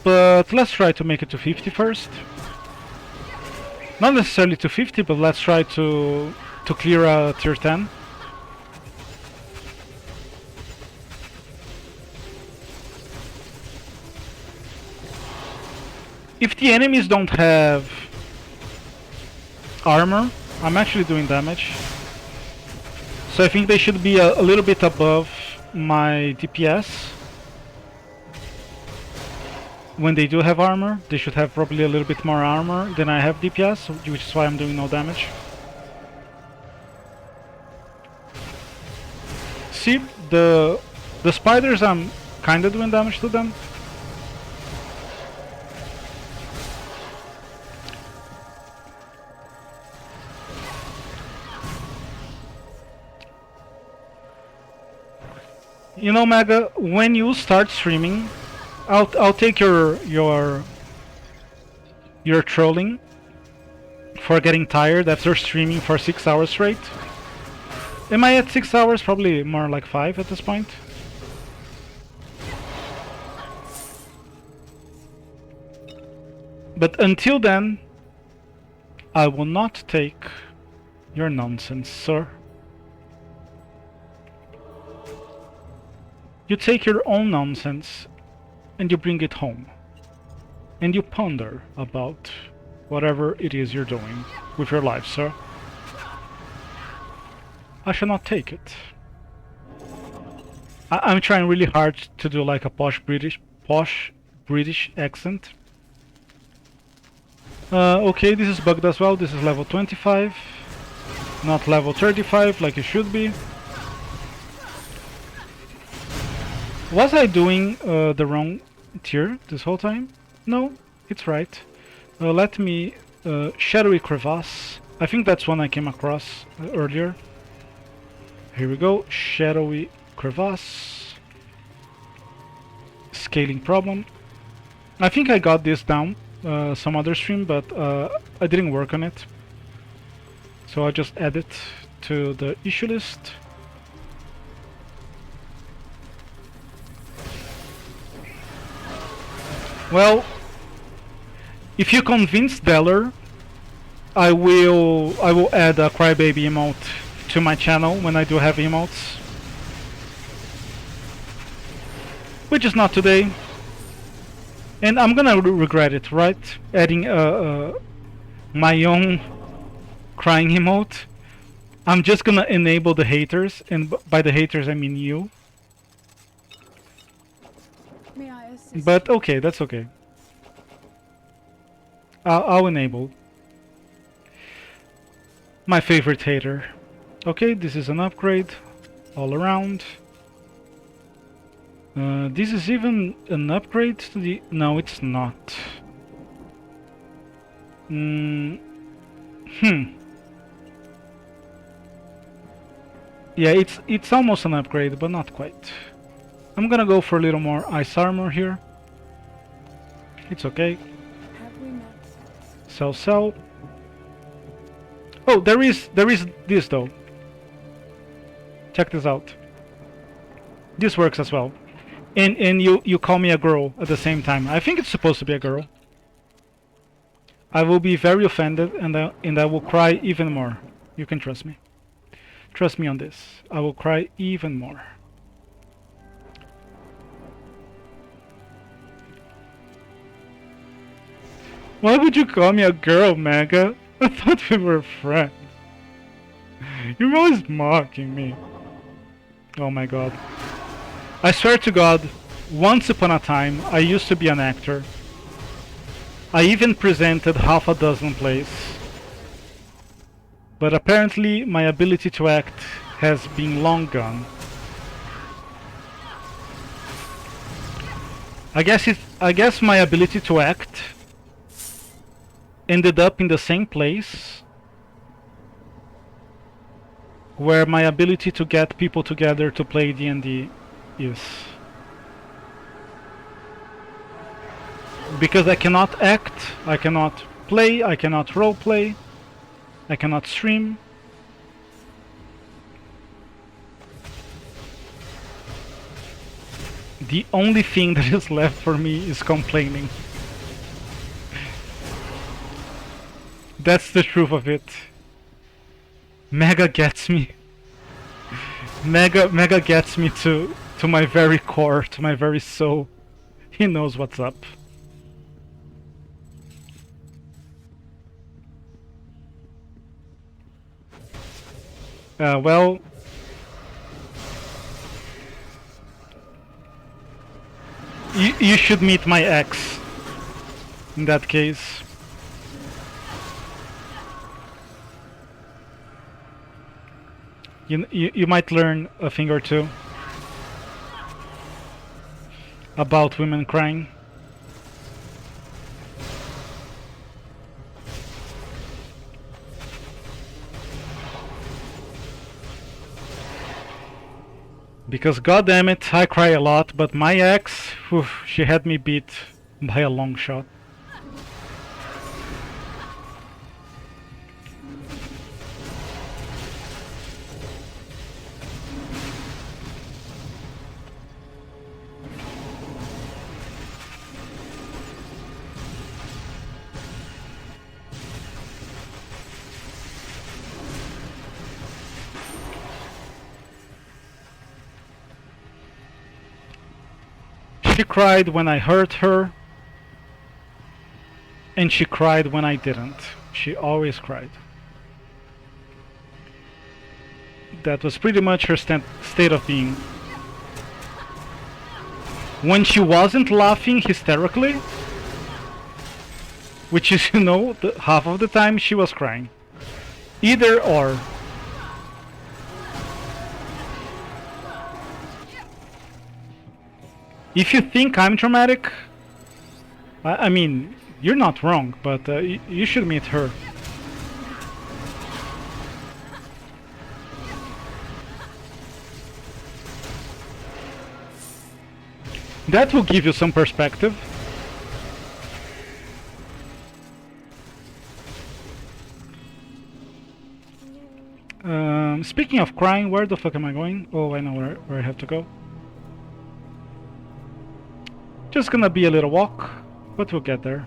But let's try to make it to 50 first. Not necessarily to 50, but let's try to clear a tier 10. If the enemies don't have armor, I'm actually doing damage. So I think they should be a little bit above my DPS. When they do have armor, they should have probably a little bit more armor than I have DPS, which is why I'm doing no damage. See, the spiders, I'm kinda doing damage to them. You know, Mega, when you start streaming, I'll take your trolling for getting tired after streaming for 6 hours straight. Am I at 6 hours? Probably more like 5 at this point. But until then, I will not take your nonsense, sir. You take your own nonsense and you bring it home. And you ponder about whatever it is you're doing with your life, sir. I shall not take it. I'm trying really hard to do like a posh British accent. Okay, this is bugged as well. This is level 25, not level 35 like it should be. Was I doing the wrong tier this whole time? No, it's right. Let me... Shadowy Crevasse. I think that's one I came across earlier. Here we go. Shadowy Crevasse. Scaling problem. I think I got this down some other stream, but I didn't work on it. So I just add it to the issue list. Well, if you convince Deller, I will add a crybaby emote to my channel when I do have emotes. Which is not today. And I'm gonna regret it, right? Adding my own crying emote. I'm just gonna enable the haters, and by the haters I mean you. May I assist? But okay, that's okay. I'll enable. My favorite hater. Okay, this is an upgrade all around. This is even an upgrade to the... No, it's not. Hmm. Yeah, it's almost an upgrade, but not quite. I'm gonna go for a little more ice armor here. It's okay. Have we met? Sell. Oh, there is this though. Check this out. This works as well. And you call me a girl at the same time. I think it's supposed to be a girl. I will be very offended and I will cry even more. You can trust me. Trust me on this. I will cry even more. Why would you call me a girl, Mega? I thought we were friends. You're always mocking me. Oh my god. I swear to god, once upon a time, I used to be an actor. I even presented half a dozen plays. But apparently my ability to act has been long gone. I guess my ability to act ended up in the same place where my ability to get people together to play D&D is. Because I cannot act, I cannot play, I cannot roleplay, I cannot stream. The only thing that is left for me is complaining. That's the truth of it. Mega gets me. Mega gets me to my very core, to my very soul. He knows what's up. Well, you should meet my ex in that case. You might learn a thing or two about women crying. Because goddammit, I cry a lot, but my ex, whew, she had me beat by a long shot. She cried when I hurt her, and she cried when I didn't. She always cried. That was pretty much her state of being. When she wasn't laughing hysterically, which is, you know, half of the time she was crying. Either or. If you think I'm dramatic, I mean, you're not wrong, but you should meet her. That will give you some perspective. Speaking of crying, where the fuck am I going? Oh, I know where I have to go. Just gonna be a little walk, but we'll get there.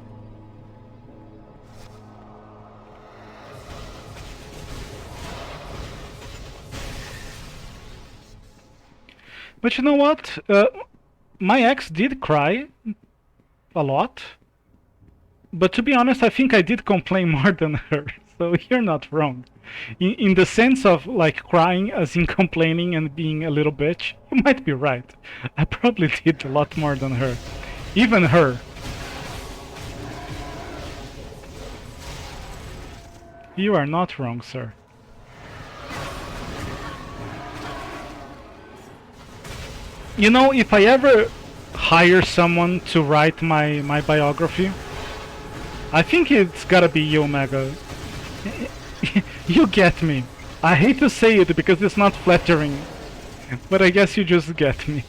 But you know what? My ex did cry a lot. But to be honest, I think I did complain more than her. So you're not wrong. In the sense of like crying as in complaining and being a little bitch, you might be right. I probably did a lot more than her. Even her. You are not wrong, sir. You know, if I ever hire someone to write my biography, I think it's gotta be you, Omega. You get me. I hate to say it because it's not flattering, but I guess you just get me.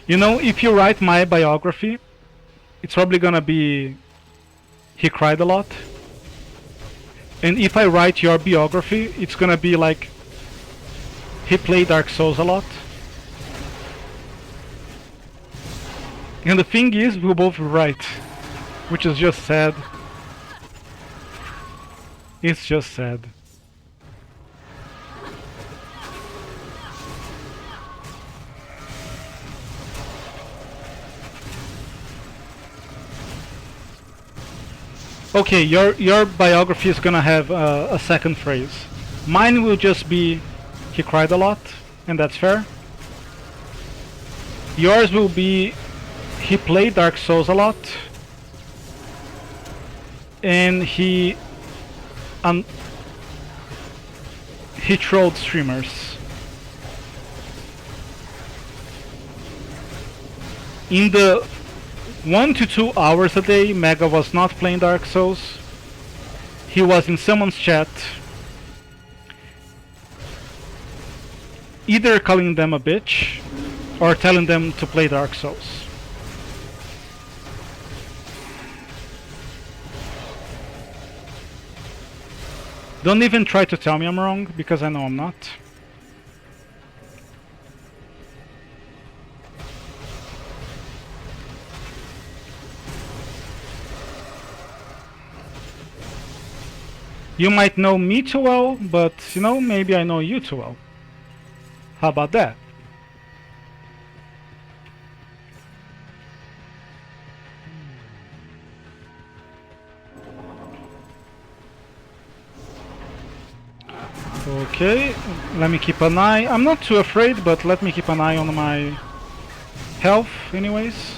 You know, if you write my biography, it's probably gonna be he cried a lot. And if I write your biography, it's gonna be like he played Dark Souls a lot. And the thing is, we'll both be right, which is just sad. It's just sad. Okay, your biography is gonna have a second phrase. Mine will just be he cried a lot, and that's fair. Yours will be he played Dark Souls a lot, and he trolled streamers. In the 1 to 2 hours a day Mega was not playing Dark Souls, he was in someone's chat either calling them a bitch or telling them to play Dark Souls. Don't even try to tell me I'm wrong, because I know I'm not. You might know me too well, but you know, maybe I know you too well. How about that? Okay, let me keep an eye. I'm not too afraid, but let me keep an eye on my health anyways.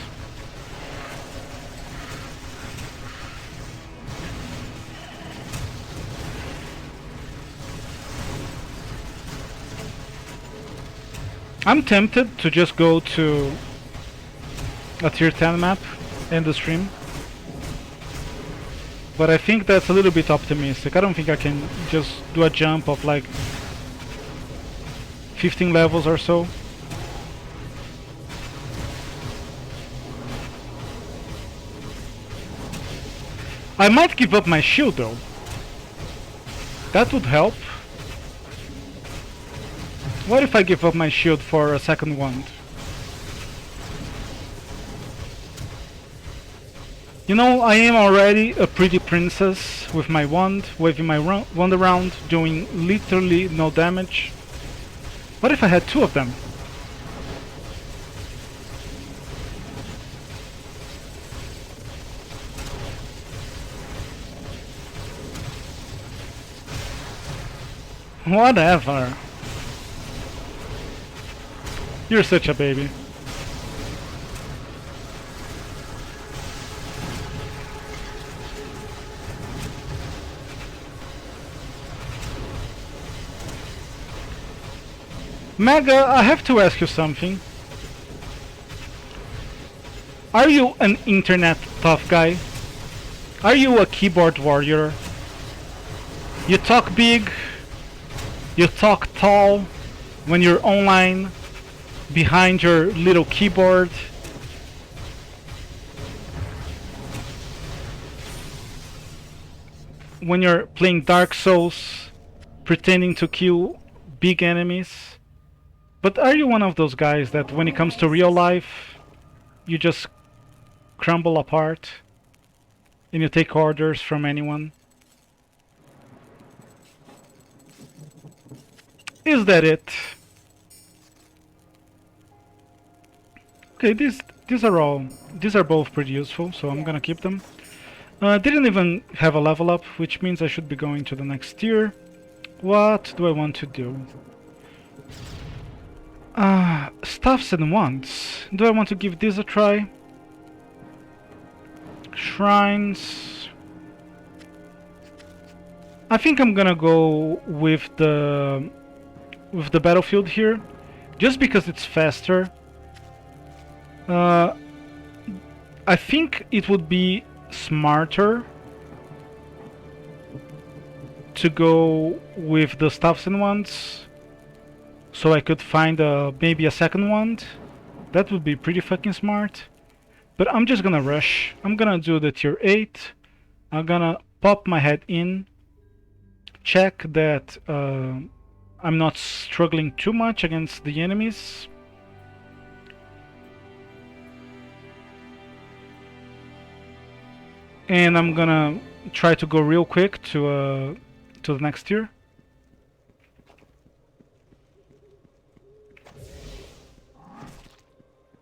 I'm tempted to just go to a tier 10 map in the stream, but I think that's a little bit optimistic. I don't think I can just do a jump of like 15 levels or so. I might give up my shield though. That would help. What if I give up my shield for a second wand? You know, I am already a pretty princess with my wand, waving my wand around, doing literally no damage. What if I had two of them? Whatever. You're such a baby. Mega, I have to ask you something. Are you an internet tough guy? Are you a keyboard warrior? You talk big, you talk tall when you're online, behind your little keyboard. When you're playing Dark Souls, pretending to kill big enemies. But are you one of those guys that when it comes to real life, you just crumble apart and you take orders from anyone? Is that it? Okay, these are both pretty useful, so I'm gonna keep them. Didn't even have a level up, which means I should be going to the next tier. What do I want to do? Stuffs and wands. Do I want to give this a try? Shrines. I think I'm gonna go with the with the battlefield here, just because it's faster. I think it would be smarter to go with the Staffsen ones, so I could find maybe a second wand. That would be pretty fucking smart. But I'm just gonna rush. I'm gonna do the tier 8. I'm gonna pop my head in, check that I'm not struggling too much against the enemies. And I'm gonna try to go real quick to the next tier.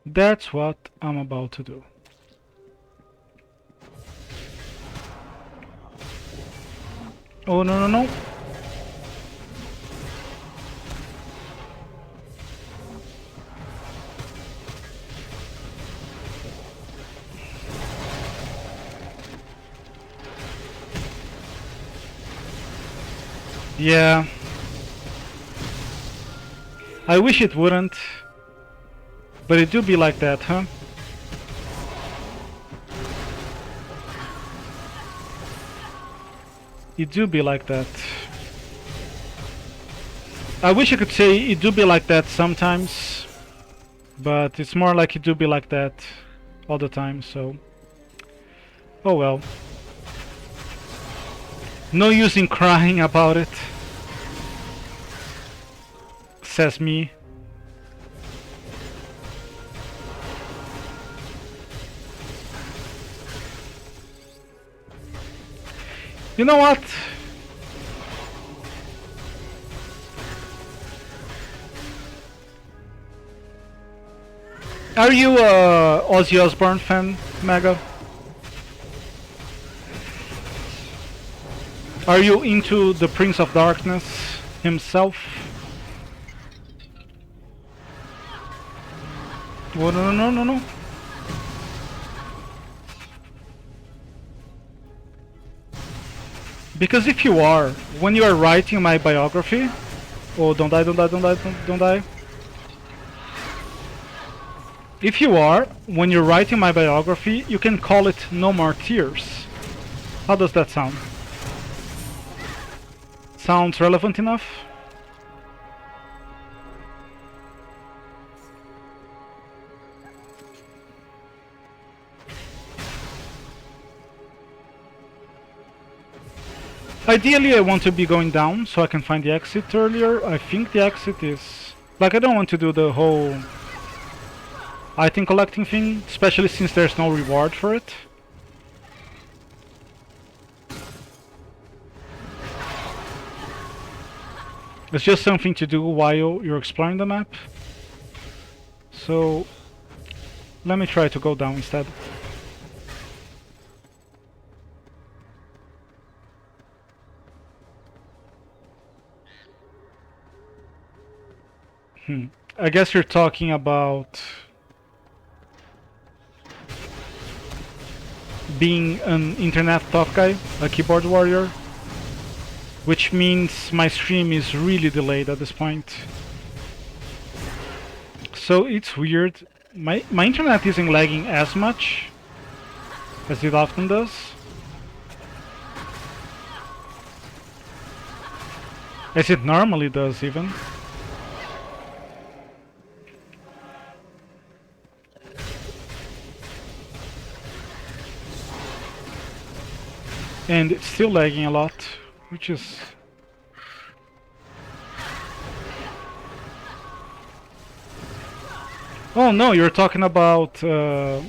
That's what I'm about to do. Oh, no, no, no. Yeah. I wish it wouldn't. But it do be like that, huh? It do be like that. I wish I could say it do be like that sometimes, but it's more like it do be like that all the time, so... Oh well. No use in crying about it, says me. You know what? Are you a Ozzy Osbourne fan, Mega? Are you into the Prince of Darkness himself? Oh, no, no, no, no. Because if you are, when you are writing my biography... Oh, don't die, don't die, don't die, don't die. If you are, when you're writing my biography, you can call it No More Tears. How does that sound? Sounds relevant enough? Ideally I want to be going down so I can find the exit earlier. I think the exit is... Like, I don't want to do the whole item collecting thing, especially since there's no reward for it. It's just something to do while you're exploring the map. So let me try to go down instead. I guess you're talking about being an internet tough guy, a keyboard warrior, which means my stream is really delayed at this point. So it's weird. My internet isn't lagging as much as it often does. As it normally does even. And it's still lagging a lot, which is... Oh no, you're talking about Ozzy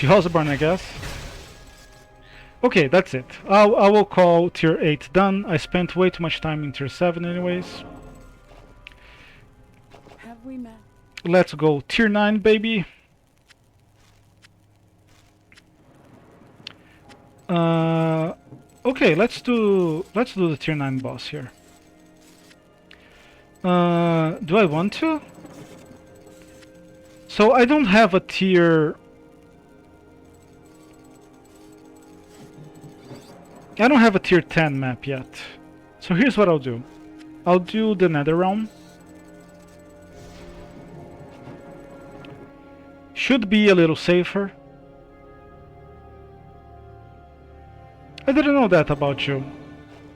Osbourne, I guess. Okay, that's it. I will call tier 8 done. I spent way too much time in tier 7 anyways. Have we met? Let's go tier 9, baby. Okay, let's do the tier 9 boss here. Do I want to? So I don't have a tier... I don't have a tier 10 map yet. So here's what I'll do. I'll do the Nether Realm. Should be a little safer. I didn't know that about you,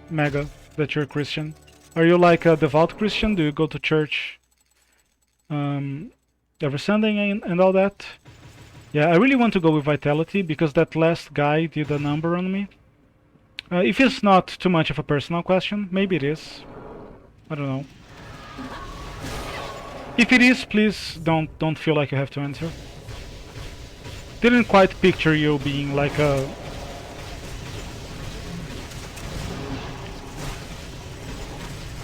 Mega, that you're a Christian. Are you like a devout Christian? Do you go to church every Sunday and all that? Yeah, I really want to go with Vitality because that last guy did a number on me. If it's not too much of a personal question, maybe it is. I don't know. If it is, please don't feel like you have to answer. Didn't quite picture you being like a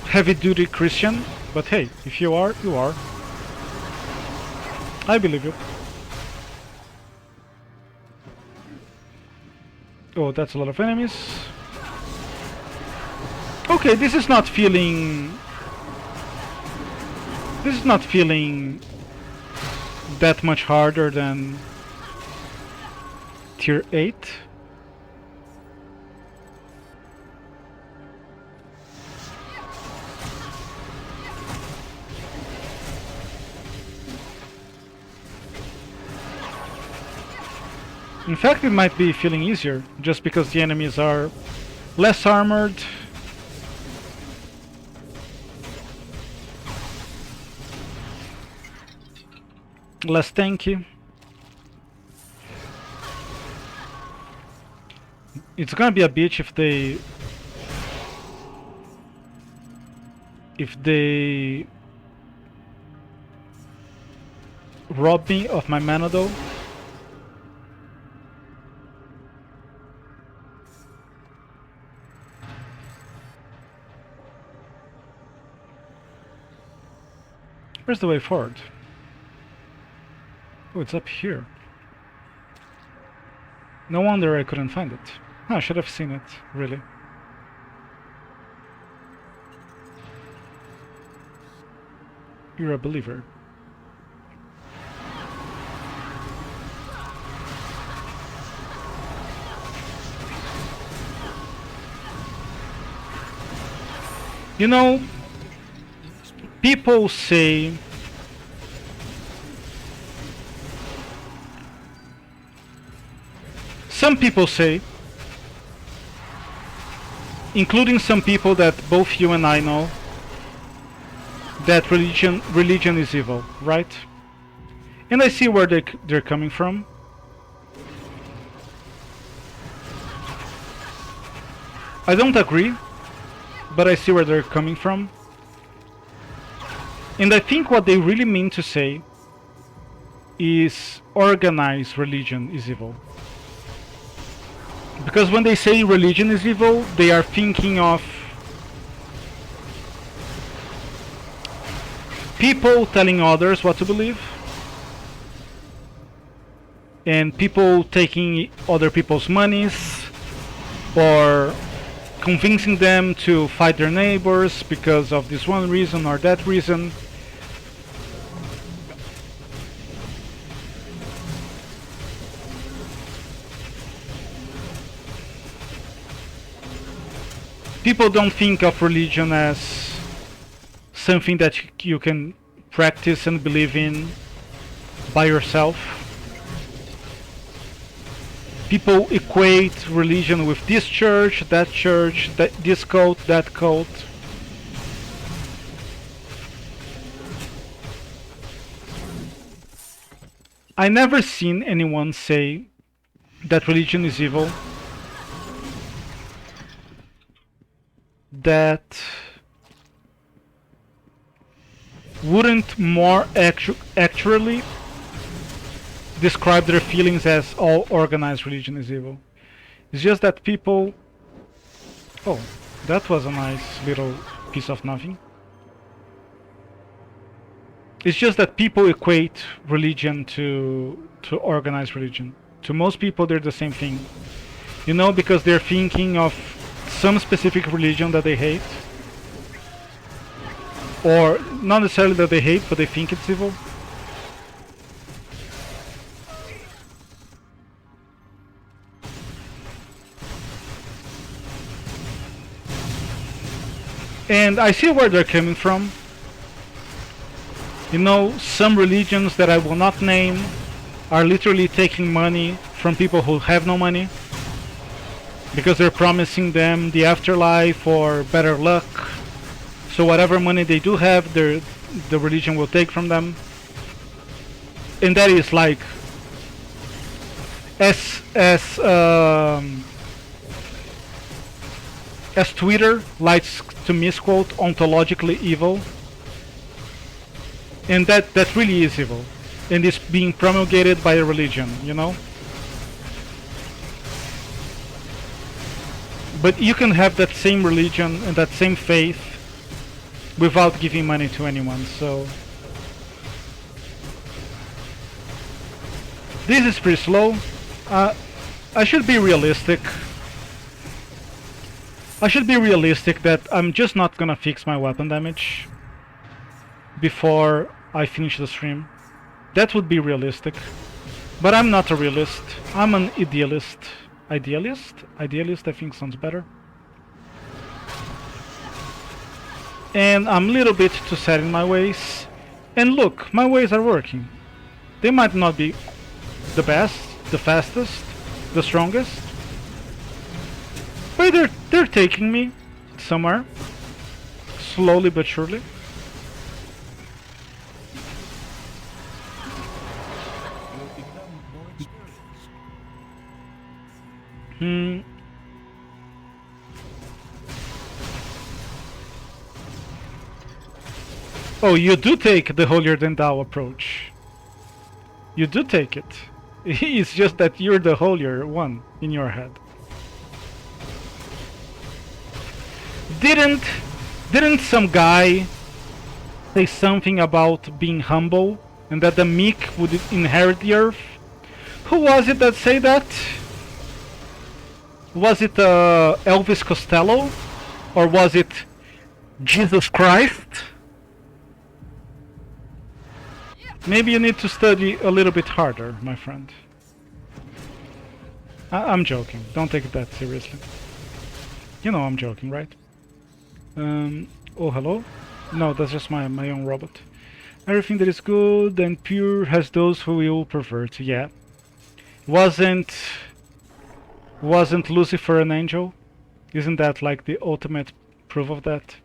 heavy-duty Christian, but hey, if you are, you are. I believe you. Oh, that's a lot of enemies. Okay, this is not feeling that much harder than tier 8. In fact, it might be feeling easier, just because the enemies are less armored. Less tanky. It's gonna be a bitch if they rob me of my mana though. Where's the way forward? Oh, it's up here. No wonder I couldn't find it. I should have seen it, really. You're a believer. You know, people say some people say, including some people that both you and I know, that religion is evil, right? And I see where they're coming from. I don't agree, but I see where they're coming from. And I think what they really mean to say is organized religion is evil. Because when they say religion is evil, they are thinking of people telling others what to believe, and people taking other people's monies, or convincing them to fight their neighbors because of this one reason or that reason. People don't think of religion as something that you can practice and believe in by yourself. People equate religion with this church, this cult, that cult. I never seen anyone say that religion is evil that wouldn't more accurately describe their feelings as all organized religion is evil. It's just that people... Oh, that was a nice little piece of nothing. It's just that people equate religion to organized religion. To most people they're the same thing. You know, because they're thinking of some specific religion that they hate. Or not necessarily that they hate, but they think it's evil. And I see where they're coming from. You know, some religions that I will not name are literally taking money from people who have no money because they're promising them the afterlife or better luck. So whatever money they do have, the religion will take from them. And that is like as Twitter likes to misquote, ontologically evil. And that really is evil. And it's being promulgated by a religion, you know? But you can have that same religion and that same faith without giving money to anyone, so... This is pretty slow. I should be realistic. I should be realistic that I'm just not gonna fix my weapon damage before I finish the stream. That would be realistic. But I'm not a realist. I'm an idealist. Idealist? Idealist I think sounds better. And I'm a little bit too set in my ways. And look, my ways are working. They might not be the best, the fastest, the strongest. But they're taking me somewhere. Slowly but surely. Oh, you do take the holier than thou approach. You do take it. It's just that you're the holier one in your head. Didn't some guy say something about being humble and that the meek would inherit the earth? Who was it that said that? Was it Elvis Costello? Or was it Jesus Christ? Maybe you need to study a little bit harder, my friend. I'm joking. Don't take it that seriously. You know I'm joking, right? Oh, hello? No, that's just my own robot. Everything that is good and pure has those who will pervert. Yeah. Wasn't Lucifer an angel? Isn't that like the ultimate proof of that?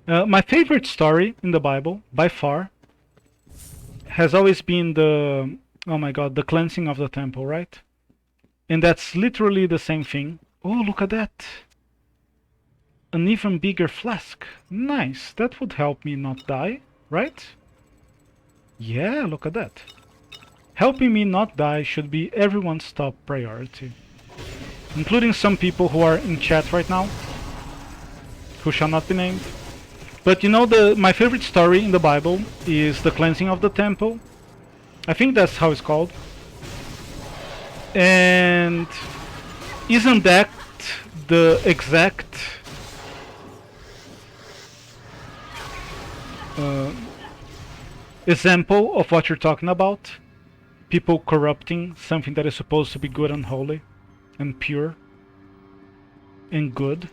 My favorite story in the Bible, by far, has always been the, oh my god, the cleansing of the temple, right? And that's literally the same thing. Oh, look at that! An even bigger flask. Nice, that would help me not die, right? Yeah, look at that. Helping me not die should be everyone's top priority. Including some people who are in chat right now, who shall not be named. But you know, my favorite story in the Bible is the cleansing of the temple. I think that's how it's called. And isn't that the exact example of what you're talking about? People corrupting something that is supposed to be good and holy and pure and good.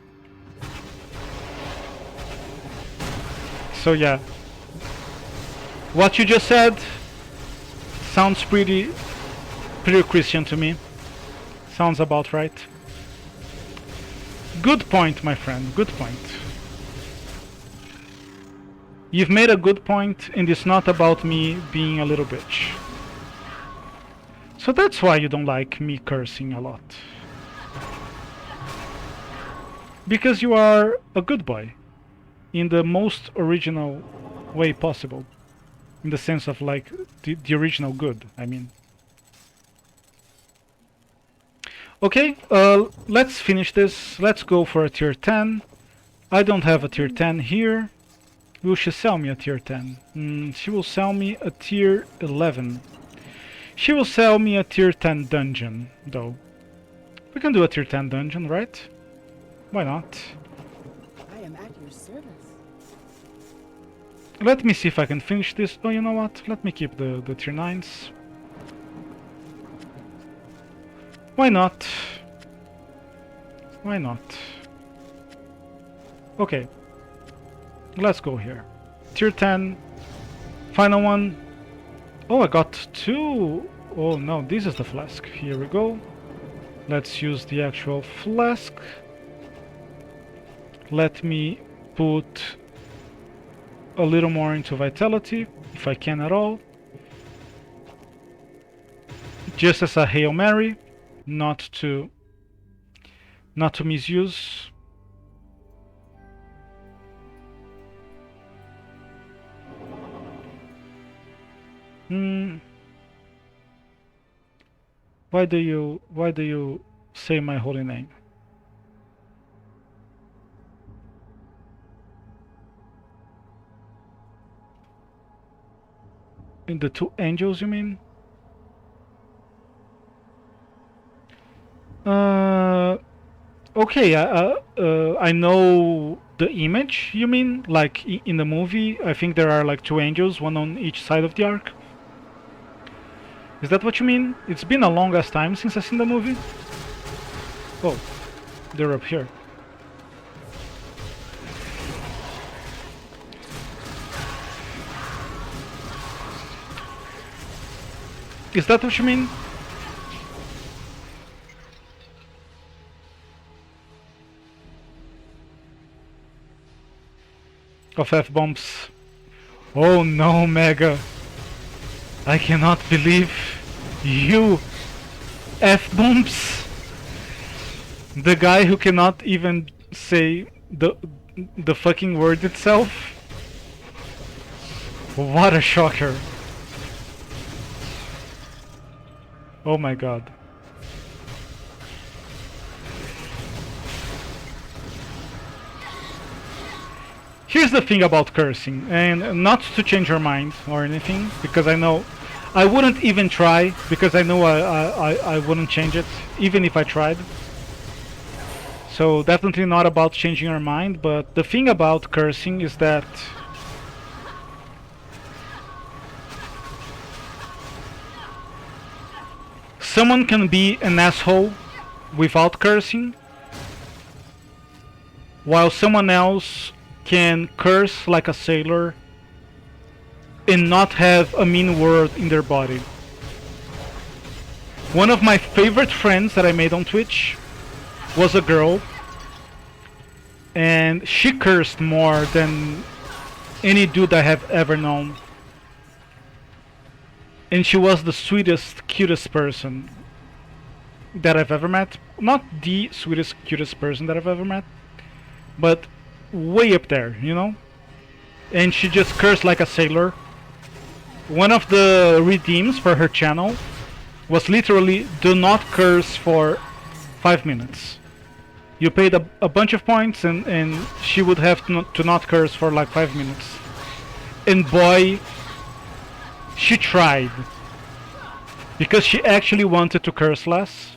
So yeah, what you just said sounds pretty Christian to me. Sounds about right. Good point, my friend, good point. You've made a good point, and it's not about me being a little bitch. So that's why you don't like me cursing a lot. Because you are a good boy. In the most original way possible. In the sense of like the original good, I mean. Okay, let's finish this. Let's go for a tier 10. I don't have a tier 10 here. Will she sell me a tier 10? She will sell me a tier 11. She will sell me a tier 10 dungeon, though. We can do a tier 10 dungeon, right? Why not? I am at your service. Let me see if I can finish this. Oh, you know what? Let me keep the tier 9s. Why not? Why not? Okay. Let's go here. Tier 10. Final one. Oh, I got 2. Oh no, this is the flask. Here we go. Let's use the actual flask. Let me put a little more into vitality, if I can at all. Just as a Hail Mary, not to misuse. Why do you say my holy name? In the 2 angels, you mean? Okay, I know the image, you mean? Like in the movie, I think there are like 2 angels, one on each side of the arc. Is that what you mean? It's been a long ass time since I've seen the movie. Oh, they're up here. Is that what you mean? Of F-bombs. Oh no, Mega. I cannot believe you F-bombs. The guy who cannot even say the fucking word itself. What a shocker. Oh my god. Here's the thing about cursing, and not to change your mind or anything, because I know I wouldn't even try, because I know I wouldn't change it, even if I tried. So definitely not about changing your mind, but the thing about cursing is that someone can be an asshole without cursing, while someone else can curse like a sailor and not have a mean word in their body. One of my favorite friends that I made on Twitch was a girl, and she cursed more than any dude I have ever known. And she was the sweetest, cutest person that I've ever met. Not the sweetest, cutest person that I've ever met, but way up there, you know? And she just cursed like a sailor. One of the redeems for her channel was literally do not curse for 5 minutes. You paid a bunch of points and she would have to not curse for like 5 minutes. And boy, she tried. Because she actually wanted to curse less.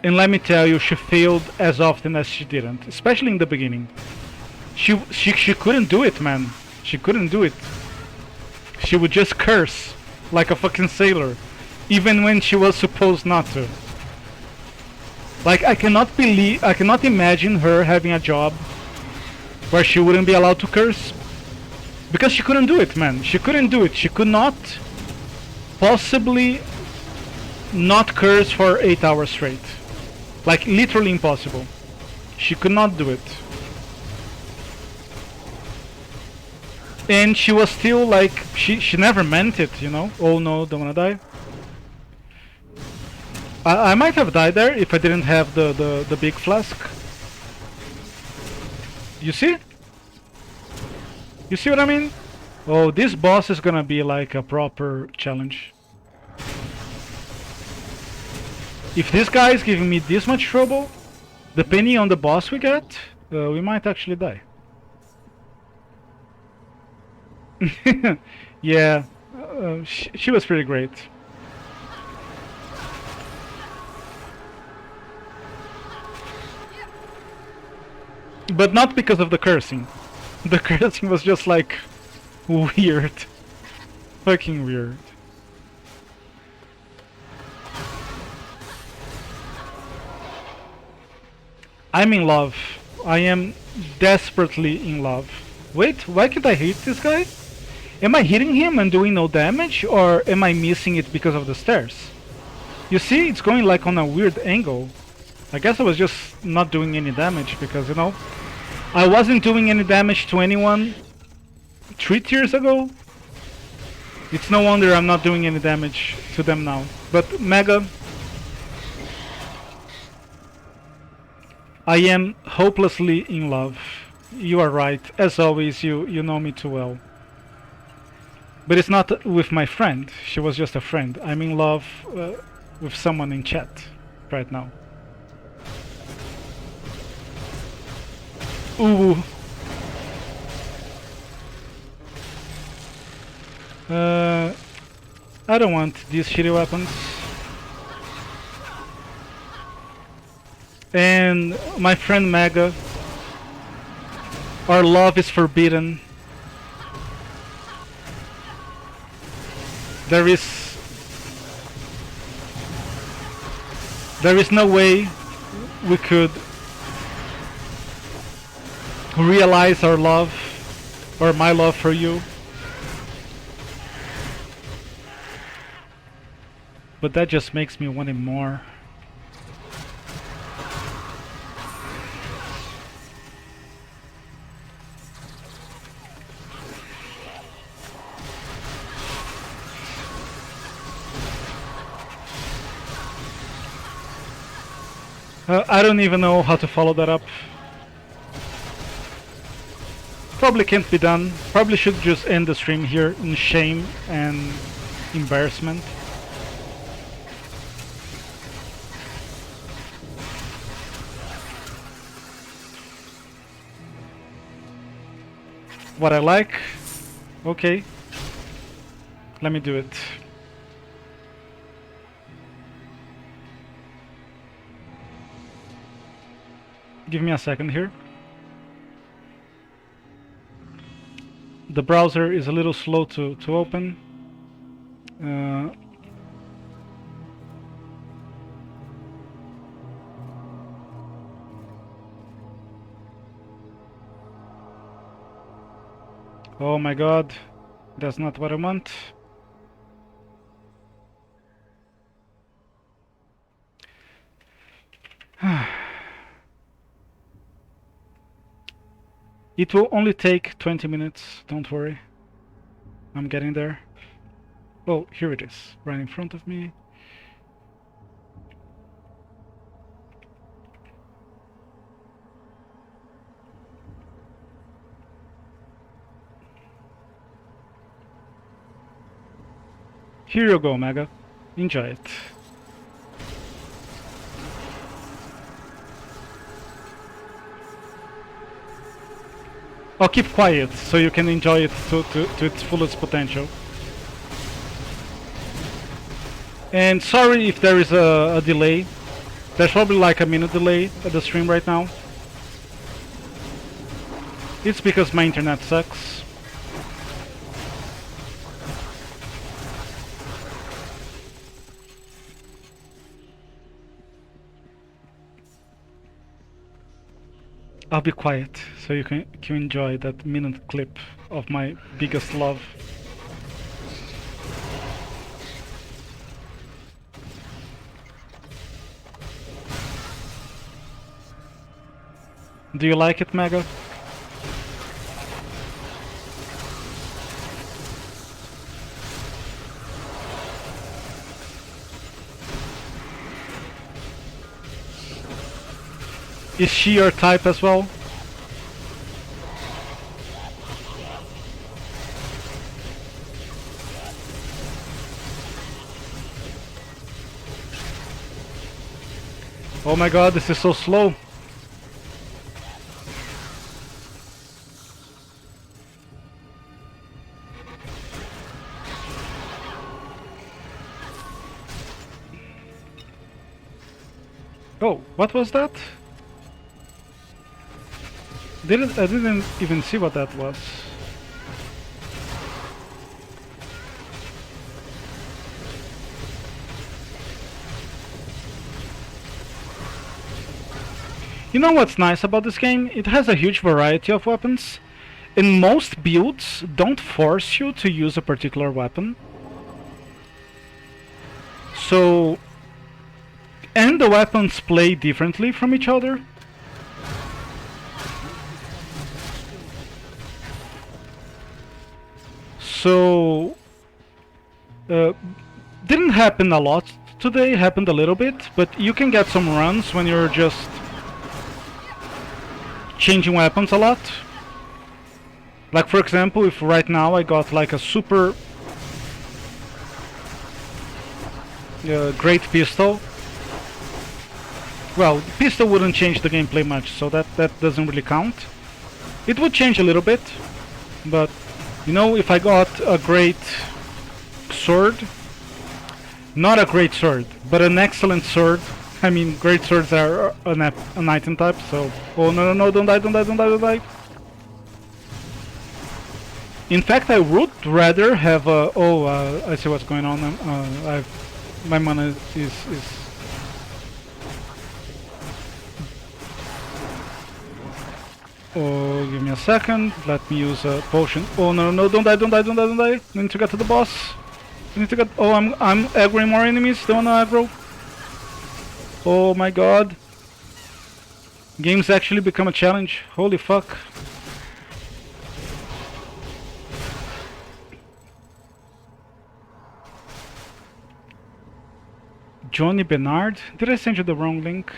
And let me tell you, she failed as often as she didn't, especially in the beginning. She couldn't do it, man. She couldn't do it. She would just curse like a fucking sailor, even when she was supposed not to. Like, I cannot imagine her having a job where she wouldn't be allowed to curse, because she couldn't do it, man. She couldn't do it. She could not possibly not curse for 8 hours straight. Like, literally impossible. She could not do it. And she was still like, she never meant it, you know? Oh no, don't wanna die. I might have died there if I didn't have the big flask. You see? You see what I mean? Oh, this boss is gonna be like a proper challenge. If this guy is giving me this much trouble, depending on the boss we get, we might actually die. Yeah, she was pretty great. But not because of the cursing. The cursing was just like weird. Fucking weird. I'm in love. I am desperately in love. Wait, why can't I hit this guy? Am I hitting him and doing no damage, or am I missing it because of the stairs? You see, it's going like on a weird angle. I guess I was just not doing any damage because, you know, I wasn't doing any damage to anyone 3 tiers ago. It's no wonder I'm not doing any damage to them now. But Mega, I am hopelessly in love. You are right. As always, you know me too well. But it's not with my friend. She was just a friend. I'm in love with someone in chat right now. Ooh. I don't want these shitty weapons. And my friend Mega, our love is forbidden. There is no way we could realize our love, or my love for you. But that just makes me want him more. I don't even know how to follow that up. Probably can't be done. Probably should just end the stream here in shame and embarrassment. What I like? Okay. Let me do it. Give me a second here. The browser is a little slow to open. Oh my god, that's not what I want. It will only take 20 minutes, don't worry. I'm getting there. Oh, here it is, right in front of me. Here you go, Mega. Enjoy it. I'll keep quiet so you can enjoy it to its fullest potential. And sorry if there is a delay. There's probably like a minute delay at the stream right now. It's because my internet sucks. I'll be quiet so you can enjoy that minute clip of my biggest love. Do you like it, Mega? Is she your type as well? Oh my god, this is so slow. Oh, what was that? I didn't even see what that was. You know what's nice about this game? It has a huge variety of weapons, and most builds don't force you to use a particular weapon. So, and the weapons play differently from each other. So, didn't happen a lot today, happened a little bit, but you can get some runs when you're just changing weapons a lot. Like for example, if right now I got like a super great pistol. Well, the pistol wouldn't change the gameplay much, so that doesn't really count. It would change a little bit, but you know, if I got a great sword, not a great sword, but an excellent sword. I mean, great swords are an item type, so... Oh, no, no, no, don't die, don't die, don't die, don't die. In fact, I would rather have a... Oh, I see what's going on. My mana is... Oh, give me a second. Let me use a potion. Oh, no, no, don't die, don't die, don't die, don't die. I need to get to the boss. I need to get... Oh, I'm aggroing more enemies. Don't wanna aggro. Oh my god. Games actually become a challenge. Holy fuck. Johnny Bernard? Did I send you the wrong link?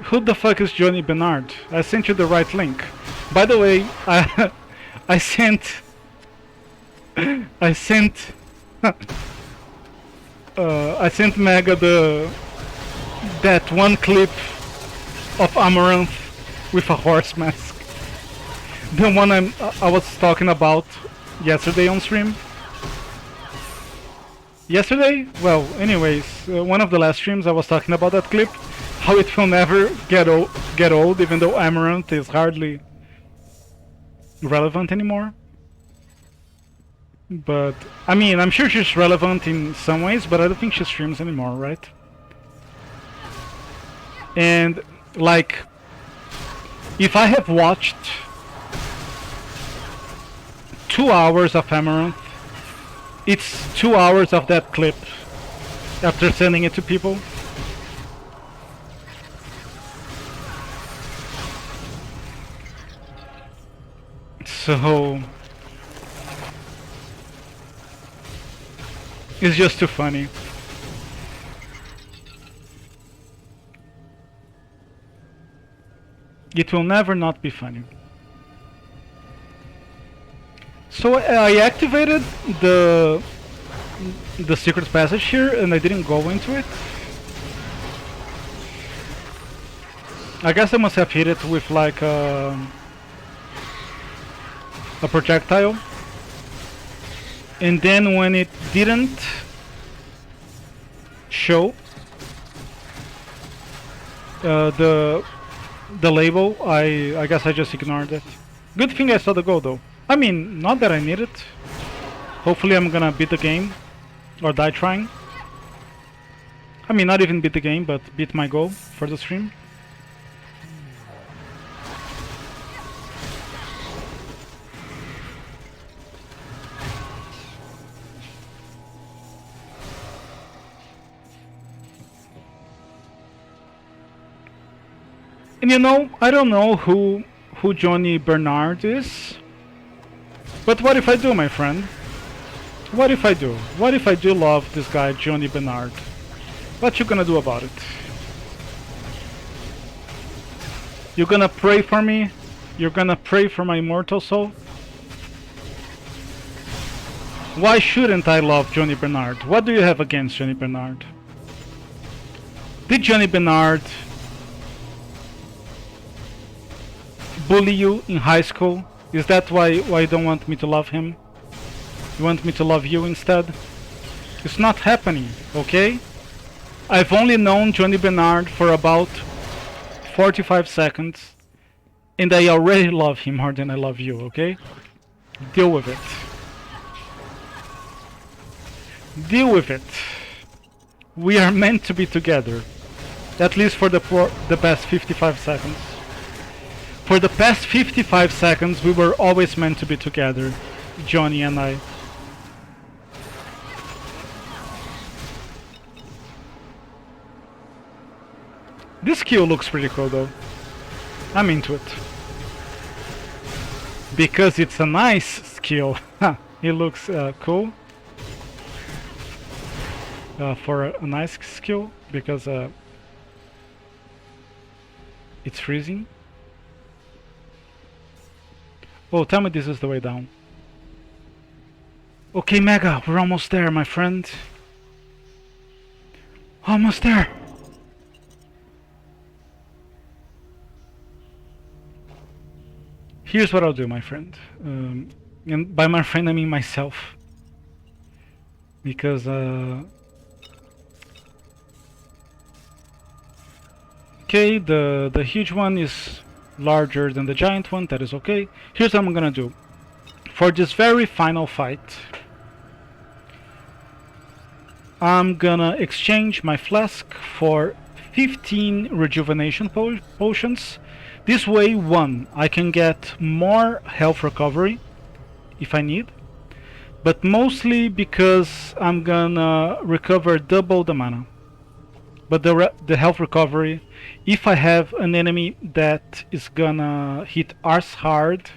Who the fuck is Johnny Bernard? I sent you the right link. By the way, I sent Mega that one clip of Amaranth with a horse mask. The one I was talking about yesterday on stream. Yesterday? Well, anyways, one of the last streams I was talking about that clip. How it will never get old, even though Amaranth is hardly relevant anymore. But, I mean, I'm sure she's relevant in some ways, but I don't think she streams anymore, right? And, like, if I have watched 2 hours of Amaranth, it's 2 hours of that clip after sending it to people. So... it's just too funny. It will never not be funny. So I activated the secret passage here and I didn't go into it. I guess I must have hit it with like a projectile. And then when it didn't show the label, I guess I just ignored it. Good thing I saw the goal though. I mean, not that I need it. Hopefully I'm gonna beat the game or die trying. I mean, not even beat the game, but beat my goal for the stream. And you know, I don't know who Johnny Bernard is, but what if I do, my friend? What if I do? What if I do love this guy, Johnny Bernard? What you gonna do about it? You gonna pray for me? You're gonna pray for my immortal soul? Why shouldn't I love Johnny Bernard? What do you have against Johnny Bernard? Did Johnny Bernard bully you in high school? Is that why you don't want me to love him? You want me to love you instead? It's not happening, okay? I've only known Johnny Bernard for about 45 seconds and I already love him more than I love you, okay? Deal with it. Deal with it. We are meant to be together. At least for the past 55 seconds. For the past 55 seconds, we were always meant to be together, Johnny and I. This skill looks pretty cool though. I'm into it. Because it's a nice skill. It looks cool. For a nice skill, because it's freezing. Oh, tell me this is the way down. Okay, Mega, we're almost there, my friend. Almost there. Here's what I'll do, my friend. And by my friend, I mean myself. Because, okay, the huge one is larger than the giant one, that is okay. Here's what I'm gonna do. For this very final fight, I'm gonna exchange my flask for 15 rejuvenation potions. This way, one, I can get more health recovery if I need, but mostly because I'm gonna recover double the mana. But the health recovery, if I have an enemy that is gonna hit as hard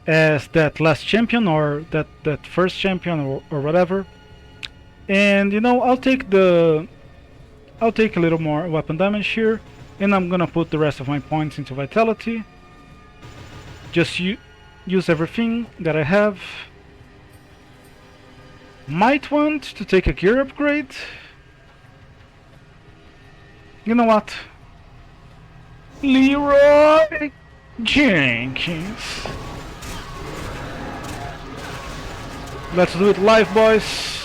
as that last champion or that first champion or whatever, and you know, I'll take a little more weapon damage here, and I'm gonna put the rest of my points into vitality. Just use everything that I have. Might want to take a gear upgrade. You know what? Leroy Jenkins. Let's do it live, boys.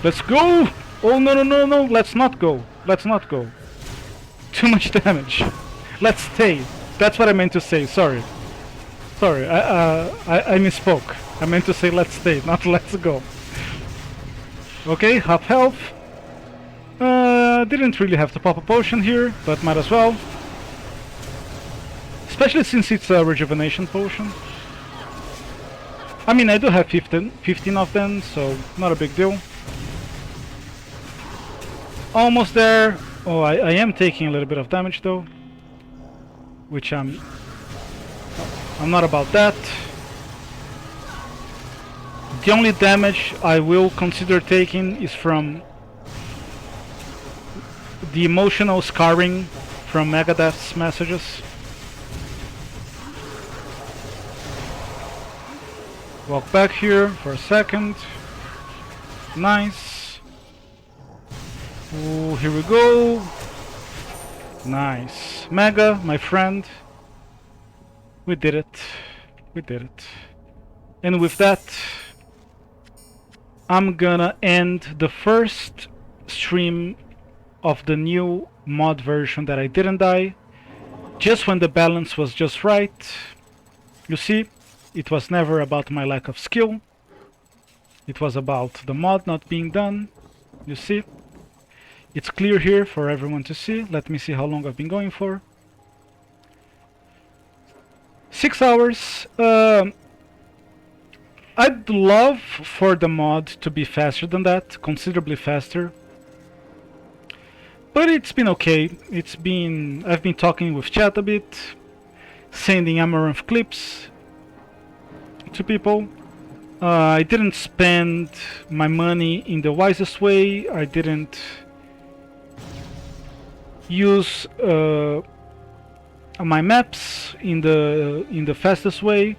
Let's go! Oh, no, no, no, no, let's not go. Let's not go. Too much damage. Let's stay. That's what I meant to say, sorry. Sorry, I misspoke. I meant to say let's stay, not let's go. Okay, half health. Didn't really have to pop a potion here, but might as well. Especially since it's a rejuvenation potion. I mean, I do have 15 of them, so not a big deal. Almost there. Oh, I am taking a little bit of damage though, which I'm not about that. The only damage I will consider taking is from the emotional scarring from Megadeth's messages. Walk back here for a second. Nice. Ooh, here we go. Nice. Mega, my friend. We did it. We did it. And with that, I'm gonna end the first stream of the new mod version that I didn't die. Just when the balance was just right. You see, it was never about my lack of skill. It was about the mod not being done. You see? It's clear here for everyone to see. Let me see how long I've been going for. 6 hours. I'd love for the mod to be faster than that, considerably faster. But it's been okay. I've been talking with chat a bit, sending Amaranth clips to people. I didn't spend my money in the wisest way. I didn't use my maps in the fastest way,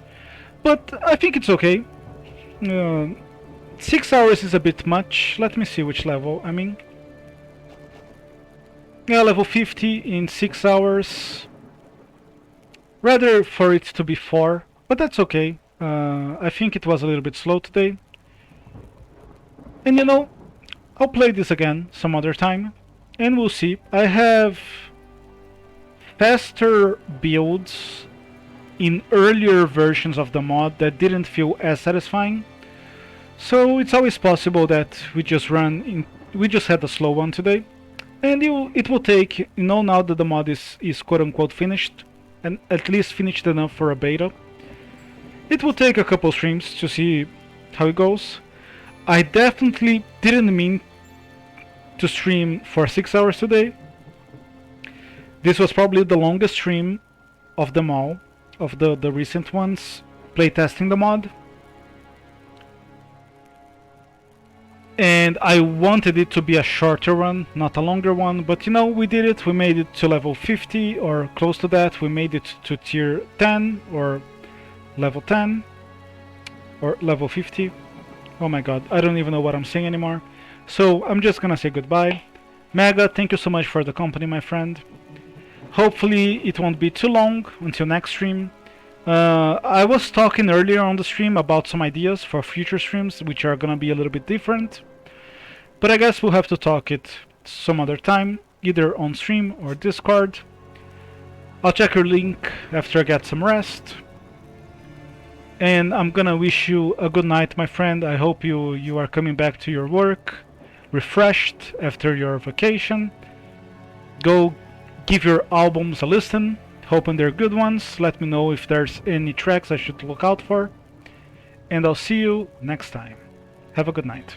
but I think it's okay. 6 hours is a bit much. Let me see which level I'm in. Yeah, level 50 in 6 hours. Rather for it to be 4, but that's okay. I think it was a little bit slow today. And you know, I'll play this again some other time, and we'll see. I have faster builds in earlier versions of the mod that didn't feel as satisfying. So it's always possible that we just had a slow one today, and it will take, you know, now that the mod is quote unquote finished, and at least finished enough for a beta, it will take a couple streams to see how it goes. I definitely didn't mean to stream for 6 hours today. This was probably the longest stream of them all, of the recent ones, playtesting the mod. And I wanted it to be a shorter one, not a longer one, but you know, we did it. We made it to level 50 or close to that. We made it to tier 10 or level 10 or level 50. Oh my god, I don't even know what I'm saying anymore. So I'm just gonna say goodbye. Mega, thank you so much for the company, my friend. Hopefully it won't be too long until next stream. I was talking earlier on the stream about some ideas for future streams, which are gonna be a little bit different. But I guess we'll have to talk it some other time, either on stream or Discord. I'll check your link after I get some rest. And I'm gonna wish you a good night, my friend. I hope you are coming back to your work refreshed after your vacation. Go give your albums a listen, hoping they're good ones. Let me know if there's any tracks I should look out for. And I'll see you next time. Have a good night.